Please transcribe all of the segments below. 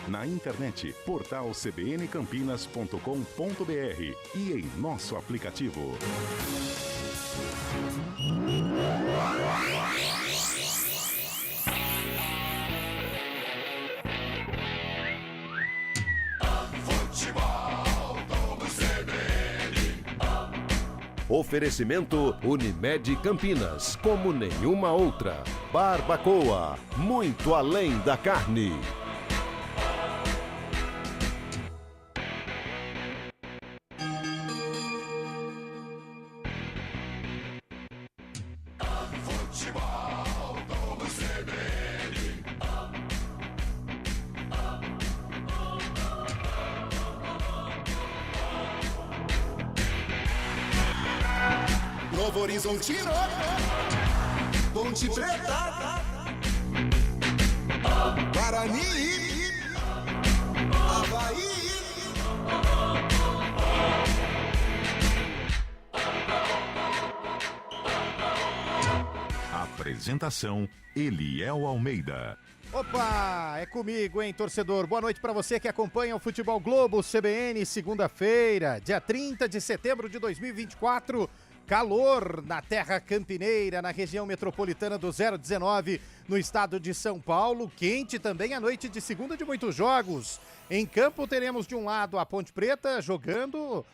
na internet portalcbncampinas.com.br e em nosso aplicativo. Oferecimento Unimed Campinas, como nenhuma outra. Barbacoa, muito além da carne. Novo Horizontino, Ponte Preta, Guarani, Avaí. Apresentação: Eliel Almeida. Opa, é comigo, hein, torcedor? Boa noite para você que acompanha o Futebol Globo CBN, segunda-feira, dia 30 de setembro de 2024. Calor na terra campineira, na região metropolitana do 019, no estado de São Paulo. Quente também a noite de segunda de muitos jogos. Em campo teremos de um lado a Ponte Preta jogando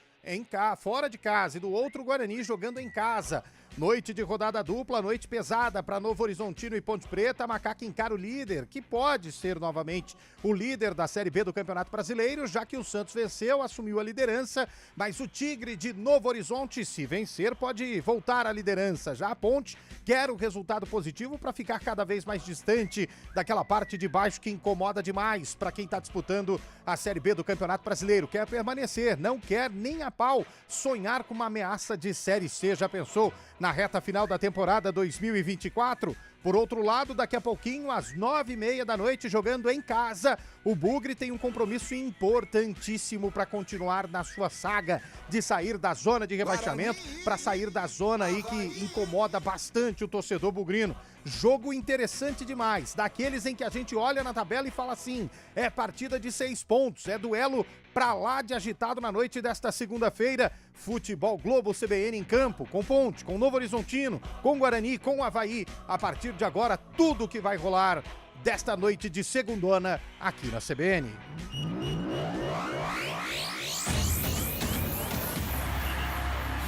fora de casa e do outro o Guarani jogando em casa. Noite de rodada dupla, noite pesada para Novo Horizontino e Ponte Preta. A Macaca encara o líder, que pode ser novamente o líder da Série B do Campeonato Brasileiro, já que o Santos venceu, assumiu a liderança, mas o Tigre de Novo Horizonte, se vencer, pode voltar à liderança. Já a Ponte quer o resultado positivo para ficar cada vez mais distante daquela parte de baixo que incomoda demais para quem está disputando a Série B do Campeonato Brasileiro. Quer permanecer, não quer nem a pau sonhar com uma ameaça de Série C. Já pensou na reta final da temporada 2024? Por outro lado, daqui a pouquinho, às 9h30 da noite, jogando em casa, o Bugre tem um compromisso importantíssimo para continuar na sua saga de sair da zona de rebaixamento, para sair da zona aí que incomoda bastante o torcedor bugrino. Jogo interessante demais, daqueles em que a gente olha na tabela e fala assim, é partida de 6 pontos, é duelo pra lá de agitado na noite desta segunda-feira. Futebol Globo CBN em campo, com Ponte, com Novo Horizontino, com Guarani, com Avaí. A partir de agora, tudo que vai rolar desta noite de segundona aqui na CBN.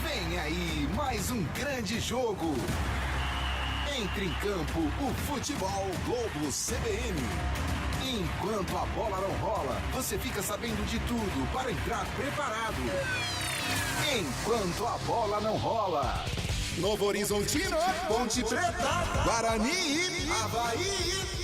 Vem aí mais um grande jogo. Entre em campo o Futebol Globo CBN. Enquanto a bola não rola, você fica sabendo de tudo para entrar preparado. Enquanto a bola não rola. Novo Horizontino, Ponte Preta, Guarani, Avaí.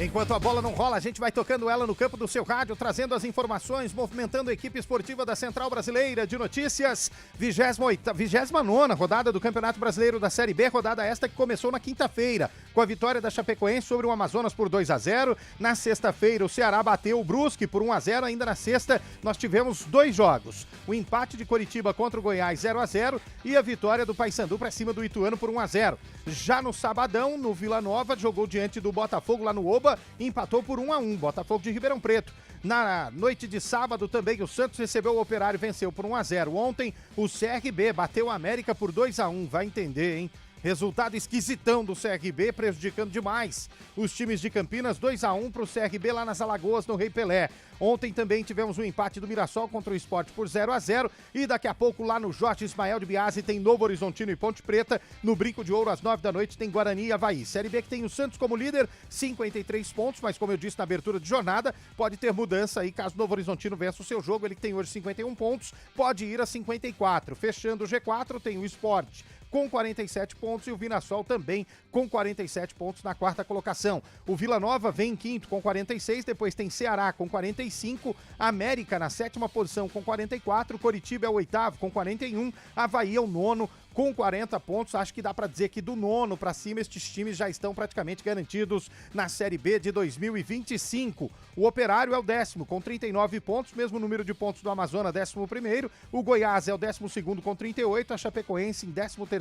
Enquanto a bola não rola, a gente vai tocando ela no campo do seu rádio, trazendo as informações, movimentando a equipe esportiva da Central Brasileira de Notícias. 29ª rodada do Campeonato Brasileiro da Série B, rodada esta que começou na quinta-feira, com a vitória da Chapecoense sobre o Amazonas por 2-0. Na sexta-feira, o Ceará bateu o Brusque por 1-0. Ainda na sexta, nós tivemos 2 jogos. O empate de Coritiba contra o Goiás 0-0 e a vitória do Paysandu para cima do Ituano por 1-0. Já no sabadão, no Vila Nova, jogou diante do Botafogo lá no Oba, empatou por 1-1, Botafogo de Ribeirão Preto. Na noite de sábado também o Santos recebeu o Operário e venceu por 1-0. Ontem o CRB bateu o América por 2-1, vai entender, hein? Resultado esquisitão do CRB, prejudicando demais os times de Campinas. 2-1 para o CRB lá nas Alagoas, no Rei Pelé. Ontem também tivemos um empate do Mirassol contra o Sport por 0-0. E daqui a pouco lá no Jorge Ismael de Biasi tem Novo Horizontino e Ponte Preta. No Brinco de Ouro, às 9 da noite, tem Guarani e Avaí. Série B que tem o Santos como líder, 53 pontos. Mas como eu disse na abertura de jornada, pode ter mudança aí caso o Novo Horizontino vença o seu jogo. Ele que tem hoje 51 pontos, pode ir a 54. Fechando o G4, tem o Sport com 47 pontos e o Mirassol também com 47 pontos na quarta colocação. O Vila Nova vem em quinto com 46, depois tem Ceará com 45, América na sétima posição com 44, Coritiba é o oitavo com 41, Avaí é o nono com 40 pontos. Acho que dá para dizer que do nono para cima estes times já estão praticamente garantidos na Série B de 2025. O Operário é o 10º com 39 pontos, mesmo número de pontos do Amazonas, 11º. O Goiás é o 12º com 38, a Chapecoense em 13º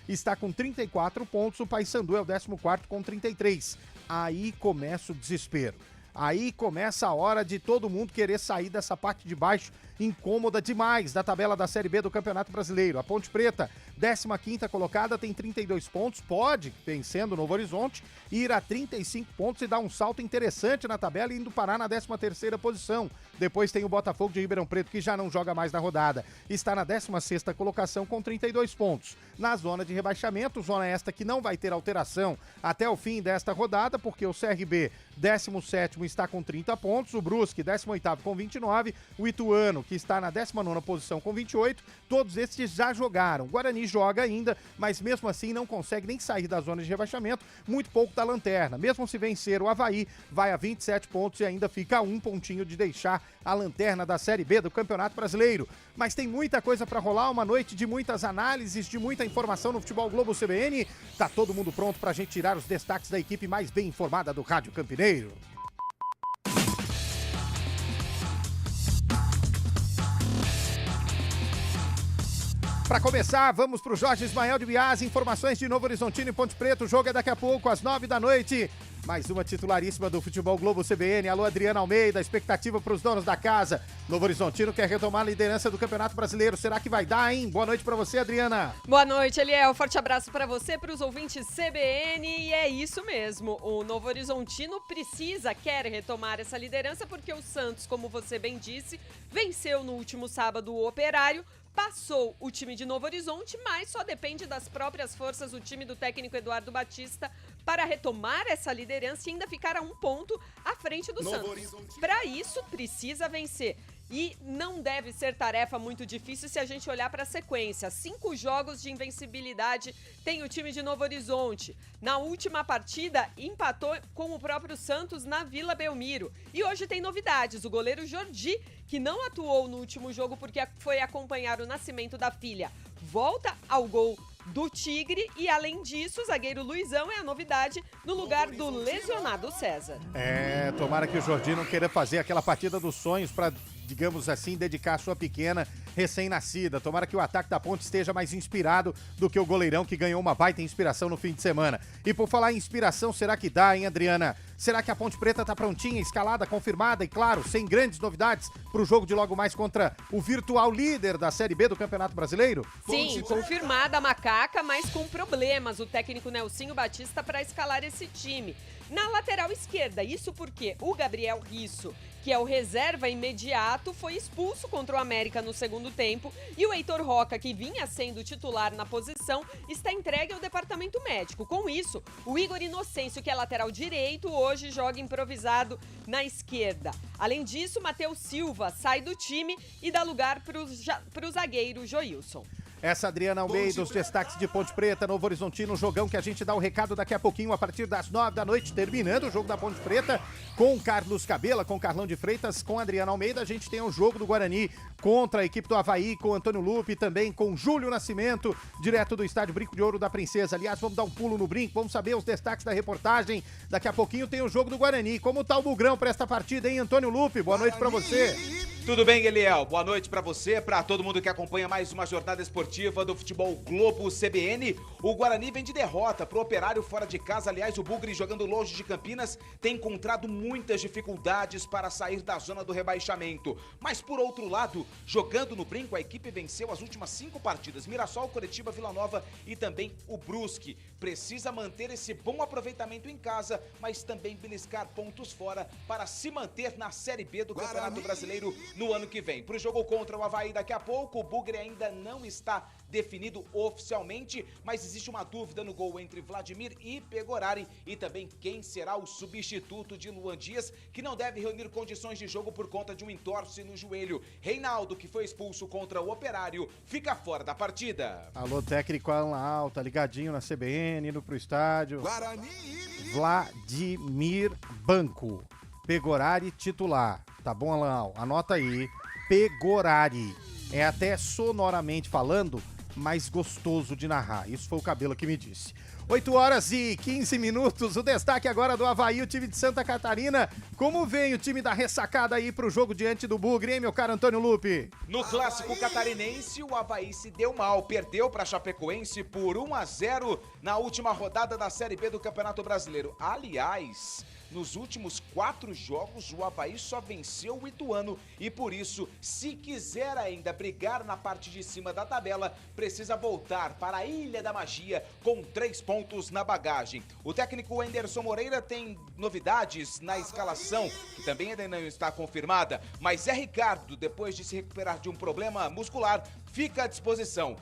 está com 34 pontos, o Paysandu é o 14º com 33. Aí começa o desespero. Aí começa a hora de todo mundo querer sair dessa parte de baixo incômoda demais da tabela da Série B do Campeonato Brasileiro. A Ponte Preta, 15ª colocada, tem 32 pontos, pode, vencendo o Novo Horizonte, ir a 35 pontos e dar um salto interessante na tabela, indo parar na 13ª posição. Depois tem o Botafogo de Ribeirão Preto, que já não joga mais na rodada. Está na 16ª colocação com 32 pontos. Na zona de rebaixamento, zona esta que não vai ter alteração até o fim desta rodada, porque o CRB, 17º, está com 30 pontos, o Brusque, 18º, com 29, o Ituano, que está na 19ª posição com 28, todos esses já jogaram. O Guarani joga ainda, mas mesmo assim não consegue nem sair da zona de rebaixamento, muito pouco da lanterna. Mesmo se vencer, o Avaí vai a 27 pontos e ainda fica a um pontinho de deixar a lanterna da Série B do Campeonato Brasileiro. Mas tem muita coisa para rolar, uma noite de muitas análises, de muita informação no Futebol Globo CBN. Tá todo mundo pronto pra gente tirar os destaques da equipe mais bem informada do Rádio Campineiro. Para começar, vamos pro Jorge Ismael de Bias, informações de Novo Horizontino e Ponte Preta. O jogo é daqui a pouco, às 9 da noite. Mais uma titularíssima do Futebol Globo CBN. Alô, Adriana Almeida, expectativa para os donos da casa. Novo Horizontino quer retomar a liderança do Campeonato Brasileiro. Será que vai dar, hein? Boa noite para você, Adriana. Boa noite, Eliel. Forte abraço para você, para os ouvintes CBN. E é isso mesmo. O Novo Horizontino quer retomar essa liderança porque o Santos, como você bem disse, venceu no último sábado o Operário. Passou o time de Novo Horizonte, mas só depende das próprias forças o time do técnico Eduardo Batista para retomar essa liderança e ainda ficar a um ponto à frente do Santos. Para isso, precisa vencer. E não deve ser tarefa muito difícil se a gente olhar para a sequência. 5 jogos de invencibilidade tem o time de Novo Horizonte. Na última partida, empatou com o próprio Santos na Vila Belmiro. E hoje tem novidades. O goleiro Jordi, que não atuou no último jogo porque foi acompanhar o nascimento da filha, volta ao gol do Tigre e, além disso, o zagueiro Luizão é a novidade no lugar do lesionado César. Tomara que o Jordi não queira fazer aquela partida dos sonhos para, digamos assim, dedicar a sua pequena recém-nascida. Tomara que o ataque da Ponte esteja mais inspirado do que o goleirão que ganhou uma baita inspiração no fim de semana. E por falar em inspiração, será que dá, hein, Adriana? Será que a Ponte Preta tá prontinha, escalada, confirmada e, claro, sem grandes novidades pro jogo de logo mais contra o virtual líder da Série B do Campeonato Brasileiro? Sim, confirmada a macaca, mas com problemas o técnico Nelsinho Batista para escalar esse time. Na lateral esquerda, isso porque o Gabriel Risso, que é o reserva imediato, foi expulso contra o América no segundo tempo e o Heitor Roca, que vinha sendo titular na posição, está entregue ao departamento médico. Com isso, o Igor Inocêncio, que é lateral direito, hoje joga improvisado na esquerda. Além disso, Matheus Silva sai do time e dá lugar para o zagueiro Joilson. Essa Adriana Almeida, os destaques de Ponte Preta, Novo Horizontino, jogão que a gente dá o recado daqui a pouquinho, a partir das 9 da noite, terminando o jogo da Ponte Preta, com Carlos Cabela, com Carlão de Freitas, com Adriana Almeida. A gente tem o jogo do Guarani contra a equipe do Avaí, com Antônio Lupe, também com Júlio Nascimento, direto do estádio Brinco de Ouro da Princesa. Aliás, vamos dar um pulo no brinco, vamos saber os destaques da reportagem. Daqui a pouquinho tem o jogo do Guarani. Como tá o Bugrão para esta partida, hein, Antônio Lupe? Boa noite para você. Tudo bem, Eliel? Boa noite pra você, pra todo mundo que acompanha mais uma jornada esportiva do Futebol Globo CBN. O Guarani vem de derrota pro Operário fora de casa. Aliás, o Bugre, jogando longe de Campinas, tem encontrado muitas dificuldades para sair da zona do rebaixamento. Mas, por outro lado, jogando no brinco, a equipe venceu as últimas 5 partidas. Mirassol, Coritiba, Vila Nova e também o Brusque. Precisa manter esse bom aproveitamento em casa, mas também beliscar pontos fora para se manter na Série B do Campeonato Brasileiro no ano que vem. Para o jogo contra o Avaí daqui a pouco, o Bugre ainda não está definido oficialmente, mas existe uma dúvida no gol entre Vladimir e Pegorari e também quem será o substituto de Luan Dias, que não deve reunir condições de jogo por conta de um entorse no joelho. Reinaldo, que foi expulso contra o Operário, fica fora da partida. Alô, técnico Alan Alta, ligadinho na CBN, indo pro estádio. Guarani. Vladimir Banco, Pegorari titular. Tá bom, Alan? Anota aí. Pegorari. É até sonoramente falando mais gostoso de narrar. Isso foi o Cabelo que me disse. 8 horas e 15 minutos, o destaque agora do Avaí, o time de Santa Catarina. Como vem o time da ressacada aí pro jogo diante do Bugre, hein, meu caro Antônio Lupe? No clássico catarinense, o Avaí se deu mal, perdeu para Chapecoense por 1-0 na última rodada da Série B do Campeonato Brasileiro. Aliás, nos últimos 4 jogos, o Avaí só venceu o Ituano e por isso, se quiser ainda brigar na parte de cima da tabela, precisa voltar para a Ilha da Magia com 3 pontos na bagagem. O técnico Anderson Moreira tem novidades na escalação, que também ainda não está confirmada, mas Zé Ricardo, depois de se recuperar de um problema muscular, fica à disposição.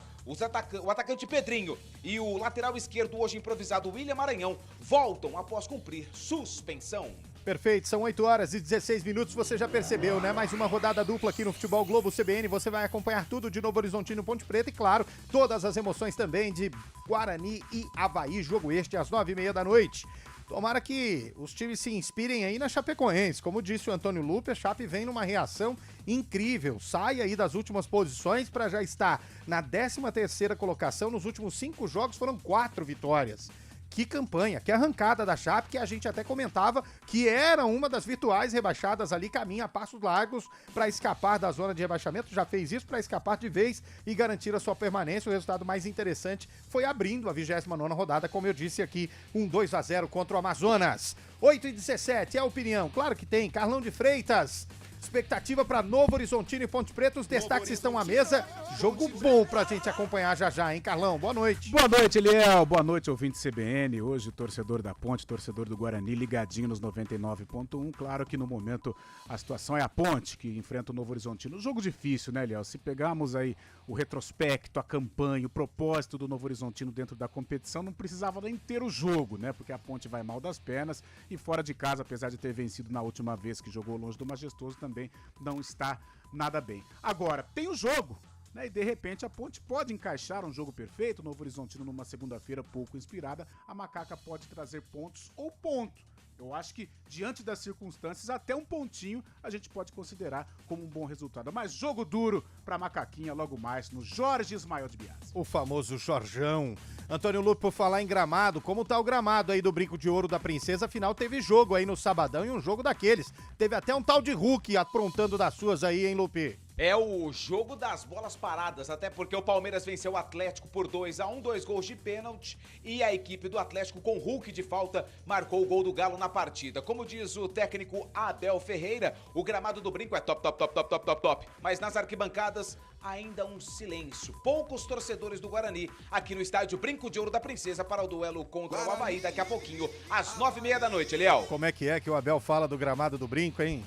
O atacante Pedrinho e o lateral esquerdo, hoje improvisado, William Maranhão, voltam após cumprir suspensão. Perfeito, são 8 horas e 16 minutos, você já percebeu, né? Mais uma rodada dupla aqui no Futebol Globo CBN, você vai acompanhar tudo de Novo Horizontino, Ponte Preta e, claro, todas as emoções também de Guarani e Avaí, jogo este às 9h30 da noite. Tomara que os times se inspirem aí na Chapecoense. Como disse o Antônio Lupe, a Chape vem numa reação incrível. Sai aí das últimas posições para já estar na 13ª colocação. Nos últimos 5 jogos foram 4 vitórias. Que campanha, que arrancada da Chape, que a gente até comentava que era uma das virtuais rebaixadas ali, caminha a passos largos para escapar da zona de rebaixamento, já fez isso para escapar de vez e garantir a sua permanência. O resultado mais interessante foi abrindo a 29ª rodada, como eu disse aqui, 2-0 contra o Amazonas. 8h17, é a opinião, claro que tem, Carlão de Freitas. Expectativa para Novo Horizontino e Ponte Preta, os destaques estão à mesa. Jogo bom pra gente acompanhar já, hein, Carlão? Boa noite. Boa noite, Eliel. Boa noite, ouvinte CBN. Hoje, torcedor da Ponte, torcedor do Guarani, ligadinho nos 99.1. Claro que no momento a situação é a Ponte, que enfrenta o Novo Horizontino. Jogo difícil, né, Eliel? Se pegarmos aí o retrospecto, a campanha, o propósito do Novo Horizontino dentro da competição, não precisava nem ter o jogo, né? Porque a Ponte vai mal das pernas e fora de casa, apesar de ter vencido na última vez que jogou longe do Majestoso, também não está nada bem. Agora, tem o jogo, né? E de repente a Ponte pode encaixar um jogo perfeito, o Novo Horizontino numa segunda-feira pouco inspirada, a Macaca pode trazer pontos ou ponto. Eu acho que, diante das circunstâncias, até um pontinho a gente pode considerar como um bom resultado. Mas jogo duro pra Macaquinha logo mais no Jorge Ismael de Biase. O famoso Jorjão. Antônio Lupe, por falar em gramado, como tá o gramado aí do Brinco de Ouro da Princesa? Afinal, teve jogo aí no sabadão e um jogo daqueles. Teve até um tal de Hulk aprontando das suas aí, hein, Lupe? É o jogo das bolas paradas, até porque o Palmeiras venceu o Atlético por 2-1, 2 gols de pênalti, e a equipe do Atlético com Hulk de falta marcou o gol do Galo na partida. Como diz o técnico Abel Ferreira, o gramado do Brinco é top, top, top, top, top, top, top. Mas nas arquibancadas, ainda um silêncio. Poucos torcedores do Guarani aqui no estádio Brinco de Ouro da Princesa para o duelo contra o Avaí daqui a pouquinho, às 9h30 da noite, Eliel. Como é que o Abel fala do gramado do Brinco, hein?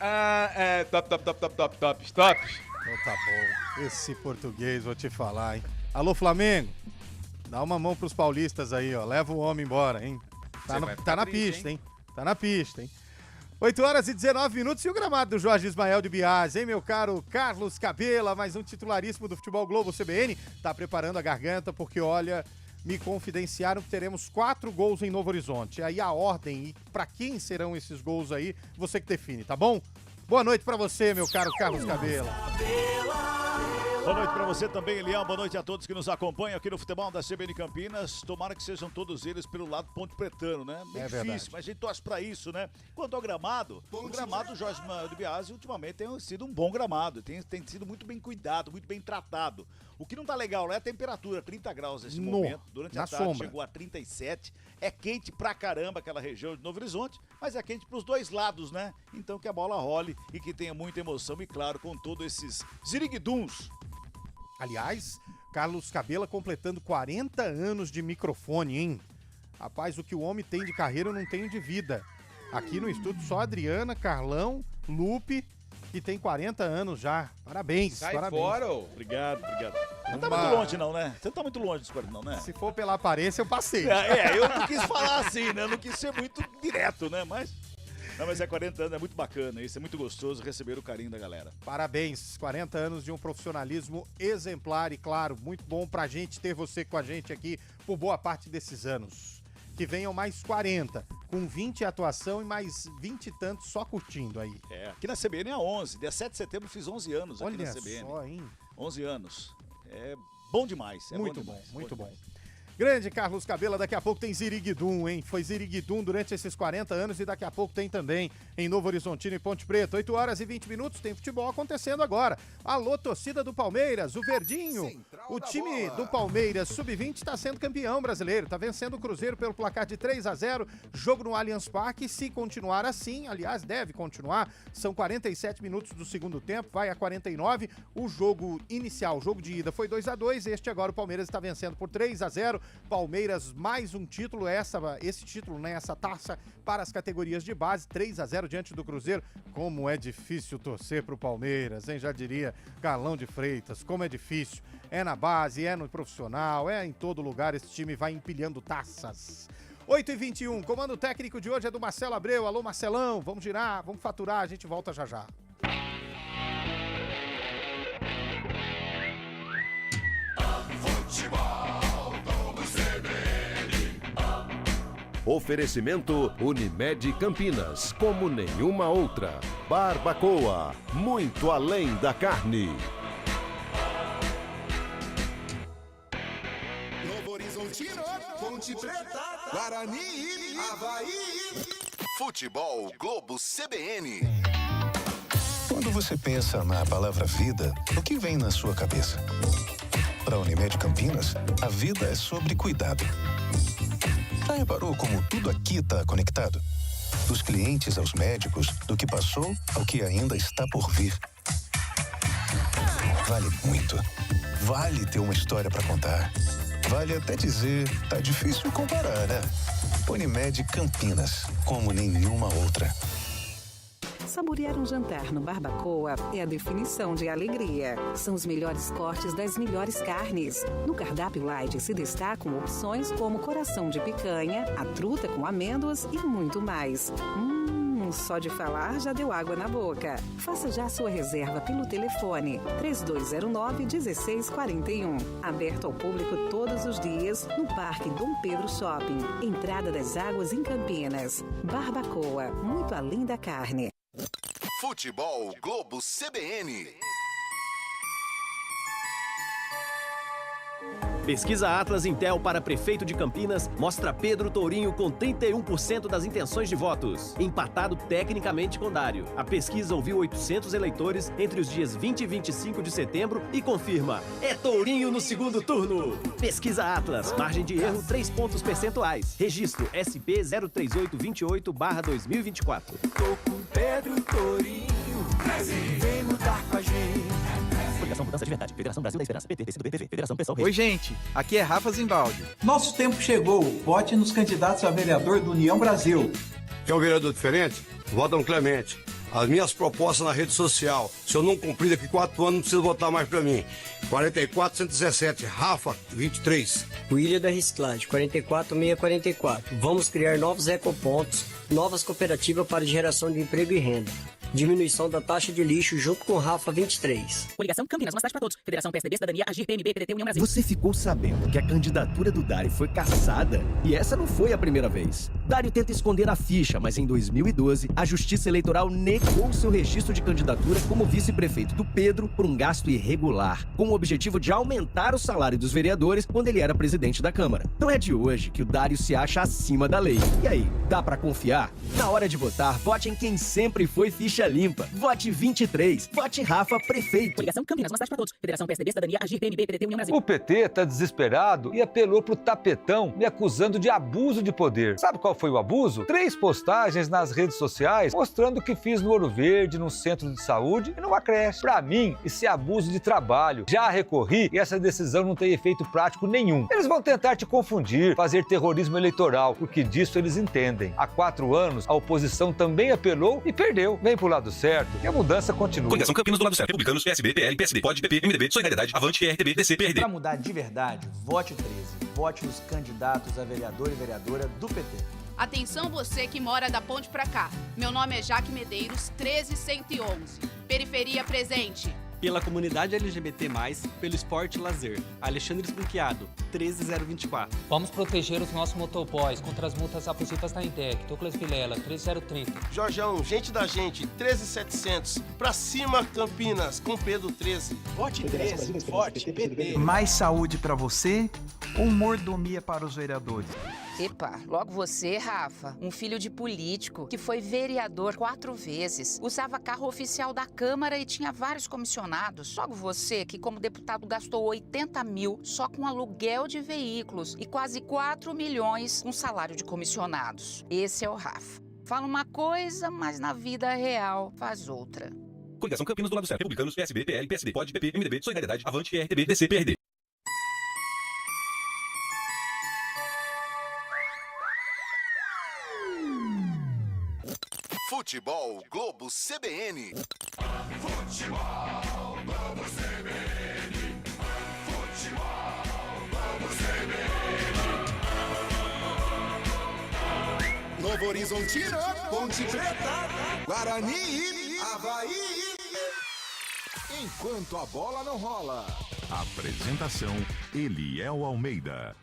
Top, top, top, top, top, top, top. Então tá bom. Esse português, vou te falar, hein? Alô, Flamengo, dá uma mão pros paulistas aí, ó. Leva o homem embora, hein? Tá na pista, hein? Tá na pista, hein? 8 horas e 19 minutos e o gramado do Jorge Ismael de Biase, hein, meu caro Carlos Cabela, mais um titularíssimo do Futebol Globo CBN, tá preparando a garganta porque, olha, me confidenciaram que teremos 4 gols em Novo Horizonte. Aí a ordem e pra quem serão esses gols aí, você que define, tá bom? Boa noite pra você, meu caro Carlos Cabela. Boa noite pra você também, Elião. Boa noite a todos que nos acompanham aqui no Futebol da CBN Campinas. Tomara que sejam todos eles pelo lado ponte pretano, né? Bem difícil, verdade. Mas a gente torce pra isso, né? Quanto ao gramado, o gramado do Jorge de Biase ultimamente tem sido um bom gramado. Tem sido muito bem cuidado, muito bem tratado. O que não tá legal lá é a temperatura, 30 graus nesse momento. Durante a tarde sombra. Chegou a 37. É quente pra caramba aquela região de Novo Horizonte, mas é quente pros dois lados, né? Então que a bola role e que tenha muita emoção e, claro, com todos esses ziriguiduns. Aliás, Carlos Cabela completando 40 anos de microfone, hein? Rapaz, o que o homem tem de carreira eu não tenho de vida. Aqui no estúdio só Adriana, Carlão, Lupe, que tem 40 anos já. Parabéns, Sai parabéns. fora, ô. Obrigado. Não tá muito longe não, né? Você não tá muito longe dos 40 não, né? Se for pela aparência, eu passei. Eu não quis falar assim, né? Eu não quis ser muito direto, né? Mas 40 anos é muito bacana, isso é muito gostoso receber o carinho da galera. Parabéns, 40 anos de um profissionalismo exemplar e, claro, muito bom pra gente ter você com a gente aqui por boa parte desses anos. Que venham mais 40, com 20 atuação e mais 20 e tantos só curtindo aí. Aqui na CBN é 11, dia 7 de setembro fiz 11 anos aqui na CBN. Olha só, hein? 11 anos, é bom demais. Muito bom, muito bom. Grande Carlos Cabela, daqui a pouco tem Ziriguidum, hein? Foi Ziriguidum durante esses 40 anos e daqui a pouco tem também em Novo Horizontino e Ponte Preta. 8 horas e 20 minutos, tem futebol acontecendo agora. Alô, torcida do Palmeiras, o Verdinho. Central O da time bola. do Palmeiras Sub-20 está sendo campeão brasileiro. Está vencendo o Cruzeiro pelo placar de 3-0. Jogo no Allianz Parque. Se continuar assim, aliás, deve continuar. São 47 minutos do segundo tempo, vai a 49. O jogo inicial, o jogo de ida foi 2-2. Este agora o Palmeiras está vencendo por 3-0. Palmeiras, mais um título, esse título, né, essa taça para as categorias de base, 3-0 diante do Cruzeiro. Como é difícil torcer pro Palmeiras, hein? Já diria Galão de Freitas, como é difícil. É na base, é no profissional, é em todo lugar, esse time vai empilhando taças. 8h21, comando técnico de hoje é do Marcelo Abreu. Alô, Marcelão, vamos girar, vamos faturar, a gente volta já já. Oferecimento Unimed Campinas, como nenhuma outra. Barbacoa, muito além da carne. Novo Horizontino, Ponte Preta, Guarani, Avaí. Futebol Globo CBN. Quando você pensa na palavra vida, o que vem na sua cabeça? Para a Unimed Campinas, a vida é sobre cuidado. Já reparou como tudo aqui está conectado? Dos clientes aos médicos, do que passou ao que ainda está por vir. Vale muito. Vale ter uma história para contar. Vale até dizer, tá difícil comparar, né? Unimed Campinas, como nenhuma outra. Saborear um jantar no Barbacoa é a definição de alegria. São os melhores cortes das melhores carnes. No cardápio light se destacam opções como coração de picanha, a truta com amêndoas e muito mais. Só de falar já deu água na boca. Faça já sua reserva pelo telefone 3209-1641. Aberto ao público todos os dias no Parque Dom Pedro Shopping. Entrada das Águas em Campinas. Barbacoa, muito além da carne. Futebol Globo CBN. Pesquisa Atlas Intel para prefeito de Campinas mostra Pedro Tourinho com 31% das intenções de votos, empatado tecnicamente com Dário. A pesquisa ouviu 800 eleitores entre os dias 20 e 25 de setembro e confirma, é Tourinho no segundo turno. Pesquisa Atlas, margem de erro 3 pontos percentuais. Registro SP 03828/2024. Tô com Pedro Tourinho, vem mudar com a gente. Federação Mudança de Verdade, Federação Brasil da Esperança, PT, PCdoB, PV, Federação Pessoal Rede. Oi, gente, aqui é Rafa Zimbaldi. Nosso tempo chegou, vote nos candidatos a vereador do União Brasil. Quer um vereador diferente? Vota no Clemente. As minhas propostas na rede social, se eu não cumprir daqui 4 anos, não precisa votar mais pra mim. 44-117, Rafa, 23. William da Reciclagem, 44644. Vamos criar novos ecopontos, novas cooperativas para geração de emprego e renda. Diminuição da taxa de lixo junto com Rafa 23. Coligação Campinas, uma cidade para todos. Federação PSDB, Cidadania, Agir, PMB, PDT, União Brasil. Você ficou sabendo que a candidatura do Dário foi cassada? E essa não foi a primeira vez. Dário tenta esconder a ficha, mas em 2012, a Justiça Eleitoral negou seu registro de candidatura como vice-prefeito do Pedro por um gasto irregular, com o objetivo de aumentar o salário dos vereadores quando ele era presidente da Câmara. Não é de hoje que o Dário se acha acima da lei. E aí, dá pra confiar? Na hora de votar, vote em quem sempre foi ficha limpa. Vote 23. Vote Rafa prefeito. Coligação Campinas, uma cidade para todos. Federação PSDB, Cidadania, Agir, PMB, PDT, União Brasil. O PT tá desesperado e apelou pro tapetão me acusando de abuso de poder. Sabe qual foi o abuso? 3 postagens nas redes sociais mostrando o que fiz no Ouro Verde, no centro de saúde e numa creche. Pra mim, isso é abuso de trabalho. Já recorri e essa decisão não tem efeito prático nenhum. Eles vão tentar te confundir, fazer terrorismo eleitoral, porque disso eles entendem. Há 4 anos, a oposição também apelou e perdeu. Vem pro lado certo e a mudança continua. Coligação Campinas do lado certo. Republicanos, PSB, PL, PSD, POD, PP, MDB, Solidariedade, Avante, RTB, DC, PRD. Para mudar de verdade, vote 13. Vote nos candidatos a vereador e vereadora do PT. Atenção você que mora da ponte pra cá. Meu nome é Jaque Medeiros, 13111. Periferia presente. Pela comunidade LGBT+, pelo esporte e lazer. Alexandre Esbunquiado, 13024. Vamos proteger os nossos motoboys contra as multas abusivas da INDEC. Douglas Vilela, 13030. Jorjão, gente da gente, 13700. Pra cima, Campinas, com Pedro 13. Vote 13, vote PT. Mais saúde pra você ou mordomia para os vereadores? Epa, logo você, Rafa, um filho de político que foi vereador 4 vezes, usava carro oficial da Câmara e tinha vários comissionados. Logo você, que como deputado gastou 80 mil só com aluguel de veículos e quase 4 milhões com salário de comissionados. Esse é o Rafa. Fala uma coisa, mas na vida real faz outra. Coligação Campinas do lado certo. Republicanos, PSB, PL, PSD, POD, PP, MDB, Solidariedade, Avante, RTB, DC, PRD. Futebol Globo CBN. Futebol Globo CBN. Futebol Globo CBN. Novo Horizontino, Ponte Preta, Guarani, Avaí. Enquanto a bola não rola. Apresentação: Eliel Almeida.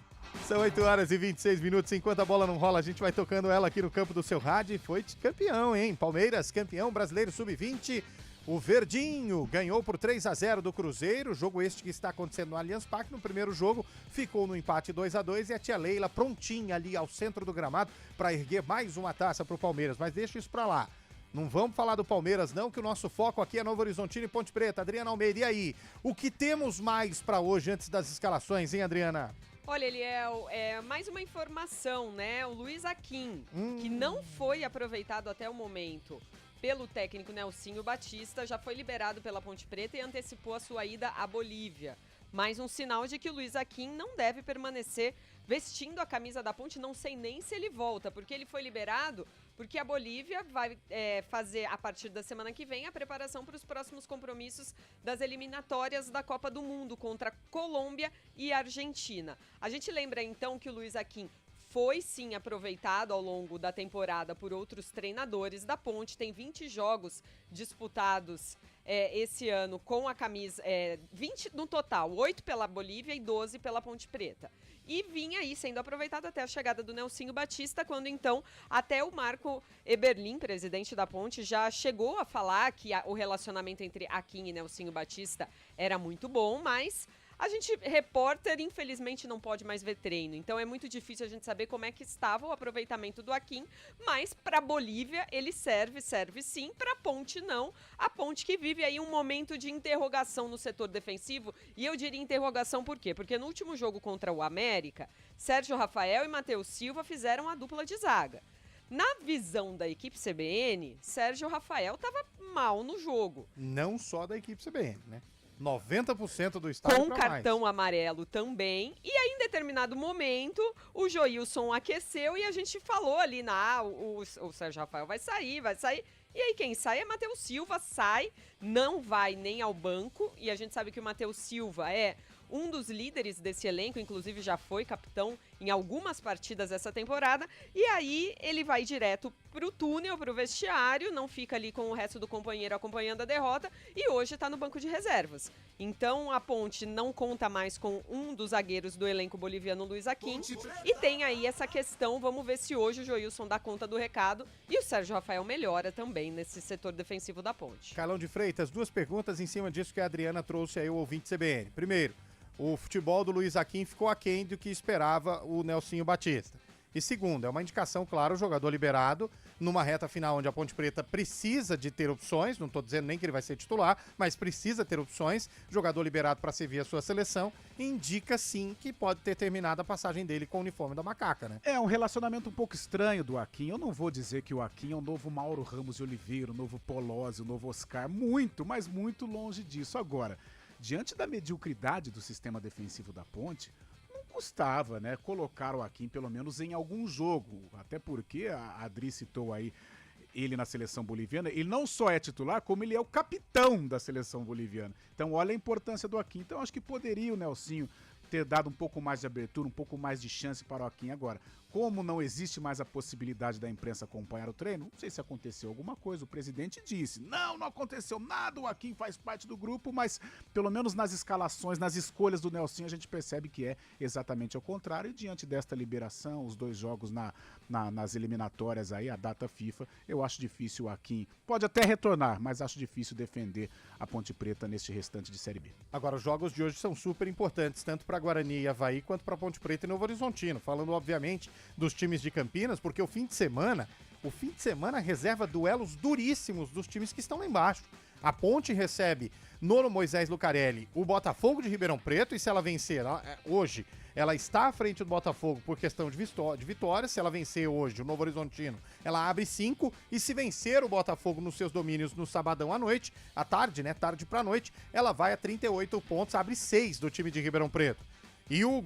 São 8h26, enquanto a bola não rola, a gente vai tocando ela aqui no campo do seu rádio e foi campeão, hein? Palmeiras, campeão brasileiro sub-20, o Verdinho ganhou por 3-0 do Cruzeiro, jogo este que está acontecendo no Allianz Parque. No primeiro jogo ficou no empate 2-2 e a tia Leila prontinha ali ao centro do gramado para erguer mais uma taça pro Palmeiras, mas deixa isso pra lá. Não vamos falar do Palmeiras não, que o nosso foco aqui é Novo Horizontino e Ponte Preta. Adriana Almeida, e aí? O que temos mais pra hoje antes das escalações, hein, Adriana? Olha, Eliel, mais uma informação, né? O Luiz Aquim, que não foi aproveitado até o momento pelo técnico Nelsinho Batista, já foi liberado pela Ponte Preta e antecipou a sua ida à Bolívia. Mais um sinal de que o Luiz Aquim não deve permanecer vestindo a camisa da Ponte, não sei nem se ele volta, porque ele foi liberado porque a Bolívia vai fazer, a partir da semana que vem, a preparação para os próximos compromissos das eliminatórias da Copa do Mundo contra Colômbia e Argentina. A gente lembra, então, que o Luiz Aquim foi, sim, aproveitado ao longo da temporada por outros treinadores da Ponte. Tem 20 jogos disputados esse ano com a camisa, 20 no total, 8 pela Bolívia e 12 pela Ponte Preta. E vinha aí sendo aproveitado até a chegada do Nelsinho Batista, quando então até o Marco Eberlin, presidente da Ponte, já chegou a falar que o relacionamento entre Aquim e Nelsinho Batista era muito bom, mas a gente, repórter, infelizmente não pode mais ver treino, então é muito difícil a gente saber como é que estava o aproveitamento do Aquim, mas para Bolívia ele serve sim, para Ponte não. A Ponte que vive aí um momento de interrogação no setor defensivo, e eu diria interrogação por quê? Porque no último jogo contra o América, Sérgio Rafael e Matheus Silva fizeram a dupla de zaga. Na visão da equipe CBN, Sérgio Rafael estava mal no jogo. Não só da equipe CBN, né? 90% do estádio com cartão amarelo também. E aí, em determinado momento, o Joilson aqueceu e a gente falou ali, o Sérgio Rafael vai sair. E aí quem sai é Matheus Silva, não vai nem ao banco. E a gente sabe que o Matheus Silva é um dos líderes desse elenco, inclusive já foi capitão em algumas partidas dessa temporada, e aí ele vai direto pro túnel, pro vestiário, não fica ali com o resto do companheiro acompanhando a derrota, e hoje tá no banco de reservas. Então a Ponte não conta mais com um dos zagueiros do elenco boliviano, Luiz Aquim, e tem aí essa questão, vamos ver se hoje o Joilson dá conta do recado, e o Sérgio Rafael melhora também nesse setor defensivo da Ponte. Carlão de Freitas, 2 perguntas em cima disso que a Adriana trouxe aí, o ouvinte CBN. Primeiro, o futebol do Luiz Aquim ficou aquém do que esperava o Nelsinho Batista. E segundo, é uma indicação, claro, o jogador liberado numa reta final onde a Ponte Preta precisa de ter opções, não estou dizendo nem que ele vai ser titular, mas precisa ter opções, jogador liberado para servir a sua seleção, indica sim que pode ter terminado a passagem dele com o uniforme da Macaca, né? É um relacionamento um pouco estranho do Aquim. Eu não vou dizer que o Aquim é o novo Mauro Ramos de Oliveira, o novo Polozzi, o novo Oscar, muito, mas muito longe disso. Agora, diante da mediocridade do sistema defensivo da Ponte, não custava, né, colocar o Aquim pelo menos em algum jogo, até porque a Adri citou aí ele na seleção boliviana, ele não só é titular, como ele é o capitão da seleção boliviana. Então olha a importância do Aquim. Então acho que poderia o Nelsinho ter dado um pouco mais de abertura, um pouco mais de chance para o Aquim agora. Como não existe mais a possibilidade da imprensa acompanhar o treino, não sei se aconteceu alguma coisa, o presidente disse, não aconteceu nada, o Akin faz parte do grupo, mas pelo menos nas escalações, nas escolhas do Nelsinho, a gente percebe que é exatamente ao contrário, e diante desta liberação, os 2 jogos nas eliminatórias aí, a data FIFA, eu acho difícil o Akin, pode até retornar, mas acho difícil defender a Ponte Preta neste restante de Série B. Agora, os jogos de hoje são super importantes, tanto para Guarani e Avaí, quanto para Ponte Preta e Novo Horizontino, falando obviamente dos times de Campinas, porque o fim de semana reserva duelos duríssimos dos times que estão lá embaixo. A Ponte recebe no Moisés Lucarelli o Botafogo de Ribeirão Preto, e se ela vencer hoje, ela está à frente do Botafogo por questão de vitória. Se ela vencer hoje o Novo Horizontino, ela abre 5, e se vencer o Botafogo nos seus domínios no sabadão à noite, à tarde, né, tarde pra noite, ela vai a 38 pontos, abre 6 do time de Ribeirão Preto. E o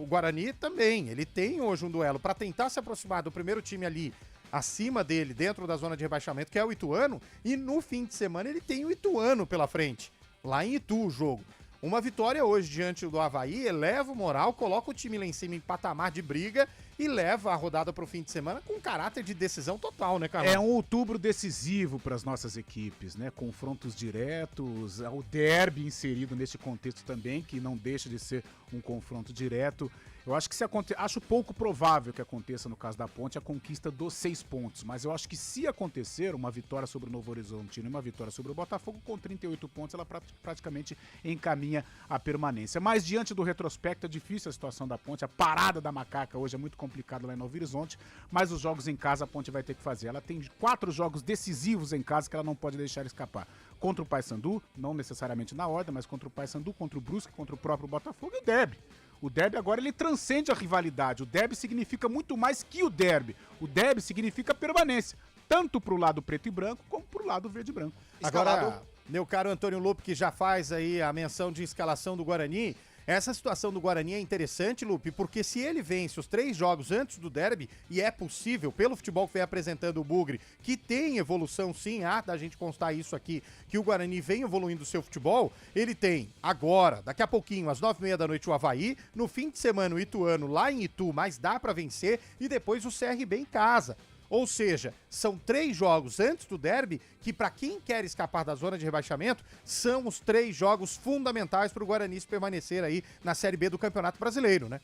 Guarani também, ele tem hoje um duelo para tentar se aproximar do primeiro time ali, acima dele, dentro da zona de rebaixamento, que é o Ituano, e no fim de semana ele tem o Ituano pela frente, lá em Itu o jogo. Uma vitória hoje diante do Avaí eleva o moral, coloca o time lá em cima em patamar de briga e leva a rodada para o fim de semana com caráter de decisão total, né, Carlos? É um outubro decisivo para as nossas equipes, né? Confrontos diretos, o derby inserido nesse contexto também, que não deixa de ser um confronto direto. Eu acho que acho pouco provável que aconteça no caso da Ponte a conquista dos 6 pontos, mas eu acho que se acontecer uma vitória sobre o Novo Horizontino e uma vitória sobre o Botafogo, com 38 pontos ela praticamente encaminha a permanência. Mas diante do retrospecto é difícil a situação da Ponte, a parada da Macaca hoje é muito complicado lá em Novo Horizonte, mas os jogos em casa a Ponte vai ter que fazer. Ela tem 4 jogos decisivos em casa que ela não pode deixar escapar. Contra o Paysandu, não necessariamente na ordem, mas contra o Paysandu, contra o Brusque, contra o próprio Botafogo e o derby. O derby agora ele transcende a rivalidade. O derby significa muito mais que o derby. O derby significa permanência, tanto pro lado preto e branco como pro lado verde e branco. Agora, meu caro Antônio Lupe, que já faz aí a menção de escalação do Guarani, essa situação do Guarani é interessante, Lupe, porque se ele vence os 3 jogos antes do derby, e é possível, pelo futebol que vem apresentando o Bugre, que tem evolução sim, da gente constar isso aqui, que o Guarani vem evoluindo o seu futebol, ele tem agora, daqui a pouquinho, às 9h30 da noite, o Avaí, no fim de semana o Ituano lá em Itu, mas dá pra vencer, e depois o CRB em casa. Ou seja, são 3 jogos antes do derby que, para quem quer escapar da zona de rebaixamento, são os 3 jogos fundamentais para o Guarani se permanecer aí na Série B do Campeonato Brasileiro, né?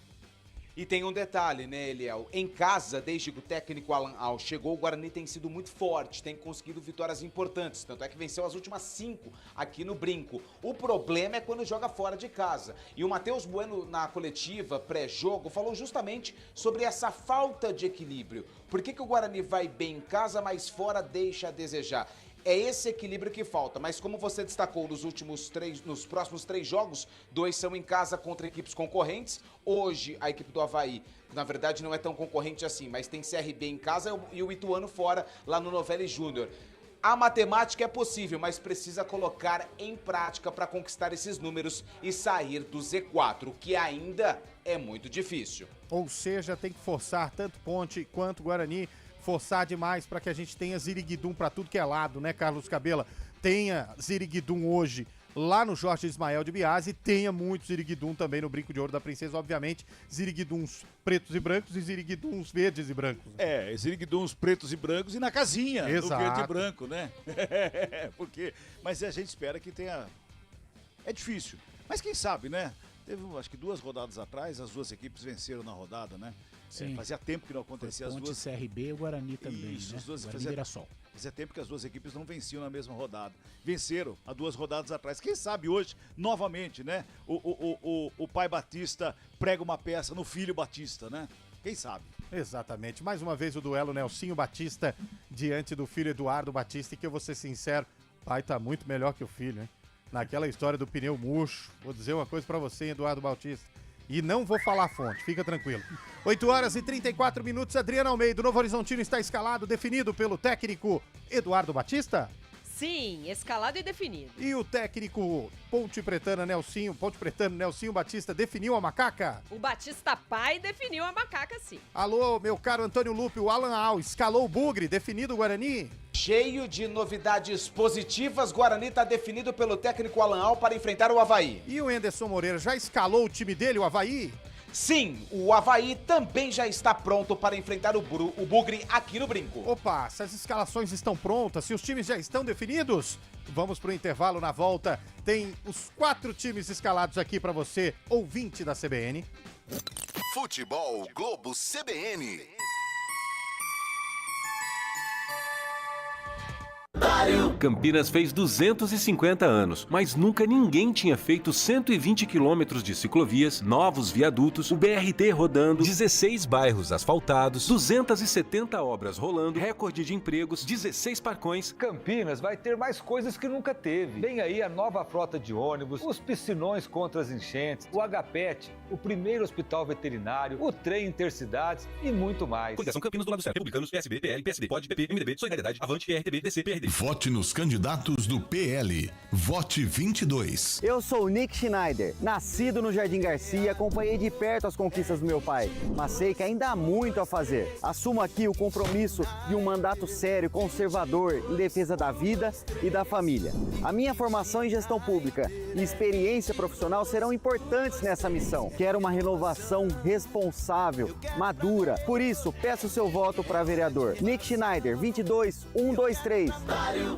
E tem um detalhe, né, Eliel? Em casa, desde que o técnico Alan Al chegou, o Guarani tem sido muito forte, tem conseguido vitórias importantes, tanto é que venceu as últimas 5 aqui no Brinco. O problema é quando joga fora de casa. E o Matheus Bueno, na coletiva pré-jogo, falou justamente sobre essa falta de equilíbrio. Por que o Guarani vai bem em casa, mas fora deixa a desejar? É esse equilíbrio que falta, mas como você destacou nos próximos 3 jogos, 2 são em casa contra equipes concorrentes. Hoje, a equipe do Avaí, na verdade, não é tão concorrente assim, mas tem CRB em casa e o Ituano fora, lá no Novelli Júnior. A matemática é possível, mas precisa colocar em prática para conquistar esses números e sair do Z4, o que ainda é muito difícil. Ou seja, tem que forçar tanto Ponte quanto Guarani, forçar demais para que a gente tenha Ziriguidum para tudo que é lado, né, Carlos Cabela? Tenha Ziriguidum hoje lá no Jorge Ismael de Biasi, tenha muito Ziriguidum também no Brinco de Ouro da Princesa, obviamente, Ziriguiduns pretos e brancos e Ziriguiduns verdes e brancos. Ziriguiduns pretos e brancos e na casinha, exato, no verde e branco, né? Mas a gente espera que tenha... É difícil, mas quem sabe, né? Teve, acho que 2 rodadas atrás, as 2 equipes venceram na rodada, né? Sim. Fazia tempo que não acontecia as 2. CRB e o Guarani também, isso, né? As 2 fazia tempo que as 2 equipes não venciam na mesma rodada. Venceram há 2 rodadas atrás. Quem sabe hoje, novamente, né? O pai Batista prega uma peça no filho Batista, né? Quem sabe? Exatamente. Mais uma vez o duelo Nelsinho Batista diante do filho Eduardo Batista, e que eu vou ser sincero, o pai tá muito melhor que o filho, hein? Naquela história do pneu murcho. Vou dizer uma coisa pra você, Eduardo Batista. E não vou falar a fonte, fica tranquilo. 8h34, Adriano Almeida, o Novo Horizontino está escalado, definido pelo técnico Eduardo Batista? Sim, escalado e definido. E o técnico Ponte Pretano Nelsinho Batista definiu a macaca? O Batista pai definiu a macaca, sim. Alô, meu caro Antônio Lupe, o Alan Al escalou o Bugre, definido o Guarani? Cheio de novidades positivas, Guarani está definido pelo técnico Alan Al para enfrentar o Avaí. E o Enderson Moreira já escalou o time dele, o Avaí? Sim, o Avaí também já está pronto para enfrentar o Bugre aqui no Brinco. Opa, se as escalações estão prontas, se os times já estão definidos, vamos pro intervalo. Na volta tem os 4 times escalados aqui para você, ouvinte da CBN. Futebol Globo CBN. Campinas fez 250 anos, mas nunca ninguém tinha feito 120 quilômetros de ciclovias, novos viadutos, o BRT rodando, 16 bairros asfaltados, 270 obras rolando, recorde de empregos, 16 parcões. Campinas vai ter mais coisas que nunca teve. Vem aí a nova frota de ônibus, os piscinões contra as enchentes, o HPET, o primeiro hospital veterinário, o trem intercidades e muito mais. Coligação Campinas do lado certo. Republicanos, PSB, PL, PSD, POD, PP, MDB, Solidariedade, Avante, RTB, DC, PRD. Vote nos candidatos do PL. Vote 22. Eu sou o Nick Schneider. Nascido no Jardim Garcia, acompanhei de perto as conquistas do meu pai, mas sei que ainda há muito a fazer. Assumo aqui o compromisso de um mandato sério, conservador, em defesa da vida e da família. A minha formação em gestão pública e experiência profissional serão importantes nessa missão. Quero uma renovação responsável, madura. Por isso, peço seu voto para vereador. Nick Schneider, 22123.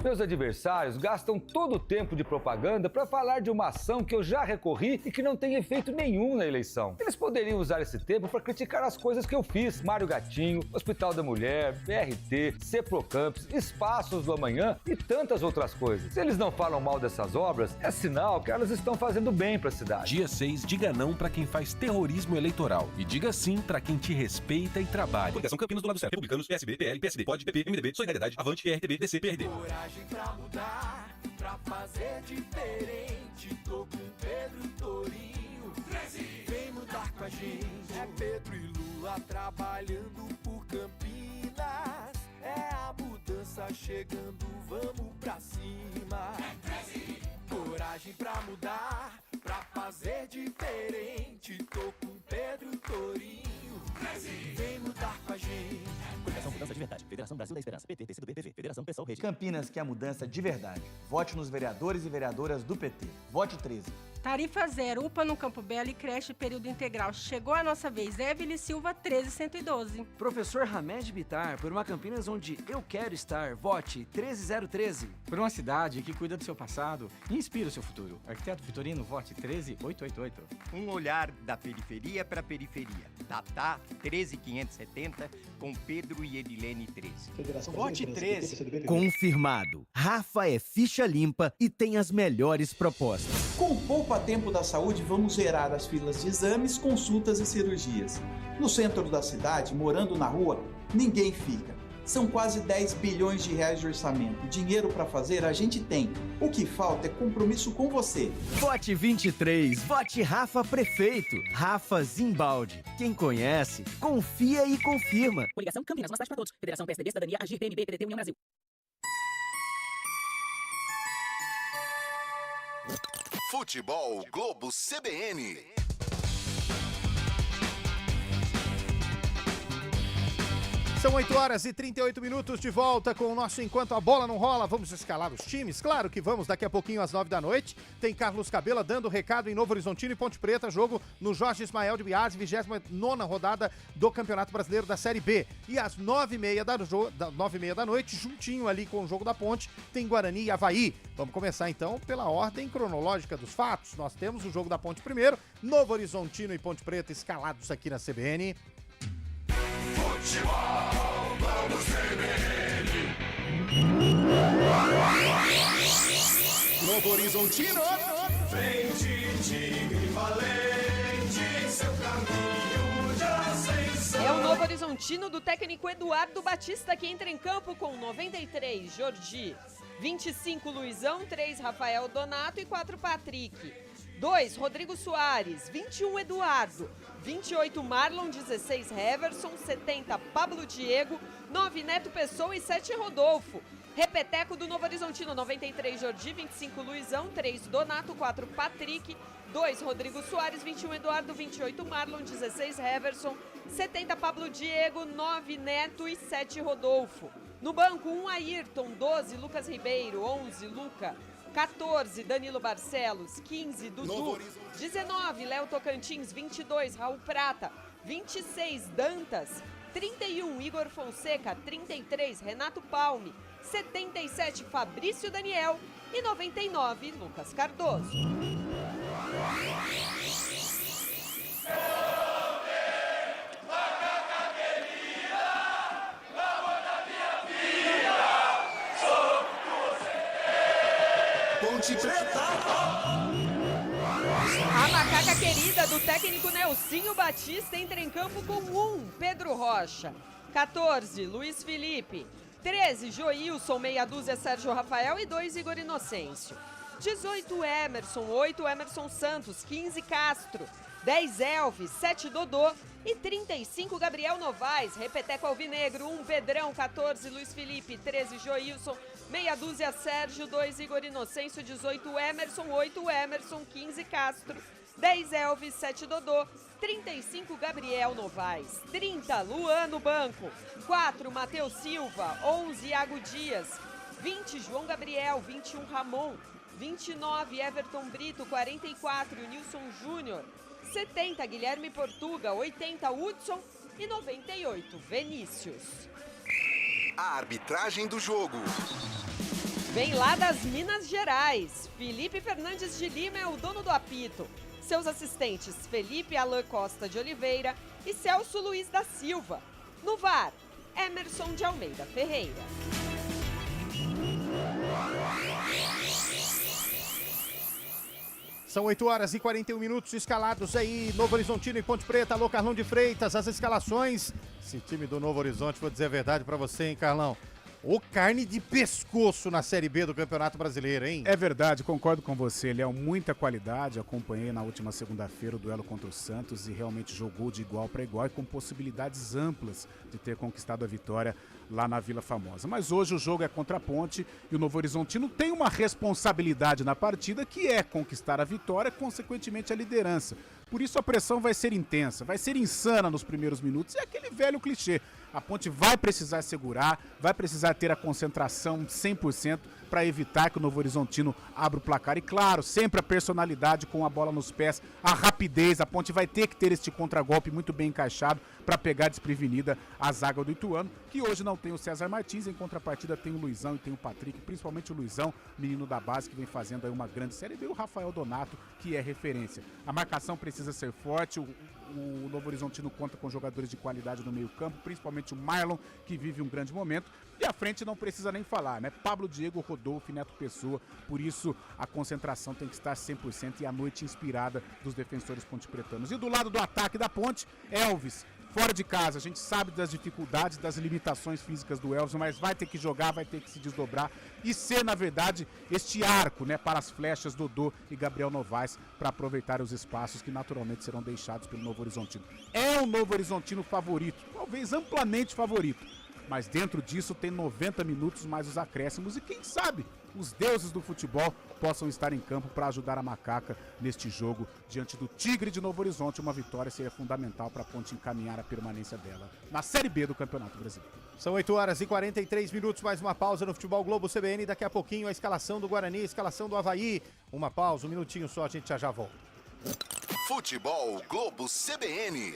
Meus adversários gastam todo o tempo de propaganda para falar de uma ação que eu já recorri e que não tem efeito nenhum na eleição. Eles poderiam usar esse tempo para criticar as coisas que eu fiz. Mário Gatinho, Hospital da Mulher, BRT, Ceprocampus, Espaços do Amanhã e tantas outras coisas. Se eles não falam mal dessas obras, é sinal que elas estão fazendo bem para a cidade. Dia 6, diga não para quem faz terrorismo eleitoral e diga sim para quem te respeita e trabalha. Coligação Campinas do lado certo. Republicanos, PSB, PL, PSD, POD, PP, MDB, Solidariedade, Avante, RTB, DC, PRD. Coragem pra mudar, pra fazer diferente. Tô com Pedro e Torinho, vem mudar com a gente. É Pedro e Lula trabalhando por Campinas. É a mudança chegando, vamos pra cima. Coragem pra mudar, pra fazer diferente. Tô com Pedro e Torinho, vem mudar com a gente. Coligação Mudança de Verdade. Federação Brasil da Esperança. PT, PCdoB, PV. Federação Pessoal Rede. Campinas quer mudança de verdade. Vote nos vereadores e vereadoras do PT. Vote 13. Tarifa zero, UPA no Campo Belo e creche período integral. Chegou a nossa vez. Evelyn Silva, 13112. Professor Hamed Bitar, por uma Campinas onde eu quero estar. Vote 13013. Por uma cidade que cuida do seu passado e inspira o seu futuro. Arquiteto Vitorino, vote 13888. Um olhar da periferia para a periferia. Tatá 13570 com Pedro e Edilene 13. Vote 13. Confirmado. Rafa é ficha limpa e tem as melhores propostas. Com o Poupa Tempo da Saúde, vamos zerar as filas de exames, consultas e cirurgias. No centro da cidade, morando na rua, ninguém fica. São quase 10 bilhões de reais de orçamento. Dinheiro para fazer a gente tem. O que falta é compromisso com você. Vote 23. Vote Rafa Prefeito. Rafa Zimbaldi. Quem conhece, confia e confirma. Coligação Campinas, uma cidade para todos. Federação PSDB, Cidadania, Agir, PMB, PDT, União Brasil. Futebol Globo CBN. São 8 horas e 38 minutos de volta com o nosso Enquanto a Bola Não Rola. Vamos escalar os times? Claro que vamos, daqui a pouquinho às 9 da noite. Tem Carlos Cabela dando recado em Novo Horizontino e Ponte Preta, jogo no Jorge Ismael de Biase, 29ª rodada do Campeonato Brasileiro da Série B. E às 9h30 da noite, juntinho ali com o jogo da Ponte, tem Guarani e Avaí. Vamos começar então pela ordem cronológica dos fatos. Nós temos o jogo da Ponte primeiro, Novo Horizontino e Ponte Preta escalados aqui na CBN. Futebol, vamos CBN. Novo Horizontino. Vem de time valente, seu caminho de ascensão. É o Novo Horizontino do técnico Eduardo Batista que entra em campo com 93, Jordi, 25, Luizão, 3, Rafael Donato e 4, Patrick. 2, Rodrigo Soares, 21, Eduardo, 28, Marlon, 16, Heverson, 70, Pablo Diego, 9, Neto Pessoa e 7, Rodolfo. Repeteco do Novo Horizontino, 93, Jordi, 25, Luizão, 3, Donato, 4, Patrick, 2, Rodrigo Soares, 21, Eduardo, 28, Marlon, 16, Heverson, 70, Pablo Diego, 9, Neto e 7, Rodolfo. No banco, 1, Ayrton, 12, Lucas Ribeiro, 11, Luca, 14, Danilo Barcelos. 15, Dudu. 19, Léo Tocantins. 22, Raul Prata. 26, Dantas. 31, Igor Fonseca. 33, Renato Palme. 77, Fabrício Daniel. E 99, Lucas Cardoso. Ponte Preta. A macaca querida do técnico Nelsinho Batista entra em campo com 1, Pedro Rocha. 14, Luiz Felipe. 13, Joilson, meia dúzia, Sérgio Rafael e 2, Igor Inocêncio. 18, Emerson. 8, Emerson Santos. 15, Castro. 10, Elvis. 7, Dodô. E 35, Gabriel Novaes. Repeteco Alvinegro. 1, Pedrão. 14, Luiz Felipe. 13, Joilson. Meia dúzia, Sérgio. 2, Igor Inocêncio. 18, Emerson. 8, Emerson. 15, Castro. 10, Elvis. 7, Dodô. 35, Gabriel Novaes. 30, Luan no banco. 4, Matheus Silva. 11, Iago Dias. 20, João Gabriel. 21, Ramon. 29, Everton Brito. 44, Nilson Júnior. 70, Guilherme Portuga. 80, Hudson. E 98, Vinícius. A arbitragem do jogo. Vem lá das Minas Gerais. Felipe Fernandes de Lima é o dono do apito. Seus assistentes, Felipe Alain Costa de Oliveira e Celso Luiz da Silva. No VAR, Emerson de Almeida Ferreira. São 8 horas e 41 minutos escalados aí, Novo Horizontino e Ponte Preta. Alô, Carlão de Freitas, as escalações. Esse time do Novo Horizonte, vou dizer a verdade pra você, hein, Carlão? Ô, carne de pescoço na Série B do Campeonato Brasileiro, hein? É verdade, concordo com você. Ele é muita qualidade. Acompanhei na última segunda-feira o duelo contra o Santos e realmente jogou de igual para igual e com possibilidades amplas de ter conquistado a vitória lá na Vila Famosa. Mas hoje o jogo é contra a Ponte e o Novo Horizontino tem uma responsabilidade na partida que é conquistar a vitória, consequentemente a liderança. Por isso a pressão vai ser intensa, vai ser insana nos primeiros minutos. É aquele velho clichê. A Ponte vai precisar segurar, vai precisar ter a concentração 100% para evitar que o Novo Horizontino abra o placar. E claro, sempre a personalidade com a bola nos pés, a rapidez. A Ponte vai ter que ter este contragolpe muito bem encaixado para pegar desprevenida a zaga do Ituano, que hoje não tem o César Martins, em contrapartida tem o Luizão e tem o Patrick, principalmente o Luizão, menino da base, que vem fazendo aí uma grande série, e o Rafael Donato, que é referência. A marcação precisa ser forte, o Novo Horizontino conta com jogadores de qualidade no meio campo, principalmente o Marlon, que vive um grande momento, e a frente não precisa nem falar, né? Pablo Diego, Rodolfo e Neto Pessoa, por isso a concentração tem que estar 100% e a noite inspirada dos defensores pontepretanos. E do lado do ataque da Ponte, Elvis, fora de casa, a gente sabe das dificuldades, das limitações físicas do Elvis, mas vai ter que jogar, vai ter que se desdobrar e ser, na verdade, este arco, né, para as flechas Dodô e Gabriel Novaes para aproveitar os espaços que naturalmente serão deixados pelo Novo Horizontino. É o Novo Horizontino favorito, talvez amplamente favorito, mas dentro disso tem 90 minutos mais os acréscimos e quem sabe os deuses do futebol possam estar em campo para ajudar a Macaca neste jogo diante do Tigre de Novo Horizonte. Uma vitória seria fundamental para a Ponte encaminhar a permanência dela na Série B do Campeonato Brasileiro. São 8 horas e 43 minutos, mais uma pausa no Futebol Globo CBN. Daqui a pouquinho a escalação do Guarani, a escalação do Avaí. Uma pausa, um minutinho só, a gente já volta. Futebol Globo CBN.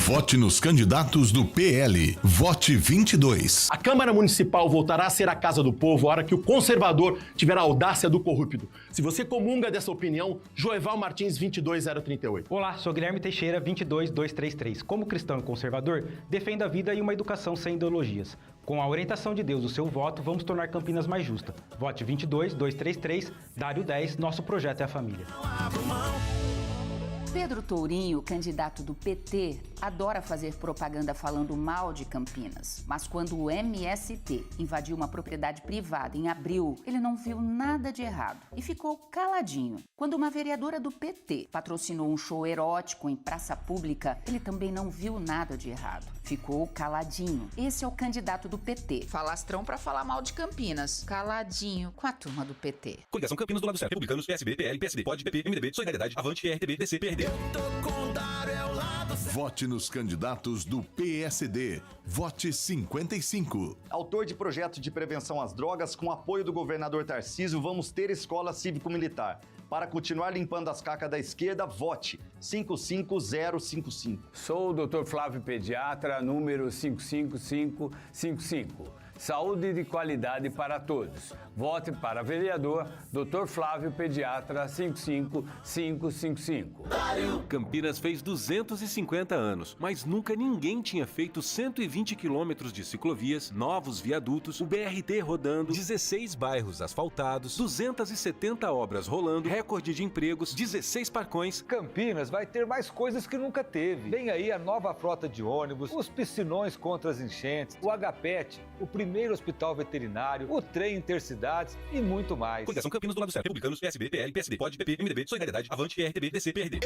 Vote nos candidatos do PL. Vote 22. A Câmara Municipal voltará a ser a casa do povo a hora que o conservador tiver a audácia do corrupto. Se você comunga dessa opinião, Joeval Martins 22038. Olá, sou Guilherme Teixeira 22233. Como cristão e conservador, defendo a vida e uma educação sem ideologias. Com a orientação de Deus, o seu voto, vamos tornar Campinas mais justa. Vote 22233, Dário 10, nosso projeto é a família. Pedro Tourinho, candidato do PT, adora fazer propaganda falando mal de Campinas. Mas quando o MST invadiu uma propriedade privada em abril, ele não viu nada de errado e ficou caladinho. Quando uma vereadora do PT patrocinou um show erótico em praça pública, ele também não viu nada de errado. Ficou caladinho. Esse é o candidato do PT. Falastrão pra falar mal de Campinas. Caladinho com a turma do PT. Coligação Campinas do lado certo. Republicanos, PSB, PL, PSD, POD, PP, MDB, Solidariedade, Avante, RTB, DC, PRD. Eu tô com Dário, é o lado Vote nos candidatos do PSD. Vote 55. Autor de projeto de prevenção às drogas, com apoio do governador Tarcísio, vamos ter escola cívico-militar. Para continuar limpando as cacas da esquerda, vote 55055. Sou o Dr. Flávio Pediatra, número 55555. Saúde de qualidade para todos. Vote para vereador Dr. Flávio Pediatra 55555. Campinas fez 250 anos, mas nunca ninguém tinha feito 120 quilômetros de ciclovias, novos viadutos, o BRT rodando, 16 bairros asfaltados, 270 obras rolando, recorde de empregos, 16 parcões. Campinas vai ter mais coisas que nunca teve. Vem aí a nova frota de ônibus, os piscinões contra as enchentes, o HPET, o primeiro hospital veterinário, o trem intercidades e muito mais. Coligação Campinas do lado certo. Republicanos, PSB, PL, PSD, POD, PP, MDB, Solidariedade, Avante, RTB, DC, PRD.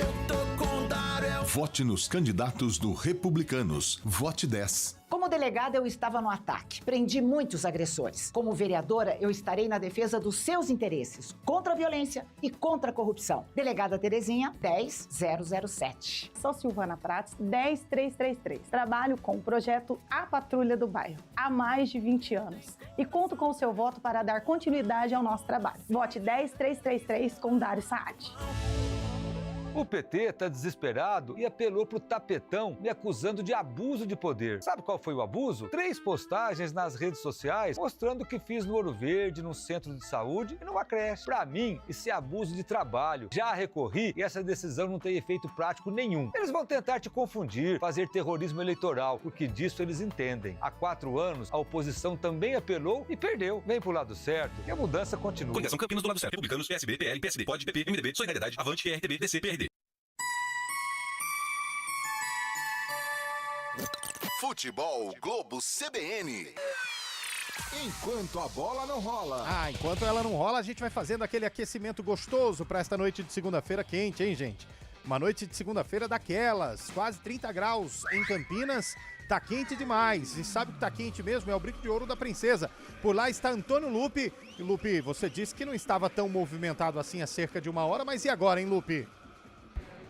Vote nos candidatos do Republicanos. Vote 10. Como delegada, eu estava no ataque. Prendi muitos agressores. Como vereadora, eu estarei na defesa dos seus interesses, contra a violência e contra a corrupção. Delegada Terezinha, 10007. Sou Silvana Prates, 10333. Trabalho com o projeto A Patrulha do Bairro há mais de 20 anos. E conto com o seu voto para dar continuidade ao nosso trabalho. Vote 10333 com Dário Saad. O PT está desesperado e apelou pro tapetão, me acusando de abuso de poder. Sabe qual foi o abuso? 3 postagens nas redes sociais mostrando o que fiz no Ouro Verde, num centro de saúde e numa creche. Pra mim, isso é abuso de trabalho. Já recorri e essa decisão não tem efeito prático nenhum. Eles vão tentar te confundir, fazer terrorismo eleitoral, porque disso eles entendem. Há 4 anos, a oposição também apelou e perdeu. Vem pro lado certo e a mudança continua. Coligação Campinas do lado certo. Republicanos, PSB, PL, PSD, POD, PP, MDB, Solidariedade, Avante, RTB, DC, PRD. Futebol Globo CBN. Enquanto a bola não rola. Enquanto ela não rola, a gente vai fazendo aquele aquecimento gostoso para esta noite de segunda-feira quente, hein, gente? Uma noite de segunda-feira daquelas, quase 30 graus em Campinas. Tá quente demais. E sabe que tá quente mesmo? É o Brinco de Ouro da Princesa. Por lá está Antônio Lupe. E Lupe, você disse que não estava tão movimentado assim há cerca de 1 hora, mas e agora, hein, Lupe?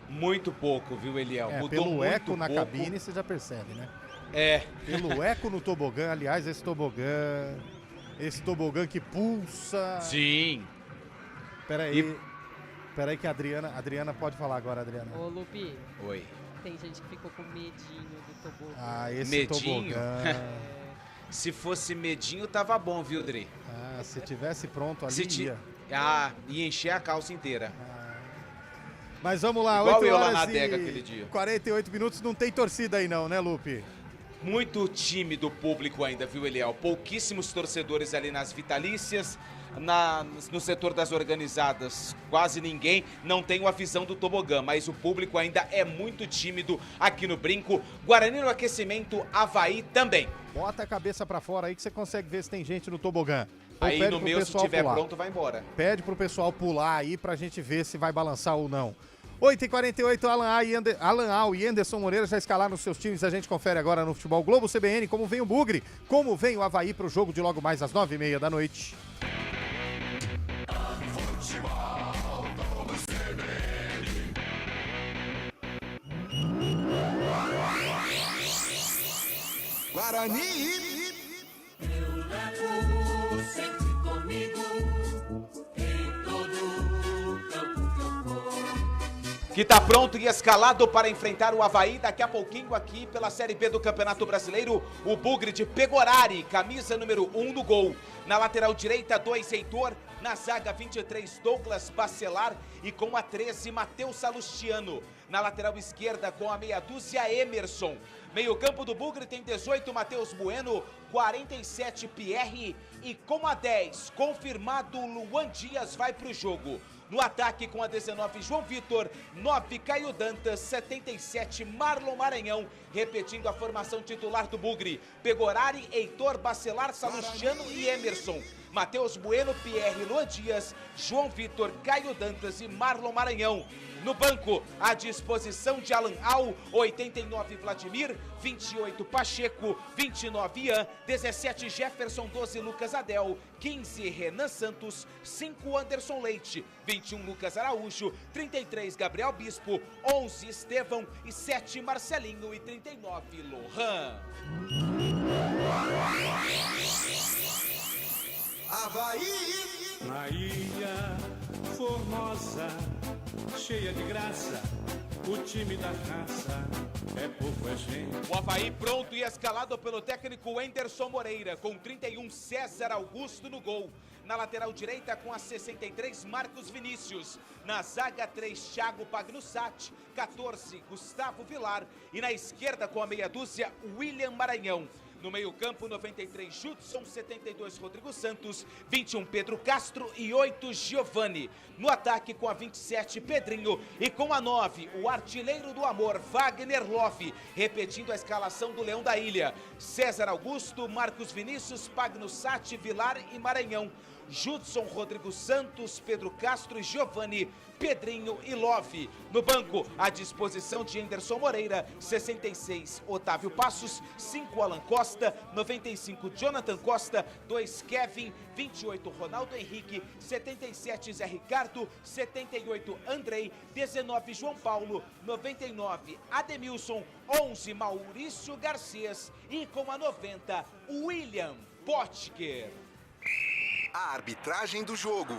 Muito pouco, viu, Eliel? Mudou pelo muito eco na pouco. Cabine, você já percebe, né? Pelo eco no tobogã, aliás, esse tobogã que pulsa. Sim. Peraí que a Adriana pode falar agora, Adriana. Ô, Lupi. Oi. Tem gente que ficou com medinho do tobogã. Esse medinho? tobogã. Se fosse medinho, tava bom, viu, Dri? Se tivesse pronto ali, ia. Ia encher a calça inteira. Mas vamos lá, igual 8 eu horas lá na adega aquele dia. 48 minutos, não tem torcida aí não, né, Lupe? Muito tímido o público ainda, viu, Eliel? Pouquíssimos torcedores ali nas vitalícias, no setor das organizadas, quase ninguém. Não tenho a visão do tobogã, mas o público ainda é muito tímido aqui no Brinco. Guarani no aquecimento, Avaí também. Bota a cabeça pra fora aí que você consegue ver se tem gente no tobogã. Aí no meu, se tiver pronto, vai embora. Pede pro pessoal pular aí pra gente ver se vai balançar ou não. 8h48, Alan Al e Anderson Moreira já escalaram os seus times. A gente confere agora no Futebol Globo CBN como vem o Bugre, como vem o Avaí pro jogo de logo mais às 9h30 da noite. Guarani. Eu levo sempre comigo em todo campo que eu vou. Que tá pronto e escalado para enfrentar o Avaí daqui a pouquinho aqui pela Série B do Campeonato Brasileiro, o Bugre de Pegorari, camisa número 1 no gol. Na lateral direita, 2, Heitor. Na zaga, 23, Douglas Bacelar. E com a 13, Matheus Salustiano. Na lateral esquerda, com a meia dúzia, Emerson. Meio campo do Bugre tem 18, Matheus Bueno. 47, Pierre. E com a 10, confirmado, Luan Dias vai pro jogo. No ataque com a 19, João Vitor, 9, Caio Dantas, 77, Marlon Maranhão, repetindo a formação titular do Bugre. Pegorari, Heitor, Bacelar, Salustiano e Emerson. Matheus Bueno, Pierre Luan Dias, João Vitor, Caio Dantas e Marlon Maranhão. No banco, à disposição de Alan Al, 89 Vladimir, 28 Pacheco, 29 Ian, 17 Jefferson, 12 Lucas Adel, 15 Renan Santos, 5 Anderson Leite, 21 Lucas Araújo, 33 Gabriel Bispo, 11 Estevão e 7 Marcelinho e 39 Lohan. Havaí! Na ilha formosa, cheia de graça, o time da raça é pouco a gente. O Havaí pronto e escalado pelo técnico Anderson Moreira, com 31 César Augusto no gol. Na lateral direita com a 63 Marcos Vinícius. Na zaga 3 Thiago Pagnussat, 14 Gustavo Vilar e na esquerda com a meia dúzia William Maranhão. No meio-campo, 93 Judson, 72 Rodrigo Santos, 21 Pedro Castro e 8 Giovani. No ataque, com a 27 Pedrinho e com a 9, o artilheiro do amor, Wagner Love, repetindo a escalação do Leão da Ilha. César Augusto, Marcos Vinícius, Pagnussat, Vilar e Maranhão. Judson, Rodrigo Santos, Pedro Castro e Giovani, Pedrinho e Love. No banco, à disposição de Anderson Moreira, 66 Otávio Passos, 5 Alan Costa, 95 Jonathan Costa, 2 Kevin, 28 Ronaldo Henrique, 77 Zé Ricardo, 78 Andrei, 19 João Paulo, 99 Ademilson, 11 Maurício Garcês e com a 90 William Potker. A arbitragem do jogo.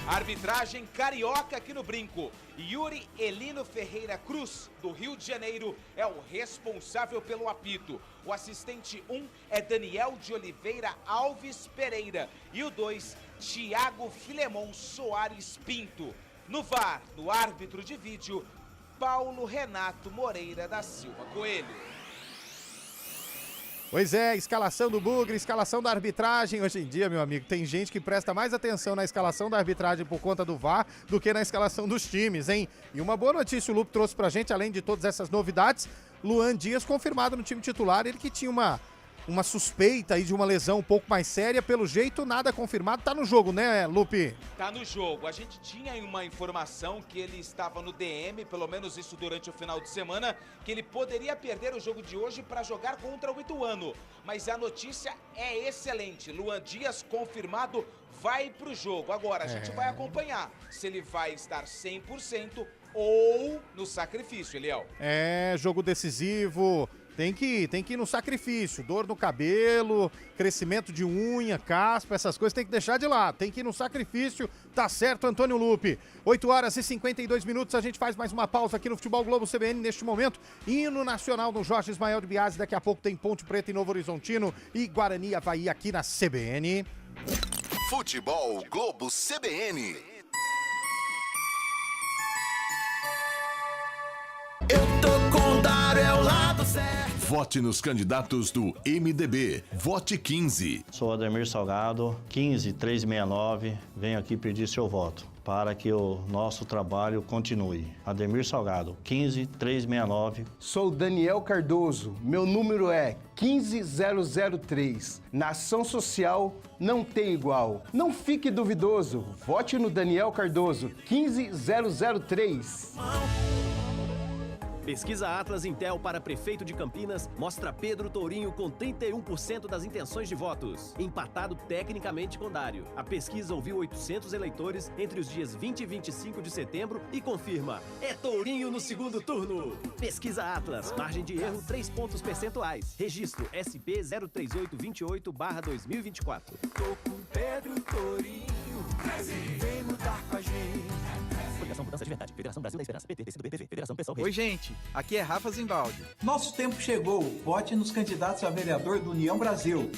Arbitragem carioca aqui no Brinco. Yuri Elino Ferreira Cruz, do Rio de Janeiro, é o responsável pelo apito. O assistente 1 é Daniel de Oliveira Alves Pereira. E o 2, Thiago Filemon Soares Pinto. No VAR, no árbitro de vídeo, Paulo Renato Moreira da Silva Coelho. Pois é, escalação do Bugre, escalação da arbitragem. Hoje em dia, meu amigo, tem gente que presta mais atenção na escalação da arbitragem por conta do VAR do que na escalação dos times, hein? E uma boa notícia o Lupe trouxe pra gente, além de todas essas novidades, Luan Dias confirmado no time titular, ele que tinha uma suspeita aí de uma lesão um pouco mais séria, pelo jeito nada confirmado, tá no jogo, né, Lupe? Tá no jogo, a gente tinha uma informação que ele estava no DM, pelo menos isso durante o final de semana, que ele poderia perder o jogo de hoje para jogar contra o Ituano, mas a notícia é excelente, Luan Dias confirmado, vai pro jogo. Agora, a gente vai acompanhar se ele vai estar 100% ou no sacrifício, Eliel. É, jogo decisivo. Tem que ir no sacrifício, dor no cabelo, crescimento de unha, caspa, essas coisas tem que deixar de lado, tem que ir no sacrifício, tá certo, Antônio Lupe. 8 horas e 52 minutos, a gente faz mais uma pausa aqui no Futebol Globo CBN neste momento, hino nacional do Jorge Ismael de Biasi, daqui a pouco tem Ponte Preta e Novo Horizontino e Guarani Havaí aqui na CBN. Futebol Globo CBN. Eu tô com o Dário, é o lado certo. Vote nos candidatos do MDB. Vote 15. Sou Ademir Salgado, 15369. Venho aqui pedir seu voto para que o nosso trabalho continue. Ademir Salgado, 15369. Sou Daniel Cardoso, meu número é 15003. Nação Social não tem igual. Não fique duvidoso, vote no Daniel Cardoso, 15003. Pesquisa Atlas Intel para prefeito de Campinas mostra Pedro Tourinho com 31% das intenções de votos, empatado tecnicamente com Dário. A pesquisa ouviu 800 eleitores entre os dias 20 e 25 de setembro e confirma: é Tourinho no segundo turno. Pesquisa Atlas, margem de erro 3 pontos percentuais. Registro SP 03828/2024. Tô com Pedro Tourinho, vem mudar com a gente. Federação Mudança de Verdade, Federação Brasil da Esperança, PT, PCdoB, PV, Federação Pessoal Rede. Oi, gente, aqui é Rafa Zimbaldi. Nosso tempo chegou, vote nos candidatos a vereador do União Brasil.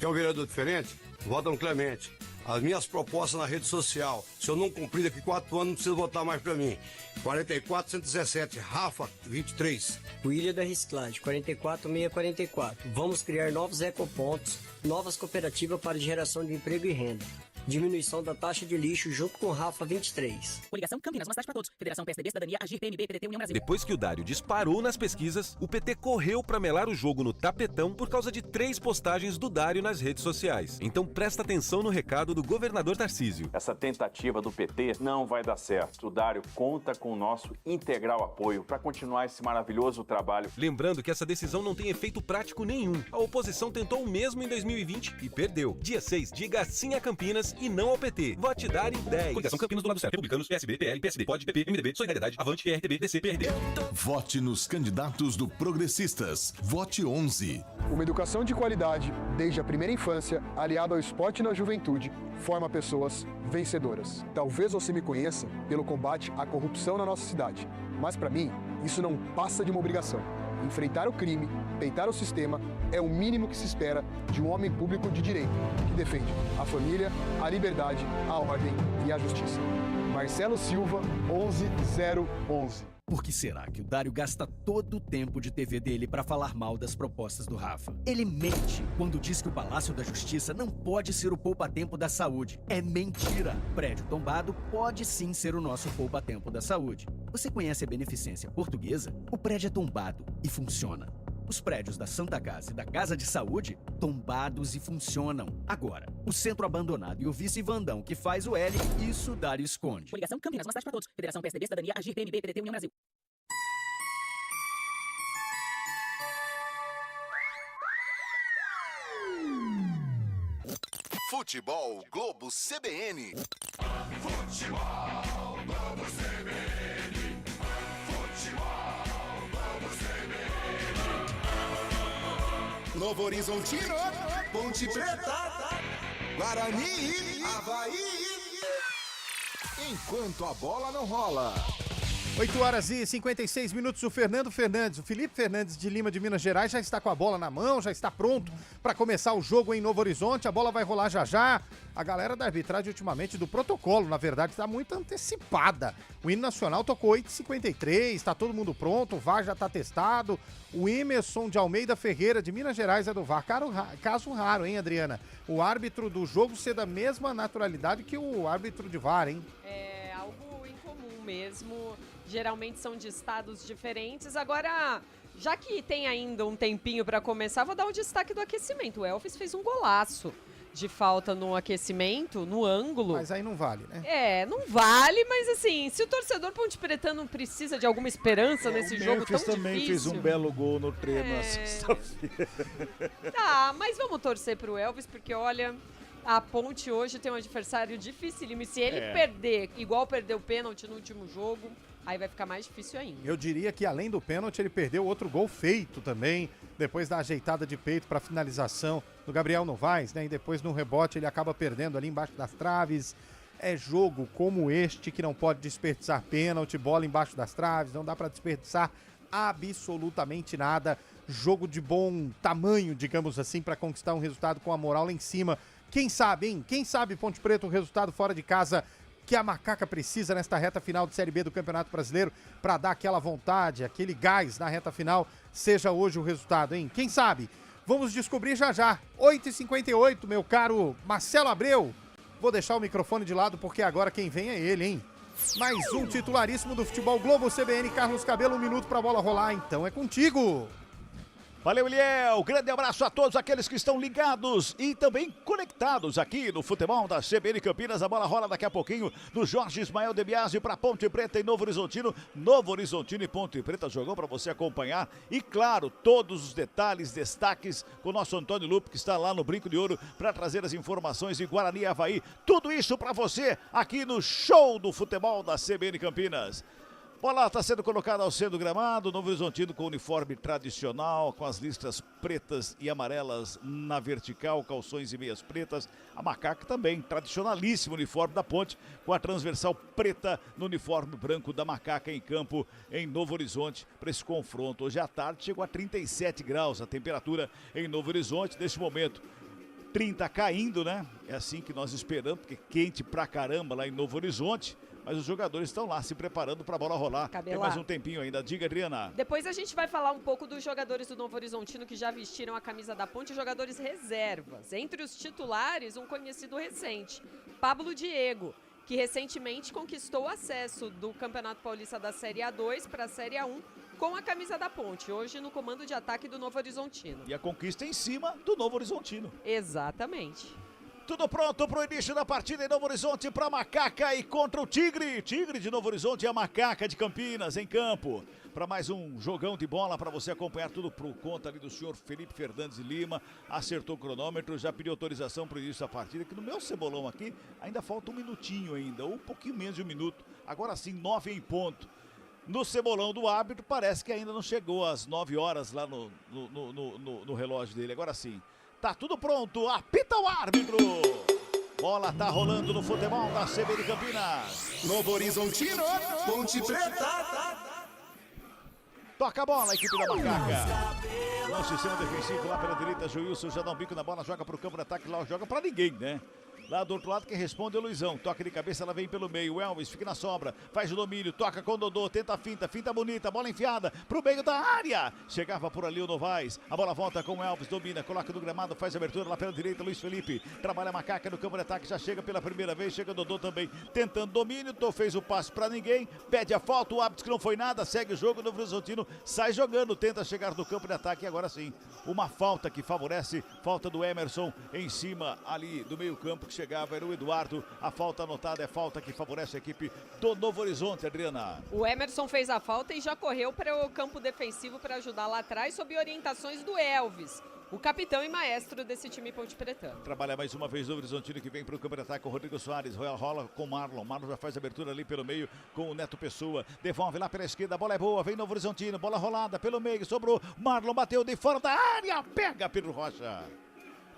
Quer um vereador diferente? Vota no Clemente. As minhas propostas na rede social, se eu não cumprir daqui 4 anos, não precisa votar mais pra mim. 44117, Rafa, 23. William da Reciclagem, 44644. Vamos criar novos ecopontos, novas cooperativas para geração de emprego e renda. Diminuição da taxa de lixo junto com o Rafa 23. Coligação Campinas, uma cidade para todos. Federação PSDB, Cidadania, Agir, PMB, PDT, União Brasil. Depois que o Dário disparou nas pesquisas, o PT correu para melar o jogo no tapetão por causa de 3 postagens do Dário nas redes sociais. Então presta atenção no recado do governador Tarcísio. Essa tentativa do PT não vai dar certo. O Dário conta com o nosso integral apoio para continuar esse maravilhoso trabalho. Lembrando que essa decisão não tem efeito prático nenhum. A oposição tentou o mesmo em 2020 e perdeu. Dia 6, diga sim a Campinas e não ao PT. Vote Dário 10. Coligação Campinas do lado certo. Republicanos, PSB, PL, PSD, POD, PP, MDB, Solidariedade, Avante, RTB, DC, PRD. Vote nos candidatos do Progressistas. Vote 11. Uma educação de qualidade, desde a primeira infância, aliado ao esporte na juventude, forma pessoas vencedoras. Talvez você me conheça pelo combate à corrupção na nossa cidade, mas para mim, isso não passa de uma obrigação. Enfrentar o crime, peitar o sistema, é o mínimo que se espera de um homem público de direito, que defende a família, a liberdade, a ordem e a justiça. Marcelo Silva, 11011. Por que será que o Dário gasta todo o tempo de TV dele para falar mal das propostas do Rafa? Ele mente quando diz que o Palácio da Justiça não pode ser o poupa-tempo da saúde. É mentira! Prédio tombado pode sim ser o nosso poupa-tempo da saúde. Você conhece a Beneficência Portuguesa? O prédio é tombado e funciona. Os prédios da Santa Casa e da Casa de Saúde, tombados e funcionam. Agora, o centro abandonado e o vice-Vandão que faz o L, isso Dário esconde. Coligação Campinas, uma cidade para todos. Federação PSDB, Cidadania, Agir, PMB, PDT, União Brasil. Futebol Globo CBN. Futebol Globo CBN. Futebol Globo CBN. Novo Horizontino, Ponte Preta, Guarani, Avaí. Enquanto a bola não rola. 8 horas e 56 minutos, o Felipe Fernandes de Lima de Minas Gerais já está com a bola na mão, já está pronto para começar o jogo em Novo Horizonte, a bola vai rolar já já. A galera da arbitragem ultimamente do protocolo, na verdade, está muito antecipada. O hino nacional tocou 8h53, está todo mundo pronto, o VAR já está testado. O Emerson de Almeida Ferreira de Minas Gerais é do VAR. Caso raro, hein, Adriana? O árbitro do jogo ser da mesma naturalidade que o árbitro de VAR, hein? É algo incomum mesmo. Geralmente são de estados diferentes. Agora, já que tem ainda um tempinho para começar, vou dar um destaque do aquecimento. O Elvis fez um golaço de falta no aquecimento, no ângulo. Mas aí não vale, né? É, não vale, mas assim, se o torcedor ponte pretano precisa de alguma esperança nesse jogo tão difícil... também fez um belo gol no treino na sexta-feira. Tá, mas vamos torcer pro Elvis, porque olha... A Ponte hoje tem um adversário dificílimo. E se ele perder, igual perdeu o pênalti no último jogo, aí vai ficar mais difícil ainda. Eu diria que além do pênalti, ele perdeu outro gol feito também, depois da ajeitada de peito para finalização do Gabriel Novaes, né? E depois no rebote ele acaba perdendo ali embaixo das traves. É jogo como este que não pode desperdiçar pênalti, bola embaixo das traves, não dá para desperdiçar absolutamente nada. Jogo de bom tamanho, digamos assim, para conquistar um resultado com a moral lá em cima. Quem sabe, hein? Quem sabe, Ponte Preta, o resultado fora de casa que a Macaca precisa nesta reta final de Série B do Campeonato Brasileiro para dar aquela vontade, aquele gás na reta final, seja hoje o resultado, hein? Quem sabe? Vamos descobrir já já. 8h58, meu caro Marcelo Abreu. Vou deixar o microfone de lado porque agora quem vem é ele, hein? Mais um titularíssimo do Futebol Globo CBN, Carlos Cabelo, 1 minuto para a bola rolar, então é contigo. Valeu, Eliel. Grande abraço a todos aqueles que estão ligados e também conectados aqui no futebol da CBN Campinas. A bola rola daqui a pouquinho do Jorge Ismael de Biasi para Ponte Preta e Novo Horizontino. Novo Horizontino e Ponte Preta, jogou para você acompanhar. E claro, todos os detalhes, destaques com o nosso Antônio Lupe, que está lá no Brinco de Ouro para trazer as informações de Guarani e Avaí. Tudo isso para você aqui no show do futebol da CBN Campinas. Bola está sendo colocada ao centro do gramado, Novo Horizontino com uniforme tradicional, com as listras pretas e amarelas na vertical, calções e meias pretas. A Macaca também, tradicionalíssimo uniforme da Ponte, com a transversal preta no uniforme branco da Macaca em campo em Novo Horizonte para esse confronto. Hoje à tarde chegou a 37 graus a temperatura em Novo Horizonte, neste momento 30 caindo, né? É assim que nós esperamos, porque quente pra caramba lá em Novo Horizonte. mas os jogadores estão lá se preparando para a bola rolar. Tem mais um tempinho ainda. Diga, Adriana. Depois a gente vai falar um pouco dos jogadores do Novo Horizontino que já vestiram a camisa da Ponte, jogadores reservas. Entre os titulares, um conhecido recente, Pablo Diego, que recentemente conquistou o acesso do Campeonato Paulista da Série A2 para a Série A1 com a camisa da Ponte, hoje no comando de ataque do Novo Horizontino. E a conquista em cima do Novo Horizontino. Exatamente. Tudo pronto para o início da partida em Novo Horizonte para Macaca e contra o Tigre. Tigre de Novo Horizonte e a Macaca de Campinas em campo. Para mais um jogão de bola para você acompanhar tudo por conta ali do senhor Felipe Fernandes Lima. Acertou o cronômetro, já pediu autorização para o início da partida, que no meu cebolão aqui ainda falta um minutinho ainda, ou um pouquinho menos de um minuto. Agora sim, 9 em ponto. No cebolão do árbitro parece que ainda não chegou às 9 horas lá no relógio dele. Agora sim. Tá tudo pronto, apita o árbitro! Bola tá rolando no futebol da CBN Campinas. Novo Horizontino, Ponte Preta. Toca a bola, a equipe da Macaca. No sistema defensivo lá pela direita, Joilson já dá um bico na bola, joga pro campo de ataque, lá joga pra ninguém, né? Lá do outro lado quem responde é o Luizão, toca de cabeça, ela vem pelo meio, o Elvis fica na sobra, faz o domínio, toca com o Dodô, tenta a finta bonita, bola enfiada pro meio da área, chegava por ali o Novaes, a bola volta com o Elvis, domina, coloca no gramado, faz a abertura lá pela direita, Luiz Felipe, trabalha a Macaca no campo de ataque, já chega pela primeira vez, chega o Dodô também, tentando domínio, fez o passe pra ninguém, pede a falta, o árbitro que não foi nada, segue o jogo, o Novo Horizontino sai jogando, tenta chegar no campo de ataque e agora sim, uma falta que favorece, falta do Emerson em cima ali do meio campo que chegava, era o Eduardo. A falta anotada é falta que favorece a equipe do Novo Horizonte, Adriana. O Emerson fez a falta e já correu para o campo defensivo para ajudar lá atrás, sob orientações do Elvis, o capitão e maestro desse time ponte pretano. Trabalha mais uma vez o Horizontino que vem para o campo de ataque com o Rodrigo Soares. Rola com o Marlon. Marlon já faz a abertura ali pelo meio com o Neto Pessoa. Devolve lá pela esquerda, a bola é boa. Vem Novo Horizontino, bola rolada pelo meio. Sobrou, Marlon bateu de fora da área. Pega Pedro Rocha.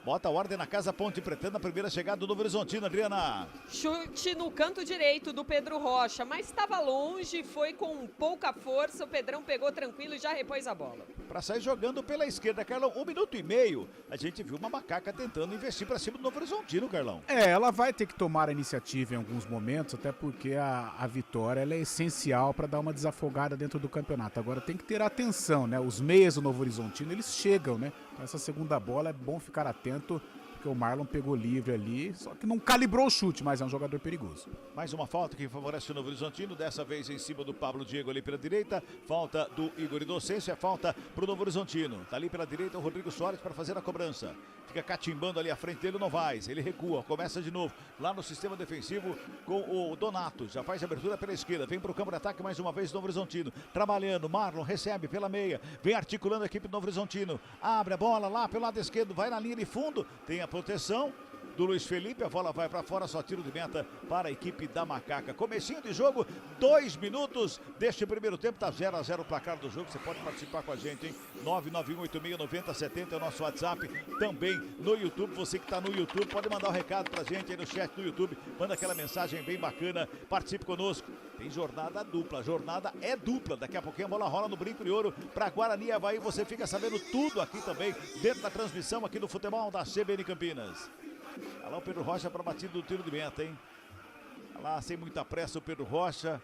Bota a ordem na casa Ponte Preta na primeira chegada do Novo Horizontino, Adriana. Chute no canto direito do Pedro Rocha, mas estava longe, foi com pouca força, o Pedrão pegou tranquilo e já repôs a bola. Para sair jogando pela esquerda, Carlão, 1 minuto e meio, a gente viu uma Macaca tentando investir para cima do Novo Horizontino, Carlão. Ela vai ter que tomar a iniciativa em alguns momentos, até porque a vitória ela é essencial para dar uma desafogada dentro do campeonato. Agora tem que ter atenção, né? Os meias do Novo Horizontino, eles chegam, né? Essa segunda bola é bom ficar atento, porque o Marlon pegou livre ali, só que não calibrou o chute, mas é um jogador perigoso. Mais uma falta que favorece o Novo Horizontino, dessa vez em cima do Pablo Diego ali pela direita, falta do Igor Inocêncio, é falta pro Novo Horizontino. Tá ali pela direita o Rodrigo Soares para fazer a cobrança. Fica catimbando ali à frente dele o Novaes, ele recua, começa de novo, lá no sistema defensivo com o Donato, já faz a abertura pela esquerda, vem pro campo de ataque mais uma vez o Novo Horizontino, trabalhando, Marlon recebe pela meia, vem articulando a equipe do Novo Horizontino, abre a bola lá pelo lado esquerdo, vai na linha de fundo, tem a proteção do Luiz Felipe, a bola vai para fora, só tiro de meta para a equipe da Macaca. Comecinho de jogo, 2 minutos deste primeiro tempo, tá 0-0 o placar do jogo, você pode participar com a gente, hein? 991869070 é o nosso WhatsApp, também no YouTube, você que está no YouTube, pode mandar um recado pra gente aí no chat do YouTube, manda aquela mensagem bem bacana, participe conosco. Tem jornada dupla, jornada é dupla, daqui a pouquinho a bola rola no Brinco de Ouro para Guarani e Avaí, você fica sabendo tudo aqui também, dentro da transmissão aqui do futebol da CBN Campinas. Olha lá o Pedro Rocha para batido do tiro de meta, hein? Olha lá, sem muita pressa o Pedro Rocha.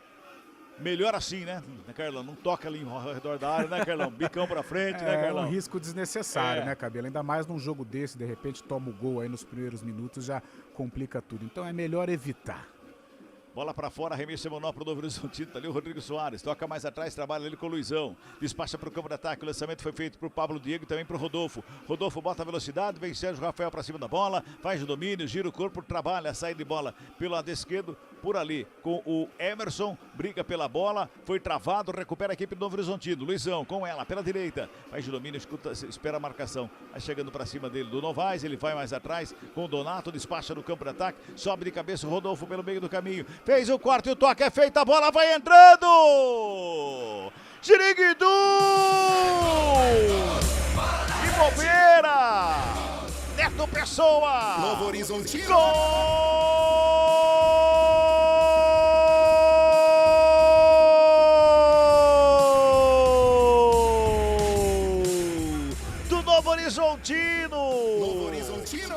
Melhor assim, né, Carlão? Não toca ali ao redor da área, né, Carlão? Bicão pra frente, né, Carlão? É um risco desnecessário, né, Cabelo? Ainda mais num jogo desse, de repente toma o gol aí nos primeiros minutos, já complica tudo. Então é melhor evitar. Bola para fora, arremesso semanal pro Novo Horizontino, tá ali o Rodrigo Soares, toca mais atrás, trabalha ele com o Luizão, despacha pro campo de ataque, o lançamento foi feito pro Pablo Diego e também pro Rodolfo. Rodolfo bota a velocidade, vem Sérgio Rafael para cima da bola, faz o domínio, gira o corpo, trabalha a saída de bola pelo lado esquerdo, por ali com o Emerson, briga pela bola, foi travado, recupera a equipe do Novo Horizontino, Luizão com ela pela direita, faz o domínio, escuta, espera a marcação, vai chegando para cima dele do Novaes, ele vai mais atrás com o Donato, despacha no campo de ataque, sobe de cabeça o Rodolfo pelo meio do caminho, fez o corte e o toque é feito, a bola vai entrando! Xiriguidu! Que bobeira! Neto Pessoa! Novo Horizontino! Gol! Do Novo Horizontino! Novo Horizontino!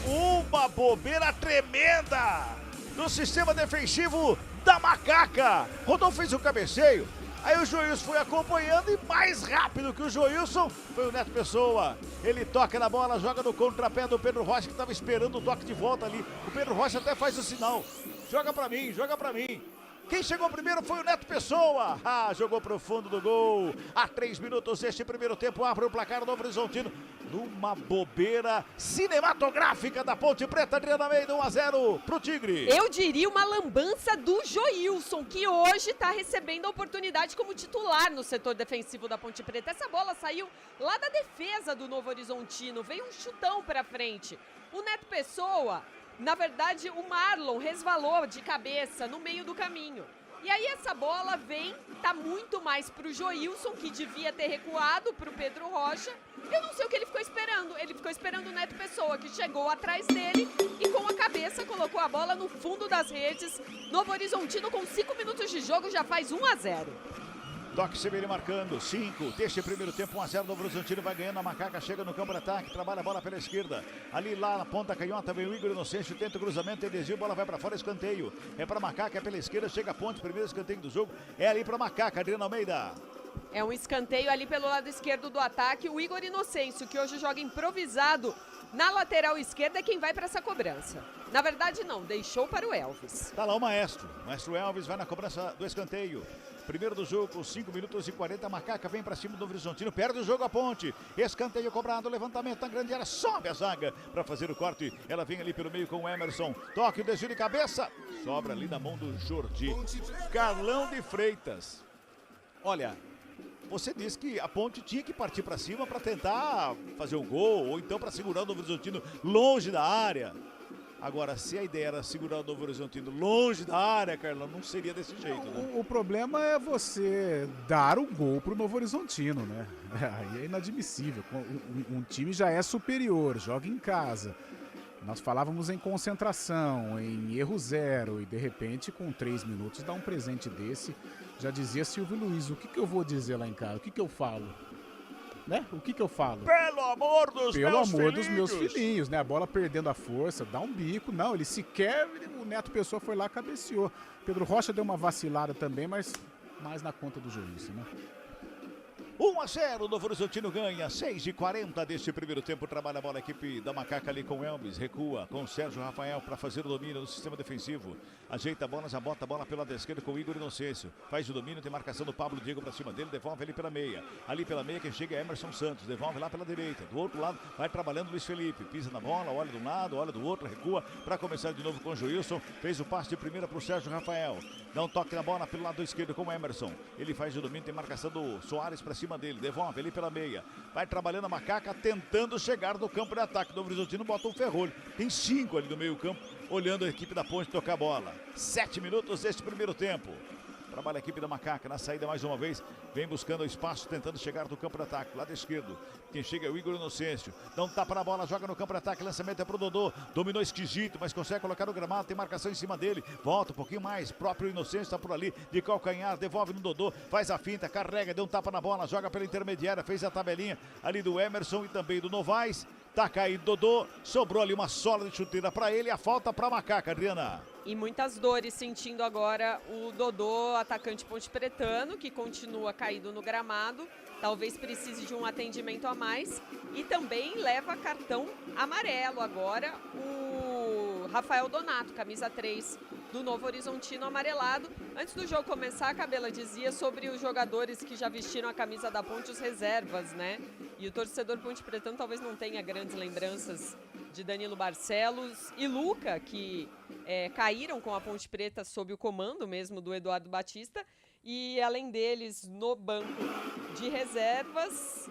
Uma bobeira tremenda! No sistema defensivo da Macaca. Rodolfo fez o cabeceio. Aí o Joilson foi acompanhando e mais rápido que o Joilson foi o Neto Pessoa. Ele toca na bola, joga no contrapé do Pedro Rocha, que estava esperando o toque de volta ali. O Pedro Rocha até faz o sinal. Joga pra mim, joga pra mim. Quem chegou primeiro foi o Neto Pessoa. Jogou pro fundo do gol. Há 3 minutos deste primeiro tempo, abre o placar do Novo Horizontino. Numa bobeira cinematográfica da Ponte Preta, Adriana Almeida, 1-0 pro Tigre. Eu diria uma lambança do Joilson, que hoje está recebendo a oportunidade como titular no setor defensivo da Ponte Preta. Essa bola saiu lá da defesa do Novo Horizontino, veio um chutão para frente. O Neto Pessoa, na verdade, o Marlon resvalou de cabeça no meio do caminho. E aí essa bola vem, tá muito mais pro Joilson, que devia ter recuado pro Pedro Rocha. Eu não sei o que ele ficou esperando. Ele ficou esperando o Neto Pessoa, que chegou atrás dele e com a cabeça colocou a bola no fundo das redes. Novo Horizontino com 5 minutos de jogo já faz 1-0. Toque CBN marcando, 5, deste primeiro tempo, 1-0, Novo Horizontino vai ganhando, a Macaca chega no campo de ataque, trabalha a bola pela esquerda, ali lá na ponta canhota vem o Igor Inocêncio, tenta o cruzamento, tem desvio, bola vai pra fora, escanteio, é pra Macaca, é pela esquerda, chega a Ponte, primeiro escanteio do jogo, é ali pra Macaca, Adriana Almeida. É um escanteio ali pelo lado esquerdo do ataque, o Igor Inocêncio, que hoje joga improvisado na lateral esquerda, é quem vai para essa cobrança. Na verdade não, deixou para o Elvis. Tá lá o maestro Elvis vai na cobrança do escanteio. Primeiro do jogo, 5 minutos e 40, a Macaca vem para cima do Novo Horizontino, perde o jogo a Ponte, escanteio cobrado, levantamento na grande área, sobe a zaga para fazer o corte, ela vem ali pelo meio com o Emerson, toque, o desvio de cabeça, sobra ali na mão do Jordi, Carlão de Freitas. Olha, você disse que a Ponte tinha que partir para cima para tentar fazer um gol, ou então para segurar o Novo Horizontino longe da área. Agora, se a ideia era segurar o Novo Horizontino longe da área, Carlão, não seria desse jeito, né? O problema é você dar o gol pro Novo Horizontino, né? Aí é inadmissível. Um time já é superior, joga em casa. Nós falávamos em concentração, em erro zero, e de repente, com 3 minutos, dá um presente desse. Já dizia Silvio Luiz, o que eu vou dizer lá em casa? O que eu falo? Né? O que eu falo? Pelo amor dos meus filhinhos, né? A bola perdendo a força, dá um bico. Não, ele sequer, o Neto Pessoa foi lá, cabeceou. Pedro Rocha deu uma vacilada também, mas mais na conta do juiz, né? 1-0, o Novo Horizontino ganha, 6h40 deste primeiro tempo, trabalha a bola a equipe da Macaca ali com Elvis, recua com Sérgio Rafael para fazer o domínio no sistema defensivo, ajeita a bola, já bota a bola pela esquerda com o Igor Inocêncio, faz o domínio, tem marcação do Pablo Diego para cima dele, devolve ali pela meia quem chega é Emerson Santos, devolve lá pela direita, do outro lado vai trabalhando Luiz Felipe, pisa na bola, olha de um lado, olha do outro, recua para começar de novo com o Joilson, fez o passe de primeira para o Sérgio Rafael, dá um toque na bola pelo lado esquerdo com o Emerson, ele faz o domínio, tem marcação do Soares para cima dele, devolve ali pela meia, vai trabalhando a Macaca, tentando chegar no campo de ataque. O Novo Horizontino bota um ferrolho, tem 5 ali no meio campo, olhando a equipe da Ponte tocar a bola. 7 minutos deste primeiro tempo. Trabalha a equipe da Macaca na saída mais uma vez. Vem buscando o espaço, tentando chegar no campo de ataque. Lado esquerdo. Quem chega é o Igor Inocêncio. Dá um tapa na bola, joga no campo de ataque. Lançamento é pro Dodô. Dominou esquisito, mas consegue colocar no gramado. Tem marcação em cima dele. Volta um pouquinho mais. Próprio Inocêncio está por ali. De calcanhar, devolve no Dodô. Faz a finta, carrega, deu um tapa na bola. Joga pela intermediária. Fez a tabelinha ali do Emerson e também do Novaes. Tá caído Dodô. Sobrou ali uma sola de chuteira para ele. A falta para Macaca, Adriana. E muitas dores sentindo agora o Dodô, atacante pontepretano, que continua caído no gramado. Talvez precise de um atendimento a mais. E também leva cartão amarelo agora o Rafael Donato, camisa 3 do Novo Horizontino, amarelado. Antes do jogo começar, a Cabela dizia sobre os jogadores que já vestiram a camisa da Ponte, os reservas, né? E o torcedor pontepretano talvez não tenha grandes lembranças de Danilo Barcelos e Luca, que caíram com a Ponte Preta sob o comando mesmo do Eduardo Batista. E além deles, no banco de reservas...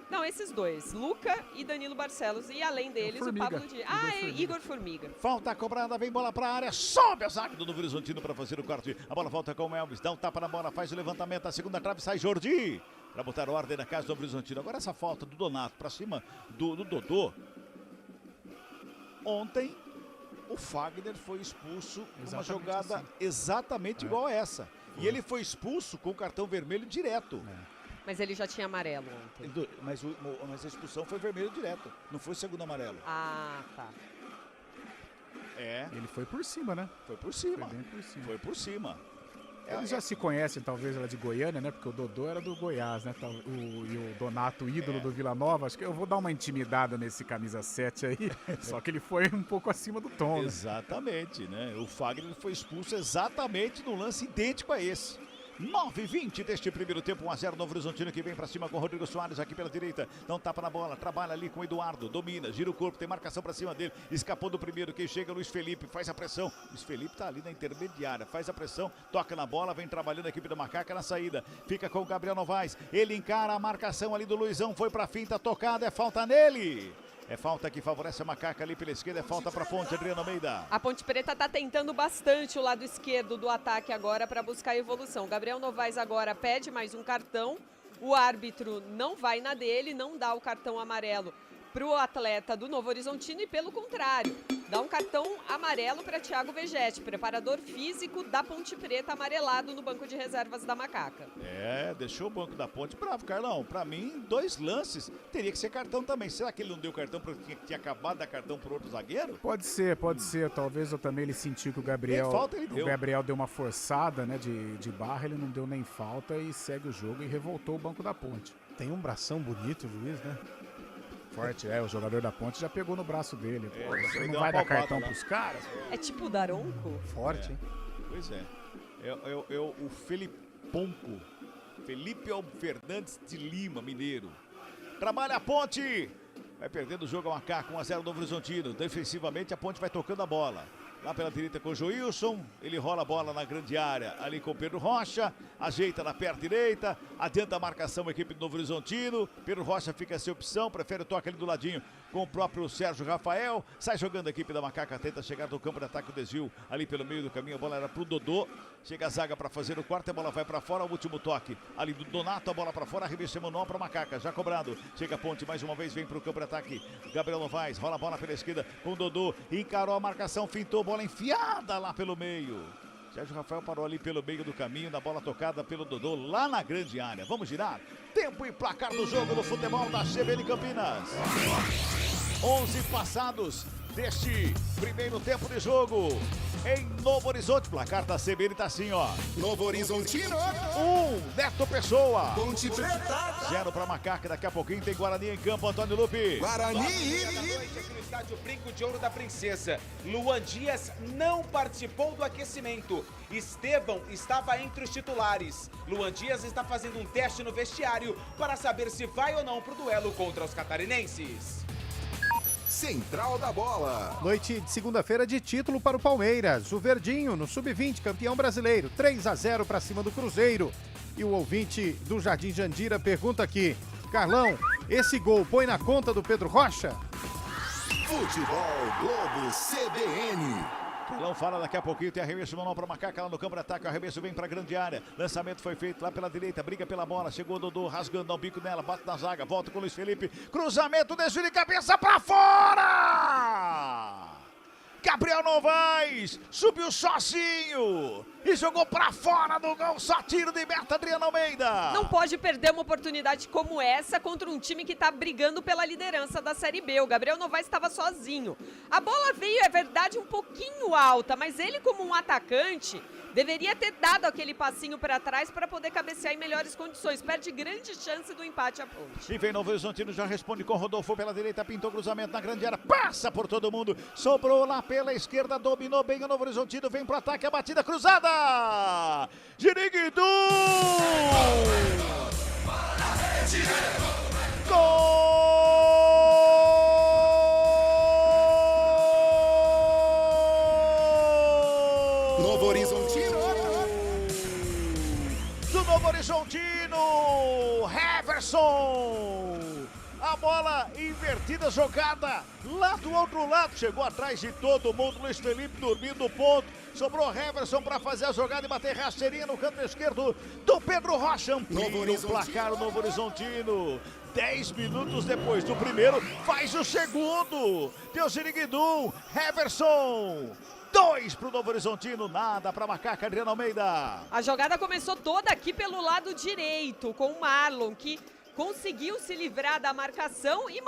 Não, esses dois, Luca e Danilo Barcelos. E além deles, o Pablo Dias. Igor Formiga. Falta cobrada, vem bola pra área, sobe a zaga do Novo Horizontino para fazer o corte. A bola volta com o Elvis, dá um tapa na bola, faz o levantamento, a segunda trave, sai Jordi. Para botar ordem na casa do Novo Horizontino. Agora essa falta do Donato para cima do Dodô. Ontem, o Fagner foi expulso numa jogada assim, exatamente igual a essa. E ele foi expulso com o cartão vermelho direto. Mas ele já tinha amarelo ontem. Mas a expulsão foi vermelho direto, não foi segundo amarelo. Ah, tá. Ele foi por cima, né? Foi por cima. Foi bem por cima. Foi por cima. Eles já se conhecem, talvez, ela de Goiânia, né? Porque o Dodô era do Goiás, né? E o Donato, ídolo do Vila Nova. Acho que eu vou dar uma intimidada nesse camisa 7 aí. Só que ele foi um pouco acima do tom, né? Exatamente, né? O Fagner foi expulso exatamente no lance idêntico a esse. 9:20 deste primeiro tempo, 1-0 Novo Horizontino que vem pra cima com o Rodrigo Soares aqui pela direita, não tapa na bola, trabalha ali com o Eduardo, domina, gira o corpo, tem marcação pra cima dele, escapou do primeiro, quem chega Luiz Felipe, faz a pressão, Luiz Felipe tá ali na intermediária, faz a pressão, toca na bola, vem trabalhando a equipe da Macaca na saída, fica com o Gabriel Novaes, ele encara a marcação ali do Luizão, foi pra finta, tocada, é falta nele. É falta que favorece a Macaca ali pela esquerda, é falta para a Ponte, Adriano Almeida. A Ponte Preta tá tentando bastante o lado esquerdo do ataque agora para buscar evolução. O Gabriel Novaes agora pede mais um cartão, o árbitro não vai na dele, não dá o cartão amarelo para o atleta do Novo Horizontino e pelo contrário, dá um cartão amarelo para Thiago Vegetti, preparador físico da Ponte Preta, amarelado no banco de reservas da Macaca. Deixou o banco da Ponte bravo, Carlão. Pra mim, 2 lances, teria que ser cartão também. Será que ele não deu cartão porque tinha acabado de dar cartão pro outro zagueiro? Pode ser. Talvez eu também ele sentiu que o Gabriel, Gabriel deu uma forçada, né, de barra, ele não deu nem falta e segue o jogo e revoltou o banco da Ponte. Tem um bração bonito, o juiz, né? Forte, o jogador da Ponte já pegou no braço dele. Você deu não uma vai dar palmada cartão lá. pros caras? É tipo o Daronco? Forte, hein? Pois é. O Feliponco. Felipe Fernandes de Lima, mineiro. Trabalha a Ponte. Vai perdendo o jogo a Macaco, 1-0 Novo Horizontino. Defensivamente a Ponte vai tocando a bola. Lá pela direita com o Joilson, ele rola a bola na grande área, ali com o Pedro Rocha, ajeita na perna direita, adianta a marcação a equipe do Novo Horizontino, Pedro Rocha fica sem opção, prefere o toque ali do ladinho com o próprio Sérgio Rafael, sai jogando a equipe da Macaca, tenta chegar no campo de ataque, o desvio ali pelo meio do caminho, a bola era pro Dodô, chega a zaga para fazer o quarto, a bola vai para fora, o último toque ali do Donato, a bola para fora, arremesso manual para Macaca, já cobrado, chega a Ponte mais uma vez, vem pro campo de ataque, Gabriel Novaes, rola a bola pela esquerda com o Dodô, encarou a marcação, fintou, bola enfiada lá pelo meio. Sérgio Rafael parou ali pelo meio do caminho, na bola tocada pelo Dodô lá na grande área. Vamos girar? Tempo e placar do jogo do futebol da CBN Campinas. 11 passados deste primeiro tempo de jogo em Novo Horizonte. Placar da CBN tá assim, ó. Novo Horizontino. 1, Neto Pessoa. Ponte Preta. 0 para Macaca. Daqui a pouquinho tem Guarani em campo, Antônio Lupe. Guarani. Noite aqui no estádio Brinco de Ouro da Princesa. Luan Dias não participou do aquecimento. Estevão estava entre os titulares. Luan Dias está fazendo um teste no vestiário para saber se vai ou não pro duelo contra os catarinenses. Central da Bola. Noite de segunda-feira de título para o Palmeiras. O Verdinho, no Sub-20, campeão brasileiro. 3-0 para cima do Cruzeiro. E o ouvinte do Jardim Jandira pergunta aqui: Carlão, esse gol põe na conta do Pedro Rocha? Futebol Globo CBN. Carlão fala daqui a pouquinho, tem arremesso manual para Macaca lá no campo de ataque, o arremesso vem para a grande área, lançamento foi feito lá pela direita, briga pela bola, chegou o Dodô, rasgando, dá um bico nela, bate na zaga, volta com o Luiz Felipe, cruzamento, desvio de cabeça para fora! Gabriel Novaes subiu sozinho e jogou pra fora do gol, só tiro de meta, Adriano Almeida. Não pode perder uma oportunidade como essa contra um time que tá brigando pela liderança da Série B. O Gabriel Novaes estava sozinho. A bola veio, é verdade, um pouquinho alta, mas ele como um atacante deveria ter dado aquele passinho para trás para poder cabecear em melhores condições. Perde grande chance do empate à Ponte. E vem Novo Horizontino, já responde com Rodolfo pela direita, pintou cruzamento na grande área, passa por todo mundo, sobrou lá pela esquerda, dominou bem o Novo Horizontino, vem pro ataque, a batida cruzada! Giriguidu! Gol! Novo Horizontino. Do Novo Horizontino, Heverson! A bola invertida, jogada lá do outro lado, chegou atrás de todo mundo, Luiz Felipe dormindo no ponto, sobrou Heverson para fazer a jogada e bater rasteirinha no canto esquerdo do Pedro Rocha, amplia o placar o Novo Horizontino. 10 minutos depois do primeiro, faz o segundo, deu Ziriguidum, Heverson. 2 pro Novo Horizontino, nada pra Macaca, Adriano Almeida. A jogada começou toda aqui pelo lado direito, com o Marlon, que conseguiu se livrar da marcação e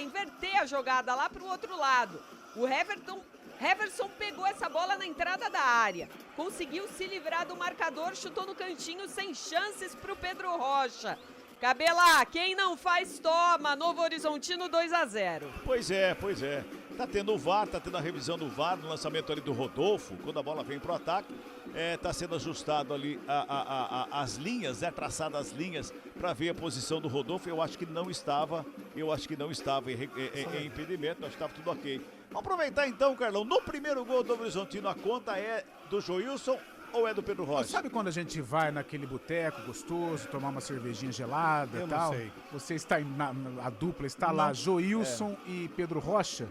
inverter a jogada lá pro outro lado. O Heverson Heverson pegou essa bola na entrada da área. Conseguiu se livrar do marcador, chutou no cantinho sem chances para o Pedro Rocha. Cabela, quem não faz toma. Novo Horizontino 2-0. Pois é. Tá tendo o VAR, tá tendo a revisão do VAR no lançamento ali do Rodolfo, quando a bola vem pro ataque. Tá sendo ajustado ali as linhas, traçadas as linhas para ver a posição do Rodolfo. Eu acho que não estava em impedimento, acho que estava tudo ok. Vamos aproveitar então, Carlão, no primeiro gol do Horizontino, a conta é do Joilson ou é do Pedro Rocha? Sabe quando a gente vai naquele boteco gostoso, tomar uma cervejinha gelada e tal? Sei. Você está a dupla está lá, Joilson e Pedro Rocha.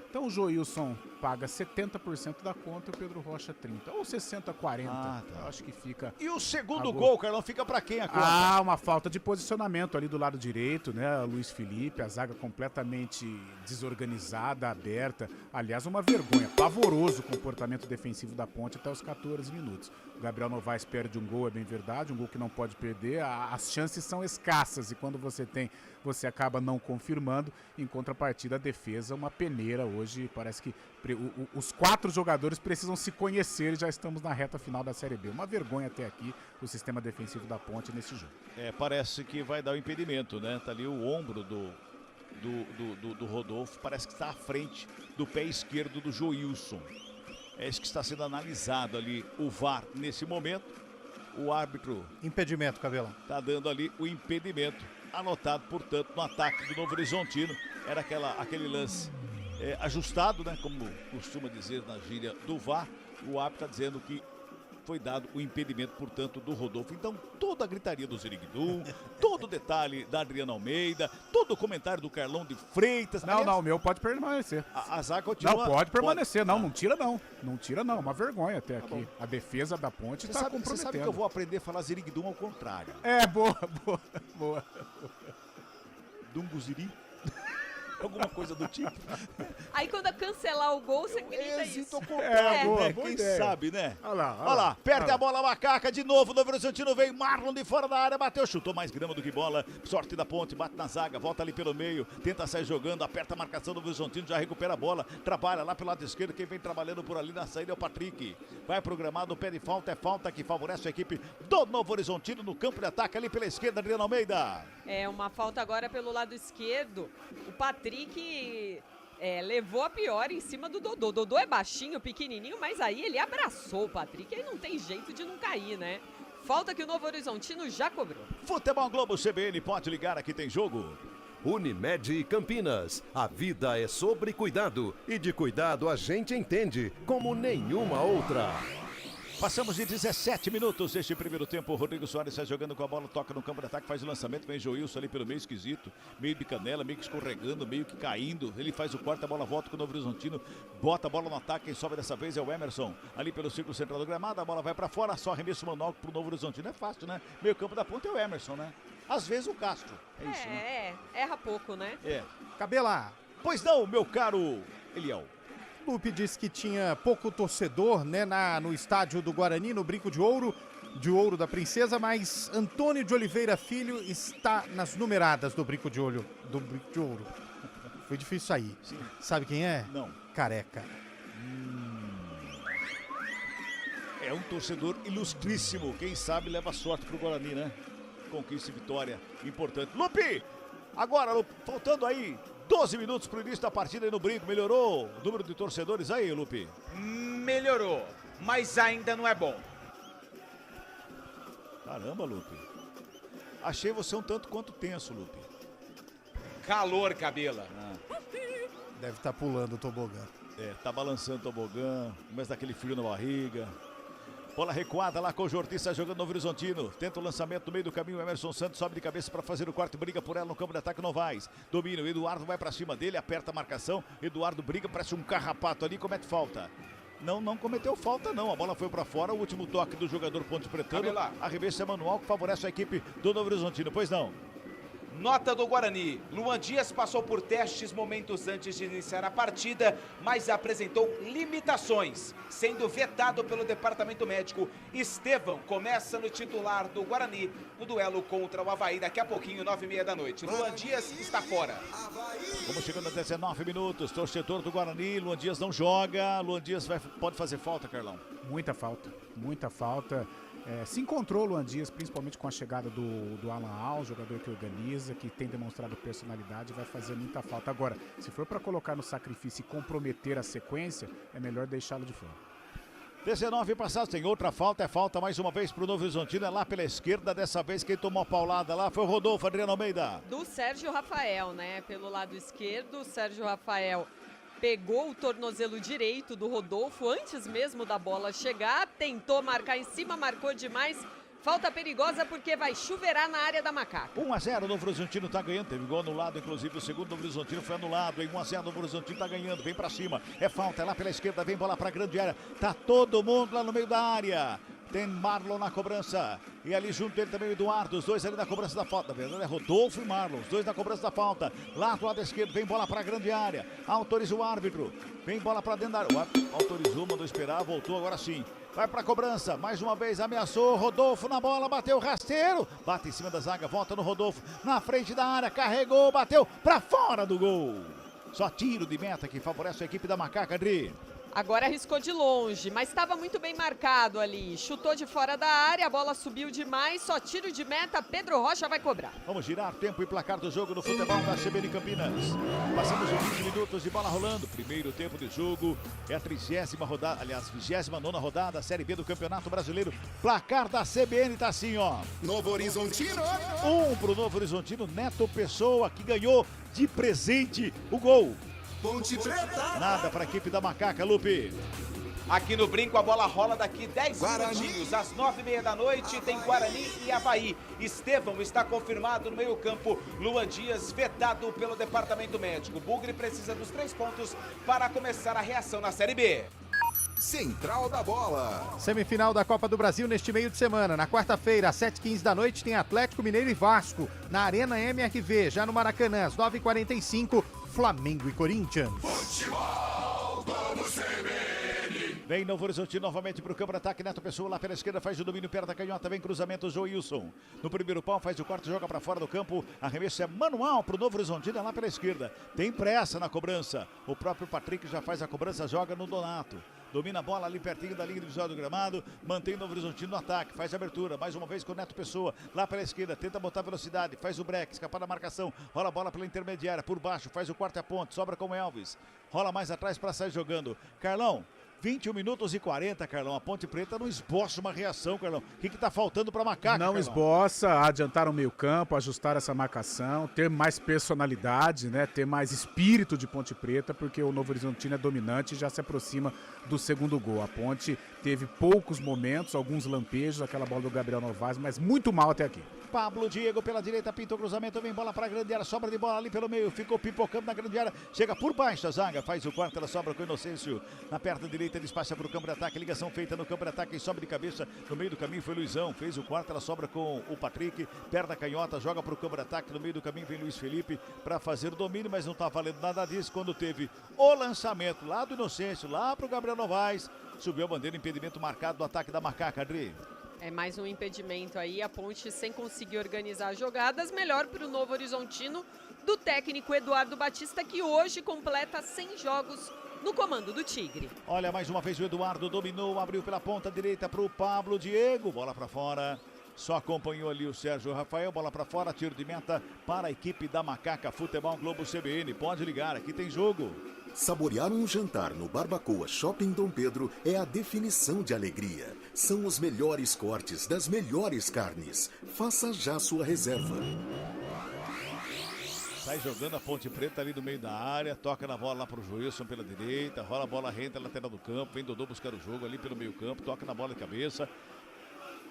Então o Joilson paga 70% da conta e o Pedro Rocha 30%. Ou 60-40%. Eu acho que fica... E o segundo gol, Carlão, fica pra quem a conta? Uma falta de posicionamento ali do lado direito, né? Luiz Felipe, a zaga completamente desorganizada, aberta. Aliás, uma vergonha. Pavoroso o comportamento defensivo da Ponte até os 14 minutos. O Gabriel Novaes perde um gol, é bem verdade, um gol que não pode perder. As chances são escassas e quando você tem, você acaba não confirmando. Em contrapartida, a defesa, uma peneira hoje. Parece que os 4 jogadores precisam se conhecer e já estamos na reta final da Série B. Uma vergonha até aqui o sistema defensivo da Ponte nesse jogo. Parece que vai dar o impedimento, né? Tá ali o ombro do Rodolfo, parece que está à frente do pé esquerdo do Joilson. É isso que está sendo analisado ali, o VAR nesse momento. O árbitro... Impedimento, Cabela. Está dando ali o impedimento, anotado, portanto, no ataque do Novo Horizontino. Era aquele lance ajustado, né? Como costuma dizer na gíria do VAR. O árbitro está dizendo que foi dado o impedimento, portanto, do Rodolfo. Então, toda a gritaria do Ziriguidum, todo o detalhe da Adriana Almeida, todo o comentário do Carlão de Freitas. Não, o meu pode permanecer. A zaga continua... Não, pode permanecer. Não tira não. Não tira não, uma vergonha até aqui. A defesa da Ponte está comprometendo. Você sabe que eu vou aprender a falar Ziriguidum ao contrário. Boa. Dunguziri. Alguma coisa do tipo. Aí quando cancelar o gol, você grita isso. Boa quem ideia. Sabe, né? Olha lá. Perde a bola, Macaca, de novo, Novo Horizontino vem, Marlon de fora da área, bateu, chutou mais grama do que bola, sorte da Ponte, bate na zaga, volta ali pelo meio, tenta sair jogando, aperta a marcação do Novo Horizontino, já recupera a bola, trabalha lá pelo lado esquerdo, quem vem trabalhando por ali na saída é o Patrick. Vai programado, pé de falta, é falta que favorece a equipe do Novo Horizontino no campo de ataque ali pela esquerda, Adriana Almeida. Uma falta agora pelo lado esquerdo, o Patrick levou a pior em cima do Dodô. Dodô é baixinho, pequenininho, mas aí ele abraçou o Patrick. Aí não tem jeito de não cair, né? Falta que o Novo Horizontino já cobrou. Futebol Globo CBN, pode ligar, aqui tem jogo. Unimed Campinas. A vida é sobre cuidado. E de cuidado a gente entende como nenhuma outra. Passamos de 17 minutos deste primeiro tempo. O Rodrigo Soares sai jogando com a bola, toca no campo de ataque, faz o lançamento, vem Joilson ali pelo meio esquisito, meio de canela, meio que escorregando, meio que caindo. Ele faz o corte, a bola volta com o Novo Horizontino, bota a bola no ataque, quem sobe dessa vez é o Emerson. Ali pelo círculo central do gramado, a bola vai pra fora, só arremesso manual pro Novo Horizontino. É fácil, né? Meio campo da ponta é o Emerson, né? Às vezes o Castro. É isso, né? Erra pouco, né? Cabela. Pois não, meu caro Eliel. Lupe disse que tinha pouco torcedor, né, no estádio do Guarani, no Brinco de Ouro da Princesa, mas Antônio de Oliveira Filho está nas numeradas do Brinco de Ouro. Foi difícil sair. Sim. Sabe quem é? Não. Careca. É um torcedor ilustríssimo. Quem sabe leva sorte pro Guarani, né? Conquista e vitória importante. Lupe! Agora, Lupe, faltando aí 12 minutos pro início da partida aí no Brinco. Melhorou o número de torcedores aí, Lupe? Melhorou, mas ainda não é bom. Caramba, Lupe. Achei você um tanto quanto tenso, Lupe. Calor, Cabela. Deve estar pulando o tobogã. Tá balançando o tobogã, começa daquele frio na barriga. Bola recuada lá com o Jortiça jogando no Novo Horizontino. Tenta o lançamento no meio do caminho. O Emerson Santos sobe de cabeça para fazer o quarto. Briga por ela no campo de ataque Novaes. Domina. O Eduardo vai para cima dele. Aperta a marcação. Eduardo briga. Parece um carrapato ali. Comete falta. Não cometeu falta não. A bola foi para fora. O último toque do jogador Ponte Pretano. Arremesso é manual que favorece a equipe do Novo Horizontino. Pois não. Nota do Guarani. Luan Dias passou por testes momentos antes de iniciar a partida, mas apresentou limitações, sendo vetado pelo departamento médico. Estevão começa no titular do Guarani, no duelo contra o Avaí, daqui a pouquinho, 9h30 da noite. Luan Dias está fora. Vamos chegando a 19 minutos, torcedor do Guarani, Luan Dias não joga, Luan Dias pode fazer falta, Carlão? Muita falta, muita falta. Se encontrou o Luan Dias, principalmente com a chegada do Alan Al, jogador que organiza, que tem demonstrado personalidade, vai fazer muita falta. Agora, se for para colocar no sacrifício e comprometer a sequência, é melhor deixá-lo de fora. 19 passados, tem outra falta, é falta mais uma vez pro Novo Horizontino, é lá pela esquerda, dessa vez quem tomou a paulada lá foi o Rodolfo, Adriano Almeida. Do Sérgio Rafael, né, pelo lado esquerdo, o Sérgio Rafael pegou o tornozelo direito do Rodolfo antes mesmo da bola chegar, tentou marcar em cima, marcou demais. Falta perigosa porque vai chuveirar na área da Macaca. 1-0, o Novo Horizontino tá ganhando, teve gol anulado, inclusive o segundo Novo Horizontino foi anulado, em 1-0 o Novo Horizontino tá ganhando, vem pra cima, é falta, é lá pela esquerda, vem bola pra grande área, tá todo mundo lá no meio da área. Tem Marlon na cobrança. E ali junto dele também o Eduardo. Os dois ali na cobrança da falta. Na verdade é Rodolfo e Marlon. Os dois na cobrança da falta. Lá do lado esquerdo. Vem bola para a grande área. Autoriza o árbitro. Vem bola para dentro da área. O árbitro autorizou, mandou esperar. Voltou agora sim. Vai para a cobrança. Mais uma vez ameaçou. Rodolfo na bola. Bateu rasteiro. Bate em cima da zaga. Volta no Rodolfo. Na frente da área. Carregou. Bateu para fora do gol. Só tiro de meta que favorece a equipe da Macaca, Adri. Agora arriscou de longe, mas estava muito bem marcado ali. Chutou de fora da área, a bola subiu demais, só tiro de meta, Pedro Rocha vai cobrar. Vamos girar tempo e placar do jogo no futebol da CBN Campinas. Passamos os 20 minutos de bola rolando. Primeiro tempo de jogo, é a 30ª rodada, aliás, 29ª rodada, Série B do Campeonato Brasileiro. Placar da CBN tá assim, ó. Novo Horizontino. 1 pro Novo Horizontino, Neto Pessoa, que ganhou de presente o gol. Ponte Preta. Nada para a equipe da Macaca, Lupe. Aqui no Brinco a bola rola daqui 10 minutinhos. Às 9h30 da noite tem Guarani e Avaí. Estevão está confirmado no meio campo. Luan Dias vetado pelo departamento médico. Bugre precisa dos 3 pontos para começar a reação na Série B. Central da Bola. Semifinal da Copa do Brasil neste meio de semana. Na quarta-feira, às 7h15 da noite, tem Atlético Mineiro e Vasco. Na Arena MRV, já no Maracanã, às 9h45, Flamengo e Corinthians. Futebol, vamos CBN. Vem Novo Horizontino novamente para o campo de ataque. Neto Pessoa lá pela esquerda faz o domínio perto da canhota. Vem cruzamento, Joilson. No primeiro pau faz o quarto, joga para fora do campo. Arremesso é manual para o Novo Horizontino lá pela esquerda. Tem pressa na cobrança. O próprio Patrick já faz a cobrança, joga no Donato. Domina a bola ali pertinho da linha visual do gramado. Mantém o Novo Horizontino no ataque. Faz a abertura. Mais uma vez com o Neto Pessoa. Lá pela esquerda. Tenta botar velocidade. Faz o break. Escapar da marcação. Rola a bola pela intermediária. Por baixo. Faz o quarto a ponte. Sobra com o Elvis. Rola mais atrás para sair jogando. Carlão. 21 minutos e 40, Carlão. A Ponte Preta não esboça uma reação, Carlão. O que tá faltando pra Macaca, Não Carlão? esboça, adiantar o meio campo, ajustar essa marcação, ter mais personalidade, né? Ter mais espírito de Ponte Preta, porque o Novo Horizontino é dominante e já se aproxima do segundo gol. A Ponte teve poucos momentos, alguns lampejos, aquela bola do Gabriel Novaes, mas muito mal até aqui. Pablo Diego pela direita, pintou o cruzamento, vem bola para a grande área, sobra de bola ali pelo meio, ficou pipocando na grande área, chega por baixo a zaga, faz o quarto, ela sobra com o Inocêncio, na perna direita ele despacha para o campo de ataque, ligação feita no campo de ataque, e sobe de cabeça, no meio do caminho foi Luizão, fez o quarto, ela sobra com o Patrick, perna canhota, joga para o campo de ataque, no meio do caminho vem Luiz Felipe para fazer o domínio, mas não tá valendo nada disso, quando teve o lançamento lá do Inocêncio, lá para o Gabriel Novaes, subiu a bandeira, impedimento marcado do ataque da Macaca, Adri. É mais um impedimento aí, a Ponte sem conseguir organizar jogadas, melhor para o Novo Horizontino do técnico Eduardo Batista, que hoje completa 100 jogos no comando do Tigre. Olha, mais uma vez o Eduardo dominou, abriu pela ponta direita para o Pablo Diego, bola para fora. Só acompanhou ali o Sérgio Rafael, bola para fora, tiro de meta para a equipe da Macaca Futebol Globo CBN. Pode ligar, aqui tem jogo. Saborear um jantar no Barbacoa Shopping Dom Pedro é a definição de alegria. São os melhores cortes das melhores carnes. Faça já sua reserva. Sai jogando a Ponte Preta ali no meio da área, toca na bola lá pro Joilson pela direita, rola a bola renta, lateral do campo, vem Dodô buscar o jogo ali pelo meio campo, toca na bola de cabeça.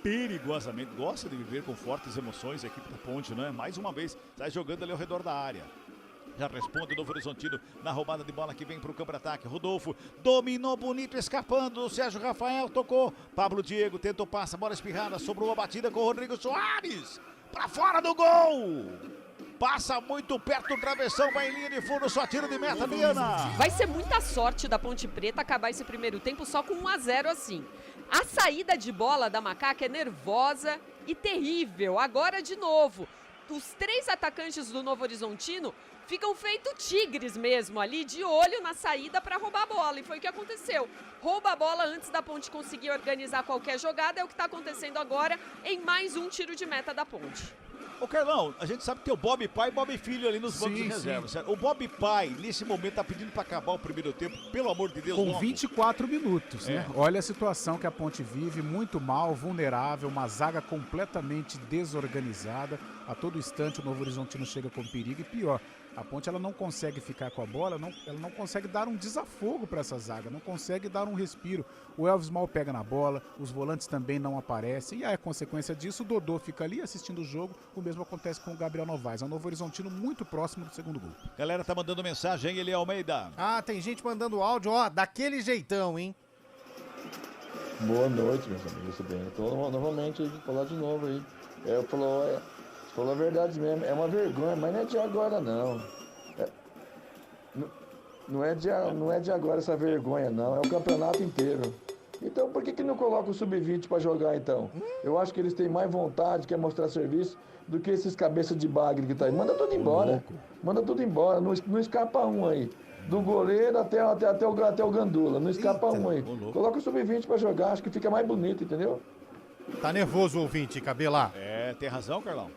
Perigosamente, gosta de viver com fortes emoções a equipe da Ponte, né? Mais uma vez, sai jogando ali ao redor da área. Já responde o Novo Horizontino na roubada de bola que vem para o campo de ataque. Rodolfo dominou bonito, escapando. O Sérgio Rafael tocou. Pablo Diego tentou passa, bola espirrada, sobrou a batida com o Rodrigo Soares. Para fora do gol! passa muito perto do travessão, vai em linha de fundo, só tiro de meta, Biana. Vai ser muita sorte da Ponte Preta acabar esse primeiro tempo só com 1-0 assim. A saída de bola da Macaca é nervosa e terrível. Agora de novo, os 3 atacantes do Novo Horizontino ficam feito tigres mesmo ali, de olho na saída para roubar a bola. E foi o que aconteceu. Rouba a bola antes da Ponte conseguir organizar qualquer jogada. É o que está acontecendo agora em mais um tiro de meta da Ponte. Ô Carlão, a gente sabe que tem o Bob pai e Bob filho ali nos bancos de reserva, certo? O Bob pai, nesse momento, tá pedindo para acabar o primeiro tempo, pelo amor de Deus. Com 24 minutos, né? Olha a situação que a Ponte vive, muito mal, vulnerável, uma zaga completamente desorganizada. A todo instante o Novo Horizontino chega com perigo e pior, a Ponte ela não consegue ficar com a bola, ela não consegue dar um desafogo para essa zaga, não consegue dar um respiro. O Elvis mal pega na bola, os volantes também não aparecem e a consequência disso, o Dodô fica ali assistindo o jogo, o mesmo acontece com o Gabriel Novaes. É um Novo Horizontino muito próximo do segundo gol. Galera tá mandando mensagem, hein, Eli Almeida? Ah, tem gente mandando áudio, ó, daquele jeitão, hein? Boa noite, meus amigos, tudo bem? Então, novamente, aí, falar de novo aí. Falou a verdade mesmo, é uma vergonha, mas não é de agora não. Não é de agora essa vergonha não, é o campeonato inteiro. Então por que não coloca o sub-20 para jogar então? Eu acho que eles têm mais vontade, quer mostrar serviço, do que esses cabeças de bagre que tá aí. Manda tudo embora, não escapa um aí. Do goleiro até o Gandula, não escapa um aí. Coloca o sub-20 para jogar, acho que fica mais bonito, entendeu? Tá nervoso o ouvinte, Cabela. Tem razão, Carlão?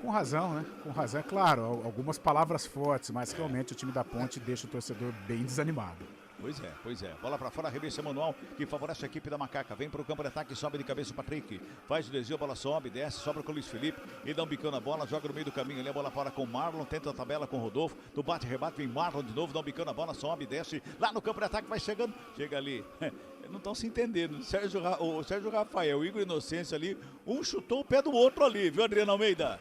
Com razão, né? Com razão, é claro, algumas palavras fortes, mas realmente o time da Ponte deixa o torcedor bem desanimado. Pois é. Bola pra fora, arremesso manual, que favorece a equipe da Macaca. Vem pro campo de ataque, sobe de cabeça o Patrick. Faz o desvio, a bola sobe, desce, sobra com o Luiz Felipe. Ele dá um bicão na bola, joga no meio do caminho ali, a bola fora com o Marlon, tenta a tabela com o Rodolfo. Do bate-rebate, vem Marlon de novo, dá um bicão na bola, sobe, desce. Lá no campo de ataque, vai chegando, chega ali. Não estão se entendendo. O Sérgio Rafael, o Igor Inocêncio ali, um chutou o pé do outro ali, viu, Adriana Almeida?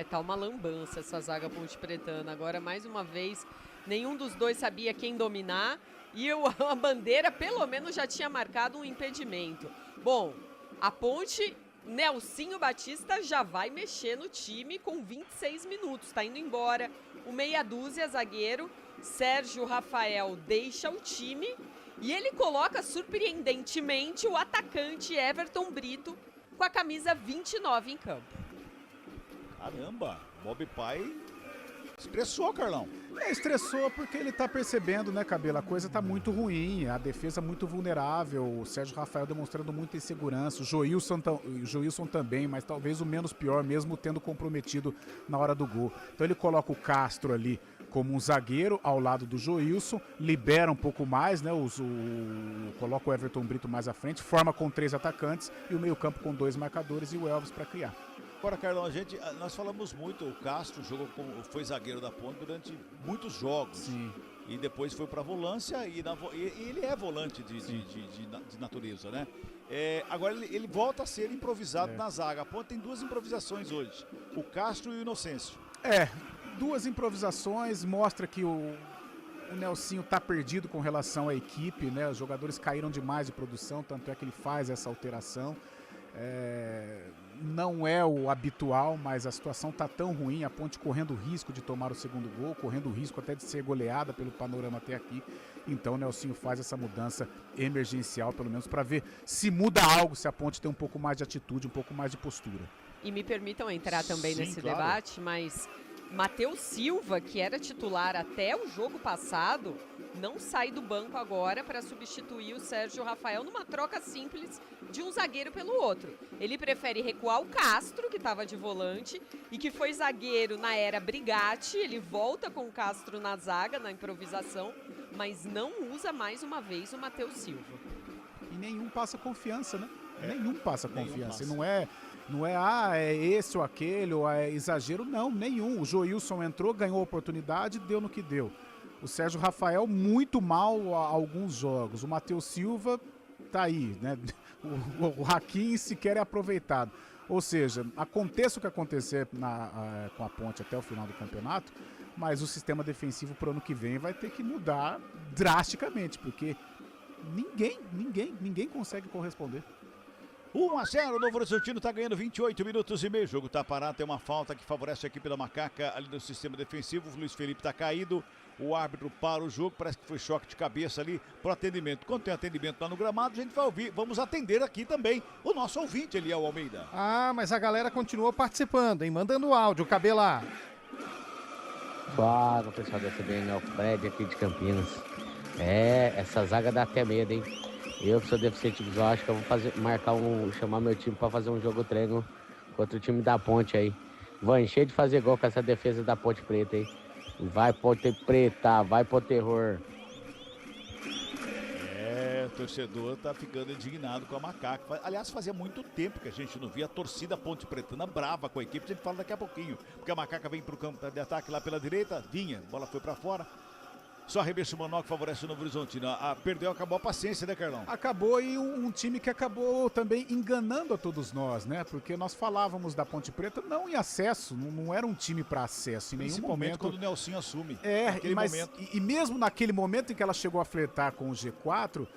Tá uma lambança essa zaga Ponte Pretana. Agora, mais uma vez, nenhum dos dois sabia quem dominar e a bandeira, pelo menos, já tinha marcado um impedimento. Bom, a Ponte, Nelsinho Batista já vai mexer no time com 26 minutos. Tá indo embora o meia dúzia, zagueiro. Sérgio Rafael deixa o time e ele coloca, surpreendentemente, o atacante Everton Brito com a camisa 29 em campo. Caramba, Bob Pai estressou, Carlão. Estressou porque ele tá percebendo, né, Cabelo? A coisa tá muito ruim, a defesa muito vulnerável, o Sérgio Rafael demonstrando muita insegurança, o Joilson também, mas talvez o menos pior, mesmo tendo comprometido na hora do gol. Então ele coloca o Castro ali como um zagueiro ao lado do Joilson, libera um pouco mais, né? Coloca o Everton Brito mais à frente, forma com 3 atacantes e o meio-campo com 2 marcadores e o Elvis para criar. Agora, Carlão, nós falamos muito, o Castro foi zagueiro da Ponte durante muitos jogos. Sim. E depois foi para volância e ele é volante de natureza, né? Agora ele volta a ser improvisado na zaga. A Ponte tem 2 improvisações hoje, o Castro e o Inocêncio. 2 improvisações, mostra que o Nelsinho tá perdido com relação à equipe, né? Os jogadores caíram demais de produção, tanto é que ele faz essa alteração. Não é o habitual, mas a situação tá tão ruim, a Ponte correndo o risco de tomar o segundo gol, correndo o risco até de ser goleada pelo panorama até aqui. Então o Nelsinho faz essa mudança emergencial, pelo menos para ver se muda algo, se a Ponte tem um pouco mais de atitude, um pouco mais de postura. E me permitam entrar também nesse claro. debate, mas Matheus Silva, que era titular até o jogo passado, não sai do banco agora para substituir o Sérgio Rafael numa troca simples de um zagueiro pelo outro. Ele prefere recuar o Castro, que estava de volante e que foi zagueiro na era Brigatti. Ele volta com o Castro na zaga, na improvisação, mas não usa mais uma vez o Matheus Silva. E nenhum passa confiança, né? Nenhum passa confiança. Não é esse ou aquele, ou é exagero, não, nenhum. O Joilson entrou, ganhou a oportunidade, deu no que deu. O Sérgio Rafael muito mal a alguns jogos. O Matheus Silva tá aí, né? O Hakim sequer é aproveitado. Ou seja, aconteça o que acontecer com a Ponte até o final do campeonato, mas o sistema defensivo pro ano que vem vai ter que mudar drasticamente, porque ninguém consegue corresponder. 1-0, o Novo Horizontino está ganhando 28 minutos e meio. O jogo está parado, tem uma falta que favorece a equipe da Macaca ali no sistema defensivo. O Luiz Felipe está caído. O árbitro para o jogo, parece que foi choque de cabeça ali pro atendimento. Quando tem atendimento lá no gramado, a gente vai ouvir. Vamos atender aqui também o nosso ouvinte, Eliel Almeida. Ah, mas a galera continua participando, hein? Mandando áudio, Cabela. Fala, pessoal da CBN, é o Fred aqui de Campinas. Essa zaga dá até medo, hein? Eu, que sou deficiente visual, acho que eu vou chamar meu time pra fazer um jogo treino contra o time da Ponte aí. Vou encher de fazer gol com essa defesa da Ponte Preta aí. Vai Ponte Preta, vai pro terror. O torcedor tá ficando indignado com a Macaca. Aliás, fazia muito tempo que a gente não via a torcida Ponte Pretana brava com a equipe. A gente fala daqui a pouquinho, porque a Macaca vem pro campo de ataque lá pela direita, vinha, a bola foi pra fora. Só arremesso manual que favorece o Novo Horizontino. Perdeu, acabou a paciência, né, Carlão? Acabou, e um time que acabou também enganando a todos nós, né? Porque nós falávamos da Ponte Preta não em acesso, não era um time para acesso em nenhum momento. Principalmente quando o Nelsinho assume. E mesmo naquele momento em que ela chegou a flertar com o G4,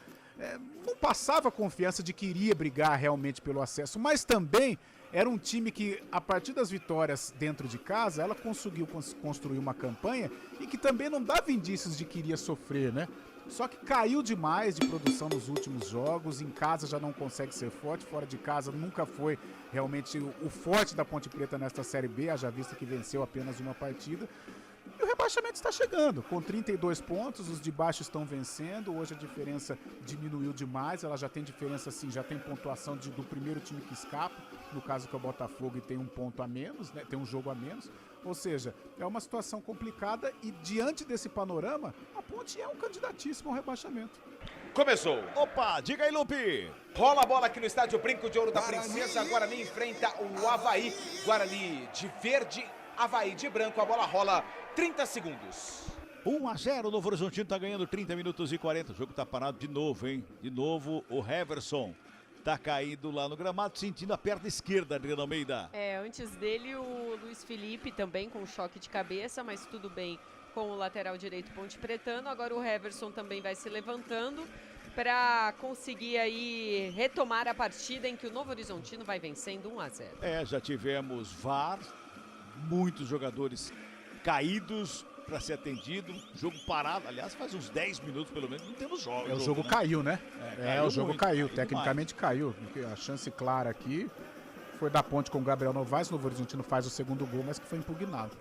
não passava confiança de que iria brigar realmente pelo acesso, mas também era um time que, a partir das vitórias dentro de casa, ela conseguiu construir uma campanha e que também não dava indícios de que iria sofrer, né? Só que caiu demais de produção nos últimos jogos, em casa já não consegue ser forte, fora de casa nunca foi realmente o forte da Ponte Preta nesta Série B, haja vista que venceu apenas uma partida. E o rebaixamento está chegando, com 32 pontos, os de baixo estão vencendo, hoje a diferença diminuiu demais, ela já tem diferença assim, já tem pontuação do primeiro time que escapa, no caso que é o Botafogo, e tem um ponto a menos, né? Tem um jogo a menos, ou seja, é uma situação complicada e diante desse panorama, a Ponte é um candidatíssimo ao rebaixamento. Começou. Opa, diga aí, Lupe. Rola a bola aqui no estádio Brinco de Ouro da Princesa, Guarani enfrenta o Avaí, Guarani de verde, Avaí de branco, a bola rola 30 segundos. 1-0, o Novo Horizontino tá ganhando 30 minutos e 40. O jogo tá parado de novo, hein? De novo, o Heverson tá caído lá no gramado, sentindo a perna esquerda, Adriano Almeida. Antes dele o Luiz Felipe também com choque de cabeça, mas tudo bem com o lateral direito Ponte Pretano. Agora o Heverson também vai se levantando para conseguir aí retomar a partida em que o Novo Horizontino vai vencendo 1-0. Já tivemos VAR, muitos jogadores caídos para ser atendido, jogo parado, aliás faz uns 10 minutos pelo menos, não temos jogos. O jogo caiu, né? O jogo muito, caiu, tecnicamente caiu. A chance clara aqui foi da Ponte com o Gabriel Novaes, o Novo Horizontino faz o segundo gol, mas que foi impugnado.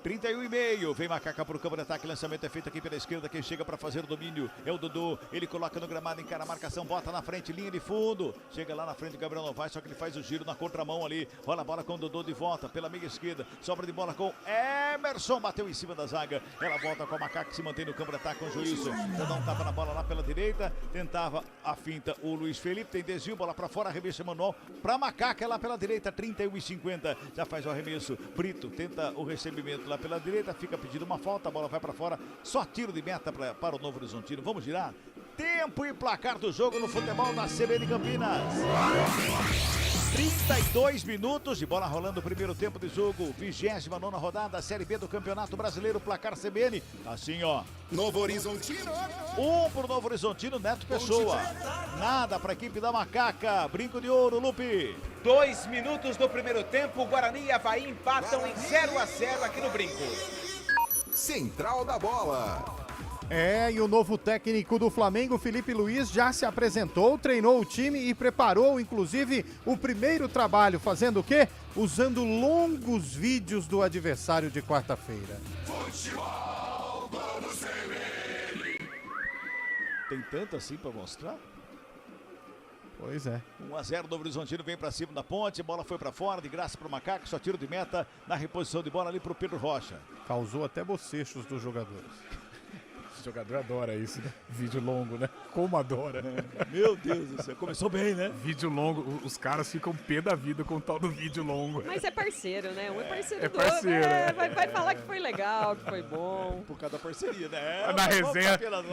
31,5, vem Macaca pro campo de ataque, lançamento é feito aqui pela esquerda, quem chega para fazer o domínio é o Dodô, ele coloca no gramado, encara a marcação, bota na frente, linha de fundo, chega lá na frente o Gabriel Novaes, só que ele faz o giro na contramão ali, rola a bola com o Dodô de volta, pela meia esquerda, sobra de bola com Emerson, bateu em cima da zaga, ela volta com a Macaca que se mantém no campo de ataque com o Juízo, dá um tapa na bola lá pela direita, tentava a finta o Luiz Felipe, tem desvio, bola para fora, arremesso manual pra Macaca lá pela direita, 31,50, já faz o arremesso, Brito tenta o recebimento lá pela direita, fica pedindo uma falta, a bola vai para fora, só tiro de meta para o Novo Horizontino. Vamos girar. Tempo e placar do jogo no futebol da CBN Campinas. 32 minutos de bola rolando o primeiro tempo de jogo, 29ª rodada, Série B do Campeonato Brasileiro, placar CBN, assim ó. Novo Horizontino. 1 pro Novo Horizontino, Neto Pessoa. Nada pra equipe da Macaca, Brinco de Ouro, Lupe. 2 minutos do primeiro tempo, Guarani e Avaí empatam em 0-0 aqui no Brinco. Central da bola. E o novo técnico do Flamengo, Felipe Luiz, já se apresentou, treinou o time e preparou, inclusive, o primeiro trabalho, fazendo o quê? Usando longos vídeos do adversário de quarta-feira. Futebol, vamos ver. Tem tanto assim pra mostrar? Pois é. 1-0, Novo Horizontino vem pra cima da Ponte, bola foi pra fora, de graça pro Macaco, só tiro de meta na reposição de bola ali pro Pedro Rocha. Causou até bocechos dos jogadores. O jogador adora isso, né? Vídeo longo, né? Como adora. Meu Deus do céu, começou bem, né? Vídeo longo, os caras ficam pé da vida com o tal do vídeo longo. Mas é parceiro, né? Um é parceiro do parceiro, outro. Vai falar que foi legal, que foi bom. Por causa da parceria, né?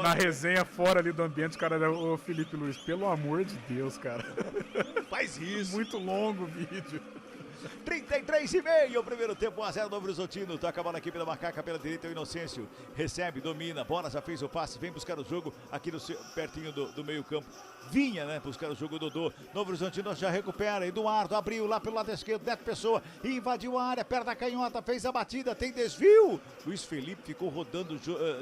Na resenha fora ali do ambiente, cara, o Felipe Luiz, pelo amor de Deus, cara. Faz isso. Muito longo o vídeo. 33,5 o primeiro tempo, 1-0 Novo Horizontino. Toca a bola aqui pela Macaca, pela direita, o Inocêncio recebe, domina, bola, já fez o passe, vem buscar o jogo aqui pertinho do meio campo. Vinha, né, buscar o jogo, Dodô. Novo Horizontino já recupera, Eduardo abriu lá pelo lado esquerdo, Neto Pessoa invadiu a área, perna canhota, fez a batida, tem desvio. Luiz Felipe ficou rodando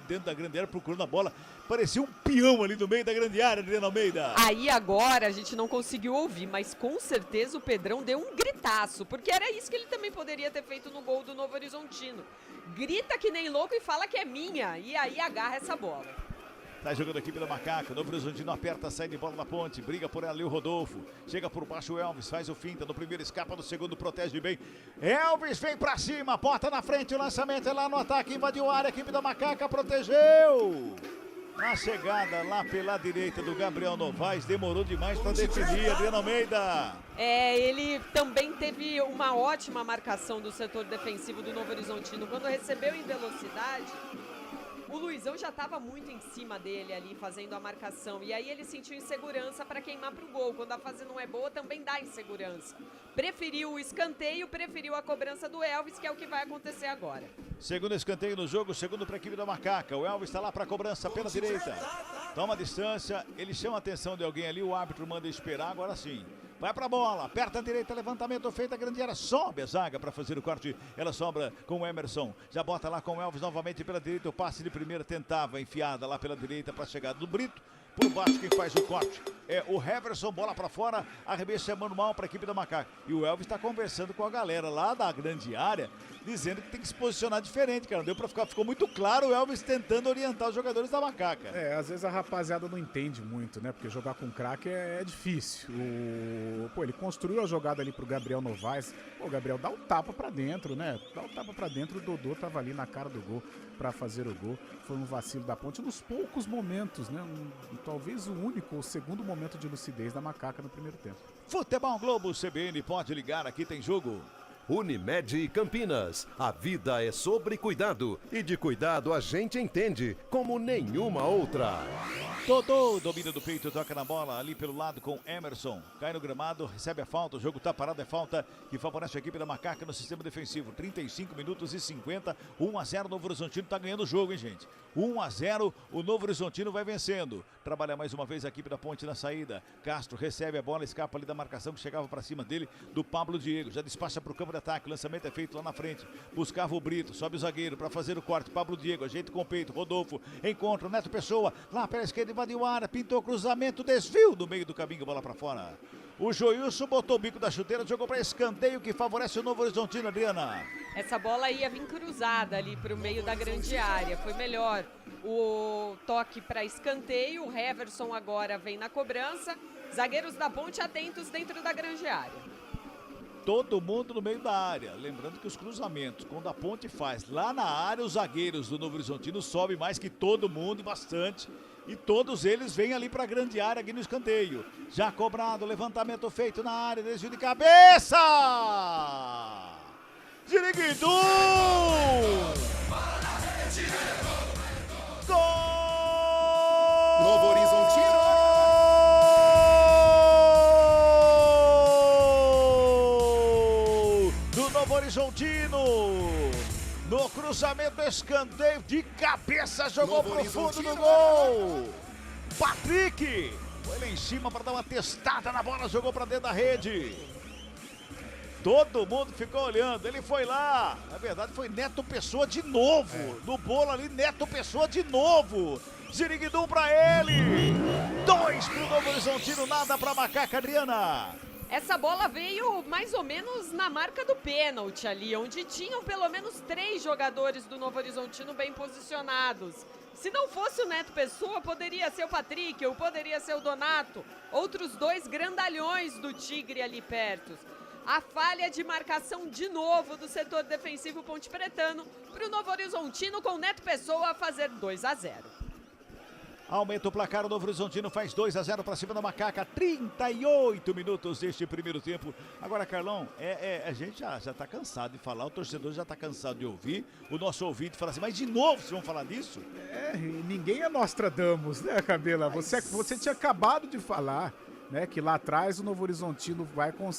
dentro da grande área, procurando a bola. Parecia um peão ali no meio da grande área, Adriana Almeida. Aí agora a gente não conseguiu ouvir, mas com certeza o Pedrão deu um gritaço, porque era isso que ele também poderia ter feito no gol do Novo Horizontino. Grita que nem louco e fala que é minha, e aí agarra essa bola. Tá jogando aqui pela Macaca, Novo Horizontino aperta, sai de bola na ponte, briga por ela ali o Rodolfo, chega por baixo o Elvis, faz o finta, no primeiro escapa, no segundo protege bem, Elvis vem pra cima, bota na frente, o lançamento é lá no ataque, invadiu a área, a equipe da Macaca protegeu, na chegada lá pela direita do Gabriel Novaes, demorou demais pra definir, Adriana Almeida. Ele também teve uma ótima marcação do setor defensivo do Novo Horizontino, quando recebeu em velocidade. O Luizão já estava muito em cima dele ali, fazendo a marcação. E aí ele sentiu insegurança para queimar para o gol. Quando a fase não é boa, também dá insegurança. Preferiu o escanteio, preferiu a cobrança do Elvis, que é o que vai acontecer agora. Segundo escanteio no jogo, segundo para a equipe da Macaca. O Elvis está lá para a cobrança pela direita. Toma distância, ele chama a atenção de alguém ali, o árbitro manda esperar, agora sim. Vai pra bola, aperta a direita, levantamento feito, a grande área, sobe a zaga para fazer o corte, ela sobra com o Emerson, já bota lá com o Elvis novamente pela direita, o passe de primeira tentava, enfiada lá pela direita para a chegada do Brito, por baixo quem faz o corte é o Heverson, bola para fora, arremesso é manual para a equipe da Macaca, e o Elvis está conversando com a galera lá da grande área, dizendo que tem que se posicionar diferente, cara, deu para ficar, ficou muito claro o Elvis tentando orientar os jogadores da Macaca. Às vezes a rapaziada não entende muito, né, porque jogar com craque é difícil. Ele construiu a jogada ali pro Gabriel Novaes, Gabriel, dá um tapa pra dentro, né, dá um tapa pra dentro, o Dodô tava ali na cara do gol pra fazer o gol, foi um vacilo da Ponte nos poucos momentos, né, talvez o único ou segundo momento de lucidez da Macaca no primeiro tempo. Futebol Globo CBN, pode ligar, aqui tem jogo. Unimed Campinas, a vida é sobre cuidado e de cuidado a gente entende como nenhuma outra. Dodô, domina do peito, toca na bola ali pelo lado com Emerson, cai no gramado, recebe a falta, o jogo tá parado, é falta que favorece a equipe da Macaca no sistema defensivo, 35 minutos e 50, 1-0, Novo Horizontino tá ganhando o jogo, hein, gente? 1-0, o Novo Horizontino vai vencendo, trabalha mais uma vez a equipe da Ponte na saída, Castro recebe a bola, escapa ali da marcação que chegava para cima dele, do Pablo Diego, já despacha pro campo de ataque, o lançamento é feito lá na frente, buscava o Brito, sobe o zagueiro para fazer o corte, Pablo Diego, ajeita com o peito, Rodolfo, encontra o Neto Pessoa, lá pela esquerda, invadiu a área, pintou cruzamento, desvio do meio do caminho, bola para fora. O Joilson botou o bico da chuteira, jogou para escanteio que favorece o Novo Horizontino, Adriana. Essa bola ia vir cruzada ali para o meio da grande área, foi melhor o toque para escanteio, o Heverson agora vem na cobrança, zagueiros da Ponte atentos dentro da grande área. Todo mundo no meio da área, lembrando que os cruzamentos, quando a Ponte faz lá na área, os zagueiros do Novo Horizontino sobem mais que todo mundo, bastante, e todos eles vêm ali para a grande área aqui no escanteio. Já cobrado, levantamento feito na área, desvio de cabeça! Ziriguidu! Gol! Novo Horizontino! Novo Horizontino, no cruzamento, escanteio de cabeça, jogou pro fundo do gol. Patrick foi lá em cima para dar uma testada na bola, jogou para dentro da rede. Todo mundo ficou olhando, ele foi lá. Na verdade foi Neto Pessoa de novo, no bolo ali, Neto Pessoa de novo. Ziriguidum para ele. 2 pro Novo Horizontino, nada para Macaca, Adriana. Essa bola veio mais ou menos na marca do pênalti ali, onde tinham pelo menos 3 jogadores do Novo Horizontino bem posicionados. Se não fosse o Neto Pessoa, poderia ser o Patrick, ou poderia ser o Donato, outros 2 grandalhões do Tigre ali perto. A falha de marcação de novo do setor defensivo Ponte Pretano para o Novo Horizontino com o Neto Pessoa a fazer 2-0. Aumenta o placar, o Novo Horizontino faz 2-0 para cima da Macaca, 38 minutos deste primeiro tempo. Agora, Carlão, a gente já tá cansado de falar, o torcedor já tá cansado de ouvir, o nosso ouvinte fala assim, mas de novo vocês vão falar disso? Ninguém é Nostradamus, né, Cabela? Você tinha acabado de falar, né, que lá atrás o Novo Horizontino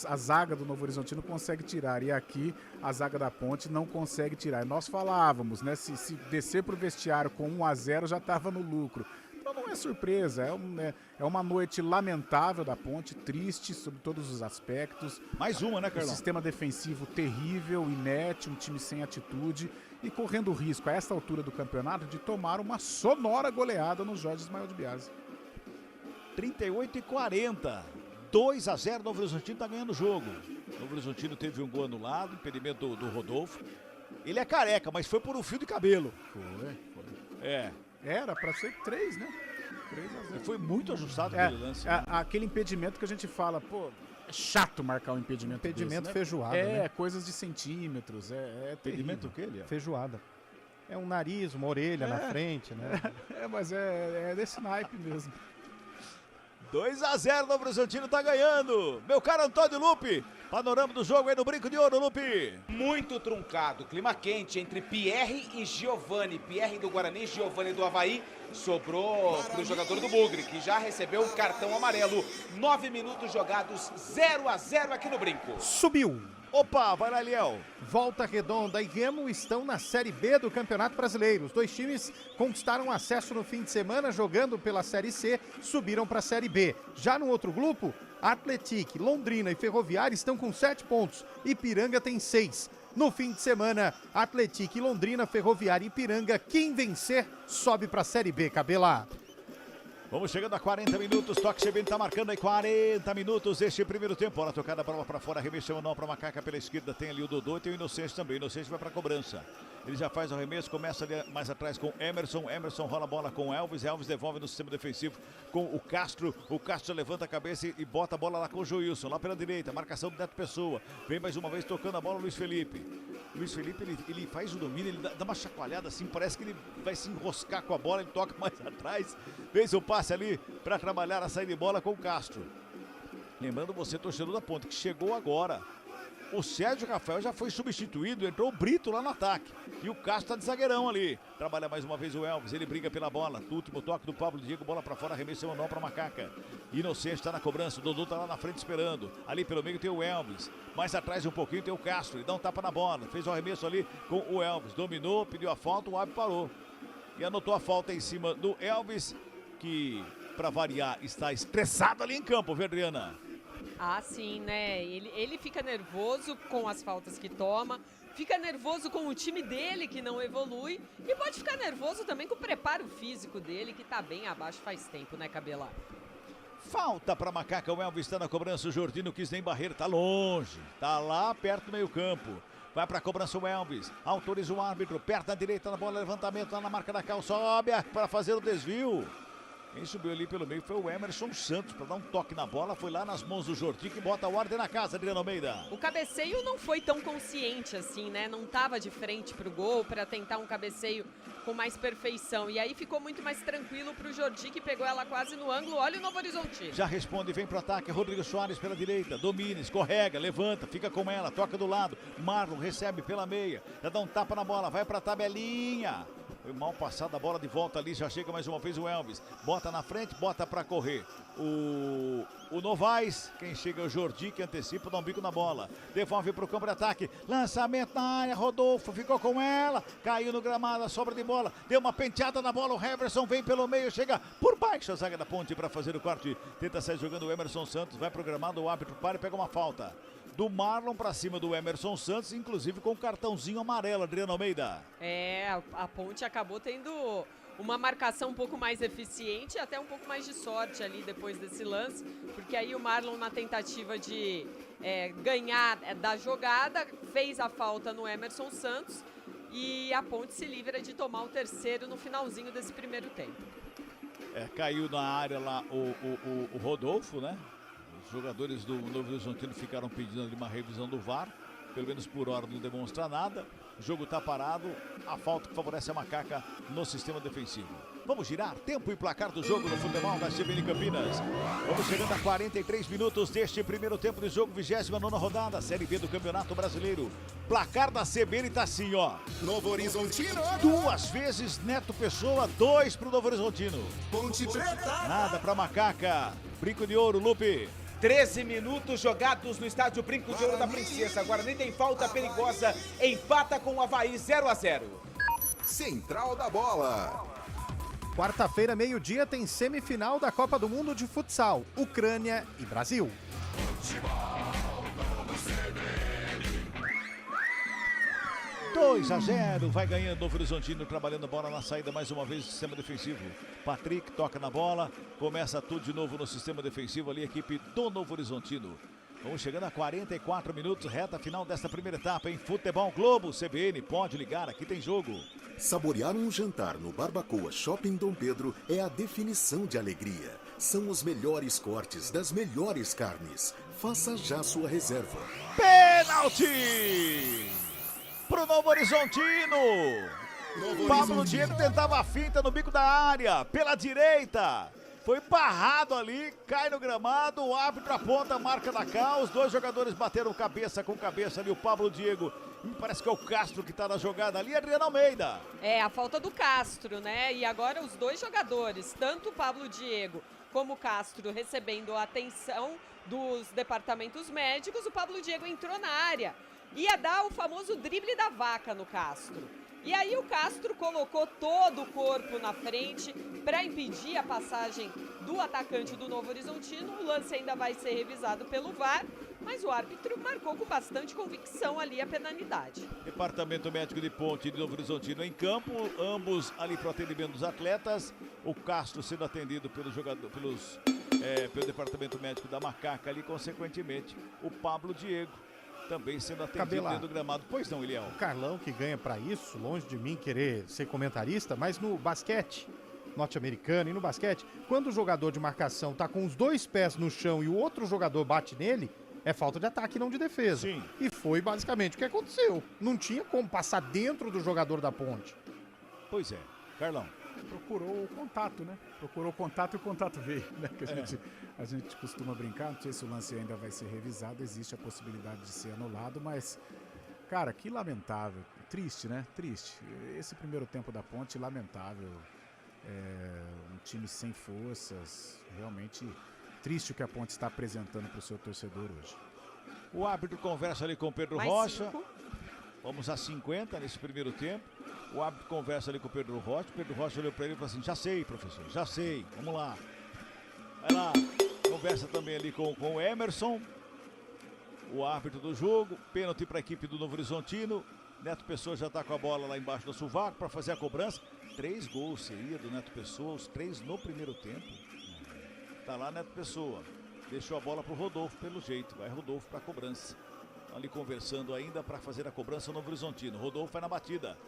a zaga do Novo Horizontino consegue tirar, e aqui a zaga da Ponte não consegue tirar. E nós falávamos, né, se descer pro vestiário com 1-0 já estava no lucro. Então não é surpresa, é uma noite lamentável da Ponte, triste sobre todos os aspectos. Mais uma, né, Carlão? Um sistema defensivo terrível, inerte, um time sem atitude e correndo o risco, a essa altura do campeonato, de tomar uma sonora goleada no Jorge Ismael de Biasi. 38-40. 2-0, Novo Horizontino tá ganhando o jogo. Novo Horizontino teve um gol anulado, impedimento do Rodolfo. Ele é careca, mas foi por um fio de cabelo. Foi. É. Era pra ser 3, né? 3-0. Foi muito ajustado aquele lance. Aquele impedimento que a gente fala, pô, é chato marcar um impedimento Impedimento desse, né? feijoada, né? coisas de centímetros, Impedimento o quê, Liel? Feijoada. É um nariz, uma orelha na frente, né? Mas é desse naipe mesmo. 2-0, Novo Horizontino tá ganhando. Meu caro Antônio Lupe, panorama do jogo aí no Brinco de Ouro, Lupe. Muito truncado, clima quente entre Pierre e Giovani. Pierre do Guarani, Giovani do Avaí. Sobrou pro jogador do Bugre, que já recebeu um cartão amarelo. 9 minutos jogados, 0-0 aqui no Brinco. Subiu. Opa, vai lá, Liel. Volta Redonda e Remo estão na Série B do Campeonato Brasileiro. Os dois times conquistaram acesso no fim de semana, jogando pela Série C, subiram para a Série B. Já no outro grupo, Atlético, Londrina e Ferroviária estão com 7 pontos. Ipiranga tem 6. No fim de semana, Atlético, Londrina, Ferroviária e Ipiranga, quem vencer, sobe para a Série B, Cabela. Vamos chegando a 40 minutos, Toque CBN tá marcando aí 40 minutos este primeiro tempo. Bola tocada, bola pra fora, arremesso não pra Macaca pela esquerda, tem ali o Dodô e tem o Inocente também. O Inocente vai pra cobrança. Ele já faz o arremesso, começa ali mais atrás com Emerson. Emerson rola a bola com Elvis. Elvis devolve no sistema defensivo com o Castro. O Castro levanta a cabeça e bota a bola lá com o Joilson, lá pela direita. Marcação do Neto Pessoa. Vem mais uma vez tocando a bola o Luiz Felipe. Luiz Felipe, ele faz o domínio, ele dá uma chacoalhada assim, parece que ele vai se enroscar com a bola, ele toca mais atrás. Fez o passe ali para trabalhar a saída de bola com o Castro. Lembrando você, torcedor da Ponte, que chegou agora. O Sérgio Rafael já foi substituído, entrou o Brito lá no ataque. E o Castro tá de zagueirão ali. Trabalha mais uma vez o Elvis, ele briga pela bola. Último toque do Pablo Diego, bola pra fora, arremesso ou não pra Macaca. Inocente tá na cobrança, o Dodô tá lá na frente esperando. Ali pelo meio tem o Elvis. Mais atrás um pouquinho tem o Castro, ele dá um tapa na bola. Fez o arremesso ali com o Elvis. Dominou, pediu a falta, o árbitro parou. E anotou a falta em cima do Elvis, que, pra variar, está estressado ali em campo, viu, Adriana? Ah, sim, né? Ele fica nervoso com as faltas que toma, fica nervoso com o time dele que não evolui e pode ficar nervoso também com o preparo físico dele, que tá bem abaixo faz tempo, né, Cabela? Falta pra Macaca, o Elvis está na cobrança, o Jordino quis nem barreira, tá longe, tá lá perto do meio campo. Vai pra cobrança o Elvis, autoriza o árbitro, perto da direita na bola, levantamento lá na marca da Cal, sobe para fazer o desvio. Quem subiu ali pelo meio foi o Emerson Santos para dar um toque na bola. Foi lá nas mãos do Jordi, que bota a ordem na casa, Adriano Almeida. O cabeceio não foi tão consciente assim, né? Não tava de frente pro gol para tentar um cabeceio com mais perfeição. E aí ficou muito mais tranquilo pro Jordi, que pegou ela quase no ângulo. Olha o Novo Horizonte. Já responde, vem pro ataque. Rodrigo Soares pela direita. Domina, escorrega, levanta, fica com ela, toca do lado. Marlon recebe pela meia. Já dá um tapa na bola, vai pra tabelinha. Foi mal passada a bola de volta ali, já chega mais uma vez o Elvis. Bota na frente, bota pra correr. O Novaes, quem chega é o Jordi, que antecipa, dá um bico na bola. Devolve pro campo de ataque. Lançamento na área, Rodolfo ficou com ela. Caiu no gramado, a sobra de bola. Deu uma penteada na bola, o Heverson vem pelo meio, chega por baixo a zaga da Ponte para fazer o corte. Tenta sair jogando o Emerson Santos, vai pro gramado, o árbitro para e pega uma falta. Do Marlon pra cima do Emerson Santos, inclusive com um cartãozinho amarelo, Adriano Almeida. A Ponte acabou tendo uma marcação um pouco mais eficiente e até um pouco mais de sorte ali depois desse lance, porque aí o Marlon, na tentativa de ganhar da jogada, fez a falta no Emerson Santos e a Ponte se livra de tomar o terceiro no finalzinho desse primeiro tempo. Caiu na área lá o Rodolfo, né? Os jogadores do Novo Horizontino ficaram pedindo ali uma revisão do VAR, pelo menos por hora não demonstra nada. O jogo está parado, a falta que favorece a Macaca no sistema defensivo. Vamos girar tempo e placar do jogo no futebol da CBN Campinas. Vamos chegando a 43 minutos deste primeiro tempo de jogo, 29ª rodada, Série B do Campeonato Brasileiro. Placar da CBN tá assim, ó. Novo Horizontino. 2 vezes Neto Pessoa, 2 pro Novo Horizontino. Ponte Preta. Nada pra Macaca. Brinco de Ouro, Lupe. 13 minutos jogados no estádio Brinco de Ouro da Princesa. Agora nem tem falta perigosa. Empata com o Avaí 0-0. Central da Bola. Quarta-feira, meio-dia, tem semifinal da Copa do Mundo de Futsal. Ucrânia e Brasil. 2-0, vai ganhando Novo Horizontino, trabalhando bola na saída mais uma vez, sistema defensivo. Patrick toca na bola, começa tudo de novo no sistema defensivo ali, a equipe do Novo Horizontino. Vamos chegando a 44 minutos, reta final desta primeira etapa em Futebol Globo, CBN, pode ligar, aqui tem jogo. Saborear um jantar no Barbacoa Shopping Dom Pedro é a definição de alegria. São os melhores cortes das melhores carnes. Faça já sua reserva. Pênalti! Pro Novo Horizontino. Pablo Diego tentava a finta no bico da área, pela direita. Foi barrado ali, cai no gramado, o árbitro aponta a marca da cá. Os dois jogadores bateram cabeça com cabeça ali, o Pablo Diego. Me parece que é o Castro que tá na jogada ali, Adriana Almeida. É, a falta do Castro, né? E agora os dois jogadores, tanto o Pablo Diego como o Castro, recebendo a atenção dos departamentos médicos. O Pablo Diego entrou na área. Ia dar o famoso drible da vaca no Castro. E aí o Castro colocou todo o corpo na frente para impedir a passagem do atacante do Novo Horizontino. O lance ainda vai ser revisado pelo VAR, mas o árbitro marcou com bastante convicção ali a penalidade. Departamento Médico de Ponte de Novo Horizontino em campo, ambos ali para o atendimento dos atletas. O Castro sendo atendido pelo Departamento Médico da Macaca ali, consequentemente, o Pablo Diego também sendo atendido dentro do gramado. Pois não, Eliel? O Carlão que ganha pra isso, longe de mim querer ser comentarista, mas no basquete norte-americano e no basquete, quando o jogador de marcação tá com os dois pés no chão e o outro jogador bate nele, é falta de ataque, não de defesa. Sim. E foi basicamente o que aconteceu. Não tinha como passar dentro do jogador da ponte. Pois é. Carlão. Procurou o contato, né? Procurou o contato e o contato veio, né? Que a gente costuma brincar, não sei se o lance ainda vai ser revisado, existe a possibilidade de ser anulado, mas, cara, que lamentável. Triste, né? Triste. Esse primeiro tempo da Ponte, lamentável. Um time sem forças, realmente triste o que a Ponte está apresentando para o seu torcedor hoje. O árbitro conversa ali com o Pedro Rocha. Vamos a 50 nesse primeiro tempo. O árbitro conversa ali com o Pedro Rocha. O Pedro Rocha olhou para ele e falou assim: já sei, professor, já sei, vamos lá. Vai lá. Conversa também ali com o Emerson, o árbitro do jogo. Pênalti para a equipe do Novo Horizontino. Neto Pessoa já está com a bola lá embaixo do sovaco para fazer a cobrança. 3 gols seria do Neto Pessoa, os 3 no primeiro tempo. Tá lá Neto Pessoa. Deixou a bola para o Rodolfo pelo jeito. Vai Rodolfo para a cobrança. Ali conversando ainda para fazer a cobrança no Novo Horizontino. Rodolfo vai na batida.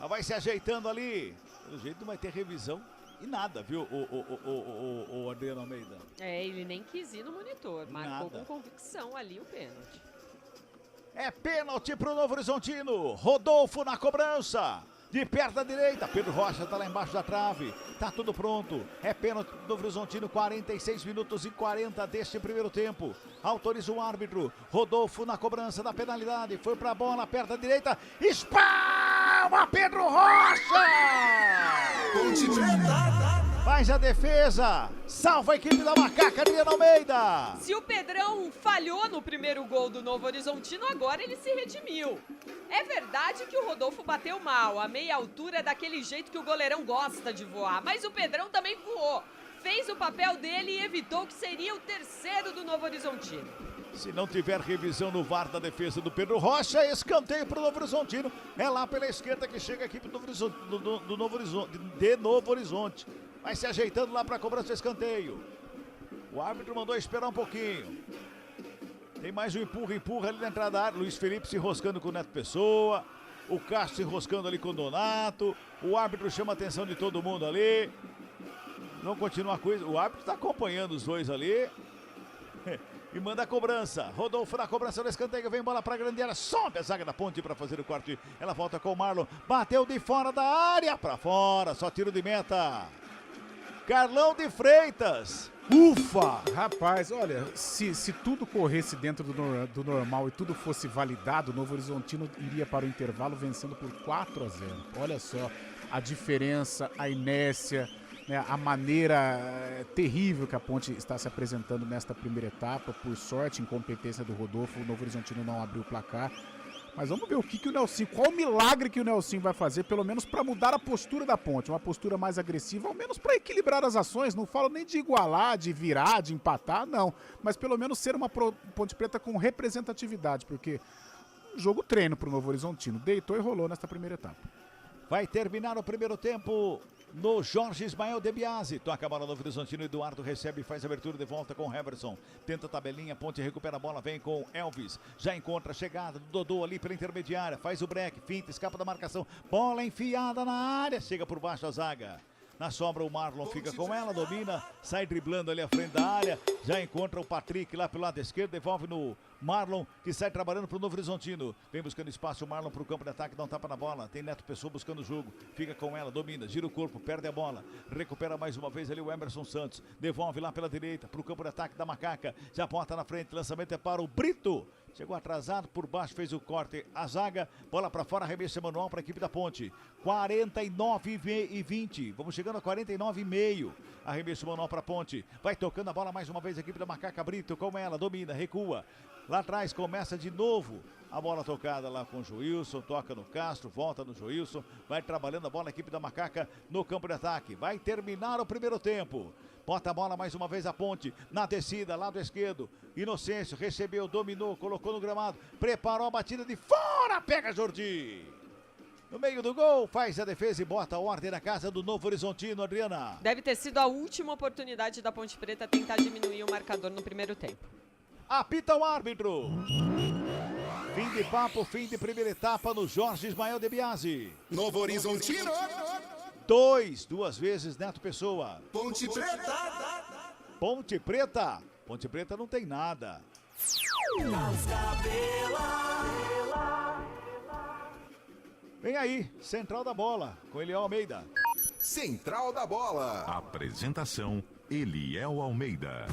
Vai se ajeitando ali. Pelo jeito não vai ter revisão e nada, viu, o Adriano Almeida? Ele nem quis ir no monitor. Marcou com convicção ali o pênalti. É pênalti pro Novo Horizontino. Rodolfo na cobrança. De perna direita. Pedro Rocha tá lá embaixo da trave. Tá tudo pronto. É pênalti pro Novo Horizontino. 46 minutos e 40 deste primeiro tempo. Autoriza o árbitro. Rodolfo na cobrança da penalidade. Foi pra bola, perna direita. Espalma Pedro Rocha! Faz a defesa. Salva a equipe da Macaca, Adriano Almeida. Se o Pedrão falhou no primeiro gol do Novo Horizontino, agora ele se redimiu. É verdade que o Rodolfo bateu mal. A meia altura é daquele jeito que o goleirão gosta de voar. Mas o Pedrão também voou. Fez o papel dele e evitou que seria o terceiro do Novo Horizontino. Se não tiver revisão no VAR da defesa do Pedro Rocha, escanteio para o Novo Horizontino. É lá pela esquerda que chega a equipe do Novo Horizonte. Vai se ajeitando lá para a cobrança do escanteio. O árbitro mandou esperar um pouquinho. Tem mais um empurra ali na entrada da área. Luiz Felipe se enroscando com o Neto Pessoa. O Castro se enroscando ali com o Donato. O árbitro chama a atenção de todo mundo ali. Não continua a coisa. O árbitro está acompanhando os dois ali. E manda a cobrança. Rodolfo na cobrança do escanteio. Vem bola para a grande área. Sobe a zaga da Ponte para fazer o corte. Ela volta com o Marlon. Bateu de fora da área. Para fora. Só tiro de meta. Carlão de Freitas. Ufa! Rapaz, olha, se tudo corresse dentro do normal e tudo fosse validado, o Novo Horizontino iria para o intervalo vencendo por 4-0. Olha só a diferença, a inércia né, a maneira terrível que a Ponte está se apresentando nesta primeira etapa. Por sorte, incompetência do Rodolfo, o Novo Horizontino não abriu o placar. Mas vamos ver qual o milagre que o Nelsinho vai fazer, pelo menos para mudar a postura da Ponte, uma postura mais agressiva, ao menos para equilibrar as ações. Não falo nem de igualar, de virar, de empatar, não. Mas pelo menos ser uma Ponte Preta com representatividade, porque jogo treino para o Novo Horizontino. Deitou e rolou nesta primeira etapa. Vai terminar o primeiro tempo no Jorge Ismael de Biasi. Toca a bola no Novo Horizontino, Eduardo recebe, faz abertura de volta com o Heverson. Tenta a tabelinha, Ponte recupera a bola, vem com Elvis. Já encontra a chegada do Dodô ali pela intermediária, faz o break, finta, escapa da marcação. Bola enfiada na área, chega por baixo a zaga. Na sobra o Marlon fica com ela, domina, sai driblando ali à frente da área. Já encontra o Patrick lá pelo lado esquerdo, devolve no Marlon, que sai trabalhando para o Novo Horizontino. Vem buscando espaço o Marlon para o campo de ataque, dá um tapa na bola. Tem Neto Pessoa buscando o jogo, fica com ela, domina, gira o corpo, perde a bola. Recupera mais uma vez ali o Emerson Santos. Devolve lá pela direita para o campo de ataque da Macaca. Já bota na frente, lançamento é para o Brito. Chegou atrasado, por baixo fez o corte, a zaga, bola para fora, arremesso manual para a equipe da Ponte. 49-20, vamos chegando a 49,5. Arremesso manual para a Ponte, vai tocando a bola mais uma vez a equipe da Macaca. Brito com ela, domina, recua. Lá atrás começa de novo a bola tocada lá com o Joilson, toca no Castro, volta no Joilson, vai trabalhando a bola a equipe da Macaca no campo de ataque. Vai terminar o primeiro tempo. Bota a bola mais uma vez a Ponte, na descida, lado esquerdo. Inocêncio, recebeu, dominou, colocou no gramado, preparou a batida de fora, pega Jordi. No meio do gol, faz a defesa e bota a ordem na casa do Novo Horizontino, Adriana. Deve ter sido a última oportunidade da Ponte Preta tentar diminuir o marcador no primeiro tempo. Apita o árbitro. Fim de papo, fim de primeira etapa no Jorge Ismael de Biasi. Novo Horizontino. Duas vezes Neto Pessoa. Ponte Preta. Ponte Preta. Ponte Preta não tem nada. Vem aí, Central da Bola, com Eliel Almeida. Central da Bola. Apresentação, Eliel Almeida.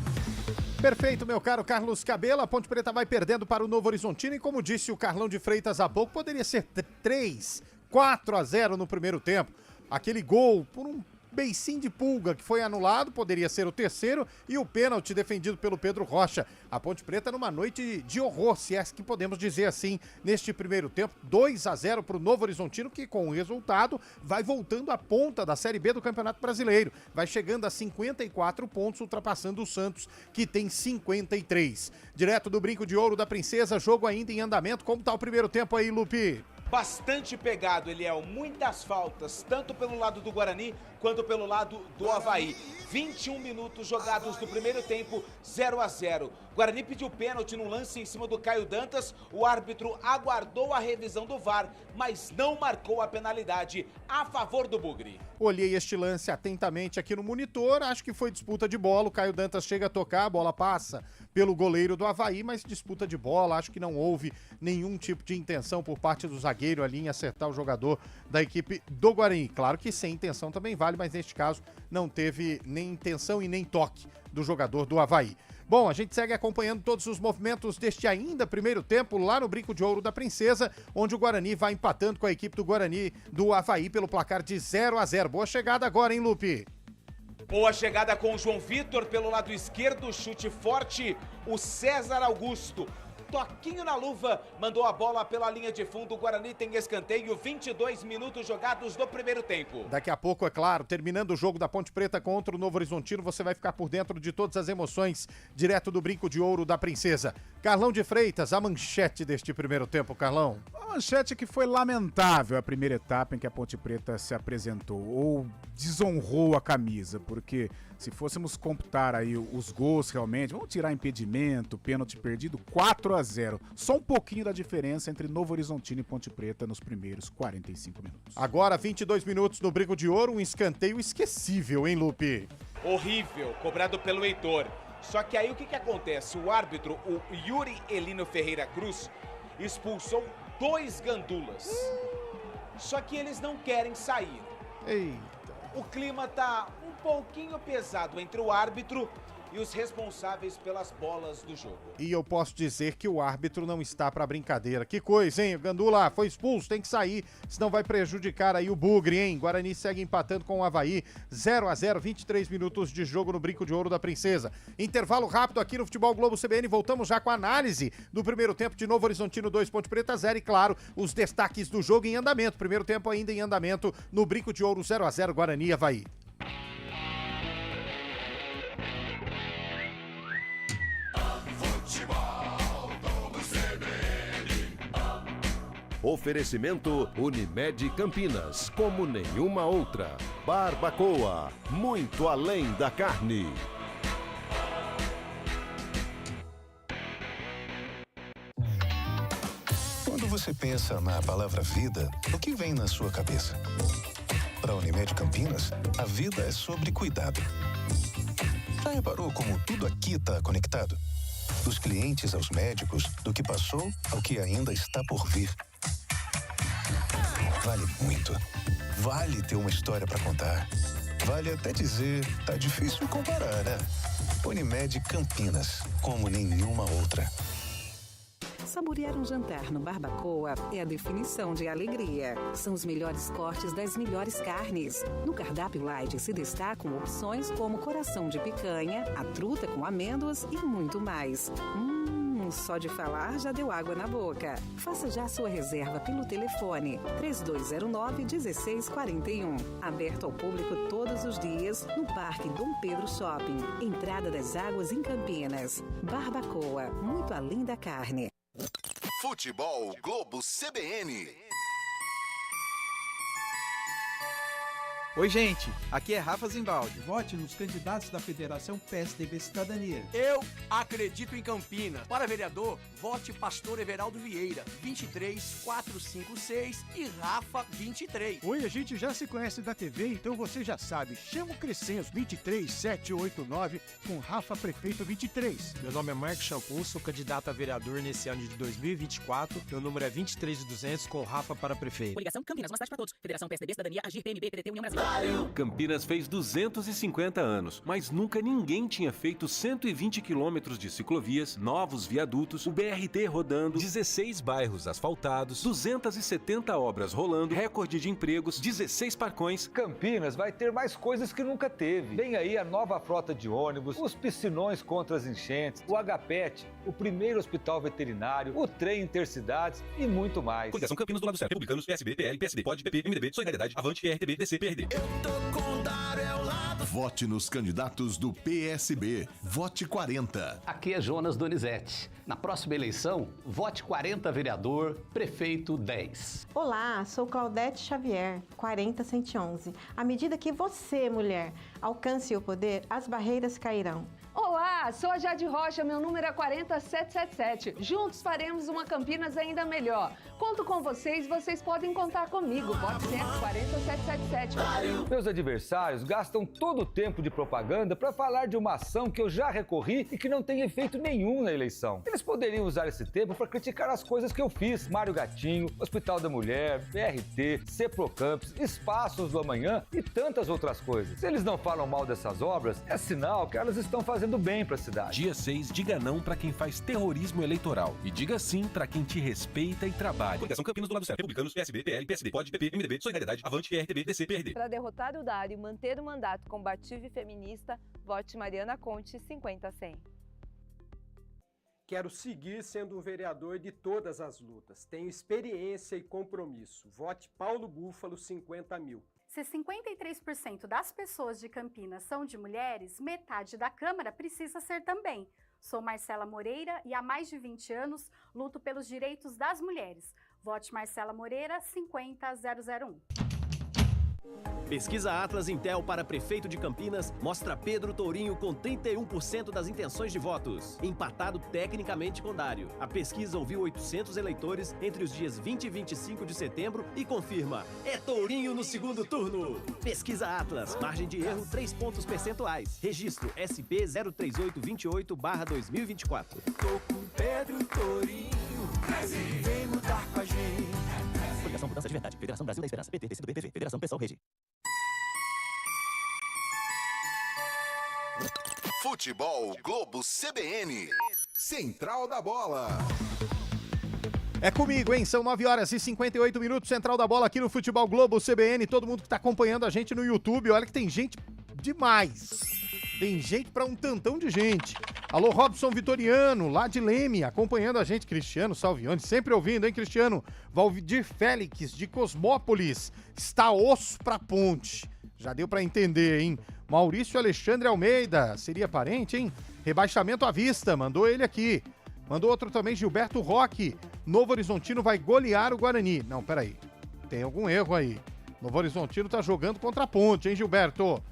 Perfeito, meu caro Carlos Cabela. A Ponte Preta vai perdendo para o Novo Horizontino e, como disse o Carlão de Freitas há pouco, poderia ser 3-4-0 no primeiro tempo. Aquele gol por um beicinho de pulga que foi anulado, poderia ser o terceiro, e o pênalti defendido pelo Pedro Rocha. A Ponte Preta numa noite de horror, se é que podemos dizer assim, neste primeiro tempo. 2-0 para o Novo Horizontino, que com o resultado vai voltando à ponta da Série B do Campeonato Brasileiro. Vai chegando a 54 pontos, ultrapassando o Santos, que tem 53. Direto do Brinco de Ouro da Princesa, jogo ainda em andamento. Como tá o primeiro tempo aí, Lupi? Bastante pegado, Eliel. Muitas faltas, tanto pelo lado do Guarani quanto pelo lado do Avaí. 21 minutos jogados no primeiro tempo, 0-0. Guarani pediu pênalti no lance em cima do Caio Dantas. O árbitro aguardou a revisão do VAR, mas não marcou a penalidade a favor do Bugre. Olhei este lance atentamente aqui no monitor, acho que foi disputa de bola. O Caio Dantas chega a tocar, a bola passa pelo goleiro do Avaí, mas disputa de bola, acho que não houve nenhum tipo de intenção por parte do zagueiro ali em acertar o jogador da equipe do Guarani. Claro que sem intenção também vale, mas neste caso não teve nem intenção e nem toque do jogador do Avaí. Bom, a gente segue acompanhando todos os movimentos deste ainda primeiro tempo lá no Brinco de Ouro da Princesa, onde o Guarani vai empatando com a equipe do Guarani do Avaí pelo placar de 0-0. Boa chegada agora, hein, Lupe? Boa chegada com o João Vitor pelo lado esquerdo, chute forte, o César Augusto. Toquinho na luva, mandou a bola pela linha de fundo. O Guarani tem escanteio, 22 minutos jogados no primeiro tempo. Daqui a pouco, é claro, terminando o jogo da Ponte Preta contra o Novo Horizontino, você vai ficar por dentro de todas as emoções, direto do Brinco de Ouro da Princesa. Carlão de Freitas, a manchete deste primeiro tempo, Carlão. A manchete que foi lamentável a primeira etapa em que a Ponte Preta se apresentou, ou desonrou a camisa, porque se fôssemos computar aí os gols realmente, vamos tirar impedimento, pênalti perdido, 4-0. Só um pouquinho da diferença entre Novo Horizontino e Ponte Preta nos primeiros 45 minutos. Agora, 22 minutos no Brinco de Ouro, um escanteio esquecível, hein, Lupe? Horrível, cobrado pelo Heitor. Só que aí o que acontece? O árbitro, o Yuri Elino Ferreira Cruz, expulsou 2 gandulas. Só que eles não querem sair. Eita. O clima tá um pouquinho pesado entre o árbitro e os responsáveis pelas bolas do jogo. E eu posso dizer que o árbitro não está para brincadeira. Que coisa, hein? O Gandula foi expulso, tem que sair, senão vai prejudicar aí o Bugre, hein? Guarani segue empatando com o Avaí, 0-0, 23 minutos de jogo no Brinco de Ouro da Princesa. Intervalo rápido aqui no Futebol Globo CBN, voltamos já com a análise do primeiro tempo de Novo Horizontino 2, Ponte Preta 0 e, claro, os destaques do jogo em andamento. Primeiro tempo ainda em andamento no Brinco de Ouro, 0-0, Guarani e Avaí. Oferecimento Unimed Campinas, como nenhuma outra. Barbacoa, muito além da carne. Quando você pensa na palavra vida, o que vem na sua cabeça? Para a Unimed Campinas, a vida é sobre cuidado. Já reparou como tudo aqui está conectado? Dos clientes aos médicos, do que passou ao que ainda está por vir. Vale muito. Vale ter uma história para contar. Vale até dizer, tá difícil comparar, né? Unimed Campinas, como nenhuma outra. Saborear um jantar no Barbacoa é a definição de alegria. São os melhores cortes das melhores carnes. No cardápio light se destacam opções como coração de picanha, a truta com amêndoas e muito mais. Só de falar já deu água na boca. Faça já sua reserva pelo telefone 3209-1641. Aberto ao público todos os dias no Parque Dom Pedro Shopping. Entrada das Águas em Campinas. Barbacoa, muito além da carne. Futebol Globo CBN. Oi, gente, aqui é Rafa Zimbaldi. Vote nos candidatos da Federação PSDB Cidadania. Eu acredito em Campinas. Para vereador, vote Pastor Everaldo Vieira, 23456 e Rafa 23. Oi, a gente já se conhece da TV, então você já sabe. Chama o Crescenço 23789 com Rafa Prefeito 23. Meu nome é Marcos Shampoo, sou candidato a vereador nesse ano de 2024. Meu número é 23200 com Rafa para prefeito. Coligação Campinas, uma cidade para todos. Federação PSDB Cidadania, Agir, PMB, PDT, União Brasil. Campinas fez 250 anos, mas nunca ninguém tinha feito 120 quilômetros de ciclovias, novos viadutos, o BRT rodando, 16 bairros asfaltados, 270 obras rolando, recorde de empregos, 16 parcões. Campinas vai ter mais coisas que nunca teve. Vem aí a nova frota de ônibus, os piscinões contra as enchentes, o HPET, o primeiro hospital veterinário, o trem intercidades e muito mais. Coligação Campinas do lado certo. Republicanos, PSB, PL, PSD, POD, PP, MDB, Solidariedade, Avante, RTB, DC, PRD. Vote nos candidatos do PSB. Vote 40. Aqui é Jonas Donizete. Na próxima eleição, vote 40 vereador, prefeito 10. Olá, sou Claudete Xavier, 40111. À medida que você, mulher, alcance o poder, as barreiras cairão. Olá, sou a Jade Rocha, meu número é 40777. Juntos faremos uma Campinas ainda melhor. Conto com vocês, vocês podem contar comigo. Vote sempre 40777. Meus adversários gastam todo o tempo de propaganda para falar de uma ação que eu já recorri e que não tem efeito nenhum na eleição. Eles poderiam usar esse tempo para criticar as coisas que eu fiz. Mário Gatinho, Hospital da Mulher, BRT, Ceprocampus, Espaços do Amanhã e tantas outras coisas. Se eles não falam mal dessas obras, é sinal que elas estão fazendo bem para a cidade. Dia 6, diga não para quem faz terrorismo eleitoral e diga sim para quem te respeita e trabalha. Coligação Campinas do lado certo. Republicanos, PSB, PL, PSD, POD, PP, MDB, Solidariedade, Avante, RTB, DC, PRD. Para derrotar o Dário e manter o mandato combativo e feminista, vote Mariana Conte 50-100. Quero seguir sendo um vereador de todas as lutas. Tenho experiência e compromisso. Vote Paulo Búfalo 50.000. Se 53% das pessoas de Campinas são de mulheres, metade da Câmara precisa ser também. Sou Marcela Moreira e há mais de 20 anos luto pelos direitos das mulheres. Vote Marcela Moreira 50001. Pesquisa Atlas Intel para prefeito de Campinas mostra Pedro Tourinho com 31% das intenções de votos, empatado tecnicamente com Dário. A pesquisa ouviu 800 eleitores entre os dias 20 e 25 de setembro e confirma: é Tourinho no segundo turno. Pesquisa Atlas, margem de erro 3 pontos percentuais. Registro SP 03828/2024. Tô com Pedro Tourinho, vem mudar com a gente. Coligação Mudança de Verdade, Federação Brasil da Esperança, PT, PCdoB, PV, Federação Pessoal Rede. Futebol Globo CBN. Central da Bola. É comigo, hein? São 9h58, Central da Bola aqui no Futebol Globo CBN. Todo mundo que tá acompanhando a gente no YouTube, olha que tem gente demais. Tem gente pra um tantão de gente. Alô, Robson Vitoriano, lá de Leme, acompanhando a gente. Cristiano Salviani, sempre ouvindo, hein, Cristiano? Valdir Félix, de Cosmópolis, está osso pra ponte. Já deu pra entender, hein? Maurício Alexandre Almeida, seria parente, hein? Rebaixamento à vista, mandou ele aqui. Mandou outro também, Gilberto Roque. Novo Horizontino vai golear o Guarani. Não, peraí. Tem algum erro aí. Novo Horizontino tá jogando contra a Ponte, hein, Gilberto?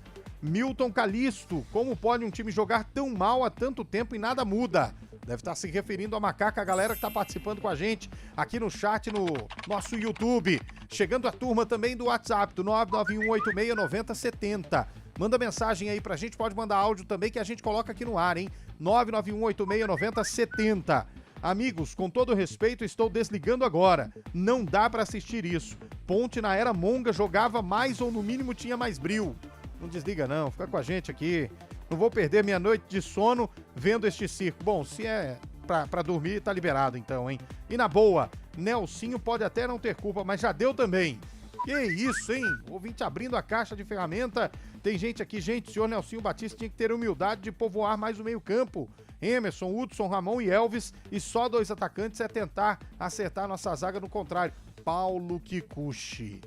Milton Calisto. Como pode um time jogar tão mal há tanto tempo e nada muda? Deve estar se referindo a Macaca, a galera que tá participando com a gente aqui no chat, no nosso YouTube. Chegando a turma também do WhatsApp, do 991869070. Manda mensagem aí pra gente, pode mandar áudio também que a gente coloca aqui no ar, hein? 991869070. Amigos, com todo respeito, estou desligando agora. Não dá pra assistir isso. Ponte na era Monga jogava mais ou no mínimo tinha mais brilho. Não desliga não, fica com a gente aqui. Não vou perder minha noite de sono vendo este circo. Bom, se é pra dormir, tá liberado então, hein? E na boa, Nelsinho pode até não ter culpa, mas já deu também. Que isso, hein? Ouvinte abrindo a caixa de ferramenta. Tem gente aqui, gente, o senhor Nelsinho Batista tinha que ter humildade de povoar mais o meio campo. Emerson, Hudson, Ramon e Elvis, e só 2 atacantes é tentar acertar nossa zaga no contrário. Paulo Kikuchi.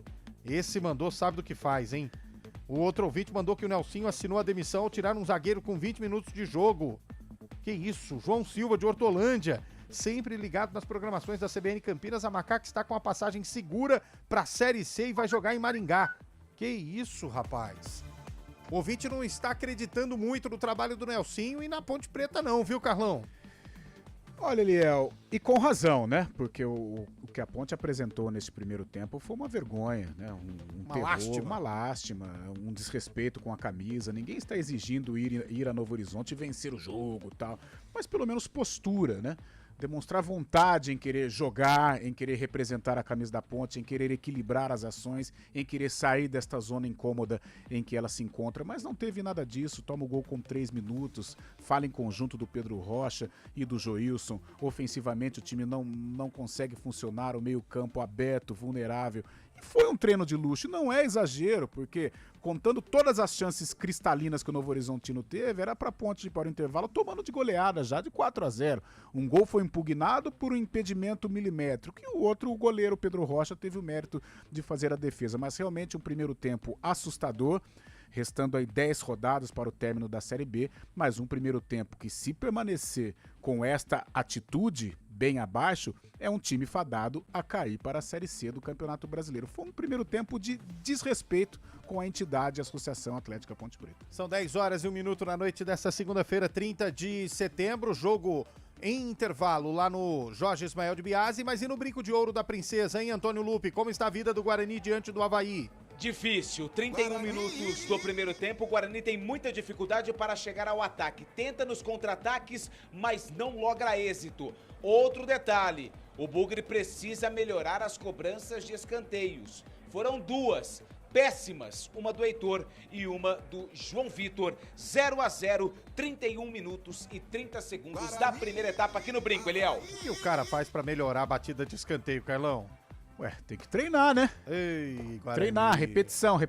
Esse mandou, sabe do que faz, hein? O outro ouvinte mandou que o Nelsinho assinou a demissão ao tirar um zagueiro com 20 minutos de jogo. Que isso, João Silva de Hortolândia. Sempre ligado nas programações da CBN Campinas, a Macaca está com a passagem segura para a Série C e vai jogar em Maringá. Que isso, rapaz. O ouvinte não está acreditando muito no trabalho do Nelsinho e na Ponte Preta não, viu, Carlão? Olha, Eliel, e com razão, né? Porque o que a Ponte apresentou nesse primeiro tempo foi uma vergonha, né? Uma lástima, um desrespeito com a camisa. Ninguém está exigindo ir a Novo Horizonte e vencer o jogo e tal, mas pelo menos postura, né? Demonstrar vontade em querer jogar, em querer representar a camisa da Ponte, em querer equilibrar as ações, em querer sair desta zona incômoda em que ela se encontra, mas não teve nada disso. Toma o gol com 3 minutos, fala em conjunto do Pedro Rocha e do Joilson. Ofensivamente o time não consegue funcionar, o meio campo aberto, vulnerável. E foi um treino de luxo, não é exagero, porque contando todas as chances cristalinas que o Novo Horizontino teve, era para a Ponte ir para o intervalo tomando de goleada já de 4-0. Um gol foi impugnado por um impedimento milimétrico e o outro, o goleiro Pedro Rocha, teve o mérito de fazer a defesa. Mas realmente um primeiro tempo assustador, restando aí 10 rodadas para o término da Série B, mas um primeiro tempo que, se permanecer com esta atitude bem abaixo, é um time fadado a cair para a Série C do Campeonato Brasileiro. Foi um primeiro tempo de desrespeito com a entidade Associação Atlética Ponte Preta. São 10h01 na noite desta segunda-feira, 30 de setembro, jogo em intervalo lá no Jorge Ismael de Biasi, mas e no Brinco de Ouro da Princesa, hein, Antônio Lupe? Como está a vida do Guarani diante do Avaí? Difícil, 31 minutos do primeiro tempo, o Guarani tem muita dificuldade para chegar ao ataque, tenta nos contra-ataques, mas não logra êxito. Outro detalhe, o Bugre precisa melhorar as cobranças de escanteios. Foram 2 péssimas, uma do Heitor e uma do João Vitor. 0-0, 31 minutos e 30 segundos da primeira etapa aqui no Brinco, Eliel. O que o cara faz para melhorar a batida de escanteio, Carlão? Ué, tem que treinar, né? Ei, treinar, repetição,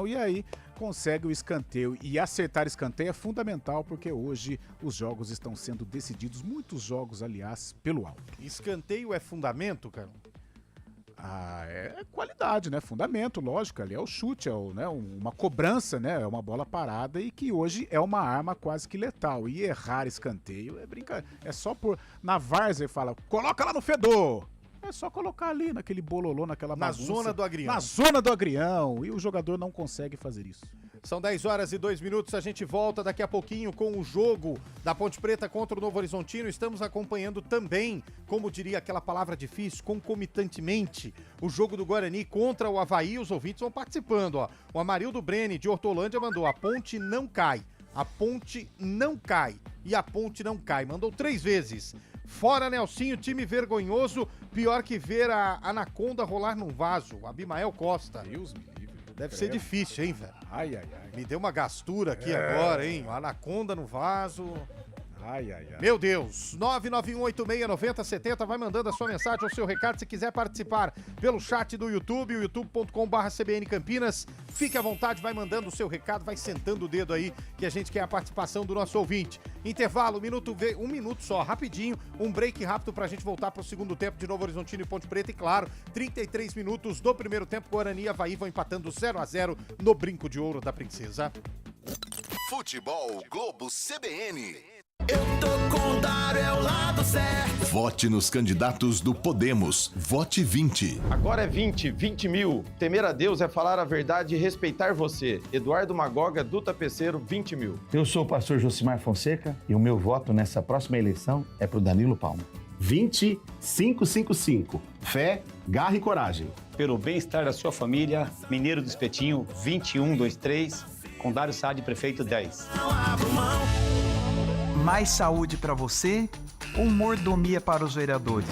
e aí consegue o escanteio. E acertar escanteio é fundamental, porque hoje os jogos estão sendo decididos, muitos jogos, aliás, pelo alto. Escanteio é fundamento, cara? Ah, é qualidade, né? Fundamento, lógico, ali é o chute, é uma cobrança, né? É uma bola parada e que hoje é uma arma quase que letal. E errar escanteio é brincadeira. É só por... Na várzea fala, coloca lá no fedor! É só colocar ali, naquele bololô, naquela bagunça. Na zona do agrião. Na zona do agrião. E o jogador não consegue fazer isso. São 10h02, a gente volta daqui a pouquinho com o jogo da Ponte Preta contra o Novo Horizontino. Estamos acompanhando também, como diria aquela palavra difícil, concomitantemente, o jogo do Guarani contra o Avaí. Os ouvintes vão participando, ó. O Amarildo Breni, de Hortolândia, mandou: a Ponte não cai, a Ponte não cai e a Ponte não cai. Mandou 3 vezes. Fora Nelsinho, time vergonhoso, pior que ver a anaconda rolar num vaso. Abimael Costa. Deus me livre. Deve ser difícil, hein, velho? Ai. Me deu uma gastura aqui agora, hein? Uma anaconda no vaso. Ai. Meu Deus, 991869070, vai mandando a sua mensagem ou seu recado se quiser participar pelo chat do YouTube, youtube.com/CBN Campinas. Fique à vontade, vai mandando o seu recado, vai sentando o dedo aí que a gente quer a participação do nosso ouvinte. Intervalo, um minuto só, rapidinho, um break rápido pra gente voltar pro segundo tempo de Novo Horizontino e Ponte Preta e claro, 33 minutos do primeiro tempo, Guarani e Avaí vão empatando 0-0 no Brinco de Ouro da Princesa. Futebol Globo CBN. Eu tô com o Dário, é o lado certo. Vote nos candidatos do Podemos. Vote 20. Agora é 20 mil. Temer a Deus é falar a verdade e respeitar você. Eduardo Magoga, do Tapeceiro, 20 mil. Eu sou o pastor Josimar Fonseca e o meu voto nessa próxima eleição é pro Danilo Palma. 20555. Fé, garra e coragem. Pelo bem-estar da sua família, Mineiro do Espetinho, 2123, com Dário Saad, prefeito 10. Mais saúde para você ou mordomia para os vereadores?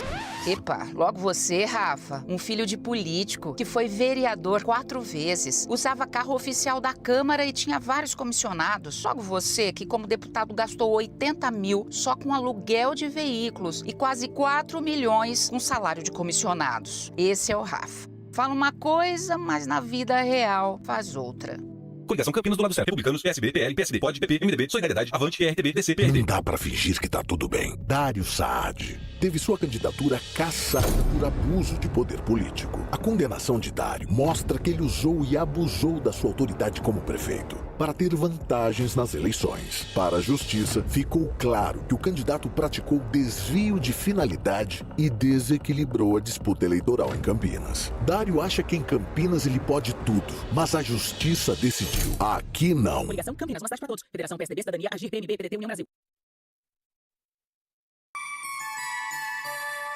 Epa, logo você, Rafa, um filho de político que foi vereador 4 vezes, usava carro oficial da Câmara e tinha vários comissionados. Logo você, que como deputado gastou 80 mil só com aluguel de veículos e quase 4 milhões com salário de comissionados. Esse é o Rafa. Fala uma coisa, mas na vida real faz outra. Coligação Campinas do lado certo. Republicanos, PSB, PL, PSD, POD, PP, MDB, Solidariedade, Avante, RTB, DC, PRD. Não dá pra fingir que tá tudo bem. Dário Saad teve sua candidatura cassada por abuso de poder político. A condenação de Dário mostra que ele usou e abusou da sua autoridade como prefeito para ter vantagens nas eleições. Para a justiça, ficou claro que o candidato praticou desvio de finalidade e desequilibrou a disputa eleitoral em Campinas. Dário acha que em Campinas ele pode tudo, mas a justiça decidiu. Aqui não. Coligação Campinas, uma cidade para todos. Federação PSD, Cidadania, Agir, PMB, PDT, União Brasil.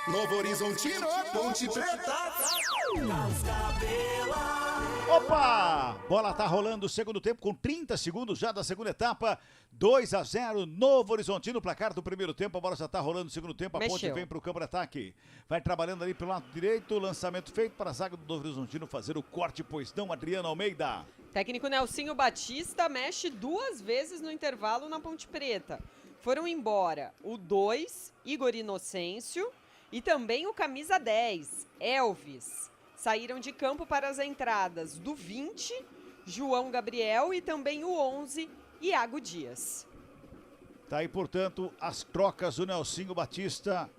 Novo Horizontino, Ponte Preta. Opa! Bola tá rolando o segundo tempo com 30 segundos já da segunda etapa. 2-0, Novo Horizontino, placar do primeiro tempo. A bola já tá rolando no segundo tempo. A Ponte vem pro campo de ataque. Vai trabalhando ali pelo lado direito. Lançamento feito para a zaga do Novo Horizontino fazer o corte, pois não, Adriana Almeida. Técnico Nelsinho Batista mexe 2 vezes no intervalo na Ponte Preta. Foram embora o 2, Igor Inocêncio, e também o camisa 10, Elvis. Saíram de campo para as entradas do 20, João Gabriel, e também o 11, Iago Dias. Tá aí, portanto, as trocas do Nelsinho Batista.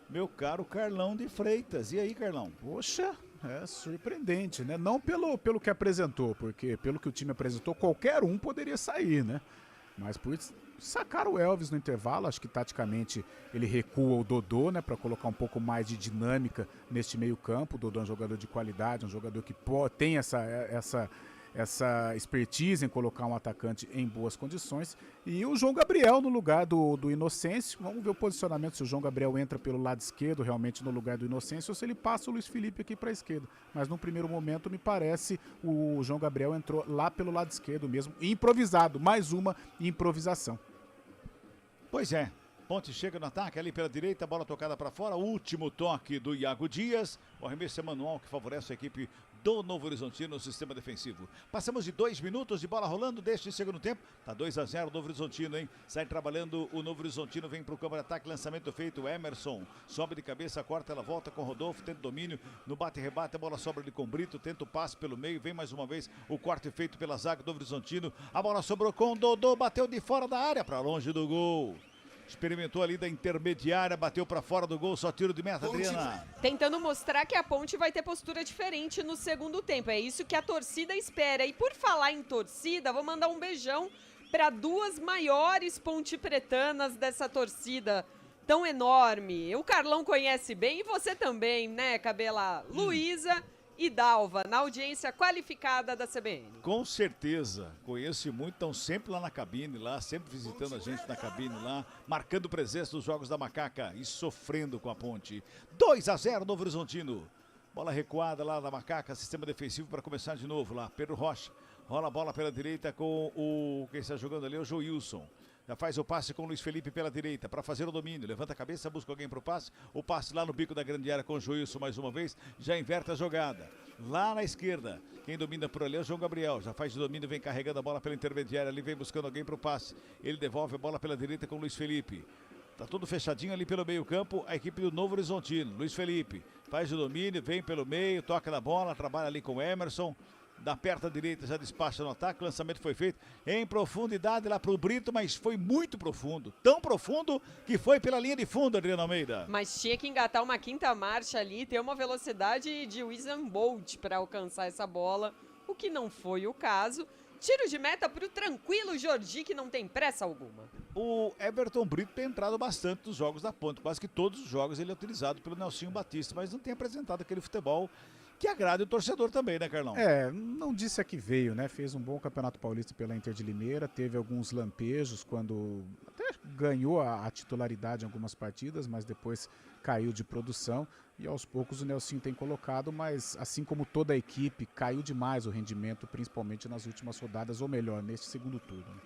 Meu caro Carlão de Freitas. E aí, Carlão? Poxa, é surpreendente, né? Não pelo que apresentou, porque pelo que o time apresentou, qualquer um poderia sair, né? Mas por sacar o Elvis no intervalo, acho que taticamente ele recua o Dodô, né, para colocar um pouco mais de dinâmica neste meio-campo. O Dodô é um jogador de qualidade, um jogador que tem essa expertise em colocar um atacante em boas condições. E o João Gabriel no lugar do Inocêncio. Vamos ver o posicionamento, se o João Gabriel entra pelo lado esquerdo realmente no lugar do Inocêncio ou se ele passa o Luiz Felipe aqui para a esquerda. Mas no primeiro momento me parece o João Gabriel entrou lá pelo lado esquerdo mesmo, improvisado, mais uma improvisação. Pois é, Ponte chega no ataque ali pela direita, bola tocada para fora, último toque do Iago Dias, o arremesso é manual que favorece a equipe do Novo Horizontino no sistema defensivo. Passamos de 2 minutos de bola rolando deste segundo tempo, tá 2-0 Novo Horizontino, hein? Sai trabalhando o Novo Horizontino, vem pro campo de ataque, lançamento feito, Emerson, sobe de cabeça, corta, ela volta com Rodolfo, tenta domínio, no bate-rebate, a bola sobra ali com Brito, tenta o passe pelo meio, vem mais uma vez o corte feito pela zaga do Novo Horizontino, a bola sobrou com Dodô, bateu de fora da área, para longe do gol. Experimentou ali da intermediária, bateu para fora do gol, só tiro de meta, Adriana. Tentando mostrar que a Ponte vai ter postura diferente no segundo tempo. É isso que a torcida espera. E por falar em torcida, vou mandar um beijão para 2 maiores pontepretanas dessa torcida tão enorme. O Carlão conhece bem e você também, né, Cabela? Luísa e Dalva, na audiência qualificada da CBN. Com certeza, conheço muito, estão sempre lá na cabine, lá, sempre visitando a gente na cabine lá, marcando presença nos Jogos da Macaca e sofrendo com a Ponte. 2-0 Novo Horizontino. Bola recuada lá da Macaca, sistema defensivo para começar de novo lá. Pedro Rocha, rola a bola pela direita com quem está jogando ali é o Joilson. Já faz o passe com o Luiz Felipe pela direita para fazer o domínio. Levanta a cabeça, busca alguém para o passe. O passe lá no bico da grande área com o Joilson mais uma vez. Já inverte a jogada. lá na esquerda. Quem domina por ali é o João Gabriel. Já faz de domínio, vem carregando a bola pela intermediária ali, vem buscando alguém para o passe. Ele devolve a bola pela direita com o Luiz Felipe. Tá tudo fechadinho ali pelo meio campo, a equipe do Novo Horizontino. Luiz Felipe faz o domínio, vem pelo meio, toca na bola, trabalha ali com o Emerson. Da perna direita já despacha no ataque, o lançamento foi feito em profundidade lá pro Brito, mas foi muito profundo. Tão profundo que foi pela linha de fundo, Adriano Almeida. Mas tinha que engatar uma quinta marcha ali, ter uma velocidade de Usain Bolt para alcançar essa bola, o que não foi o caso. Tiro de meta pro tranquilo Jordi, que não tem pressa alguma. O Everton Brito tem entrado bastante nos jogos da Ponte. Quase que todos os jogos ele é utilizado pelo Nelsinho Batista, mas não tem apresentado aquele futebol que agrade o torcedor também, né, Carlão? Não disse a que veio, né? Fez um bom Campeonato Paulista pela Inter de Limeira, teve alguns lampejos quando até ganhou a titularidade em algumas partidas, mas depois caiu de produção e aos poucos o Nelsinho tem colocado, mas assim como toda a equipe, caiu demais o rendimento, principalmente nas últimas rodadas, ou melhor, neste segundo turno.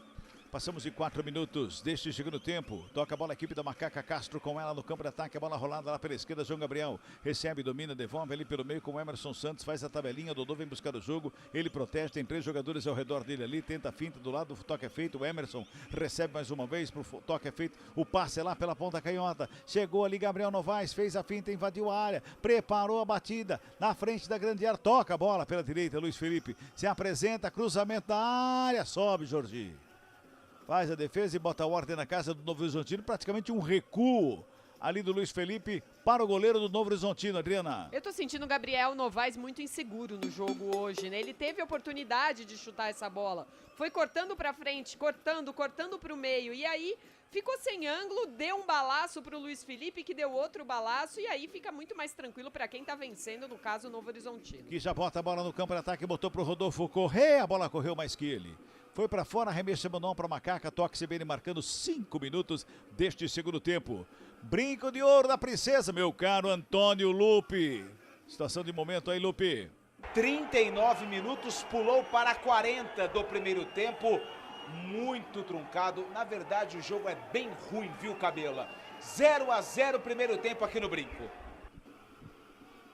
Passamos de 4 minutos deste segundo tempo. Toca a bola a equipe da Macaca Castro com ela no campo de ataque. A bola rolada lá pela esquerda. João Gabriel recebe, domina, devolve ali pelo meio com o Emerson Santos. Faz a tabelinha. Dodô vem buscar o jogo. Ele protege. Tem 3 jogadores ao redor dele ali. Tenta a finta do lado. O toque é feito. O Emerson recebe mais uma vez. Pro toque é feito. O passe é lá pela ponta canhota. Chegou ali Gabriel Novaes. Fez a finta, invadiu a área. Preparou a batida. Na frente da grande área. Toca a bola pela direita. Luiz Felipe se apresenta. Cruzamento da área. Sobe, Jordi. Faz a defesa e bota a ordem na casa do Novo Horizontino. Praticamente um recuo ali do Luiz Felipe para o goleiro do Novo Horizontino, Adriana. Eu tô sentindo o Gabriel Novaes muito inseguro no jogo hoje, né? Ele teve a oportunidade de chutar essa bola. Foi cortando pra frente, cortando pro meio. E aí ficou sem ângulo, deu um balaço pro Luiz Felipe, que deu outro balaço. E aí fica muito mais tranquilo pra quem tá vencendo, no caso, o Novo Horizontino. Que já bota a bola no campo de ataque, botou pro Rodolfo correr. A bola correu mais que ele. Foi para fora, arremesso manual para Macaca, toque CBN marcando 5 minutos deste segundo tempo. Brinco de ouro da princesa, meu caro Antônio Lupe. Situação de momento aí, Lupe. 39 minutos, pulou para 40 do primeiro tempo. Muito truncado. Na verdade, o jogo é bem ruim, viu, Cabela? 0-0 primeiro tempo aqui no Brinco.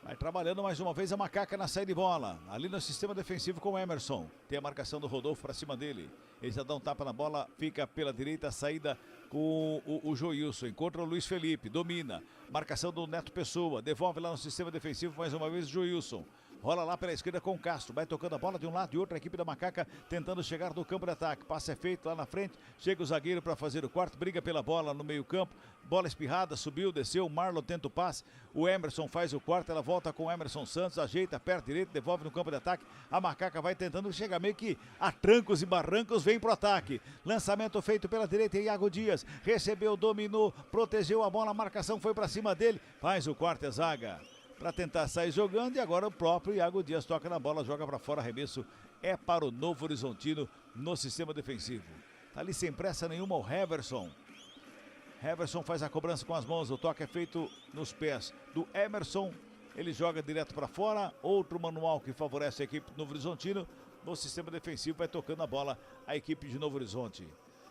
Vai trabalhando mais uma vez a Macaca na saída de bola. Ali no sistema defensivo com o Emerson. Tem a marcação do Rodolfo para cima dele. Ele já dá um tapa na bola. Fica pela direita a saída com o Joilson. Encontra o Luiz Felipe. Domina. Marcação do Neto Pessoa. Devolve lá no sistema defensivo mais uma vez o Joilson. Rola lá pela esquerda com o Castro. Vai tocando a bola de um lado e outro. A equipe da Macaca tentando chegar no campo de ataque. Passe é feito lá na frente. Chega o zagueiro para fazer o quarto. Briga pela bola no meio campo. Bola espirrada. Subiu, desceu. O Marlon tenta o passe. O Emerson faz o quarto. Ela volta com o Emerson Santos. Ajeita, perto direito. Devolve no campo de ataque. A Macaca vai tentando chegar meio que a trancos e barrancos. Vem pro ataque. Lançamento feito pela direita. Iago Dias. Recebeu, dominou. Protegeu a bola. A marcação foi para cima dele. Faz o quarto, é zaga. Para tentar sair jogando e agora o próprio Iago Dias toca na bola, joga para fora, arremesso é para o Novo Horizontino no sistema defensivo. Tá ali sem pressa nenhuma o Heverson. Heverson faz a cobrança com as mãos, o toque é feito nos pés do Emerson. Ele joga direto para fora, outro manual que favorece a equipe do Novo Horizontino. No sistema defensivo vai tocando a bola a equipe de Novo Horizonte.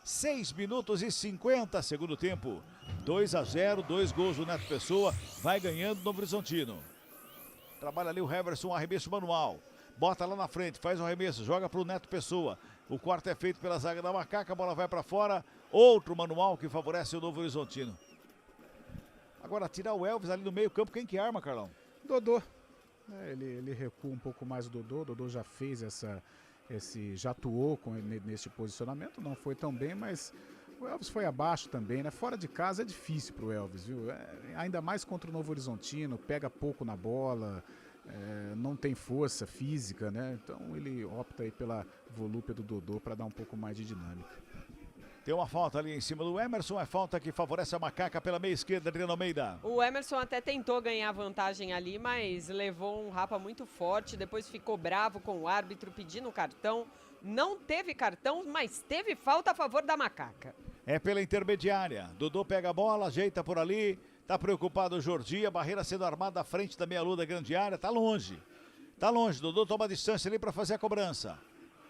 6 minutos e 50 segundo tempo. 2-0, 2 gols do Neto Pessoa. Vai ganhando o Novo Horizontino. Trabalha ali o Heverson, arremesso manual. Bota lá na frente, faz o arremesso, joga para o Neto Pessoa. O quarto é feito pela zaga da Macaca, a bola vai para fora. Outro manual que favorece o Novo Horizontino. Agora tirar o Elvis ali no meio campo, quem que arma, Carlão? Dodô. Ele recua um pouco mais o Dodô. Dodô já fez já atuou nesse posicionamento, não foi tão bem, mas o Elvis foi abaixo também, né? Fora de casa é difícil pro Elvis, viu? Ainda mais contra o Novo Horizontino, pega pouco na bola, não tem força física, né? Então ele opta aí pela volúpia do Dodô para dar um pouco mais de dinâmica. Tem uma falta ali em cima do Emerson, é falta que favorece a Macaca pela meia esquerda, Adriano Almeida. O Emerson até tentou ganhar vantagem ali, mas levou um rapa muito forte, depois ficou bravo com o árbitro pedindo cartão. Não teve cartão, mas teve falta a favor da Macaca. É pela intermediária, Dodô pega a bola, ajeita por ali, tá preocupado o Jordi, a barreira sendo armada à frente da meia-lua da grande área, tá longe, Dodô toma a distância ali para fazer a cobrança.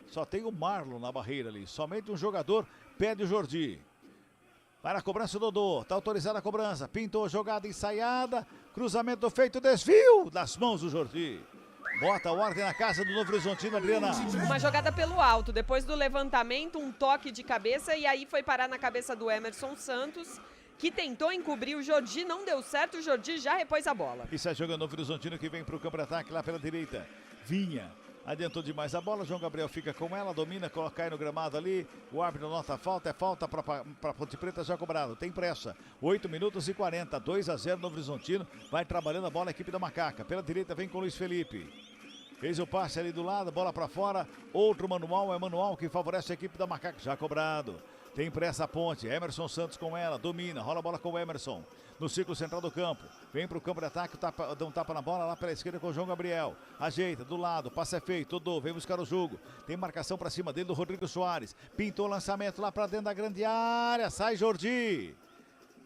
Só tem o Marlon na barreira ali, somente um jogador pede o Jordi. Vai na cobrança o Dodô, tá autorizada a cobrança, pintou a jogada ensaiada, cruzamento feito, desvio das mãos do Jordi. Bota a ordem na casa do Novo Horizontino, Adriana. Uma jogada pelo alto, depois do levantamento, um toque de cabeça e aí foi parar na cabeça do Emerson Santos, que tentou encobrir o Jordi, não deu certo, o Jordi já repôs a bola. E sai jogando o Novo Horizontino que vem para o campo de ataque lá pela direita. Vinha. Adiantou demais a bola, João Gabriel fica com ela, domina, cai no gramado ali, o árbitro nota a falta, é falta para Ponte Preta já cobrado, tem pressa, 8 minutos e 40, 2-0 Novo Horizontino, vai trabalhando a bola a equipe da Macaca, pela direita vem com o Luiz Felipe, fez o passe ali do lado, bola para fora, outro manual, é manual que favorece a equipe da Macaca, já cobrado. Tem pressa a Ponte, Emerson Santos com ela, domina, rola a bola com o Emerson, no círculo central do campo, vem para o campo de ataque, dá um tapa na bola lá pela esquerda com o João Gabriel, ajeita, do lado, passe é feito, Dodô, vem buscar o jogo, tem marcação para cima dele do Rodrigo Soares, pintou o lançamento lá para dentro da grande área, sai Jordi,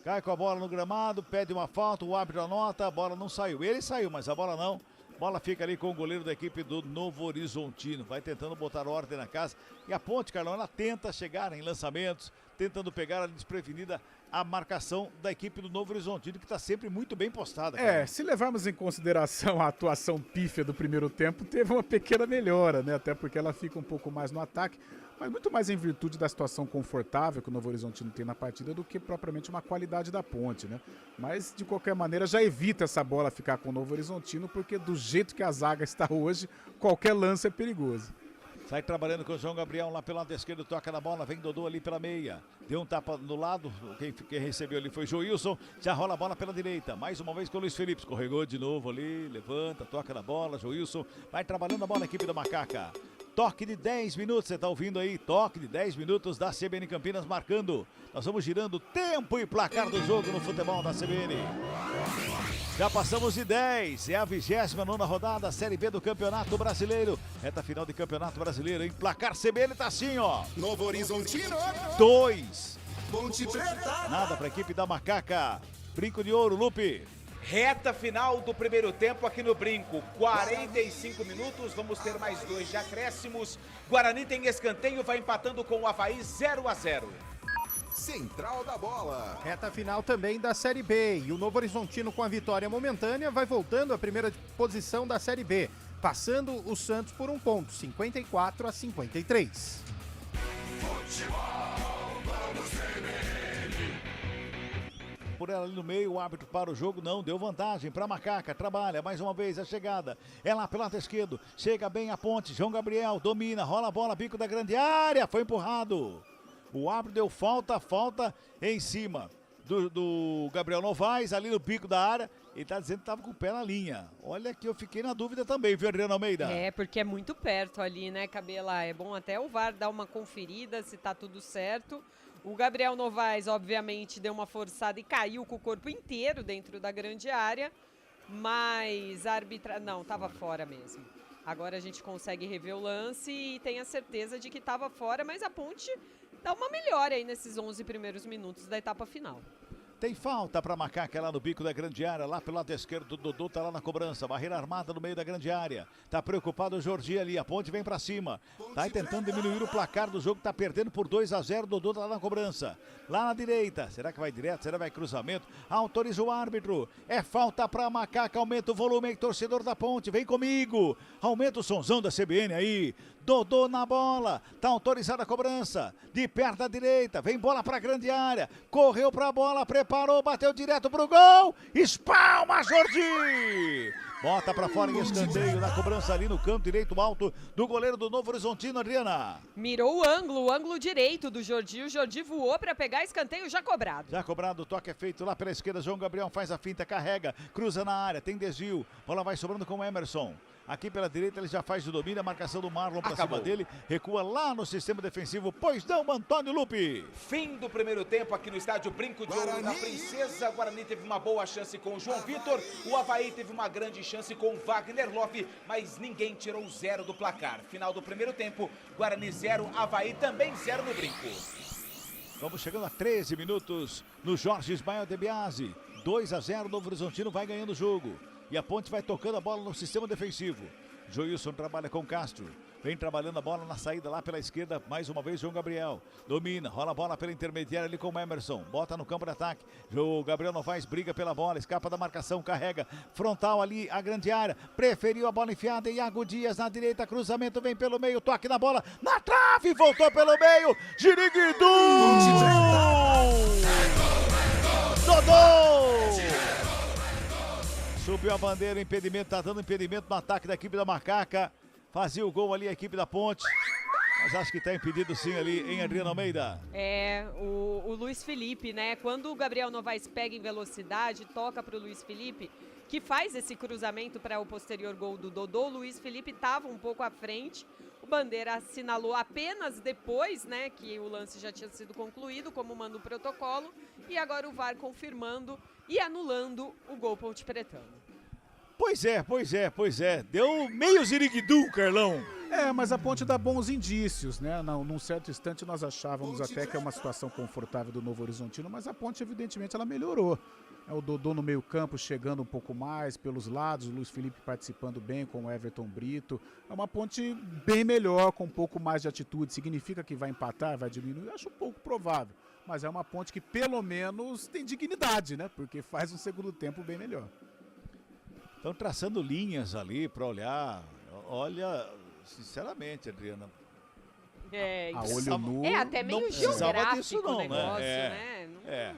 cai com a bola no gramado, pede uma falta, o árbitro anota, a bola não saiu, ele saiu, mas a bola não. Bola fica ali com o goleiro da equipe do Novo Horizontino. Vai tentando botar ordem na casa. E a Ponte, Carlão, ela tenta chegar em lançamentos, tentando pegar a desprevenida a marcação da equipe do Novo Horizontino, que está sempre muito bem postada. Carlão. Se levarmos em consideração a atuação pífia do primeiro tempo, teve uma pequena melhora, né? Até porque ela fica um pouco mais no ataque, mas muito mais em virtude da situação confortável que o Novo Horizontino tem na partida do que propriamente uma qualidade da Ponte, né? Mas, de qualquer maneira, já evita essa bola ficar com o Novo Horizontino, porque do jeito que a zaga está hoje, qualquer lance é perigoso. Sai trabalhando com o João Gabriel lá pelo lado esquerdo, toca na bola, vem Dodô ali pela meia. Deu um tapa no lado, quem recebeu ali foi Joilson, já rola a bola pela direita. Mais uma vez com o Luiz Felipe, escorregou de novo ali, levanta, toca na bola, Joilson. Vai trabalhando a bola a equipe da Macaca. Toque de 10 minutos, você tá ouvindo aí? Toque de 10 minutos da CBN Campinas marcando. Nós vamos girando tempo e placar do jogo no futebol da CBN. Já passamos de 10, é a 29ª rodada, Série B do Campeonato Brasileiro. Reta final de Campeonato Brasileiro, em placar CBN tá assim, ó. Novo Horizontino. 2. Ponte Preta. Nada pra equipe da Macaca. Brinco de ouro, Lupe. Reta final do primeiro tempo aqui no Brinco, 45 minutos, vamos ter mais 2 de acréscimos. Guarani tem escanteio, vai empatando com o Avaí 0-0. Central da bola. Reta final também da Série B. E o Novo Horizontino, com a vitória momentânea, vai voltando à primeira posição da Série B, passando o Santos por 1 ponto, 54-53. Por ela ali no meio, o árbitro para o jogo, não, deu vantagem para a Macaca, trabalha mais uma vez a chegada, é lá pelo lado esquerdo, chega bem a Ponte, João Gabriel domina, rola a bola, bico da grande área, foi empurrado. O árbitro deu falta em cima do Gabriel Novaes, ali no bico da área. Ele tá dizendo que tava com o pé na linha. Olha que eu fiquei na dúvida também, viu, Adriano Almeida? Porque é muito perto ali, né, Cabela? É bom até o VAR dar uma conferida se tá tudo certo. O Gabriel Novaes, obviamente, deu uma forçada e caiu com o corpo inteiro dentro da grande área. Mas a não, tava fora mesmo. Agora a gente consegue rever o lance e tem a certeza de que tava fora, mas a Ponte dá uma melhora aí nesses 11 primeiros minutos da etapa final. Tem falta para Macaca lá no bico da grande área, lá pelo lado esquerdo, Dodô tá lá na cobrança, barreira armada no meio da grande área. Tá preocupado o Jordi ali, a Ponte vem para cima. Tá tentando diminuir o placar do jogo, tá perdendo por 2-0, Dodô tá lá na cobrança. Lá na direita, será que vai direto, será que vai cruzamento? Autoriza o árbitro, é falta para Macaca, aumenta o volume aí, torcedor da Ponte, vem comigo. Aumenta o sonzão da CBN aí. Dodô na bola, tá autorizada a cobrança, de perto da direita, vem bola pra grande área, correu pra bola, preparou, bateu direto pro gol, espalma Jordi! Bota pra fora em escanteio na cobrança ali no canto direito alto do goleiro do Novo Horizontino, Adriana. Mirou o ângulo direito do Jordi, o Jordi voou pra pegar escanteio já cobrado. Já cobrado, o toque é feito lá pela esquerda, João Gabriel faz a finta, carrega, cruza na área, tem desvio, bola vai sobrando com o Emerson. Aqui pela direita ele já faz o domínio, a marcação do Marlon pra cima dele, recua lá no sistema defensivo, pois não, Antônio Lupe. Fim do primeiro tempo aqui no estádio Brinco de Ouro na Princesa. Guarani teve uma boa chance com o João Vitor, o Avaí teve uma grande chance com o Wagner Love, mas ninguém tirou 0 do placar. Final do primeiro tempo, Guarani 0, Avaí também 0 no Brinco. Vamos chegando a 13 minutos no Jorge Ismael de Biasi, 2-0, Novo Horizontino vai ganhando o jogo. E a Ponte vai tocando a bola no sistema defensivo. Joilson trabalha com Castro. Vem trabalhando a bola na saída lá pela esquerda. Mais uma vez, João Gabriel. Domina, rola a bola pela intermediária ali com o Emerson. Bota no campo de ataque. O Gabriel Novaes briga pela bola. Escapa da marcação, carrega. Frontal ali, a grande área. Preferiu a bola enfiada. Iago Dias na direita. Cruzamento vem pelo meio. Toque na bola. Na trave. Voltou pelo meio. Giriguidu! Dodô! Subiu a bandeira. Impedimento. Tá dando impedimento no ataque da equipe da Macaca. Fazia o gol ali a equipe da Ponte. Mas acho que está impedido sim ali em Adriano Almeida. O Luiz Felipe, né? Quando o Gabriel Novaes pega em velocidade, toca para o Luiz Felipe, que faz esse cruzamento para o posterior gol do Dodô. O Luiz Felipe estava um pouco à frente. O Bandeira assinalou apenas depois, né? Que o lance já tinha sido concluído, como manda o protocolo. E agora o VAR confirmando e anulando o gol Ponte Pretano. Pois é. Deu meio ziriguidu, Carlão. Mas a Ponte dá bons indícios, né? Num certo instante nós achávamos até que é uma situação confortável do Novo Horizontino, mas a Ponte, evidentemente, ela melhorou. O Dodô no meio campo chegando um pouco mais pelos lados, o Luiz Felipe participando bem com o Everton Brito. É uma Ponte bem melhor, com um pouco mais de atitude. Significa que vai empatar, vai diminuir? Eu acho um pouco provável. Mas é uma Ponte que pelo menos tem dignidade, né? Porque faz um segundo tempo bem melhor. Estão traçando linhas ali para olhar. Olha, sinceramente, Adriana. A olho nu. É até meio geográfico disso, não, o negócio, né?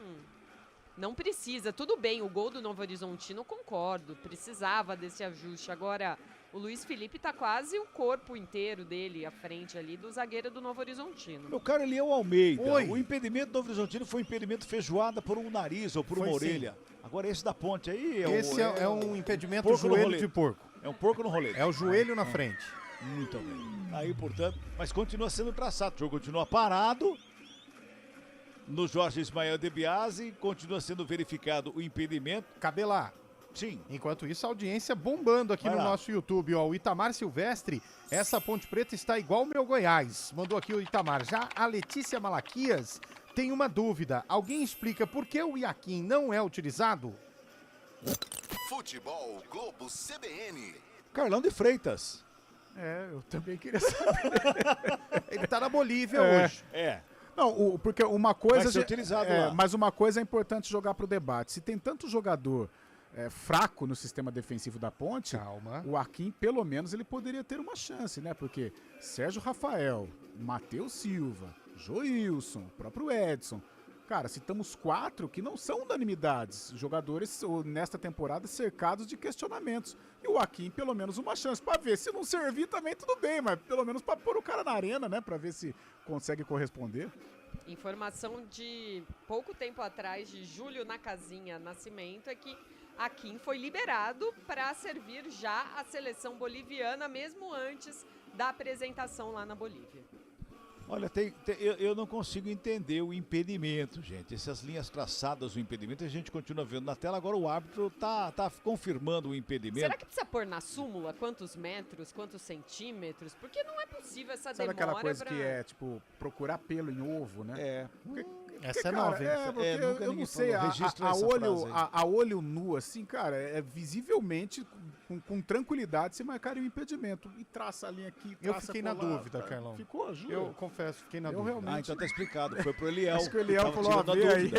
Não precisa. Tudo bem, o gol do Novo Horizontino, concordo. Precisava desse ajuste. Agora, o Luiz Felipe tá quase o corpo inteiro dele à frente ali do zagueiro do Novo Horizontino. Meu caro Eliel Almeida, Oi. O impedimento do Novo Horizontino foi um impedimento feijoada por um nariz ou por uma orelha. Agora esse da Ponte aí é um impedimento joelho de porco. É um porco no rolete. É o joelho na frente. Muito bem. Aí, portanto, mas continua sendo traçado. O jogo continua parado no Jorge Ismael de Biasi, continua sendo verificado o impedimento. Cabelar. Sim. Enquanto isso, a audiência bombando aqui no nosso YouTube. Ó, o Itamar Silvestre, essa Ponte Preta está igual o meu Goiás. Mandou aqui o Itamar. Já a Letícia Malaquias tem uma dúvida. Alguém explica por que o Iaquim não é utilizado? Futebol Globo CBN. Carlão de Freitas. Eu também queria saber. Ele tá na Bolívia hoje. Não, porque uma coisa... Vai ser utilizado lá. Mas uma coisa é importante jogar pro debate. Se tem tanto jogador fraco no sistema defensivo da Ponte, o Arquim, pelo menos, ele poderia ter uma chance, né? Porque Sérgio Rafael, Matheus Silva, Joilson, próprio Edson... Cara, citamos 4 que não são unanimidades. Jogadores, nesta temporada, cercados de questionamentos. E o Akin, pelo menos, uma chance para ver. Se não servir, também tudo bem, mas pelo menos para pôr o cara na arena, né? Para ver se consegue corresponder. Informação de pouco tempo atrás, de Júlio Nacazinha Nascimento, é que Akin foi liberado para servir já a seleção boliviana, mesmo antes da apresentação lá na Bolívia. Olha, eu não consigo entender o impedimento, gente. Essas linhas traçadas, o impedimento, a gente continua vendo na tela. Agora o árbitro tá confirmando o impedimento. Será que precisa pôr na súmula quantos metros, quantos centímetros? Porque não é possível essa demora. Sabe aquela coisa que é, tipo, procurar pelo em ovo, né? Essa é nova, hein? Eu não sei, a olho nu, assim, cara, é visivelmente, com tranquilidade, se marcar um impedimento. E traça a linha aqui, eu fiquei na dúvida, Carlão. Ficou, juro? Eu confesso, fiquei na dúvida. Realmente... então tá explicado, foi pro Eliel. Acho que o Eliel falou a ver aí.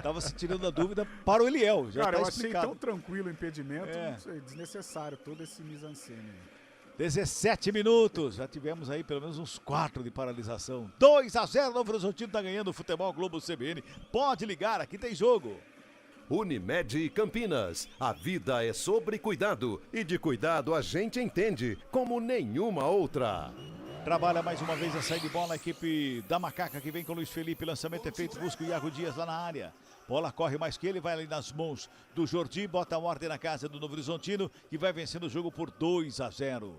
Tava se tirando a dúvida para o Eliel, já cara, tá eu explicado. achei tão tranquilo o impedimento, não sei, desnecessário todo esse mise-en-scène. 17 minutos, já tivemos aí pelo menos uns 4 de paralisação. 2-0, Novo Horizontino tá ganhando o Futebol Globo CBN. Pode ligar, aqui tem jogo. Unimed Campinas, a vida é sobre cuidado e de cuidado a gente entende como nenhuma outra. Trabalha mais uma vez a saída de bola a equipe da Macaca que vem com o Luiz Felipe, lançamento é feito, busca o Iago Dias lá na área. Bola corre mais que ele, vai ali nas mãos do Jordi, bota a ordem na casa do Novo Horizontino que vai vencendo o jogo por 2-0.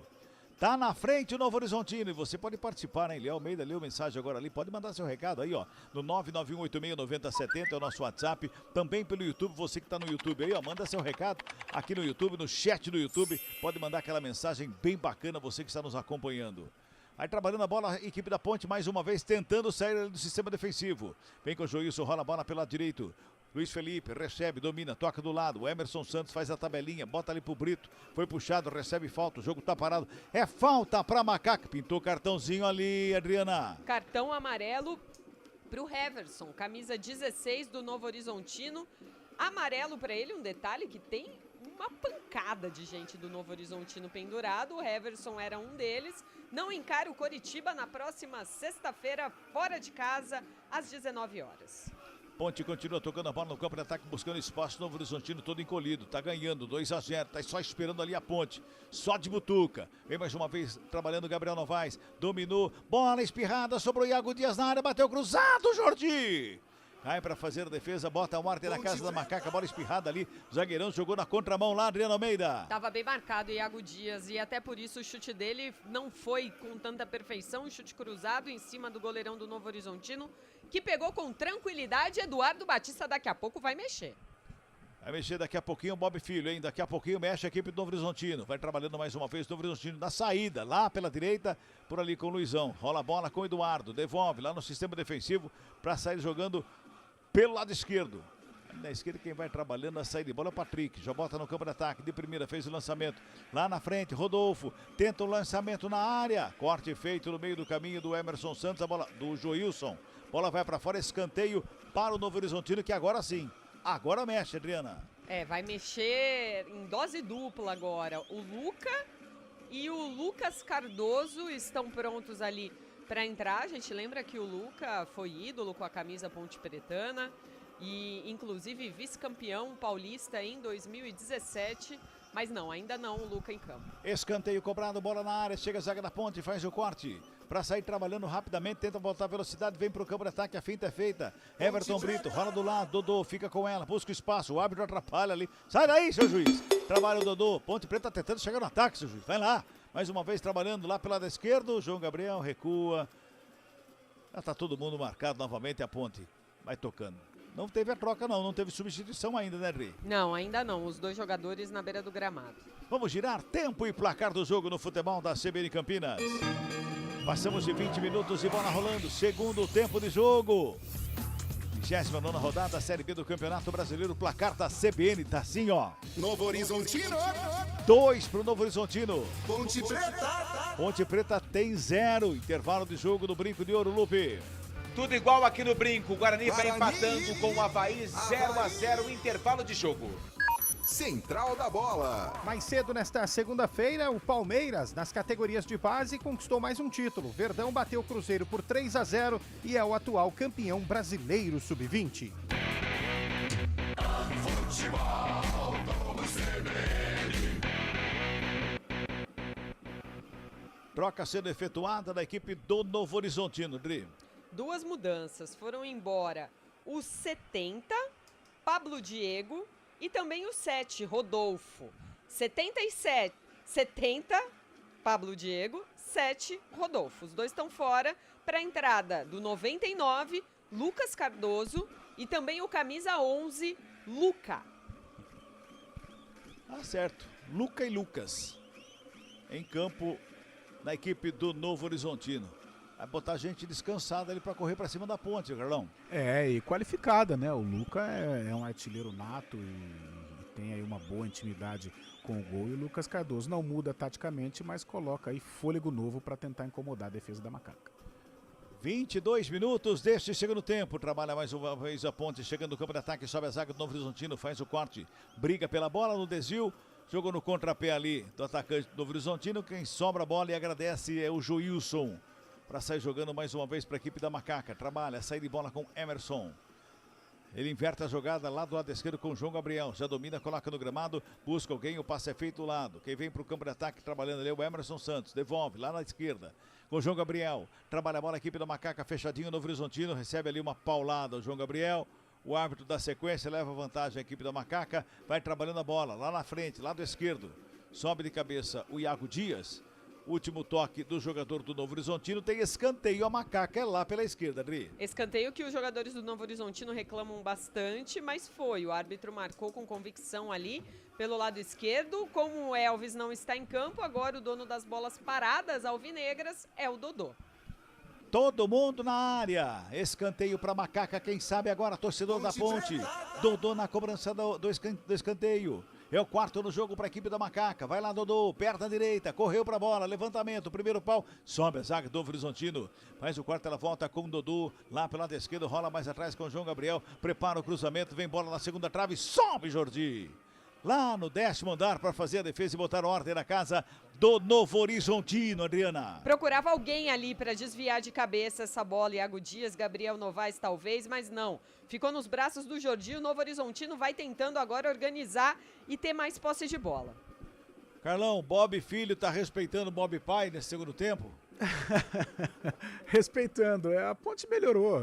Tá na frente o Novo Horizontino e você pode participar, né? Eliel Almeida leu mensagem agora ali, pode mandar seu recado aí, ó, no 991869070 é o nosso WhatsApp, também pelo YouTube, você que tá no YouTube aí, ó, manda seu recado aqui no YouTube, no chat do YouTube, pode mandar aquela mensagem bem bacana, você que está nos acompanhando. Aí trabalhando a bola, a equipe da Ponte mais uma vez tentando sair do sistema defensivo. Vem com o Joilson, rola a bola pelo lado direito. Luiz Felipe recebe, domina, toca do lado. O Emerson Santos faz a tabelinha, bota ali pro Brito. Foi puxado, recebe falta, o jogo tá parado. É falta pra Macaca. Pintou cartãozinho ali, Adriana. Cartão amarelo pro Heverson, camisa 16 do Novo Horizontino. Amarelo pra ele, um detalhe que tem uma pancada de gente do Novo Horizontino pendurado. O Heverson era um deles. Não encara o Coritiba na próxima sexta-feira, fora de casa, às 19 horas. Ponte continua tocando a bola no campo de ataque, buscando espaço. Novo Horizontino todo encolhido, tá ganhando 2-0, tá só esperando ali a Ponte, só de butuca. Vem mais uma vez trabalhando Gabriel Novaes, dominou, bola espirrada, sobrou Iago Dias na área, bateu cruzado, Jordi! Cai para fazer a defesa, bota a Marte na casa da Macaca, bola espirrada ali, zagueirão jogou na contramão lá, Adriano Almeida. Tava bem marcado o Iago Dias e até por isso o chute dele não foi com tanta perfeição, um chute cruzado em cima do goleirão do Novo Horizontino, que pegou com tranquilidade. Eduardo Batista daqui a pouco vai mexer. Vai mexer daqui a pouquinho o Bob Filho, hein? Daqui a pouquinho mexe a equipe do Novo Horizontino. Vai trabalhando mais uma vez o Novo Horizontino na saída, lá pela direita, por ali com o Luizão. Rola a bola com o Eduardo, devolve lá no sistema defensivo para sair jogando pelo lado esquerdo. Na esquerda quem vai trabalhando na saída de bola é o Patrick. Já bota no campo de ataque, de primeira, fez o lançamento. Lá na frente, Rodolfo, tenta o lançamento na área. Corte feito no meio do caminho do Emerson Santos, a bola do Joilson. Bola vai para fora, escanteio para o Novo Horizontino, que agora sim, agora mexe, Adriana. Vai mexer em dose dupla agora. O Luca e o Lucas Cardoso estão prontos ali para entrar. A gente lembra que o Luca foi ídolo com a camisa ponte pretana e inclusive vice-campeão paulista em 2017, mas não, ainda não o Luca em campo. Escanteio cobrado, bola na área, chega a zaga da Ponte, faz o corte para sair trabalhando rapidamente, tenta voltar a velocidade, vem pro campo de ataque, a finta é feita. Everton Brito, rola do lado, Dodô fica com ela, busca o espaço, o árbitro atrapalha ali. Sai daí, seu juiz. Trabalha o Dodô, Ponte Preta tentando chegar no ataque, seu juiz. Vai lá. Mais uma vez trabalhando lá pelo lado esquerdo, João Gabriel recua. Já tá todo mundo marcado novamente, a Ponte vai tocando. Não teve a troca não teve substituição ainda, né, Dri? Não, ainda não, os dois jogadores na beira do gramado. Vamos girar tempo e placar do jogo no futebol da CBN Campinas. Passamos de 20 minutos e bola rolando, segundo tempo de jogo. 29ª rodada, Série B do Campeonato Brasileiro, placar da CBN, tá assim, ó. Novo Horizontino. 2 pro Novo Horizontino. Ponte Preta. Ponte Preta tem 0. Intervalo de jogo no Brinco de Ouro, Lupe. Tudo igual aqui no Brinco. O Guarani vai empatando com o Avaí, 0-0, intervalo de jogo. Central da Bola. Mais cedo nesta segunda-feira, o Palmeiras, nas categorias de base, conquistou mais um título. Verdão bateu o Cruzeiro por 3-0 e é o atual campeão brasileiro sub-20. Troca sendo efetuada da equipe do Novo Horizontino, Dri. Duas mudanças, foram embora o 70, Pablo Diego, e também o 7, Rodolfo. 70, Pablo Diego, 7, Rodolfo. Os dois estão fora para a entrada do 99, Lucas Cardoso, e também o camisa 11, Luca. Certo, Luca e Lucas em campo na equipe do Novo Horizontino. Vai botar gente descansada ali para correr para cima da Ponte, Carlão. E qualificada, né? O Luca é um artilheiro nato e tem aí uma boa intimidade com o gol. E o Lucas Cardoso não muda taticamente, mas coloca aí fôlego novo para tentar incomodar a defesa da Macaca. 22 minutos deste segundo tempo. Trabalha mais uma vez a Ponte, chegando no campo de ataque, sobe a zaga do Novo Horizontino, faz o corte, briga pela bola no desvio. Jogou no contrapé ali do atacante do Novo Horizontino. Quem sobra a bola e agradece é o Joilson. Para sair jogando mais uma vez para a equipe da Macaca. Trabalha, sai de bola com Emerson. Ele inverte a jogada lá do lado esquerdo com o João Gabriel. Já domina, coloca no gramado, busca alguém, o passe é feito do lado. Quem vem para o campo de ataque trabalhando ali é o Emerson Santos. Devolve lá na esquerda com o João Gabriel. Trabalha a bola, a equipe da Macaca fechadinho, Novo Horizontino. Recebe ali uma paulada o João Gabriel. O árbitro da sequência leva vantagem a equipe da Macaca. Vai trabalhando a bola lá na frente, lado esquerdo. Sobe de cabeça o Iago Dias. Último toque do jogador do Novo Horizontino. Tem escanteio, a Macaca é lá pela esquerda, Adri. Escanteio que os jogadores do Novo Horizontino reclamam bastante, mas foi. O árbitro marcou com convicção ali pelo lado esquerdo. Como o Elvis não está em campo, agora o dono das bolas paradas alvinegras é o Dodô. Todo mundo na área. Escanteio para Macaca. Quem sabe agora, torcedor da Ponte. Dodô na cobrança do escanteio. É o quarto no jogo para a equipe da Macaca. Vai lá, Dodô, perna direita, correu para a bola, levantamento, primeiro pau, sobe a zaga do Novo Horizontino. Faz o quarto, ela volta com o Dodô, lá pelo lado esquerdo, rola mais atrás com o João Gabriel. Prepara o cruzamento, vem bola na segunda trave, sobe Jordi. Lá no 10º andar para fazer a defesa e botar ordem na casa do Novo Horizontino, Adriana. Procurava alguém ali para desviar de cabeça essa bola, Iago Dias, Gabriel Novaes talvez, mas não. Ficou nos braços do Jordi, o Novo Horizontino vai tentando agora organizar e ter mais posse de bola. Carlão, Bob Filho tá respeitando o Bob Pai nesse segundo tempo? Respeitando, a Ponte melhorou,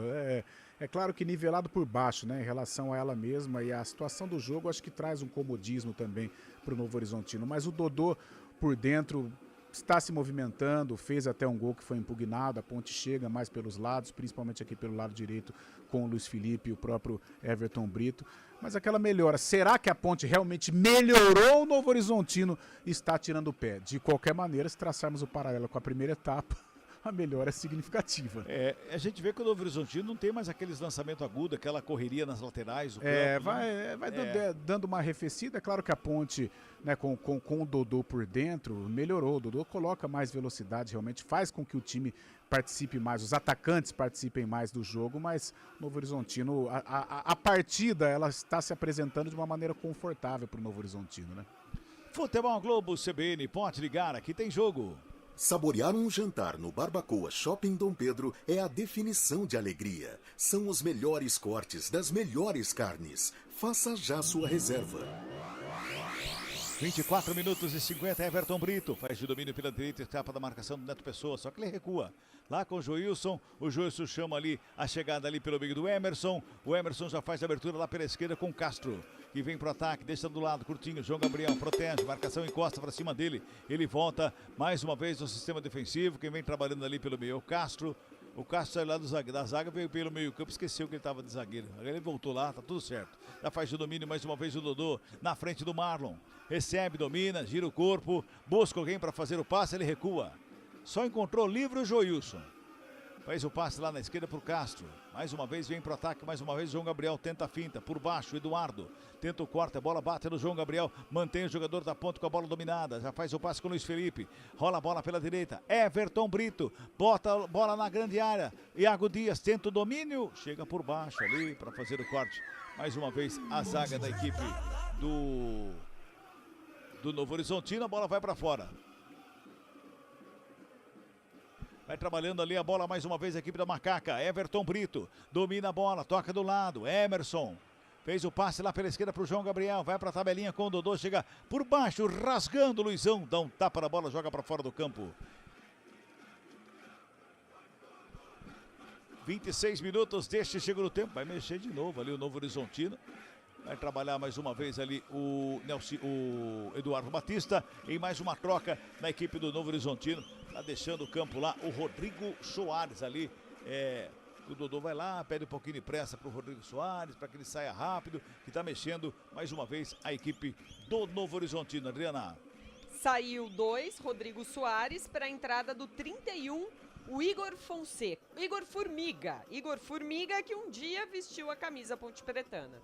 é claro que nivelado por baixo, né, em relação a ela mesma, e a situação do jogo acho que traz um comodismo também para o Novo Horizontino, mas o Dodô por dentro está se movimentando, fez até um gol que foi impugnado, a Ponte chega mais pelos lados, principalmente aqui pelo lado direito com o Luiz Felipe e o próprio Everton Brito, mas aquela melhora, será que a Ponte realmente melhorou? O Novo Horizontino está tirando o pé. De qualquer maneira, se traçarmos o paralelo com a primeira etapa, a melhora é significativa. A gente vê que o Novo Horizontino não tem mais aqueles lançamentos agudos, aquela correria nas laterais. Vai dando uma arrefecida. É claro que a Ponte, né, com o Dodô por dentro, melhorou. O Dodô coloca mais velocidade, realmente faz com que o time participe mais, os atacantes participem mais do jogo, mas o Novo Horizontino, a partida, ela está se apresentando de uma maneira confortável para o Novo Horizontino, né? Futebol Globo CBN, pode ligar, aqui tem jogo. Saborear um jantar no Barbacoa Shopping Dom Pedro é a definição de alegria. São os melhores cortes das melhores carnes. Faça já sua reserva. 24 minutos e 50, Everton Brito faz de domínio pela direita, escapa da marcação do Neto Pessoa, só que ele recua. Lá com o Joilson chama ali a chegada ali pelo meio do Emerson. O Emerson já faz a abertura lá pela esquerda com o Castro, que vem pro ataque, deixa do lado, curtinho, João Gabriel protege, marcação encosta para cima dele. Ele volta mais uma vez no sistema defensivo, quem vem trabalhando ali pelo meio é o Castro. O Castro saiu lá da zaga, veio pelo meio campo, esqueceu que ele estava de zagueiro. Agora ele voltou lá, tá tudo certo. Já faz o domínio mais uma vez o Dodô, na frente do Marlon. Recebe, domina, gira o corpo, busca alguém para fazer o passe, ele recua. Só encontrou livre o Joilson. Faz o passe lá na esquerda pro Castro. Mais uma vez vem pro ataque, mais uma vez o João Gabriel tenta a finta, por baixo, Eduardo. Tenta o corte, a bola bate no João Gabriel, mantém o jogador da ponta com a bola dominada. Já faz o passe com o Luiz Felipe. Rola a bola pela direita, Everton Brito. Bota a bola na grande área. Iago Dias tenta o domínio, chega por baixo ali para fazer o corte. Mais uma vez a zaga da equipe do Novo Horizontino, a bola vai para fora. Vai trabalhando ali a bola mais uma vez a equipe da Macaca. Everton Brito domina a bola, toca do lado. Emerson fez o passe lá pela esquerda para o João Gabriel. Vai para a tabelinha com o Dodô, chega por baixo, rasgando o Luizão. Dá um tapa na bola, joga para fora do campo. 26 minutos deste segundo tempo. Vai mexer de novo ali o Novo Horizontino. Vai trabalhar mais uma vez ali o Eduardo Batista em mais uma troca na equipe do Novo Horizontino. Tá deixando o campo lá o Rodrigo Soares ali. O Dodô vai lá, pede um pouquinho de pressa pro Rodrigo Soares, para que ele saia rápido, que tá mexendo mais uma vez a equipe do Novo Horizontino. Adriana. Saiu 2, Rodrigo Soares, para a entrada do 31, o Igor Fonseca. Igor Formiga que um dia vestiu a camisa pontepretana.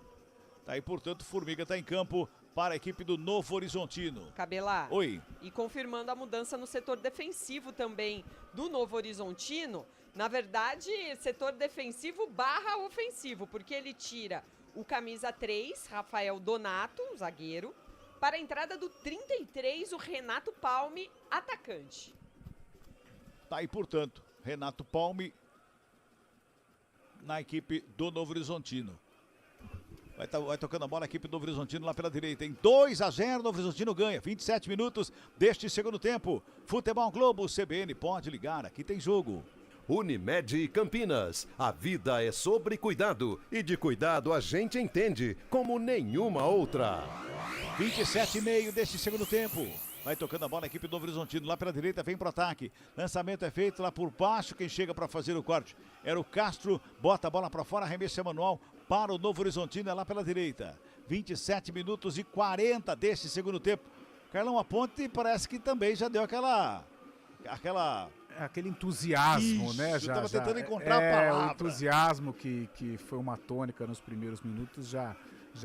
Tá aí, portanto, Formiga tá em campo para a equipe do Novo Horizontino. Cabelar. Oi. E confirmando a mudança no setor defensivo também do Novo Horizontino. Na verdade, setor defensivo / ofensivo, porque ele tira o camisa 3, Rafael Donato, zagueiro, para a entrada do 33, o Renato Palme, atacante. Tá aí, portanto, Renato Palme na equipe do Novo Horizontino. Vai tocando a bola a equipe do Novo Horizontino lá pela direita. Em 2-0, Novo Horizontino ganha. 27 minutos deste segundo tempo. Futebol Globo CBN, pode ligar, aqui tem jogo. Unimed Campinas. A vida é sobre cuidado. E de cuidado a gente entende como nenhuma outra. 27,5 deste segundo tempo. Vai tocando a bola a equipe do Novo Horizontino lá pela direita, vem pro ataque. Lançamento é feito lá por baixo, quem chega para fazer o corte era o Castro, bota a bola para fora, arremesso manual para o Novo Horizontino, é lá pela direita. 27 minutos e 40 deste segundo tempo. Carlão, a Ponte parece que também já deu aquela aquele entusiasmo, né? Eu tava tentando encontrar a palavra. O entusiasmo que foi uma tônica nos primeiros minutos já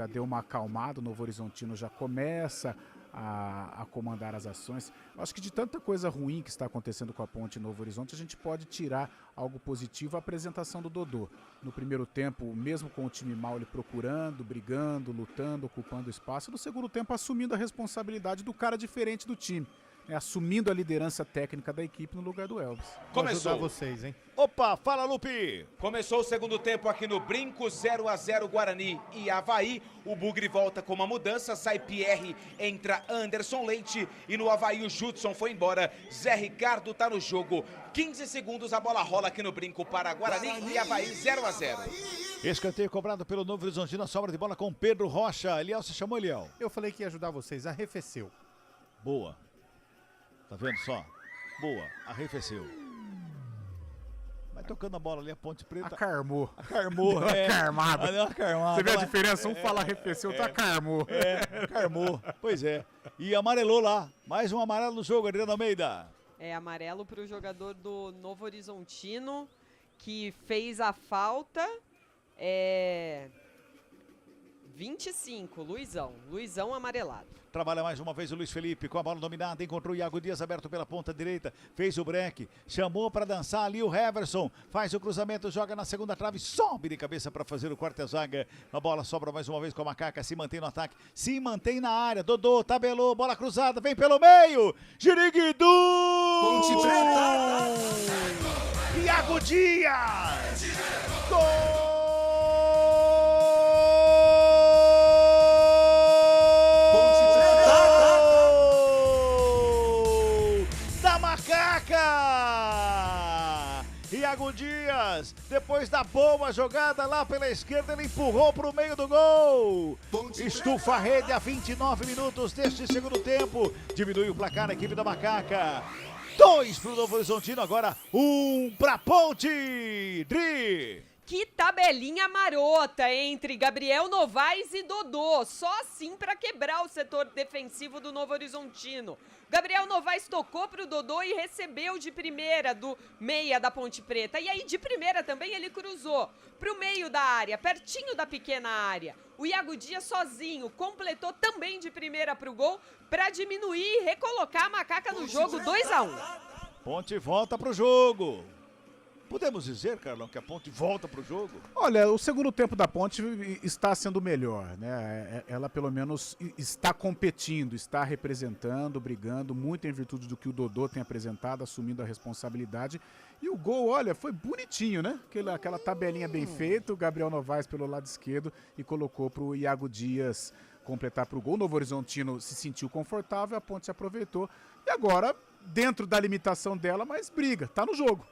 deu uma acalmada, o Novo Horizontino já começa a comandar as ações. Eu acho que de tanta coisa ruim que está acontecendo com a Ponte Novo Horizonte, a gente pode tirar algo positivo, a apresentação do Dodô. No primeiro tempo, mesmo com o time mal, ele procurando, brigando, lutando, ocupando espaço. No segundo tempo, assumindo a responsabilidade do cara diferente do time. Assumindo a liderança técnica da equipe no lugar do Elvis. Começou. Vou ajudar vocês, hein? Opa, fala, Lupe! Começou o segundo tempo aqui no Brinco, 0-0 Guarani e Avaí. O Bugre volta com uma mudança, sai Pierre, entra Anderson Leite e no Avaí o Judson foi embora. Zé Ricardo tá no jogo. 15 segundos, a bola rola aqui no Brinco para Guarani e Avaí, 0-0. Escanteio cobrado pelo Novo Horizontino, a sobra de bola com Pedro Rocha. Eliel, você chamou, Eliel? Eu falei que ia ajudar vocês, arrefeceu. Boa. Tá vendo só? Boa, arrefeceu. Vai tocando a bola ali, a Ponte Preta. Acarmou. Acarmou, Deu uma acarmada. Deu uma acarmada. Você vê a diferença? Um fala arrefeceu, outro acarmou. Acarmou. Pois é. E amarelou lá. Mais um amarelo no jogo, Adriano Almeida. Amarelo para o jogador do Novo Horizontino, que fez a falta. 25, Luizão amarelado. Trabalha mais uma vez o Luiz Felipe com a bola dominada, encontrou o Iago Dias aberto pela ponta direita, fez o break, chamou para dançar ali o Heverson, faz o cruzamento, joga na segunda trave, sobe de cabeça para fazer o quarto zaga. A bola sobra mais uma vez com a Macaca, se mantém no ataque, se mantém na área, Dodô, tabelou, bola cruzada, vem pelo meio, Jiriguidu! Ponte Preta! Iago Dias! Gol! Iago Dias, depois da boa jogada lá pela esquerda, ele empurrou para o meio do gol. Estufa a rede a 29 minutos deste segundo tempo. Diminui o placar a equipe da Macaca. 2 para o Novo Horizontino, agora 1 para a Ponte. Dri! Que tabelinha marota entre Gabriel Novaes e Dodô, só assim para quebrar o setor defensivo do Novo Horizontino. Gabriel Novaes tocou pro Dodô e recebeu de primeira do meia da Ponte Preta. E aí de primeira também ele cruzou pro meio da área, pertinho da pequena área. O Iago Dias sozinho completou também de primeira pro gol para diminuir e recolocar a Macaca no jogo 2-1. Ponte volta pro jogo. Podemos dizer, Carlão, que a Ponte volta para o jogo? Olha, o segundo tempo da Ponte está sendo melhor, né? Ela pelo menos está competindo, está representando, brigando, muito em virtude do que o Dodô tem apresentado, assumindo a responsabilidade. E o gol, olha, foi bonitinho, né? Aquela tabelinha bem feita, o Gabriel Novaes pelo lado esquerdo e colocou para o Iago Dias completar para o gol. O Novo Horizontino se sentiu confortável, a Ponte se aproveitou. E agora, dentro da limitação dela, mas briga, tá no jogo.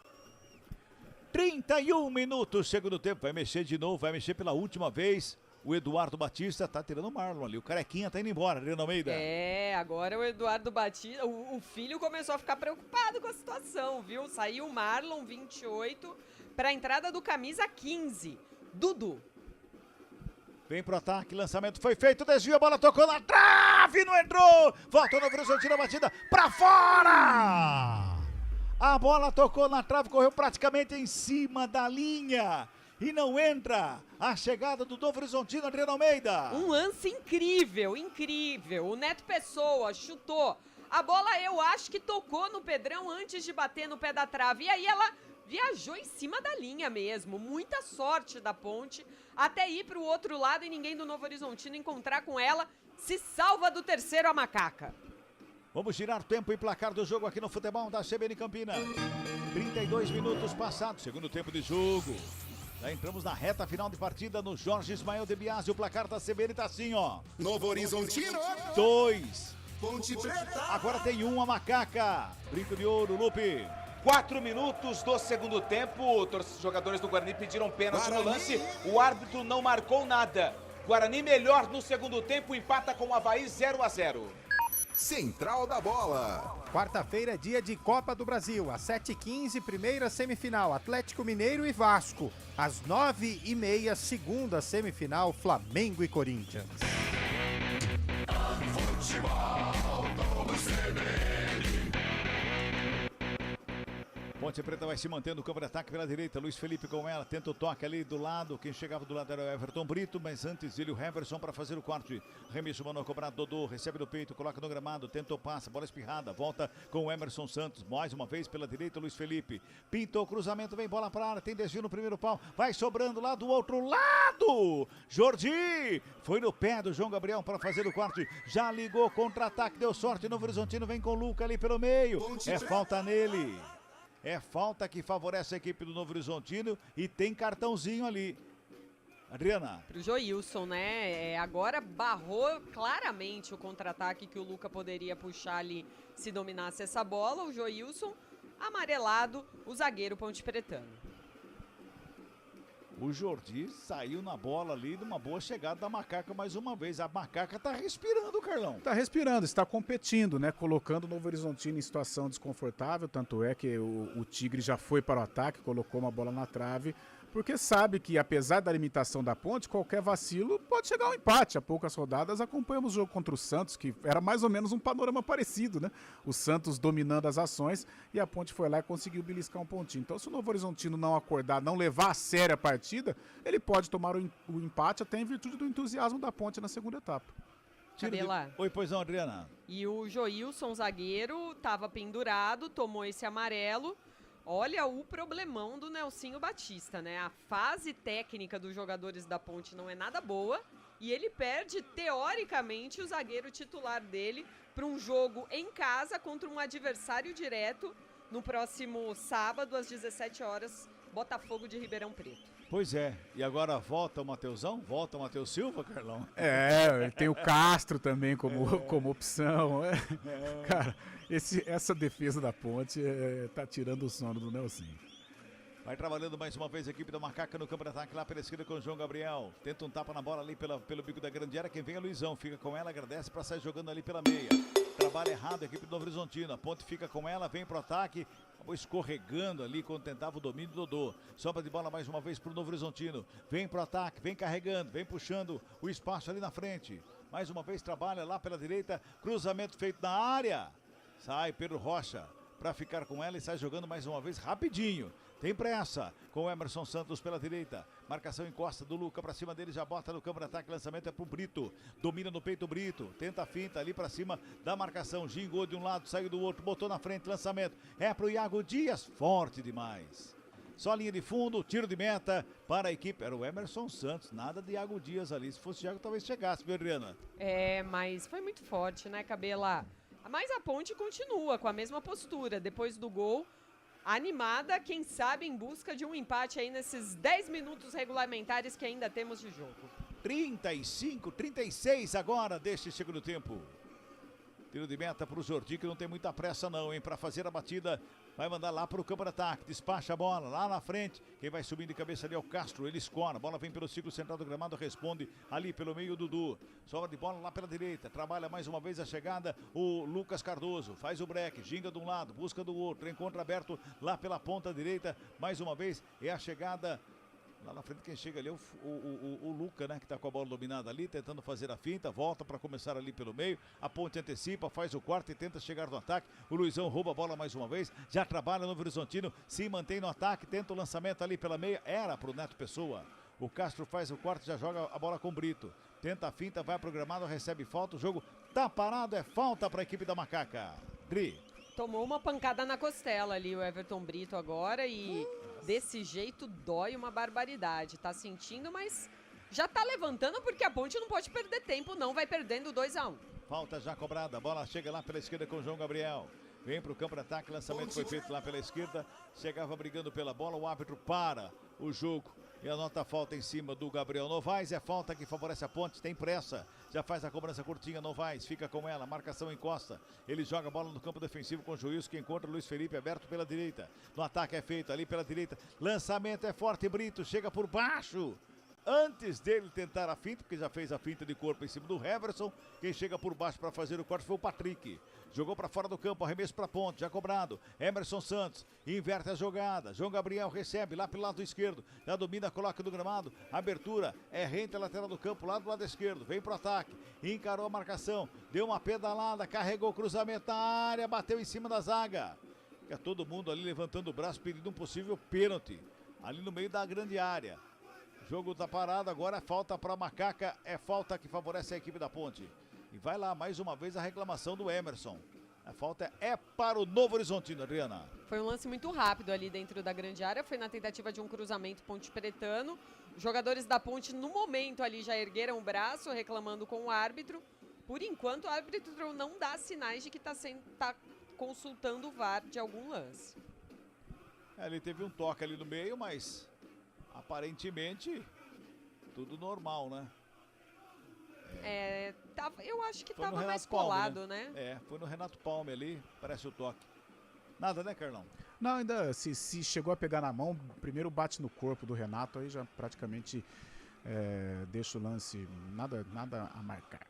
31 minutos, segundo tempo, vai mexer de novo, vai mexer pela última vez. O Eduardo Batista tá tirando o Marlon ali, o Carequinha tá indo embora, Adriano Almeida. Agora o Eduardo Batista, o filho começou a ficar preocupado com a situação, viu? Saiu o Marlon, 28, pra entrada do camisa 15, Dudu. Vem pro ataque, lançamento foi feito, desvio, a bola tocou na trave, não entrou! Volta o Novo Horizontino, a batida pra fora! A bola tocou na trave, correu praticamente em cima da linha e não entra. A chegada do Novo Horizontino, Adriano Almeida. Um lance incrível, incrível. O Neto Pessoa chutou. A bola eu acho que tocou no Pedrão antes de bater no pé da trave. E aí ela viajou em cima da linha mesmo. Muita sorte da Ponte até ir para o outro lado e ninguém do Novo Horizontino encontrar com ela. Se salva do terceiro a Macaca. Vamos girar tempo e placar do jogo aqui no futebol da CBN Campinas. 32 minutos passados, segundo tempo de jogo. Já entramos na reta final de partida no Jorge Ismael de Biasi. O placar da CBN tá assim, ó. Novo Horizontino. 2. Ponte Preta. Agora tem 1 a Macaca. Brinco de ouro, Lupe. 4 minutos do segundo tempo. Os jogadores do Guarani pediram pênalti no lance. O árbitro não marcou nada. Guarani melhor no segundo tempo, empata com o Avaí 0-0. Central da Bola. Quarta-feira é dia de Copa do Brasil. Às 7h15, primeira semifinal, Atlético Mineiro e Vasco. Às 9h30, segunda semifinal, Flamengo e Corinthians. Ponte Preta vai se mantendo no campo de ataque pela direita. Luiz Felipe com ela, tenta o toque ali do lado. Quem chegava do lado era o Everton Brito, mas antes ele o Heverson para fazer o corte. Remesso mano cobrado, Dodô recebe no peito, coloca no gramado, tenta o passe, bola espirrada, volta com o Emerson Santos, mais uma vez pela direita, Luiz Felipe. Pintou o cruzamento, vem bola para a área, tem desvio no primeiro pau, vai sobrando lá do outro lado. Jordi foi no pé do João Gabriel para fazer o corte, já ligou, contra-ataque, deu sorte, Novo Horizontino vem com o Luca ali pelo meio. É falta nele. É falta que favorece a equipe do Novo Horizontino e tem cartãozinho ali. Adriana. Pro Joilson, né? Agora barrou claramente o contra-ataque que o Luca poderia puxar ali se dominasse essa bola. O Joilson, amarelado, o zagueiro ponte-pretano. O Jordi saiu na bola ali de uma boa chegada da Macaca mais uma vez. A Macaca tá respirando, Carlão. Tá respirando, está competindo, né? Colocando o Novo Horizontino em situação desconfortável. Tanto é que o Tigre já foi para o ataque, colocou uma bola na trave. Porque sabe que, apesar da limitação da Ponte, qualquer vacilo pode chegar ao empate. Há poucas rodadas acompanhamos o jogo contra o Santos, que era mais ou menos um panorama parecido, né? O Santos dominando as ações e a Ponte foi lá e conseguiu beliscar um pontinho. Então, se o Novo Horizontino não acordar, não levar a sério a partida, ele pode tomar o empate até em virtude do entusiasmo da Ponte na segunda etapa. Oi, pois não, Adriana. E o Joilson, zagueiro, estava pendurado, tomou esse amarelo. Olha o problemão do Nelsinho Batista, né? A fase técnica dos jogadores da Ponte não é nada boa e ele perde, teoricamente, o zagueiro titular dele para um jogo em casa contra um adversário direto no próximo sábado, às 17 horas, Botafogo de Ribeirão Preto. Pois é, e agora volta o Mateusão? Volta o Matheus Silva, Carlão? Tem o Castro também como opção. Cara, essa defesa da Ponte tá tirando o sono do Nelsinho. Vai trabalhando mais uma vez a equipe da Macaca no campo de ataque lá pela esquerda com o João Gabriel. Tenta um tapa na bola ali pelo bico da grande área. Quem vem é o Luizão. Fica com ela, agradece para sair jogando ali pela meia. Trabalha errado a equipe do Novo Horizontino. A Ponte fica com ela, vem pro ataque. Acabou escorregando ali quando tentava o domínio do Dodô. Sobra de bola mais uma vez pro Novo Horizontino. Vem pro ataque, vem carregando, vem puxando o espaço ali na frente. Mais uma vez trabalha lá pela direita. Cruzamento feito na área. Sai Pedro Rocha para ficar com ela e sai jogando mais uma vez rapidinho. Tem pressa com o Emerson Santos pela direita. Marcação encosta do Luca pra cima dele, já bota no campo de ataque. Lançamento é pro Brito. Domina no peito o Brito. Tenta a finta ali pra cima da marcação. Gingou de um lado, saiu do outro, botou na frente. Lançamento é pro Iago Dias. Forte demais. Só linha de fundo, tiro de meta para a equipe. Era o Emerson Santos, nada de Iago Dias ali. Se fosse Iago, talvez chegasse, viu, Adriana? Mas foi muito forte, né, Cabela? Mas a Ponte continua com a mesma postura. Depois do gol, animada, quem sabe em busca de um empate aí nesses 10 minutos regulamentares que ainda temos de jogo. 35, 36 agora deste segundo tempo. Tiro de meta para o Jordi, que não tem muita pressa não, hein? Para fazer a batida, vai mandar lá para o campo de ataque, despacha a bola lá na frente. Quem vai subindo de cabeça ali é o Castro, ele escora, a bola vem pelo ciclo central do gramado, responde ali pelo meio o Dudu. Sobra de bola lá pela direita, trabalha mais uma vez a chegada o Lucas Cardoso, faz o break, ginga de um lado, busca do outro, encontra aberto lá pela ponta direita, mais uma vez é a chegada. Lá na frente quem chega ali é o Luca, né? Que tá com a bola dominada ali, tentando fazer a finta, volta para começar ali pelo meio. A Ponte antecipa, faz o quarto e tenta chegar no ataque. O Luizão rouba a bola mais uma vez, já trabalha no Horizontino, se mantém no ataque, tenta o lançamento ali pela meia, era pro Neto Pessoa. O Castro faz o quarto, já joga a bola com o Brito. Tenta a finta, vai programado, recebe falta, o jogo tá parado, é falta para a equipe da Macaca. Dri. Tomou uma pancada na costela ali o Everton Brito agora e desse jeito dói uma barbaridade. Tá sentindo, mas já tá levantando porque a Ponte não pode perder tempo não, vai perdendo 2-1. Falta já cobrada, a bola chega lá pela esquerda com o João Gabriel. Vem pro campo de ataque, lançamento foi feito lá pela esquerda, chegava brigando pela bola, o árbitro para o jogo e anota a falta em cima do Gabriel Novaes, é falta que favorece a Ponte, tem pressa, já faz a cobrança curtinha, Novaes fica com ela, marcação encosta, ele joga a bola no campo defensivo com o Juiz, que encontra o Luiz Felipe aberto pela direita, no ataque é feito ali pela direita, lançamento é forte, Brito chega por baixo. Antes dele tentar a finta, porque já fez a finta de corpo em cima do Heverson, quem chega por baixo para fazer o corte foi o Patrick. Jogou para fora do campo, arremesso para Ponte, já cobrado. Emerson Santos inverte a jogada. João Gabriel recebe lá pelo lado esquerdo, já domina, coloca no gramado. Abertura é rente à lateral do campo, lá do lado esquerdo. Vem pro ataque, encarou a marcação, deu uma pedalada, carregou o cruzamento na área, bateu em cima da zaga. Fica todo mundo ali levantando o braço, pedindo um possível pênalti. Ali no meio da grande área. O jogo tá parado, agora é falta para Macaca. É falta que favorece a equipe da Ponte. E vai lá, mais uma vez, a reclamação do Emerson. A falta é para o Novo Horizontino, Adriana. Foi um lance muito rápido ali dentro da grande área. Foi na tentativa de um cruzamento ponte-pretano. Os jogadores da Ponte, no momento ali, já ergueram o braço, reclamando com o árbitro. Por enquanto, o árbitro não dá sinais de que tá consultando o VAR de algum lance. Ele teve um toque ali no meio, mas aparentemente tudo normal, né? Eu acho que Foi tava no mais Renato Palme, colado, né? Foi no Renato Palme ali, parece o toque. Nada, né, Carlão? Não, ainda se chegou a pegar na mão, primeiro bate no corpo do Renato, aí já praticamente deixa o lance, nada a marcar.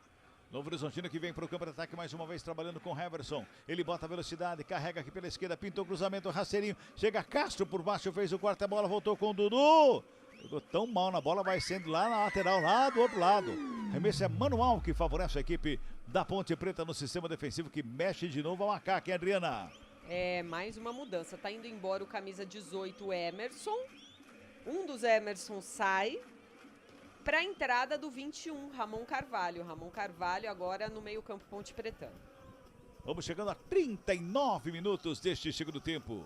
Novo Horizontino que vem para o campo de ataque mais uma vez trabalhando com Heverson. Ele bota a velocidade, carrega aqui pela esquerda, pintou o cruzamento, rasteirinho. Chega Castro por baixo, fez o quarto, a bola voltou com o Dudu. Jogou tão mal na bola, vai sendo lá na lateral, lá do outro lado. Remessa é manual que favorece a equipe da Ponte Preta no sistema defensivo que mexe de novo a Macaca, hein, Adriana? Mais uma mudança. Tá indo embora o camisa 18, Emerson. Um dos Emerson sai. Para a entrada do 21, Ramon Carvalho. Ramon Carvalho agora no meio-campo Ponte Pretano. Vamos chegando a 39 minutos deste segundo tempo.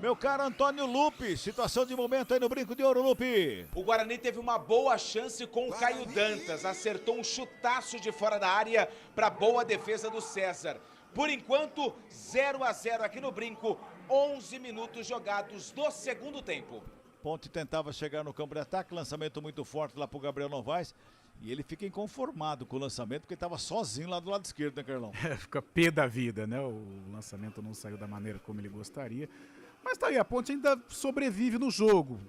Meu caro Antônio Lupe, situação de momento aí no Brinco de Ouro, Lupe. O Guarani teve uma boa chance com o Caio Dantas. Acertou um chutaço de fora da área para boa defesa do César. Por enquanto, 0-0 aqui no Brinco. 11 minutos jogados do segundo tempo. Ponte tentava chegar no campo de ataque, lançamento muito forte lá pro Gabriel Novaes. E ele fica inconformado com o lançamento, porque estava sozinho lá do lado esquerdo, né, Carlão? Fica pé da vida, né? O lançamento não saiu da maneira como ele gostaria. Mas tá aí, a Ponte ainda sobrevive no jogo.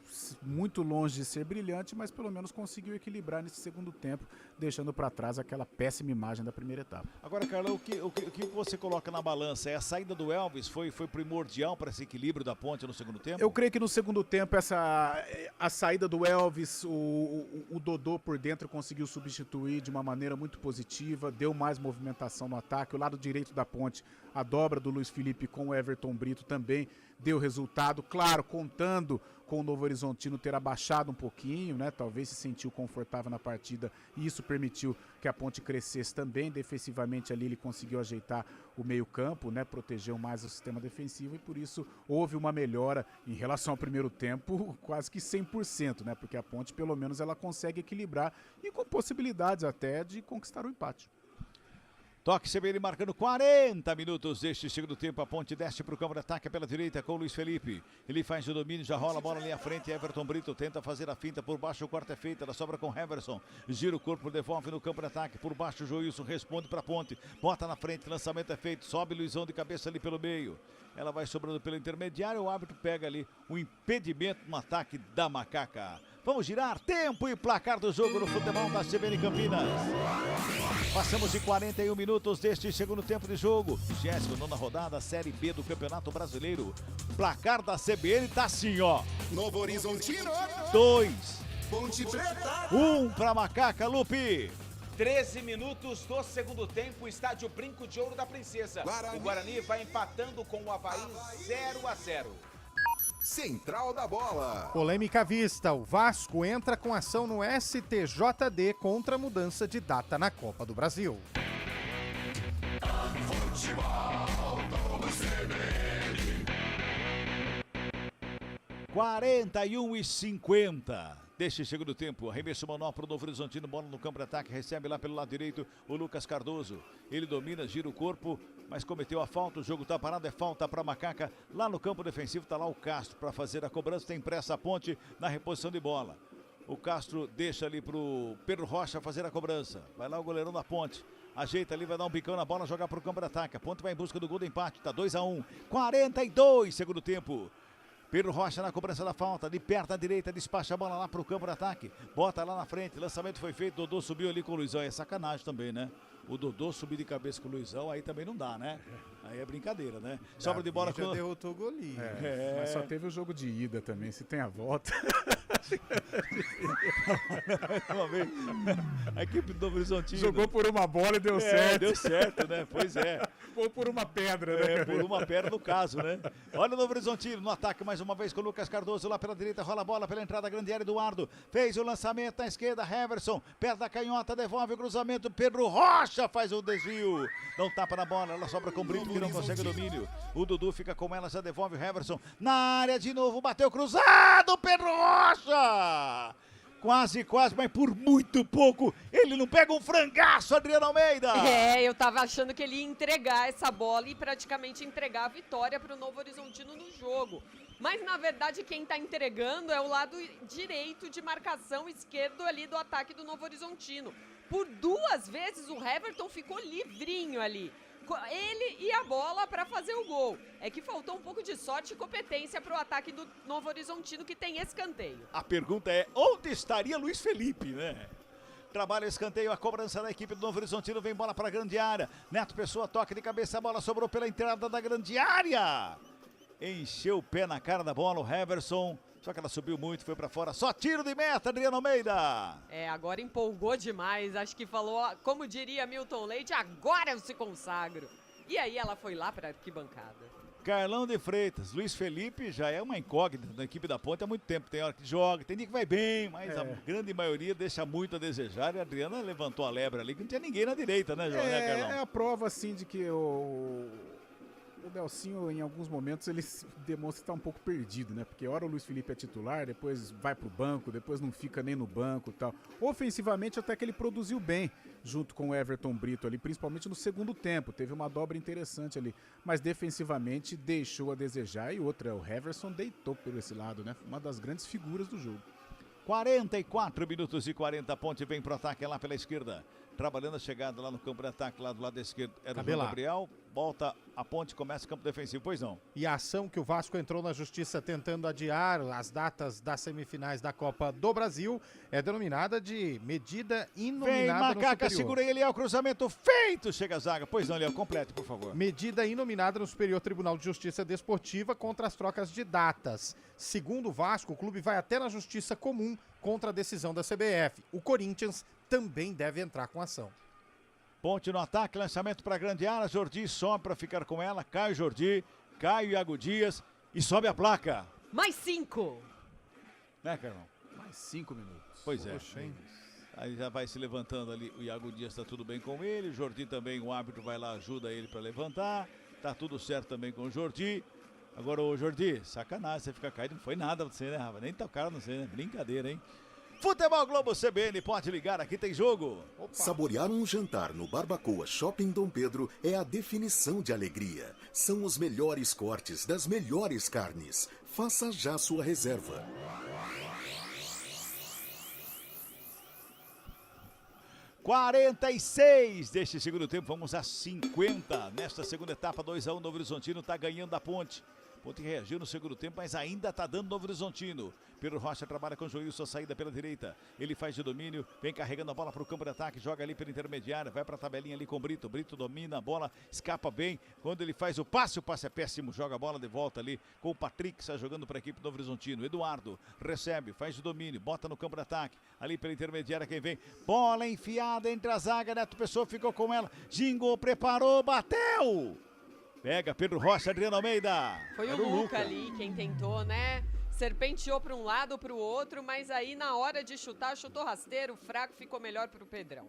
Muito longe de ser brilhante, mas pelo menos conseguiu equilibrar nesse segundo tempo, deixando para trás aquela péssima imagem da primeira etapa. Agora, Carlão, o que você coloca na balança? A saída do Elvis foi primordial para esse equilíbrio da Ponte no segundo tempo? Eu creio que no segundo tempo a saída do Elvis, o Dodô por dentro conseguiu substituir de uma maneira muito positiva, deu mais movimentação no ataque. O lado direito da Ponte, a dobra do Luiz Felipe com o Everton Brito também deu resultado, claro, contando com o Novo Horizontino ter abaixado um pouquinho, né? Talvez se sentiu confortável na partida e isso permitiu que a Ponte crescesse também. Defensivamente ali ele conseguiu ajeitar o meio-campo, né? Protegeu mais o sistema defensivo e por isso houve uma melhora em relação ao primeiro tempo, quase que 100%, né? Porque a Ponte pelo menos ela consegue equilibrar e com possibilidades até de conquistar o empate. Toque CBN marcando 40 minutos deste segundo tempo. A Ponte desce para o campo de ataque pela direita com o Luiz Felipe. Ele faz o domínio, já rola a bola ali à frente. Everton Brito tenta fazer a finta por baixo. O quarto é feito, ela sobra com Heverson. Gira o corpo, devolve no campo de ataque. Por baixo, o Joilson responde para a Ponte. Bota na frente, lançamento é feito. Sobe Luizão de cabeça ali pelo meio. Ela vai sobrando pelo intermediário. O árbitro pega ali o impedimento no ataque da Macaca. Vamos girar tempo e placar do jogo no futebol da CBN Campinas. Passamos de 41 minutos deste segundo tempo de jogo. 29ª rodada, Série B do Campeonato Brasileiro. Placar da CBN tá assim, ó. Novo Horizontino. 2. Ponte Preta. 1 pra Macaca, Lupe. 13 minutos do segundo tempo, estádio Brinco de Ouro da Princesa. O Guarani vai empatando com o Avaí 0-0. Central da Bola. Polêmica à vista, o Vasco entra com ação no STJD contra a mudança de data na Copa do Brasil. 41:50 deste segundo tempo. Arremesso manual para o Novo Horizontino, bola no campo de ataque, recebe lá pelo lado direito o Lucas Cardoso. Ele domina, gira o corpo, mas cometeu a falta. O jogo está parado, é falta para Macaca. Lá no campo defensivo está lá o Castro para fazer a cobrança. Tem pressa a Ponte na reposição de bola. O Castro deixa ali para o Pedro Rocha fazer a cobrança. Vai lá o goleirão da Ponte. Ajeita ali, vai dar um bicão na bola, jogar para o campo de ataque. A Ponte vai em busca do gol do empate. Está 2-1. 42 segundo tempo. Pedro Rocha na cobrança da falta, de perto à direita, despacha a bola lá pro campo de ataque, bota lá na frente, lançamento foi feito, Dodô subiu ali com o Luizão, é sacanagem também, né? O Dodô subir de cabeça com o Luizão, aí também não dá, né? Aí é brincadeira, né? Sobra de bola com... derrotou o golinho. Mas só teve o jogo de ida também, se tem a volta. Uma vez, a equipe do Novo Horizontino jogou por uma bola e deu certo. Deu certo, né? Pois é. Ou por uma pedra, né? É, por uma pedra no caso, né? Olha o Novo Horizontino no ataque mais uma vez com o Lucas Cardoso lá pela direita, rola a bola pela entrada grande área, Eduardo. Fez o lançamento na esquerda, Heverson, perto da canhota, devolve o cruzamento, Pedro Rocha faz o desvio. Não tapa na bola, ela sobra com o Brito que não consegue domínio. O Dudu fica com ela, já devolve o Heverson. Na área de novo, bateu cruzado, Pedro Rocha! Quase, mas por muito pouco ele não pega um frangaço, Adriano Almeida. Eu tava achando que ele ia entregar essa bola e praticamente entregar a vitória pro Novo Horizontino no jogo. Mas, na verdade, quem tá entregando é o lado direito de marcação esquerdo ali do ataque do Novo Horizontino. Por 2 vezes o Heverton ficou livrinho ali. Ele e a bola para fazer o gol. É que faltou um pouco de sorte e competência para o ataque do Novo Horizontino, que tem escanteio. A pergunta é, onde estaria Luiz Felipe, né? Trabalha escanteio, a cobrança da equipe do Novo Horizontino, vem bola para a grande área. Neto Pessoa toca de cabeça, a bola sobrou pela entrada da grande área. Encheu o pé na cara da bola o Heverson. Só que ela subiu muito, foi pra fora. Só tiro de meta, Adriano Almeida. Agora empolgou demais. Acho que falou, como diria Milton Leite, agora eu se consagro. E aí ela foi lá pra arquibancada. Carlão de Freitas, Luiz Felipe já é uma incógnita na equipe da Ponte há muito tempo. Tem hora que joga, tem dia que vai bem, mas a grande maioria deixa muito a desejar. E a Adriana levantou a lebre ali, que não tinha ninguém na direita, né, João? Carlão? É a prova, assim, de que o Delcinho, em alguns momentos, ele demonstra estar um pouco perdido, né? Porque hora o Luiz Felipe é titular, depois vai pro banco, depois não fica nem no banco e tal. Ofensivamente, até que ele produziu bem, junto com o Everton Brito ali, principalmente no segundo tempo. Teve uma dobra interessante ali. Mas defensivamente deixou a desejar. E outra, o Heverson deitou por esse lado, né? Uma das grandes figuras do jogo. 44 minutos e 40, Ponte vem pro ataque lá pela esquerda. Trabalhando a chegada lá no campo de ataque, lá do lado esquerdo, era o João Gabriel. Volta a Ponte, começa o campo defensivo, pois não. E a ação que o Vasco entrou na justiça tentando adiar as datas das semifinais da Copa do Brasil é denominada de medida inominada. Vem, Macaca, no superior. segura ele, é o cruzamento feito, chega a zaga. Pois não, Léo, complete, por favor. Medida inominada no Superior Tribunal de Justiça Desportiva contra as trocas de datas. Segundo o Vasco, o clube vai até na Justiça Comum contra a decisão da CBF. O Corinthians também deve entrar com ação. Ponte no ataque, lançamento para a grande área, Jordi sobe para ficar com ela, cai o Jordi, cai o Iago Dias e sobe a placa. Mais 5. Né, Carlão? Mais 5 minutos. Pois é. Poxa, hein? Aí já vai se levantando ali, o Iago Dias tá tudo bem com ele, o Jordi também, o árbitro vai lá, ajuda ele para levantar, tá tudo certo também com o Jordi. Agora, ô Jordi, sacanagem, você fica caído, não foi nada pra você, né, Rafa? Nem tocaram no você, né? Brincadeira, hein? Futebol Globo CBN, pode ligar, aqui tem jogo. Opa. Saborear um jantar no Barbacoa Shopping Dom Pedro é a definição de alegria. São os melhores cortes das melhores carnes. Faça já sua reserva. (46) deste segundo tempo, vamos a 50. Nesta segunda etapa, 2-1, Novo Horizontino está ganhando da Ponte. Ponte reagiu no segundo tempo, mas ainda está dando Novo Horizontino. Pedro Rocha trabalha com o Joilson, saída pela direita. Ele faz de domínio, vem carregando a bola para o campo de ataque, joga ali pela intermediária, vai para a tabelinha ali com o Brito. Brito domina a bola, escapa bem. Quando ele faz o passe é péssimo, joga a bola de volta ali com o Patrick, está jogando para a equipe do Novo Horizontino. Eduardo recebe, faz o domínio, bota no campo de ataque. Ali pela intermediária quem vem, bola enfiada entre a zaga, Neto Pessoa ficou com ela. Gingou, preparou, bateu! Pega Pedro Rocha, Adriano Almeida. Foi o Luca ali quem tentou, né? Serpenteou para um lado, para o outro, mas aí na hora de chutar, chutou rasteiro, fraco, ficou melhor para o Pedrão.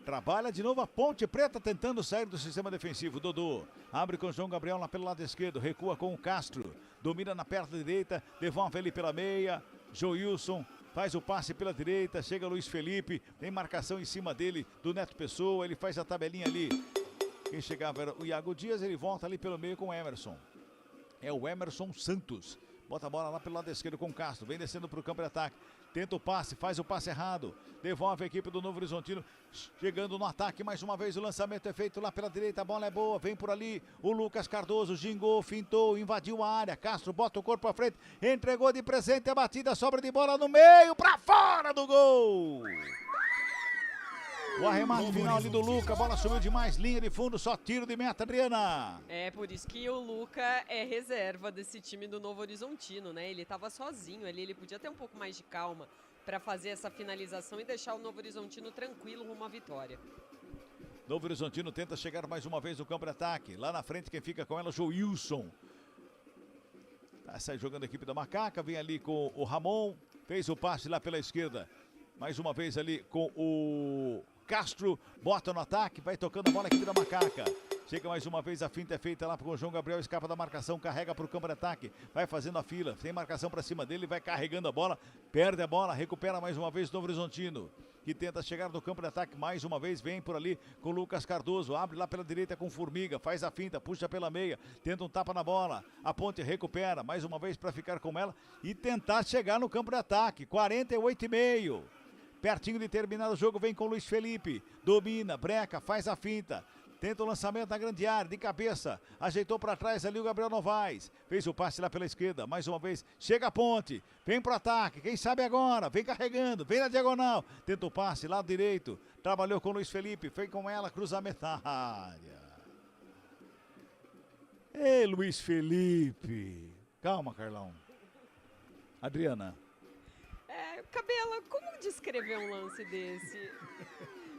Trabalha de novo a Ponte Preta tentando sair do sistema defensivo. Dodô abre com o João Gabriel lá pelo lado esquerdo, recua com o Castro, domina na perna direita, devolve ele pela meia. Joilson faz o passe pela direita, chega Luiz Felipe, tem marcação em cima dele do Neto Pessoa, ele faz a tabelinha ali. Quem chegava era o Iago Dias, ele volta ali pelo meio com o Emerson. É o Emerson Santos. Bota a bola lá pelo lado esquerdo com o Castro. Vem descendo para o campo de ataque. Tenta o passe, faz o passe errado. Devolve a equipe do Novo Horizontino. Chegando no ataque mais uma vez. O lançamento é feito lá pela direita. A bola é boa. Vem por ali o Lucas Cardoso. Gingou, fintou, invadiu a área. Castro bota o corpo à frente. Entregou de presente a batida. Sobra de bola no meio. Para fora do gol. O arremate final ali do Luca, a bola subiu demais, linha de fundo, só tiro de meta, Adriana. É por isso que o Luca é reserva desse time do Novo Horizontino, né? Ele tava sozinho ali, ele podia ter um pouco mais de calma para fazer essa finalização e deixar o Novo Horizontino tranquilo rumo à vitória. Novo Horizontino tenta chegar mais uma vez no campo de ataque. Lá na frente quem fica com ela é o Joilson. Sai jogando a equipe da Macaca, vem ali com o Ramon, fez o passe lá pela esquerda. Mais uma vez ali com o Castro, bota no ataque, vai tocando a bola a equipe da Macaca. Chega mais uma vez, a finta é feita lá com o João Gabriel, escapa da marcação, carrega para o campo de ataque, vai fazendo a fila, tem marcação para cima dele, vai carregando a bola, perde a bola, recupera mais uma vez o Novo Horizontino, que tenta chegar no campo de ataque mais uma vez, vem por ali com o Lucas Cardoso, abre lá pela direita com Formiga, faz a finta, puxa pela meia, tenta um tapa na bola, a Ponte recupera mais uma vez para ficar com ela e tentar chegar no campo de ataque, 48,5. Pertinho de terminar o jogo, vem com o Luiz Felipe, domina, breca, faz a finta. Tenta o lançamento na grande área, de cabeça. Ajeitou para trás ali o Gabriel Novaes. Fez o passe lá pela esquerda. Mais uma vez, chega a Ponte. Vem pro ataque. Quem sabe agora? Vem carregando. Vem na diagonal. Tenta o passe, lado direito. Trabalhou com o Luiz Felipe. Foi com ela, cruzamento na área. Ei, Luiz Felipe. Calma, Carlão. Adriana. Cabela, como descrever um lance desse?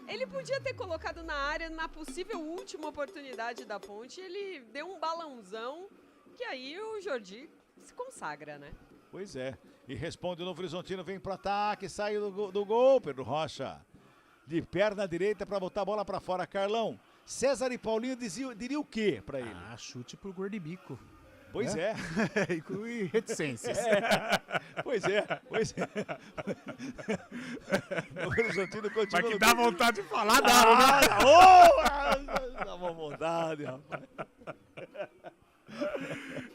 Ele podia ter colocado na área na possível última oportunidade da Ponte. Ele deu um balãozão que aí o Jordi se consagra, né? Pois é. E responde o Novo Horizontino, vem pro ataque, sai do gol, Pedro Rocha. De perna direita para botar a bola para fora. Carlão, César e Paulinho diria o quê para ele? Chute pro gordibico. Pois é. Inclui reticências. Pois é. O Horizontino continua. Mas que dá vontade de falar, dá. Dá uma vontade, rapaz.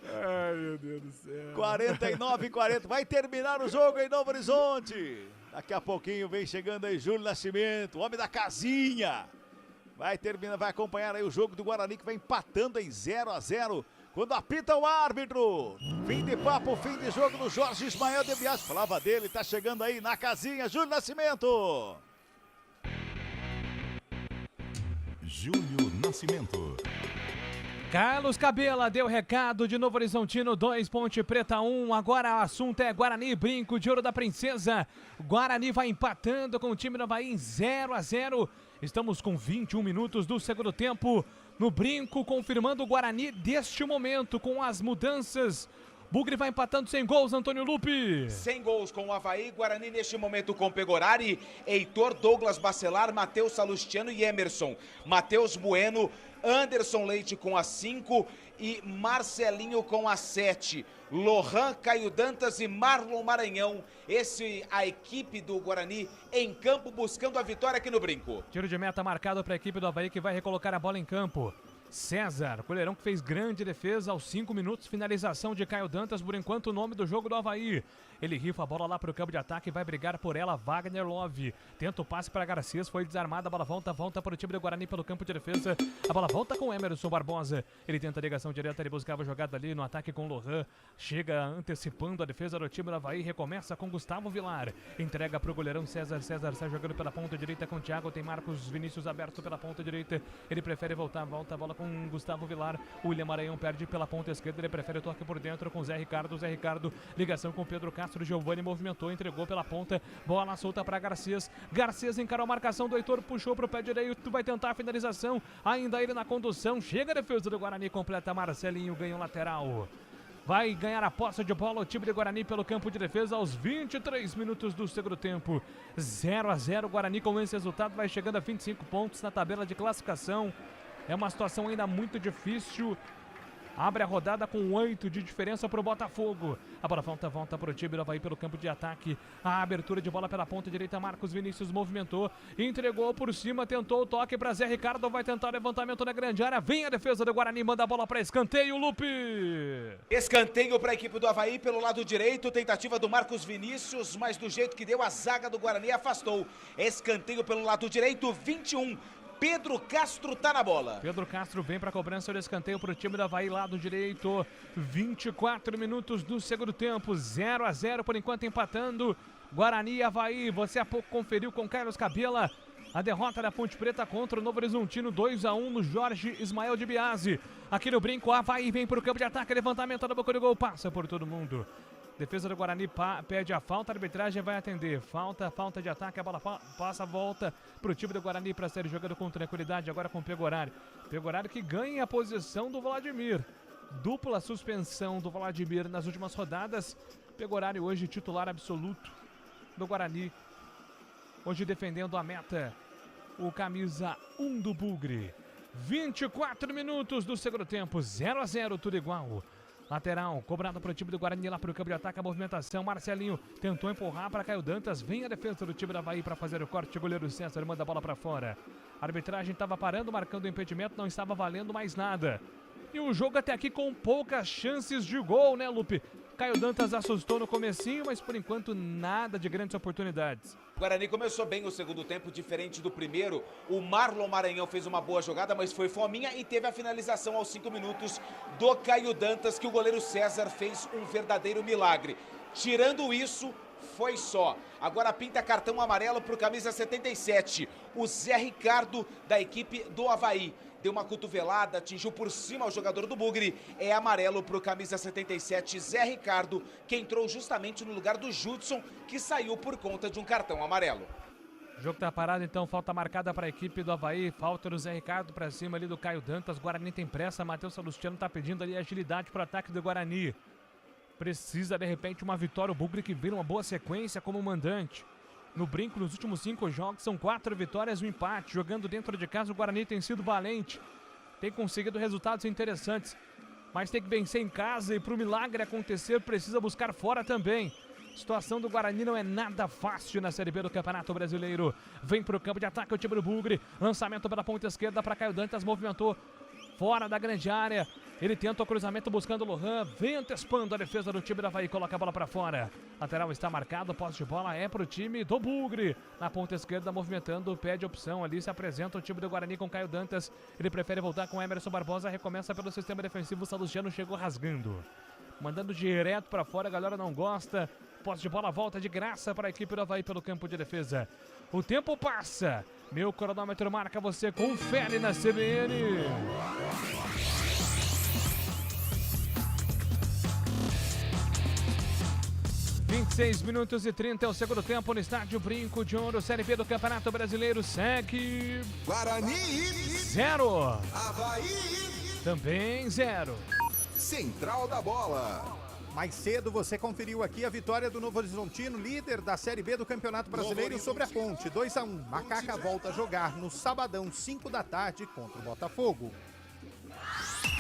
Ai, meu Deus do céu. 49-40. Vai terminar o jogo em Novo Horizonte. Daqui a pouquinho vem chegando aí Júlio Nascimento, o homem da casinha. Vai terminar, vai acompanhar aí o jogo do Guarani que vai empatando em 0-0. Quando apita o árbitro. Fim de papo, fim de jogo do Jorge Ismael de Bias. Falava dele, tá chegando aí na casinha, Júlio Nascimento. Júlio Nascimento. Carlos Cabela deu recado de Novo Horizontino 2, Ponte Preta 1. Agora o assunto é Guarani, Brinco de Ouro da Princesa. Guarani vai empatando com o time do Avaí em 0-0. Estamos com 21 minutos do segundo tempo. No Brinco, confirmando o Guarani deste momento com as mudanças. Bugre vai empatando sem gols, Antônio Lupe. Sem gols com o Avaí, Guarani neste momento com Pegorari, Heitor, Douglas Bacelar, Matheus Salustiano e Emerson. Matheus Bueno, Anderson Leite com a 5 e Marcelinho com a 7. Lohan, Caio Dantas e Marlon Maranhão. A equipe do Guarani em campo buscando a vitória aqui no Brinco. Tiro de meta marcado para a equipe do Avaí que vai recolocar a bola em campo. César, goleirão que fez grande defesa aos 5 minutos, finalização de Caio Dantas, por enquanto o nome do jogo do Avaí. Ele rifa a bola lá para o campo de ataque e vai brigar por ela, Wagner Love. Tenta o passe para Garcias, foi desarmada, a bola volta para o time do Guarani pelo campo de defesa. A bola volta com Emerson Barbosa. Ele tenta a ligação direta, ele buscava a jogada ali no ataque com Lohan. Chega antecipando a defesa do time do Avaí, recomeça com Gustavo Vilar. Entrega para o goleirão César, César sai jogando pela ponta direita com o Thiago, tem Marcos Vinícius aberto pela ponta direita. Ele prefere volta a bola com Gustavo Vilar. O William Maranhão perde pela ponta esquerda, ele prefere o toque por dentro com Zé Ricardo, ligação com Pedro Castro, Giovani movimentou, entregou pela ponta, bola solta para Garcias. Garcias encarou a marcação do Heitor, puxou pro pé direito, vai tentar a finalização, ainda ele na condução, chega a defesa do Guarani, completa Marcelinho, ganha o lateral. Vai ganhar a posse de bola o time de Guarani pelo campo de defesa aos 23 minutos do segundo tempo. 0-0, Guarani com esse resultado vai chegando a 25 pontos na tabela de classificação. É uma situação ainda muito difícil. Abre a rodada com 8 de diferença para o Botafogo. A bola volta para o time do Avaí pelo campo de ataque. A abertura de bola pela ponta direita. Marcos Vinícius movimentou. Entregou por cima. Tentou o toque para Zé Ricardo. Vai tentar o levantamento na grande área. Vem a defesa do Guarani. Manda a bola para escanteio. Lupe. Escanteio para a equipe do Avaí pelo lado direito. Tentativa do Marcos Vinícius. Mas do jeito que deu, a zaga do Guarani afastou. Escanteio pelo lado direito. 21. Pedro Castro tá na bola. Pedro Castro vem para a cobrança do escanteio para o time do Avaí, lado direito. 24 minutos do segundo tempo, 0-0 por enquanto empatando. Guarani e Avaí, você há pouco conferiu com Carlos Cabela a derrota da Ponte Preta contra o Novo Horizontino, 2-1 no Jorge Ismael de Biasi. Aqui no Brinco, Avaí vem para o campo de ataque, levantamento da boca do gol, passa por todo mundo. Defesa do Guarani pede a falta, a arbitragem vai atender. Falta de ataque, a bola passa, volta pro time do Guarani para ser jogado com tranquilidade, agora com o Pegorari. Pegorari que ganha a posição do Vladimir. Dupla suspensão do Vladimir nas últimas rodadas. Pegorari hoje titular absoluto do Guarani. Hoje defendendo a meta, o camisa 1 do Bugre. 24 minutos do segundo tempo, 0-0, tudo igual. Lateral, cobrado para o time do Guarani lá para o campo de ataque, a movimentação. Marcelinho tentou empurrar para Caio Dantas. Vem a defesa do time da Avaí para fazer o corte. O goleiro César manda a bola para fora. A arbitragem estava parando, marcando o impedimento, não estava valendo mais nada. E o jogo até aqui com poucas chances de gol, né, Lupe? Caio Dantas assustou no comecinho, mas por enquanto nada de grandes oportunidades. O Guarani começou bem o segundo tempo, diferente do primeiro. O Marlon Maranhão fez uma boa jogada, mas foi fominha e teve a finalização aos 5 minutos do Caio Dantas, que o goleiro César fez um verdadeiro milagre. Tirando isso, foi só. Agora pinta cartão amarelo para o camisa 77, o Zé Ricardo, da equipe do Avaí. Deu uma cotovelada, atingiu por cima o jogador do Bugre. É amarelo para o camisa 77, Zé Ricardo, que entrou justamente no lugar do Judson, que saiu por conta de um cartão amarelo. O jogo tá parado, então falta marcada para a equipe do Avaí. Falta do Zé Ricardo para cima ali do Caio Dantas. Guarani tem pressa, Matheus Salustiano tá pedindo ali agilidade para o ataque do Guarani. Precisa de repente uma vitória, o Bugre que vira uma boa sequência como mandante. No brinco, nos últimos 5 jogos, são 4 vitórias e um empate. Jogando dentro de casa, o Guarani tem sido valente. Tem conseguido resultados interessantes. Mas tem que vencer em casa e para o milagre acontecer, precisa buscar fora também. A situação do Guarani não é nada fácil na Série B do Campeonato Brasileiro. Vem para o campo de ataque o time do Bugre. Lançamento pela ponta esquerda para Caio Dantas, movimentou fora da grande área. Ele tenta o cruzamento buscando o Lohan, vem antecipando a defesa do time da Avaí, coloca a bola para fora. Lateral está marcado, posse de bola é para o time do Bugre. Na ponta esquerda, movimentando, pede opção ali, se apresenta o time do Guarani com Caio Dantas. Ele prefere voltar com Emerson Barbosa, recomeça pelo sistema defensivo, o Salustiano chegou rasgando. Mandando direto para fora, a galera não gosta. Posse de bola, volta de graça para a equipe do Avaí pelo campo de defesa. O tempo passa, meu cronômetro marca, você confere na CBN. 26 minutos e 30 é o segundo tempo no estádio Brinco de Ouro. Série B do Campeonato Brasileiro segue Guarani 0. Avaí também 0. Central da Bola. Mais cedo você conferiu aqui a vitória do Novo Horizontino, líder da Série B do Campeonato Brasileiro, sobre a Ponte. 2-1. Macaca volta a jogar no sabadão, 5 da tarde, contra o Botafogo.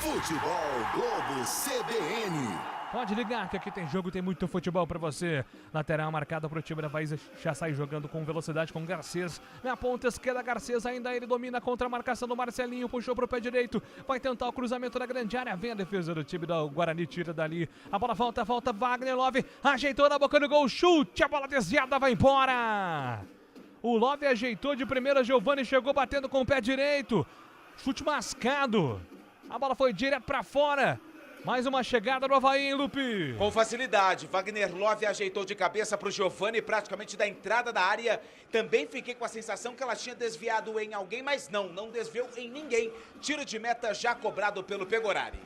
Futebol Globo CBN. Pode ligar que aqui tem jogo, tem muito futebol pra você. Lateral marcada pro time da Avaí, já sai jogando com velocidade com Garcês. Na ponta esquerda, Garcês ainda ele domina contra a marcação do Marcelinho, puxou pro pé direito, vai tentar o cruzamento da grande área, vem a defesa do time do Guarani, tira dali. A bola volta, Wagner Love, ajeitou na boca do gol, chute, a bola desviada, vai embora. O Love ajeitou de primeira, Giovani chegou batendo com o pé direito. Chute mascado, a bola foi direto pra fora. Mais uma chegada do Avaí, hein, Lupe? Com facilidade, Wagner Love ajeitou de cabeça para o Giovani, praticamente da entrada da área. Também fiquei com a sensação que ela tinha desviado em alguém, mas não desviou em ninguém. Tiro de meta já cobrado pelo Pegorari.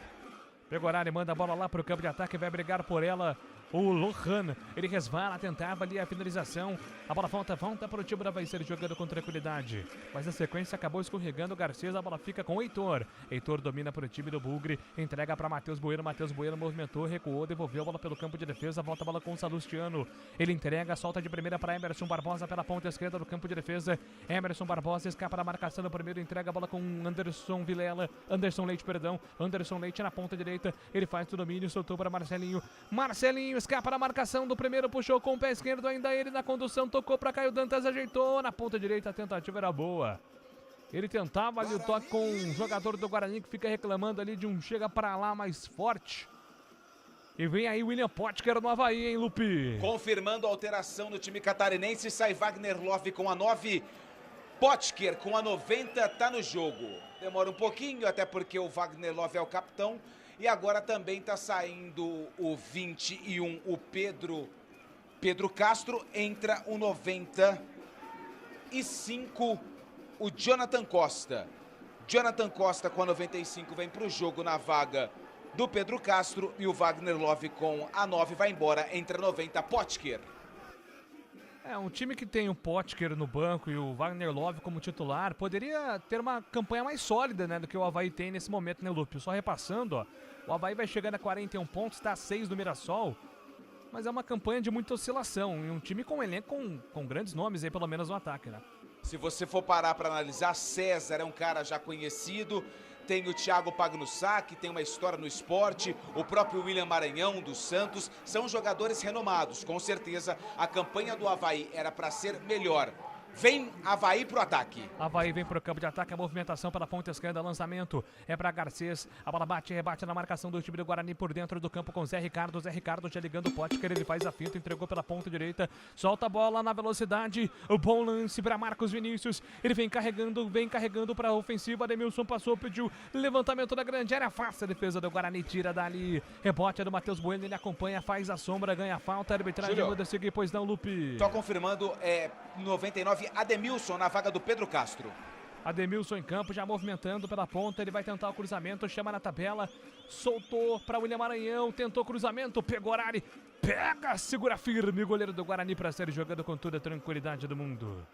Pegorari manda a bola lá para o campo de ataque, vai brigar por ela. O Lohan, ele resvala, tentava ali a finalização. A bola volta para o time da Avaí ser jogando com tranquilidade. Mas a sequência acabou escorregando o Garcês, a bola fica com o Heitor. Heitor domina para o time do Bugre, entrega para Matheus Bueno. Matheus Bueno movimentou, recuou, devolveu a bola pelo campo de defesa, volta a bola com o Salustiano. Ele entrega, solta de primeira para Emerson Barbosa pela ponta esquerda do campo de defesa. Emerson Barbosa escapa da marcação do primeiro, entrega a bola com Anderson Leite, Anderson Leite na ponta direita, ele faz o domínio, soltou para Marcelinho. Marcelinho escapa da marcação do primeiro, puxou com o pé esquerdo, ainda ele na condução, tocou para Caio Dantas, ajeitou na ponta direita, a tentativa era boa. Ele tentava ali o toque com um jogador do Guarani que fica reclamando ali de um chega para lá mais forte. E vem aí William Potker no Avaí, hein, Lupe? Confirmando a alteração no time catarinense, sai Wagner Love com a 9, Potker com a 90, tá no jogo. Demora um pouquinho, até porque o Wagner Love é o capitão. E agora também está saindo o 21, o Pedro Castro, entra o 95, o Jonathan Costa. Jonathan Costa com a 95 vem para o jogo na vaga do Pedro Castro e o Wagner Love com a 9 vai embora, entra 90 Potker. É, um time que tem o Potker no banco e o Wagner Love como titular poderia ter uma campanha mais sólida, né, do que o Avaí tem nesse momento, né, Lupe? Só repassando, ó, o Avaí vai chegando a 41 pontos, está a 6 do Mirassol, mas é uma campanha de muita oscilação e um time com um elenco com grandes nomes aí, pelo menos no ataque, né? Se você for parar para analisar, César é um cara já conhecido, tem o Thiago Pagnussá, que tem uma história no esporte, o próprio William Maranhão do Santos, são jogadores renomados. Com certeza, a campanha do Avaí era para ser melhor. Vem Avaí pro ataque. Avaí vem pro campo de ataque, a movimentação pela ponta esquerda, lançamento é pra Garcês, a bola bate e rebate na marcação do time do Guarani por dentro do campo com Zé Ricardo já ligando o Potker, ele faz a finta, entregou pela ponta direita, solta a bola na velocidade, o bom lance pra Marcos Vinícius, ele vem carregando pra ofensiva, Ademilson passou, pediu levantamento da grande área, afasta a defesa do Guarani, tira dali, rebote é do Matheus Bueno, ele acompanha, faz a sombra, ganha a falta, a arbitragem manda seguir, pois não, Lupe. Só confirmando, 99 Ademilson na vaga do Pedro Castro. Ademilson em campo, já movimentando pela ponta, ele vai tentar o cruzamento, chama na tabela, soltou para William Maranhão, tentou cruzamento, pegou Arari, pega, segura firme o goleiro do Guarani para ser jogando com toda a tranquilidade do mundo.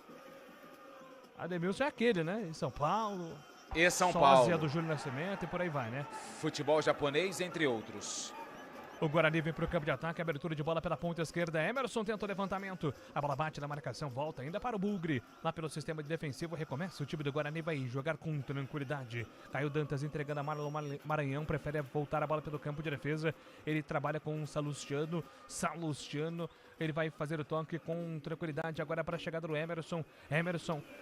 Ademilson é aquele, né? Em São Paulo. E São Paulo. Sósia do Júlio Nascimento e por aí vai, né? Futebol japonês, entre outros. O Guarani vem para o campo de ataque, abertura de bola pela ponta esquerda, Emerson tenta o levantamento, a bola bate na marcação, volta ainda para o Bugre, lá pelo sistema de defensivo, recomeça, o time do Guarani vai jogar com tranquilidade, Caio Dantas entregando a Marlon Maranhão, prefere voltar a bola pelo campo de defesa, ele trabalha com o Salustiano, ele vai fazer o toque com tranquilidade agora para a chegada do Emerson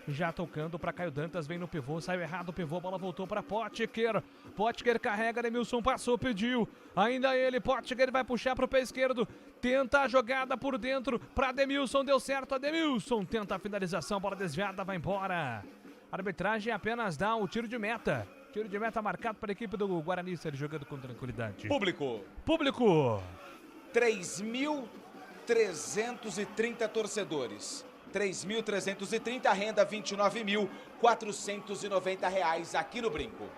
já tocando para Caio Dantas, vem no pivô, saiu errado o pivô, a bola voltou para Potker carrega, Ademilson passou, pediu, ainda ele, Potker vai puxar para o pé esquerdo, tenta a jogada por dentro para Ademilson, deu certo, Ademilson tenta a finalização, bola desviada, vai embora. A arbitragem apenas dá o tiro de meta marcado para a equipe do Guarani, ser jogando com tranquilidade. Público. 3.330 torcedores. 3.330, renda R$ 29.490 aqui no Brinco.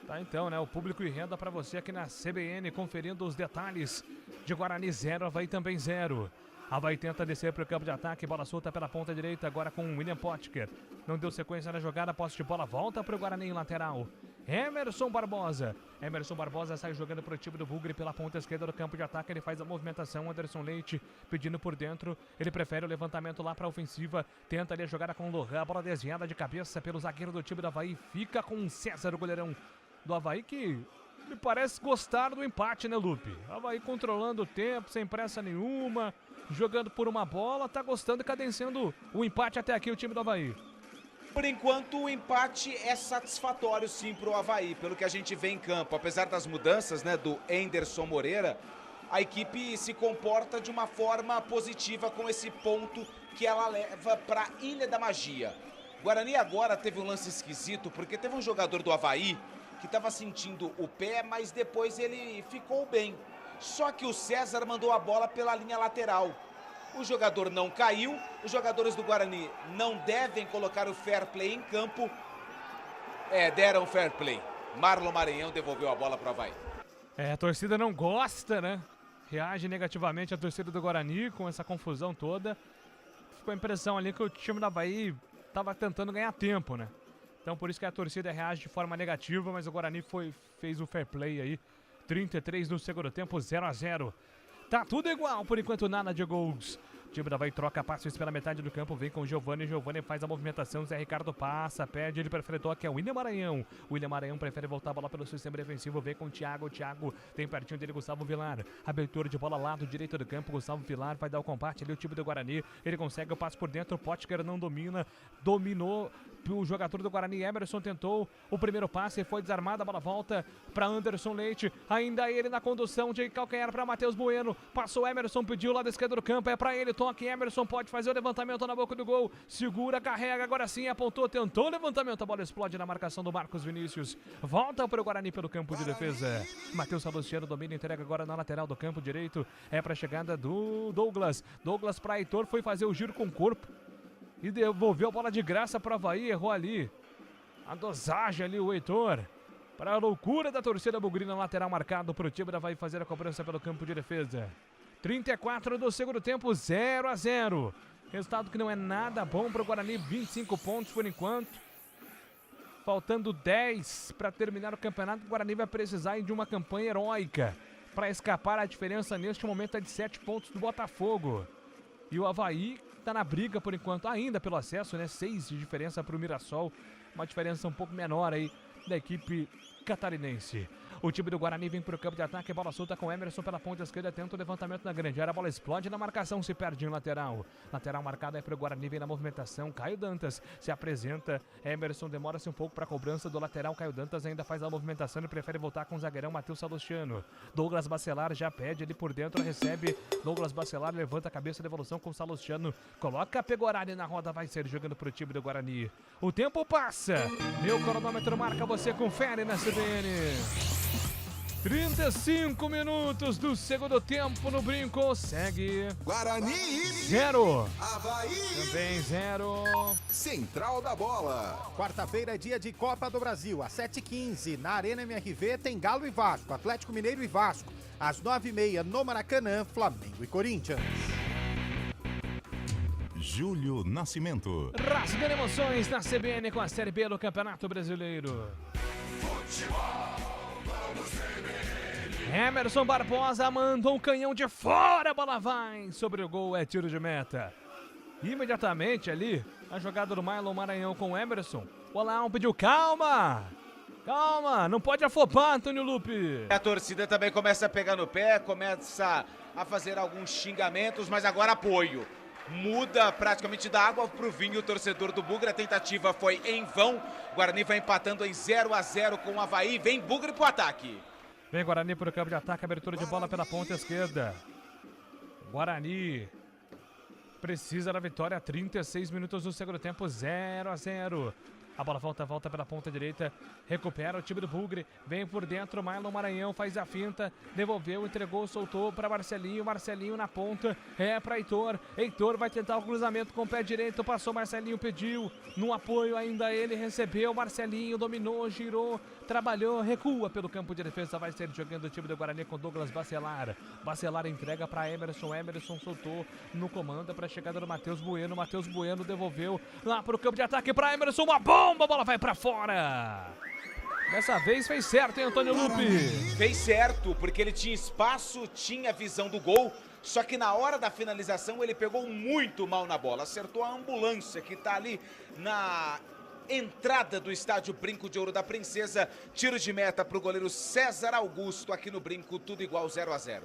Tá então, né? O público e renda para você aqui na CBN, conferindo os detalhes de Guarani 0, Avaí também 0. Avaí tenta descer para o campo de ataque, bola solta pela ponta direita, agora com o William Potker. Não deu sequência na jogada, posse de bola, volta para o Guarani em lateral. Emerson Barbosa sai jogando para o time do Bugre pela ponta esquerda do campo de ataque, ele faz a movimentação, Anderson Leite pedindo por dentro, ele prefere o levantamento lá para a ofensiva, tenta ali a jogada com o Lohan, a bola desviada de cabeça pelo zagueiro do time do Avaí, fica com o César, o goleirão do Avaí, que me parece gostar do empate, né, Lupe? Avaí controlando o tempo, sem pressa nenhuma, jogando por uma bola, tá gostando e cadenciando o empate até aqui, o time do Avaí. Por enquanto, o empate é satisfatório sim para o Avaí, pelo que a gente vê em campo. Apesar das mudanças, né, do Anderson Moreira, a equipe se comporta de uma forma positiva com esse ponto que ela leva para a Ilha da Magia. Guarani agora teve um lance esquisito, porque teve um jogador do Avaí que estava sentindo o pé, mas depois ele ficou bem. Só que o César mandou a bola pela linha lateral. O jogador não caiu, os jogadores do Guarani não devem colocar o fair play em campo. Deram fair play. Marlon Maranhão devolveu a bola para o Avaí. A torcida não gosta, né? Reage negativamente a torcida do Guarani com essa confusão toda. Ficou a impressão ali que o time do Avaí estava tentando ganhar tempo, né? Então por isso que a torcida reage de forma negativa, mas o Guarani fez o fair play aí. 33 no segundo tempo, 0-0. Tá tudo igual, por enquanto nada de gols. O time da Avaí troca passos pela metade do campo, vem com o Giovani faz a movimentação, Zé Ricardo passa, pede, ele prefere toque, é o William Maranhão. O William Maranhão prefere voltar a bola pelo sistema defensivo, vem com o Thiago tem pertinho dele Gustavo Vilar. Abertura de bola lado direito do campo, Gustavo Vilar vai dar o combate ali, o time do Guarani, ele consegue o passe por dentro, Potker não dominou o jogador do Guarani, Emerson tentou o primeiro passe, foi desarmado, a bola volta para Anderson Leite, ainda ele na condução de calcanhar para Matheus Bueno, passou Emerson, pediu lá da esquerda do campo, é para ele, toque, Emerson pode fazer o levantamento na boca do gol, segura, carrega, agora sim, apontou, tentou o levantamento, a bola explode na marcação do Marcos Vinícius, volta para o Guarani pelo campo de defesa, Matheus Salustiano domina, entrega agora na lateral do campo direito, é para a chegada do Douglas para Heitor, foi fazer o giro com o corpo, e devolveu a bola de graça para o Avaí, errou ali a dosagem ali o Heitor. Para a loucura da torcida bugrina, lateral marcado para o time da Avaí fazer a cobrança pelo campo de defesa. 34 do segundo tempo, 0-0. Resultado que não é nada bom para o Guarani, 25 pontos por enquanto. Faltando 10 para terminar o campeonato, o Guarani vai precisar de uma campanha heróica para escapar. A diferença neste momento é de 7 pontos do Botafogo. E o Avaí está na briga por enquanto, ainda pelo acesso, né? 6 de diferença para o Mirassol. Uma diferença um pouco menor aí da equipe catarinense. O time do Guarani vem para o campo de ataque, bola solta com Emerson pela ponta esquerda, tenta o levantamento na grande área, a bola explode na marcação, se perde em lateral. Lateral marcada é para o Guarani, vem na movimentação, Caio Dantas se apresenta, Emerson demora-se um pouco para a cobrança do lateral, Caio Dantas ainda faz a movimentação e prefere voltar com o zagueirão Matheus Salustiano. Douglas Bacelar já pede ali por dentro, recebe, Douglas Bacelar levanta a cabeça de devolução com o Salustiano, coloca a Pegorari na roda, vai ser jogando para o time do Guarani. O tempo passa, meu cronômetro marca, você confere na CBN. 35 minutos do segundo tempo no Brinco, segue Guarani 0, Avaí também 0. Central da Bola. Quarta-feira é dia de Copa do Brasil, às 7h15, na Arena MRV tem Galo e Vasco, Atlético Mineiro e Vasco. Às 9h30 no Maracanã, Flamengo e Corinthians. Júlio Nascimento. Rasgando emoções na CBN com a Série B do Campeonato Brasileiro. Emerson Barbosa mandou um canhão de fora, a bola vai sobre o gol, é tiro de meta. Imediatamente ali, a jogada do Marlon Maranhão com o Emerson. O Alain pediu calma, calma, não pode afobar, Antônio Lupe. A torcida também começa a pegar no pé, começa a fazer alguns xingamentos, mas agora apoio. Muda praticamente da água pro vinho o torcedor do Bugre, a tentativa foi em vão. Guarani vai empatando em 0-0 com o Avaí, vem Bugre pro ataque. Vem Guarani para o campo de ataque, abertura de bola pela ponta esquerda. Guarani precisa da vitória, 36 minutos do segundo tempo, 0-0. A bola volta pela ponta direita, recupera o time do Bugre, vem por dentro, Marlon Maranhão faz a finta, devolveu, entregou, soltou para Marcelinho, Marcelinho na ponta, é para Heitor, Heitor vai tentar o cruzamento com o pé direito, passou, Marcelinho pediu, no apoio ainda ele recebeu, Marcelinho dominou, girou, trabalhou, recua pelo campo de defesa, vai ser jogando o time do Guarani com Douglas Bacelar, Bacelar entrega para Emerson, Emerson soltou no comando para a chegada do Matheus Bueno, Matheus Bueno devolveu lá para o campo de ataque para Emerson, uma bomba, a bola vai para fora. Dessa vez fez certo, hein, Antônio Lupe? Fez certo, porque ele tinha espaço, tinha visão do gol, só que na hora da finalização ele pegou muito mal na bola, acertou a ambulância que tá ali na entrada do estádio Brinco de Ouro da Princesa. Tiro de meta pro goleiro César Augusto aqui no Brinco, tudo igual, 0-0.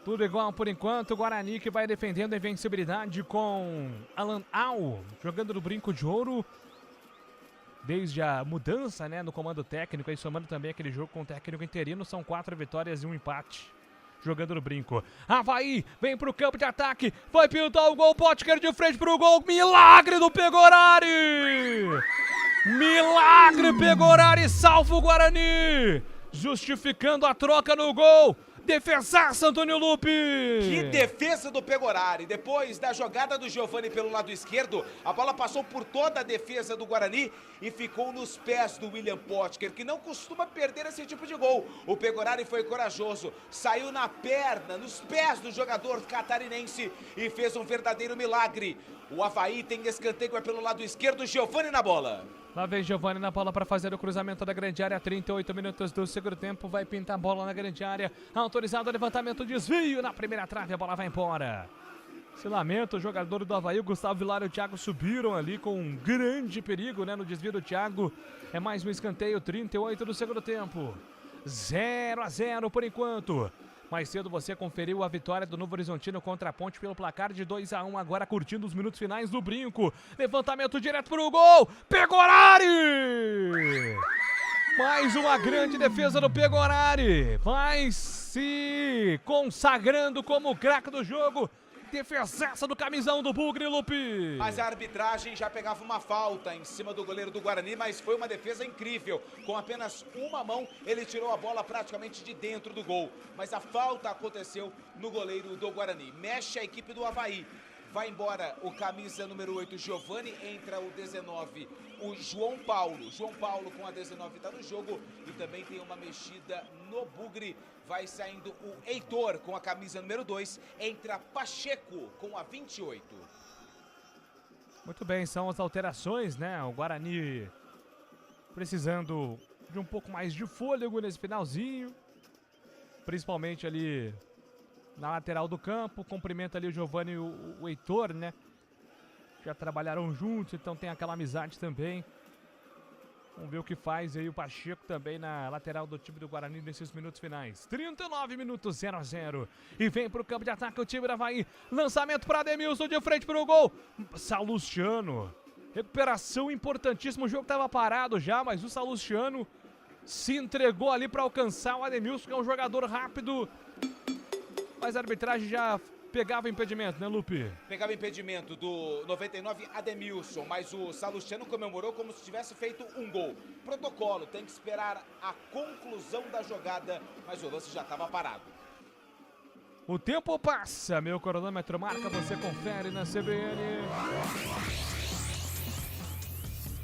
Tudo igual por enquanto, o Guarani que vai defendendo a invencibilidade com Alan Al, jogando no Brinco de Ouro. Desde a mudança, né, no comando técnico, aí somando também aquele jogo com o técnico interino, são 4 vitórias e 1 empate. Jogando no Brinco. Avaí vem pro campo de ataque, vai pintar o gol, Potker de frente pro gol, milagre do Pegorari! Milagre, Pegorari salva o Guarani! Justificando a troca no gol. Defesaça, Antônio Lupe! Que defesa do Pegorari. Depois da jogada do Giovani pelo lado esquerdo, a bola passou por toda a defesa do Guarani e ficou nos pés do William Potker, que não costuma perder esse tipo de gol. O Pegorari foi corajoso, saiu na perna, nos pés do jogador catarinense e fez um verdadeiro milagre. O Avaí tem escanteio pelo lado esquerdo, Giovani na bola. Lá vem Giovani na bola para fazer o cruzamento da grande área, 38 minutos do segundo tempo, vai pintar a bola na grande área, autorizado o levantamento, desvio na primeira trave, a bola vai embora. Se lamenta, o jogador do Avaí, o Gustavo Vilar e o Thiago subiram ali com um grande perigo, né, no desvio do Thiago. É mais um escanteio, 38 do segundo tempo, 0-0 por enquanto. Mais cedo você conferiu a vitória do Novo Horizontino contra a Ponte pelo placar de 2-1, agora curtindo os minutos finais do Brinco. Levantamento direto para o gol, Pegorari! Mais uma grande defesa do Pegorari, vai se consagrando como o craque do jogo. Defesaça do camisão do Bugre, Lupe. Mas a arbitragem já pegava uma falta em cima do goleiro do Guarani, mas foi uma defesa incrível. Com apenas uma mão, ele tirou a bola praticamente de dentro do gol. Mas a falta aconteceu no goleiro do Guarani. Mexe a equipe do Avaí. Vai embora o camisa número 8, Giovani, entra o 19, o João Paulo. João Paulo com a 19 está no jogo e também tem uma mexida no Bugre. Vai saindo o Heitor com a camisa número 2, entra Pacheco com a 28. Muito bem, são as alterações, né? O Guarani precisando de um pouco mais de fôlego nesse finalzinho, principalmente ali na lateral do campo. Cumprimenta ali o Giovani e o Heitor, né? Já trabalharam juntos, então tem aquela amizade também. Vamos ver o que faz aí o Pacheco também na lateral do time do Guarani nesses minutos finais. 39 minutos, 0-0. E vem pro campo de ataque o time da Avaí. Lançamento para Ademilson de frente pro gol. Salustiano. Recuperação importantíssima. O jogo tava parado já, mas o Salustiano se entregou ali para alcançar o Ademilson, que é um jogador rápido. Mas a arbitragem já pegava impedimento, né, Lupe? Pegava impedimento do 99, Ademilson, mas o Salustiano comemorou como se tivesse feito um gol. Protocolo, tem que esperar a conclusão da jogada, mas o lance já estava parado. O tempo passa, meu cronômetro marca, você confere na CBN.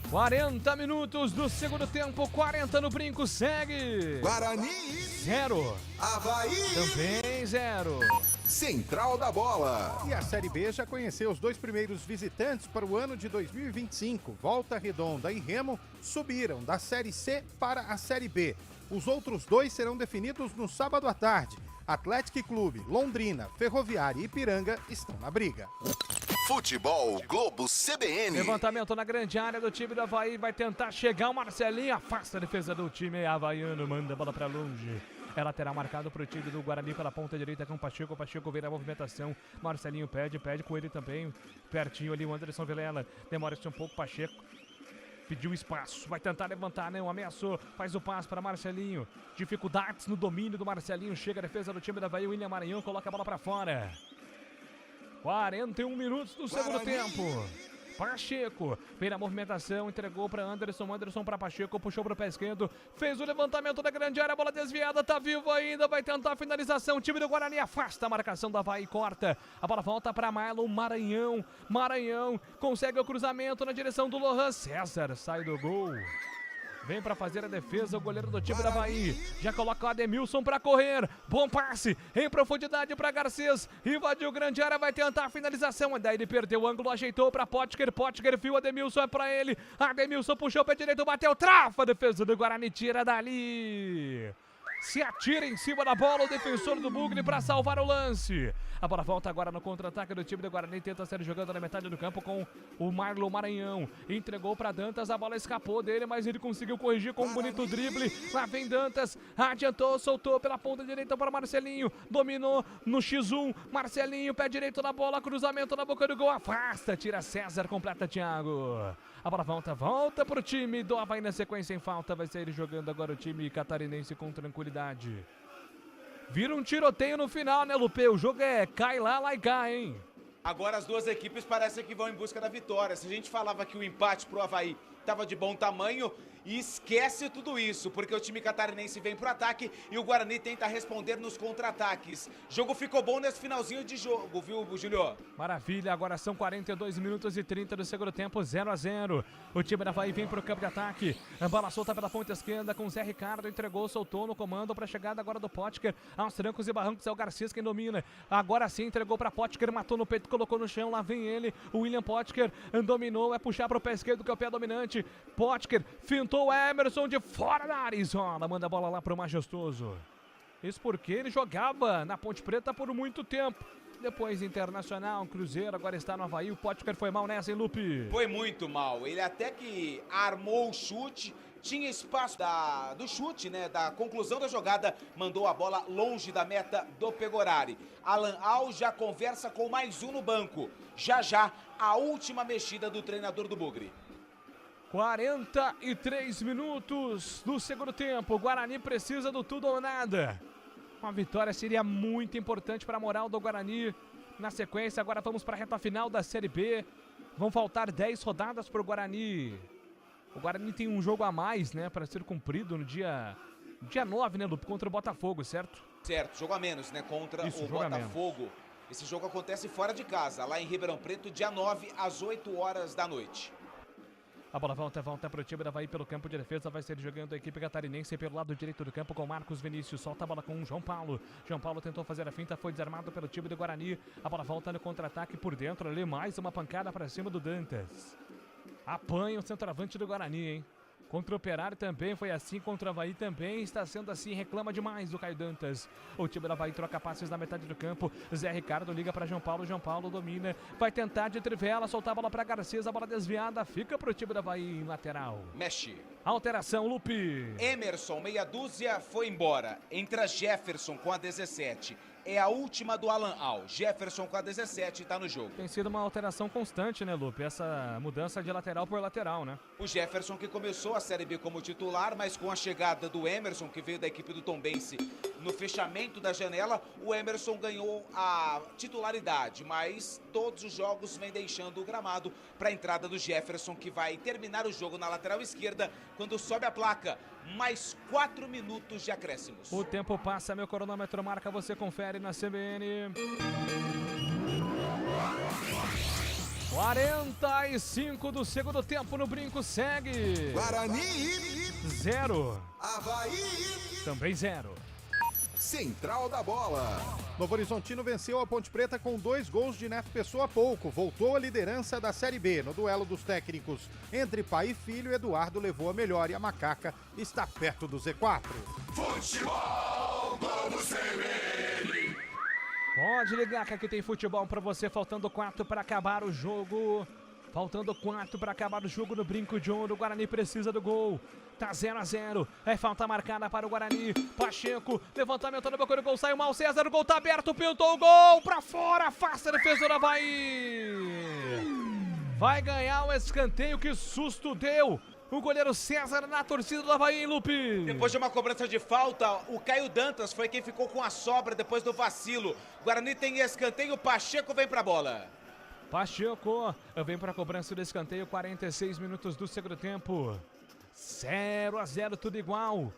40 minutos do segundo tempo, 40 no brinco, segue. Guarani 0. Avaí também 0. Central da Bola. E a Série B já conheceu os 2 primeiros visitantes para o ano de 2025. Volta Redonda e Remo subiram da Série C para a Série B. Os outros 2 serão definidos no sábado à tarde. Atlético Clube, Londrina, Ferroviária e Ipiranga estão na briga. Futebol Globo CBN. Levantamento na grande área do time do Avaí. Vai tentar chegar o Marcelinho. Afasta a defesa do time havaiano. Manda a bola para longe. É lateral marcado para o time do Guarani pela ponta direita com o Pacheco. O Pacheco vira a movimentação. Marcelinho pede com ele também. Pertinho ali o Anderson Vilela. Demora-se um pouco. Pacheco pediu espaço. Vai tentar levantar, não. Ameaçou. Faz o passe para Marcelinho. Dificuldades no domínio do Marcelinho. Chega a defesa do time do Avaí. William Maranhão coloca a bola para fora. 41 minutos do segundo tempo. Pacheco fez a movimentação, entregou para Anderson para Pacheco, puxou para o pé esquerdo, fez o levantamento da grande área, bola desviada, tá vivo ainda, vai tentar a finalização. O time do Guarani afasta a marcação da Avaí, corta. A bola volta para Marlon Maranhão. Maranhão consegue o cruzamento na direção do Lohan. César sai do gol. Vem para fazer a defesa o goleiro do time da Avaí. Já coloca o Ademilson para correr. Bom passe em profundidade para Garcês. Invadiu grande área, vai tentar a finalização. Daí ele perdeu o ângulo, ajeitou para Potker. Potker viu o Ademilson, é para ele. Ademilson puxou o pé direito, bateu, trava. A defesa do Guarani tira dali. Se atira em cima da bola o defensor do Bugre para salvar o lance. A bola volta agora no contra-ataque do time do Guarani. Tenta ser jogando na metade do campo com o Marlon Maranhão. Entregou para Dantas, a bola escapou dele, mas ele conseguiu corrigir com um bonito drible. Lá vem Dantas, adiantou, soltou pela ponta direita para Marcelinho. Dominou no X1. Marcelinho, pé direito na bola, cruzamento na boca do gol. Afasta, tira César, completa Thiago. A bola volta pro time do Avaí na sequência em falta. Vai sair jogando agora o time catarinense com tranquilidade. Vira um tiroteio no final, né, Lupe? O jogo é cai lá e cá, hein? Agora as duas equipes parecem que vão em busca da vitória. Se a gente falava que o empate pro Avaí estava de bom tamanho, e esquece tudo isso, porque o time catarinense vem pro ataque e o Guarani tenta responder nos contra-ataques. Jogo ficou bom nesse finalzinho de jogo, viu, Júlio? Maravilha, agora são 42 minutos e 30 do segundo tempo, 0-0. O time da Avaí vem pro campo de ataque. A bola solta pela ponta esquerda com o Zé Ricardo, entregou, soltou no comando para a chegada agora do Potker. Aos trancos e barrancos é o Garcês quem domina. Agora sim entregou para Potker, matou no peito, colocou no chão, lá vem ele, o William Potker, dominou, é puxar pro pé esquerdo que é o pé dominante. Potker fintou o Emerson de fora da Arizona, manda a bola lá pro Majestoso. Isso porque ele jogava na Ponte Preta por muito tempo. Depois Internacional, Cruzeiro, agora está no Avaí. O Potker foi mal nessa, hein, Lupe? Foi muito mal. Ele até que armou o chute, tinha espaço do chute, né, da conclusão da jogada, mandou a bola longe da meta do Pegorari. Alan Al já conversa com mais um no banco. Já, a última mexida do treinador do Bugre. 43 minutos do segundo tempo. O Guarani precisa do tudo ou nada. Uma vitória seria muito importante para a moral do Guarani. Na sequência, agora vamos para a reta final da Série B. Vão faltar 10 rodadas para o Guarani. O Guarani tem um jogo a mais, né, para ser cumprido no dia 9, né, Lupe, contra o Botafogo, certo? Certo, jogo a menos, né, contra Isso, o Botafogo. Esse jogo acontece fora de casa, lá em Ribeirão Preto, dia 9, às 8 horas da noite. A bola volta para o time da Avaí pelo campo de defesa. Vai ser jogando a equipe catarinense pelo lado direito do campo com Marcos Vinícius. Solta a bola com o João Paulo. João Paulo tentou fazer a finta, foi desarmado pelo time do Guarani. A bola volta no contra-ataque por dentro ali. Mais uma pancada para cima do Dantas. Apanha o centroavante do Guarani, hein? Contra o Operário também foi assim, contra o Avaí também está sendo assim, reclama demais do Caio Dantas. O time do Avaí troca passes na metade do campo. Zé Ricardo liga para João Paulo domina, vai tentar de trivela, soltar a bola para Garcês, a bola desviada, fica pro time do Avaí em lateral. Mexe. Alteração, Lupe. Emerson, meia dúzia, foi embora. Entra Jefferson com a 17. É a última do Alan Al. Jefferson com a 17 tá no jogo. Tem sido uma alteração constante, né, Lupe? Essa mudança de lateral por lateral, né? O Jefferson que começou a Série B como titular, mas com a chegada do Emerson, que veio da equipe do Tombense no fechamento da janela, o Emerson ganhou a titularidade, mas todos os jogos vem deixando o gramado para a entrada do Jefferson, que vai terminar o jogo na lateral esquerda quando sobe a placa. Mais 4 minutos de acréscimos. O tempo passa, meu cronômetro marca, você confere na CBN. 45 do segundo tempo no Brinco, segue. Guarani 0. Avaí também 0. Central da Bola. Novo Horizontino venceu a Ponte Preta com 2 gols de Neto Pessoa há pouco. Voltou à liderança da Série B. No duelo dos técnicos entre pai e filho, Eduardo levou a melhor e a Macaca está perto do Z4. Futebol Globo CBN. Pode ligar que aqui tem futebol pra você, faltando 4 para acabar o jogo. Faltando 4 para acabar o jogo no Brinco de Ouro. O Guarani precisa do gol. Tá 0-0. É falta marcada para o Guarani. Pacheco, levantamento no boca do gol, saiu mal. César, o gol tá aberto, pintou o gol pra fora. Afasta a defesa do Avaí. Vai ganhar o escanteio, que susto deu o goleiro César na torcida do Avaí, Lupe. Depois de uma cobrança de falta, o Caio Dantas foi quem ficou com a sobra depois do vacilo. Guarani tem escanteio, Pacheco vem pra bola. Pacheco vem para a cobrança do escanteio, 46 minutos do segundo tempo. 0-0, tudo igual.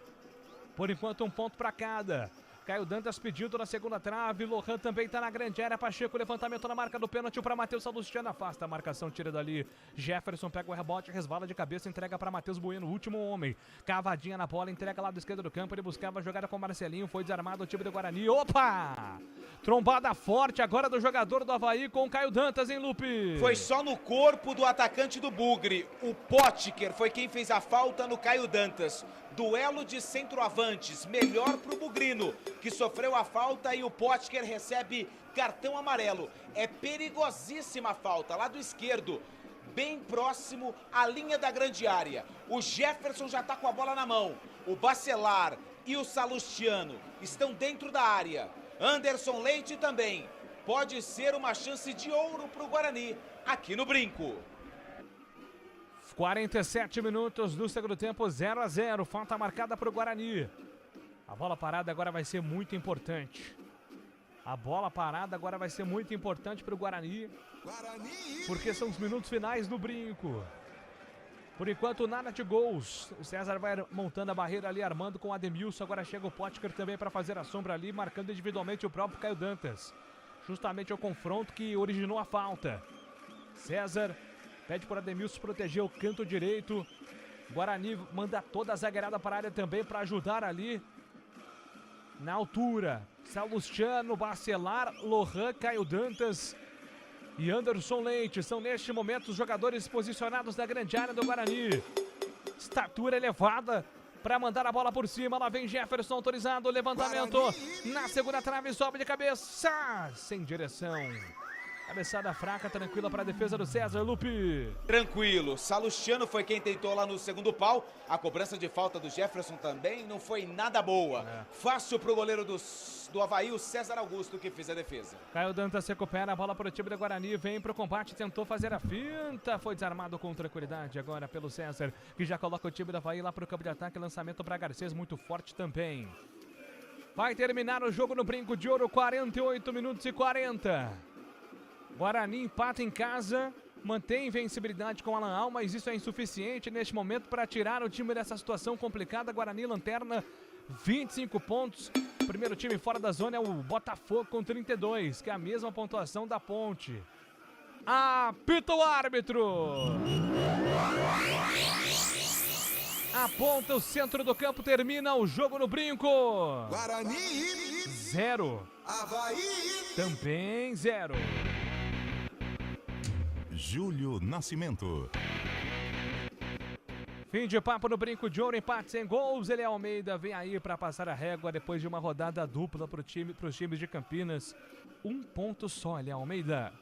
Por enquanto, 1 ponto para cada. Caio Dantas pedindo na segunda trave. Lohan também está na grande área. Pacheco, levantamento na marca do pênalti para Matheus Salustiano. Afasta a marcação, tira dali. Jefferson pega o rebote, resvala de cabeça, entrega para Matheus Bueno, último homem. Cavadinha na bola, entrega lá do esquerdo do campo. Ele buscava a jogada com o Marcelinho. Foi desarmado o time do Guarani. Opa! Trombada forte agora do jogador do Avaí com o Caio Dantas, hein, Lupe? Foi só no corpo do atacante do Bugre. O Potker foi quem fez a falta no Caio Dantas. Duelo de centroavantes, melhor pro Bugrino, que sofreu a falta e o Potker recebe cartão amarelo. É perigosíssima a falta, lá do esquerdo, bem próximo à linha da grande área. O Jefferson já tá com a bola na mão. O Bacelar e o Salustiano estão dentro da área. Anderson Leite também. Pode ser uma chance de ouro pro Guarani, aqui no Brinco. 47 minutos do segundo tempo, 0-0. Falta marcada para o Guarani. A bola parada agora vai ser muito importante. A bola parada agora vai ser muito importante para o Guarani. Porque são os minutos finais do Brinco. Por enquanto, nada de gols. O César vai montando a barreira ali, armando com o Ademilson. Agora chega o Potker também para fazer a sombra ali, marcando individualmente o próprio Caio Dantas. Justamente o confronto que originou a falta. César pede por Ademilson proteger o canto direito. Guarani manda toda a zagueirada para a área também para ajudar ali. Na altura, Salustiano, Bacelar, Lohan, Caio Dantas e Anderson Leite. São neste momento os jogadores posicionados na grande área do Guarani. Estatura elevada para mandar a bola por cima. Lá vem Jefferson autorizado. Levantamento na segunda trave, sobe de cabeça. Sem direção. Cabeçada fraca, tranquila para a defesa do César, Lupe. Tranquilo. Salustiano foi quem tentou lá no segundo pau. A cobrança de falta do Jefferson também não foi nada boa. Fácil para o goleiro do Avaí, o César Augusto, que fez a defesa. Caio Dantas recupera a bola para o time do Guarani. Vem para o combate, tentou fazer a finta. Foi desarmado com tranquilidade agora pelo César, que já coloca o time do Avaí lá para o campo de ataque. Lançamento para Garcês, muito forte também. Vai terminar o jogo no Brinco de Ouro, 48 minutos e 40. Guarani empata em casa, mantém invencibilidade com Alan Al, mas isso é insuficiente neste momento para tirar o time dessa situação complicada. Guarani lanterna, 25 pontos, primeiro time fora da zona é o Botafogo com 32, que é a mesma pontuação da Ponte. Apita o árbitro! Aponta o centro do campo, termina o jogo no Brinco. Guarani 0. Avaí Também 0. Júlio Nascimento. Fim de papo no Brinco de Ouro, empate sem gols. Ele Almeida vem aí para passar a régua depois de uma rodada dupla para os times de Campinas. 1 ponto só, ele Almeida.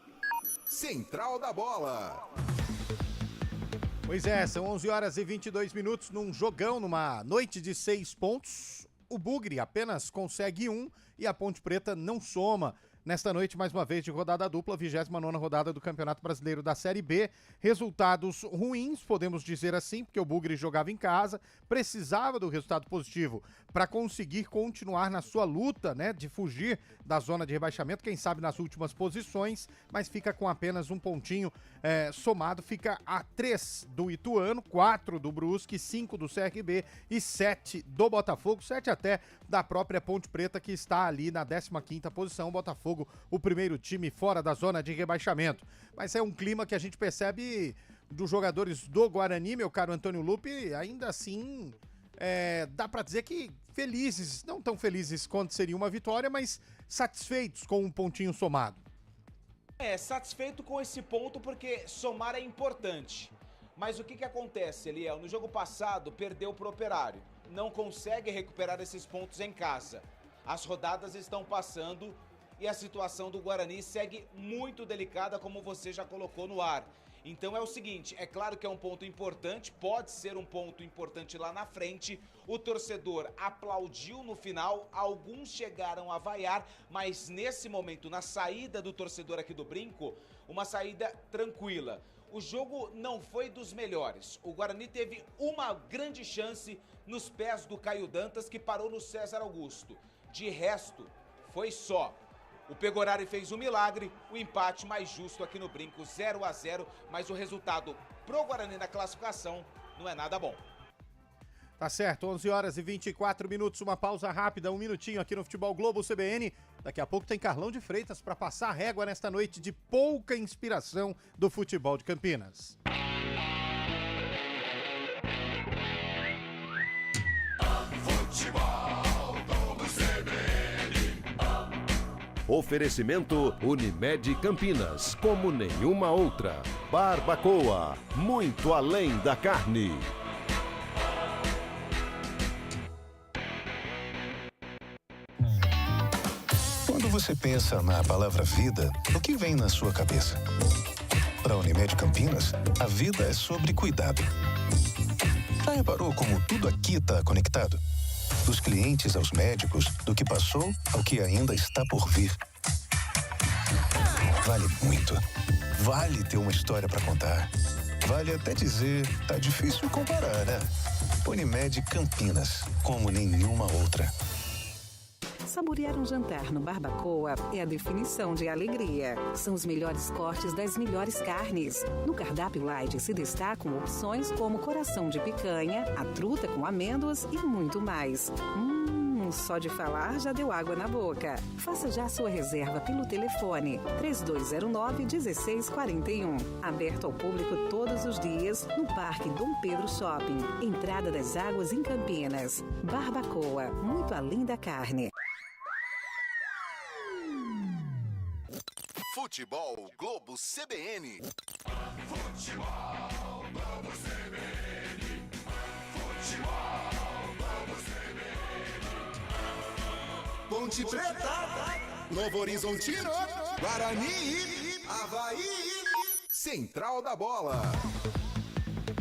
Central da Bola. Pois é, são 11 horas e 22 minutos num jogão, numa noite de 6 pontos. O Bugre apenas consegue 1 e a Ponte Preta não soma. Nesta noite, mais uma vez, de rodada dupla, 29ª rodada do Campeonato Brasileiro da Série B. Resultados ruins, podemos dizer assim, porque o Bugre jogava em casa, precisava do resultado positivo para conseguir continuar na sua luta, né, de fugir da zona de rebaixamento, quem sabe nas últimas posições, mas fica com apenas um pontinho somado, fica a 3 do Ituano, 4 do Brusque, 5 do CRB e 7 do Botafogo, 7 até da própria Ponte Preta, que está ali na 15ª posição. O Botafogo, o primeiro time fora da zona de rebaixamento. Mas é um clima que a gente percebe dos jogadores do Guarani, meu caro Antônio Lupe, ainda assim dá pra dizer que felizes, não tão felizes quanto seria uma vitória, mas satisfeitos com um pontinho somado. Satisfeito com esse ponto porque somar é importante. Mas o que acontece, Eliel? No jogo passado, perdeu pro Operário. Não consegue recuperar esses pontos em casa. As rodadas estão passando e a situação do Guarani segue muito delicada, como você já colocou no ar. Então é o seguinte, é claro que é um ponto importante, pode ser um ponto importante lá na frente. O torcedor aplaudiu no final, alguns chegaram a vaiar, mas nesse momento, na saída do torcedor aqui do Brinco, uma saída tranquila. O jogo não foi dos melhores. O Guarani teve uma grande chance nos pés do Caio Dantas, que parou no César Augusto. De resto, foi só. O Pegorari fez um milagre, o empate mais justo aqui no Brinco, 0-0, mas o resultado pro Guarani na classificação não é nada bom. Tá certo, 11 horas e 24 minutos, uma pausa rápida, um minutinho aqui no Futebol Globo CBN. Daqui a pouco tem Carlão de Freitas para passar a régua nesta noite de pouca inspiração do futebol de Campinas. Oferecimento Unimed Campinas, como nenhuma outra. Barbacoa, muito além da carne. Quando você pensa na palavra vida, o que vem na sua cabeça? Para a Unimed Campinas, a vida é sobre cuidado. Já reparou como tudo aqui está conectado? Dos clientes aos médicos, do que passou ao que ainda está por vir. Vale muito. Vale ter uma história para contar. Vale até dizer, tá difícil comparar, né? Unimed Campinas, como nenhuma outra. Saborear um jantar no Barbacoa é a definição de alegria. São os melhores cortes das melhores carnes. No cardápio light se destacam opções como coração de picanha, a truta com amêndoas e muito mais. Só de falar já deu água na boca. Faça já sua reserva pelo telefone 3209-1641. Aberto ao público todos os dias no Parque Dom Pedro Shopping. Entrada das Águas em Campinas. Barbacoa, muito além da carne. Futebol Globo CBN. Futebol Globo CBN. Futebol Globo CBN. Ponte Preta, Novo Horizontino, Guarani, Avaí, Central da Bola.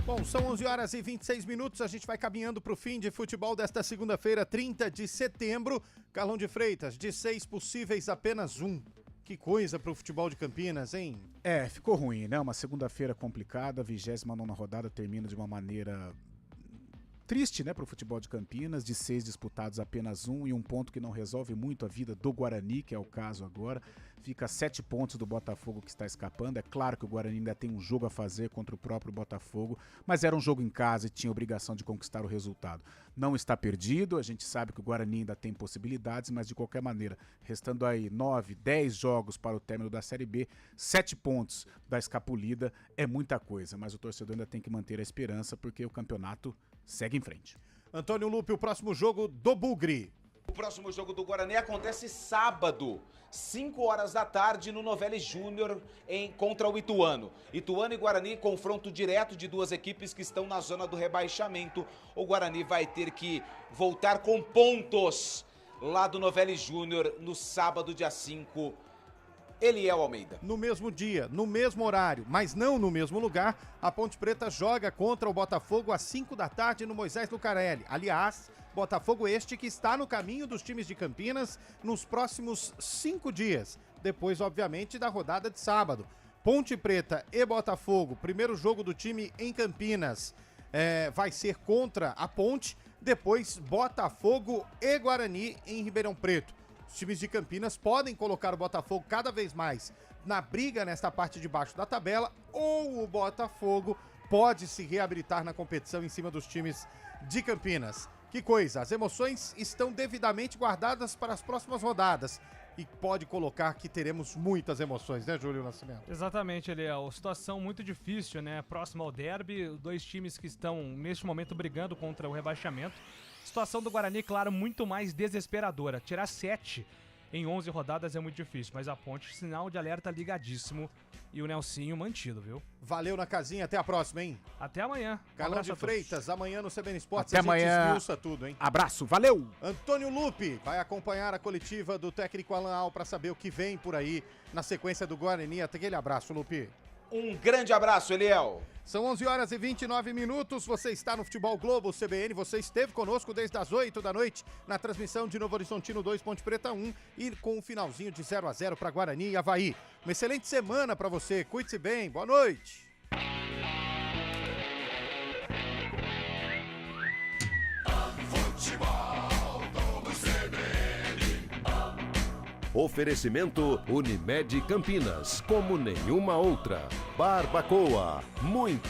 Bom, são 11 horas e 26 minutos, a gente vai caminhando para o fim de futebol desta segunda-feira, 30 de setembro. Carlão de Freitas, de 6 possíveis, apenas 1. Que coisa pro futebol de Campinas, hein? Ficou ruim, né? Uma segunda-feira complicada, a 29ª rodada termina de uma maneira Triste, né, para o futebol de Campinas, de 6 disputados apenas 1 e um ponto que não resolve muito a vida do Guarani, que é o caso agora. Fica 7 pontos do Botafogo que está escapando. É claro que o Guarani ainda tem um jogo a fazer contra o próprio Botafogo, mas era um jogo em casa e tinha obrigação de conquistar o resultado. Não está perdido, a gente sabe que o Guarani ainda tem possibilidades, mas de qualquer maneira, restando aí 9, 10 jogos para o término da Série B, 7 pontos da escapulida é muita coisa, mas o torcedor ainda tem que manter a esperança porque o campeonato segue em frente. Antônio Lupe, o próximo jogo do Bugre. O próximo jogo do Guarani acontece sábado, 5 horas da tarde, no Novelli Júnior contra o Ituano. Ituano e Guarani, confronto direto de duas equipes que estão na zona do rebaixamento. O Guarani vai ter que voltar com pontos lá do Novelli Júnior no sábado, dia 5. Eliel Almeida. No mesmo dia, no mesmo horário, mas não no mesmo lugar, a Ponte Preta joga contra o Botafogo às 5 da tarde no Moisés Lucarelli. Aliás, Botafogo este que está no caminho dos times de Campinas nos próximos 5 dias, depois, obviamente, da rodada de sábado. Ponte Preta e Botafogo, primeiro jogo do time em Campinas, vai ser contra a Ponte, depois Botafogo e Guarani em Ribeirão Preto. Os times de Campinas podem colocar o Botafogo cada vez mais na briga nesta parte de baixo da tabela, ou o Botafogo pode se reabilitar na competição em cima dos times de Campinas. Que coisa, as emoções estão devidamente guardadas para as próximas rodadas. E pode colocar que teremos muitas emoções, né, Júlio Nascimento? Exatamente, Eliel. Situação muito difícil, né? Próximo ao derby, dois times que estão, neste momento, brigando contra o rebaixamento. Situação do Guarani, claro, muito mais desesperadora. Tirar 7 em 11 rodadas é muito difícil, mas a Ponte, sinal de alerta ligadíssimo. E o Nelsinho mantido, viu? Valeu na casinha, até a próxima, hein? Até amanhã. Carlão de Freitas, amanhã no CBN Esportes até amanhã. Esmiuça tudo, hein? Abraço, valeu! Antônio Lupe vai acompanhar a coletiva do técnico Alan Al para saber o que vem por aí na sequência do Guarani. Até aquele abraço, Lupe. Um grande abraço, Eliel. São 11 horas e 29 minutos, você está no Futebol Globo CBN, você esteve conosco desde as 8 da noite na transmissão de Novo Horizontino 2, Ponte Preta 1 e com um finalzinho de 0-0 para Guarani e Avaí. Uma excelente semana para você, cuide-se bem, boa noite. Oferecimento Unimed Campinas, como nenhuma outra. Barbacoa, muito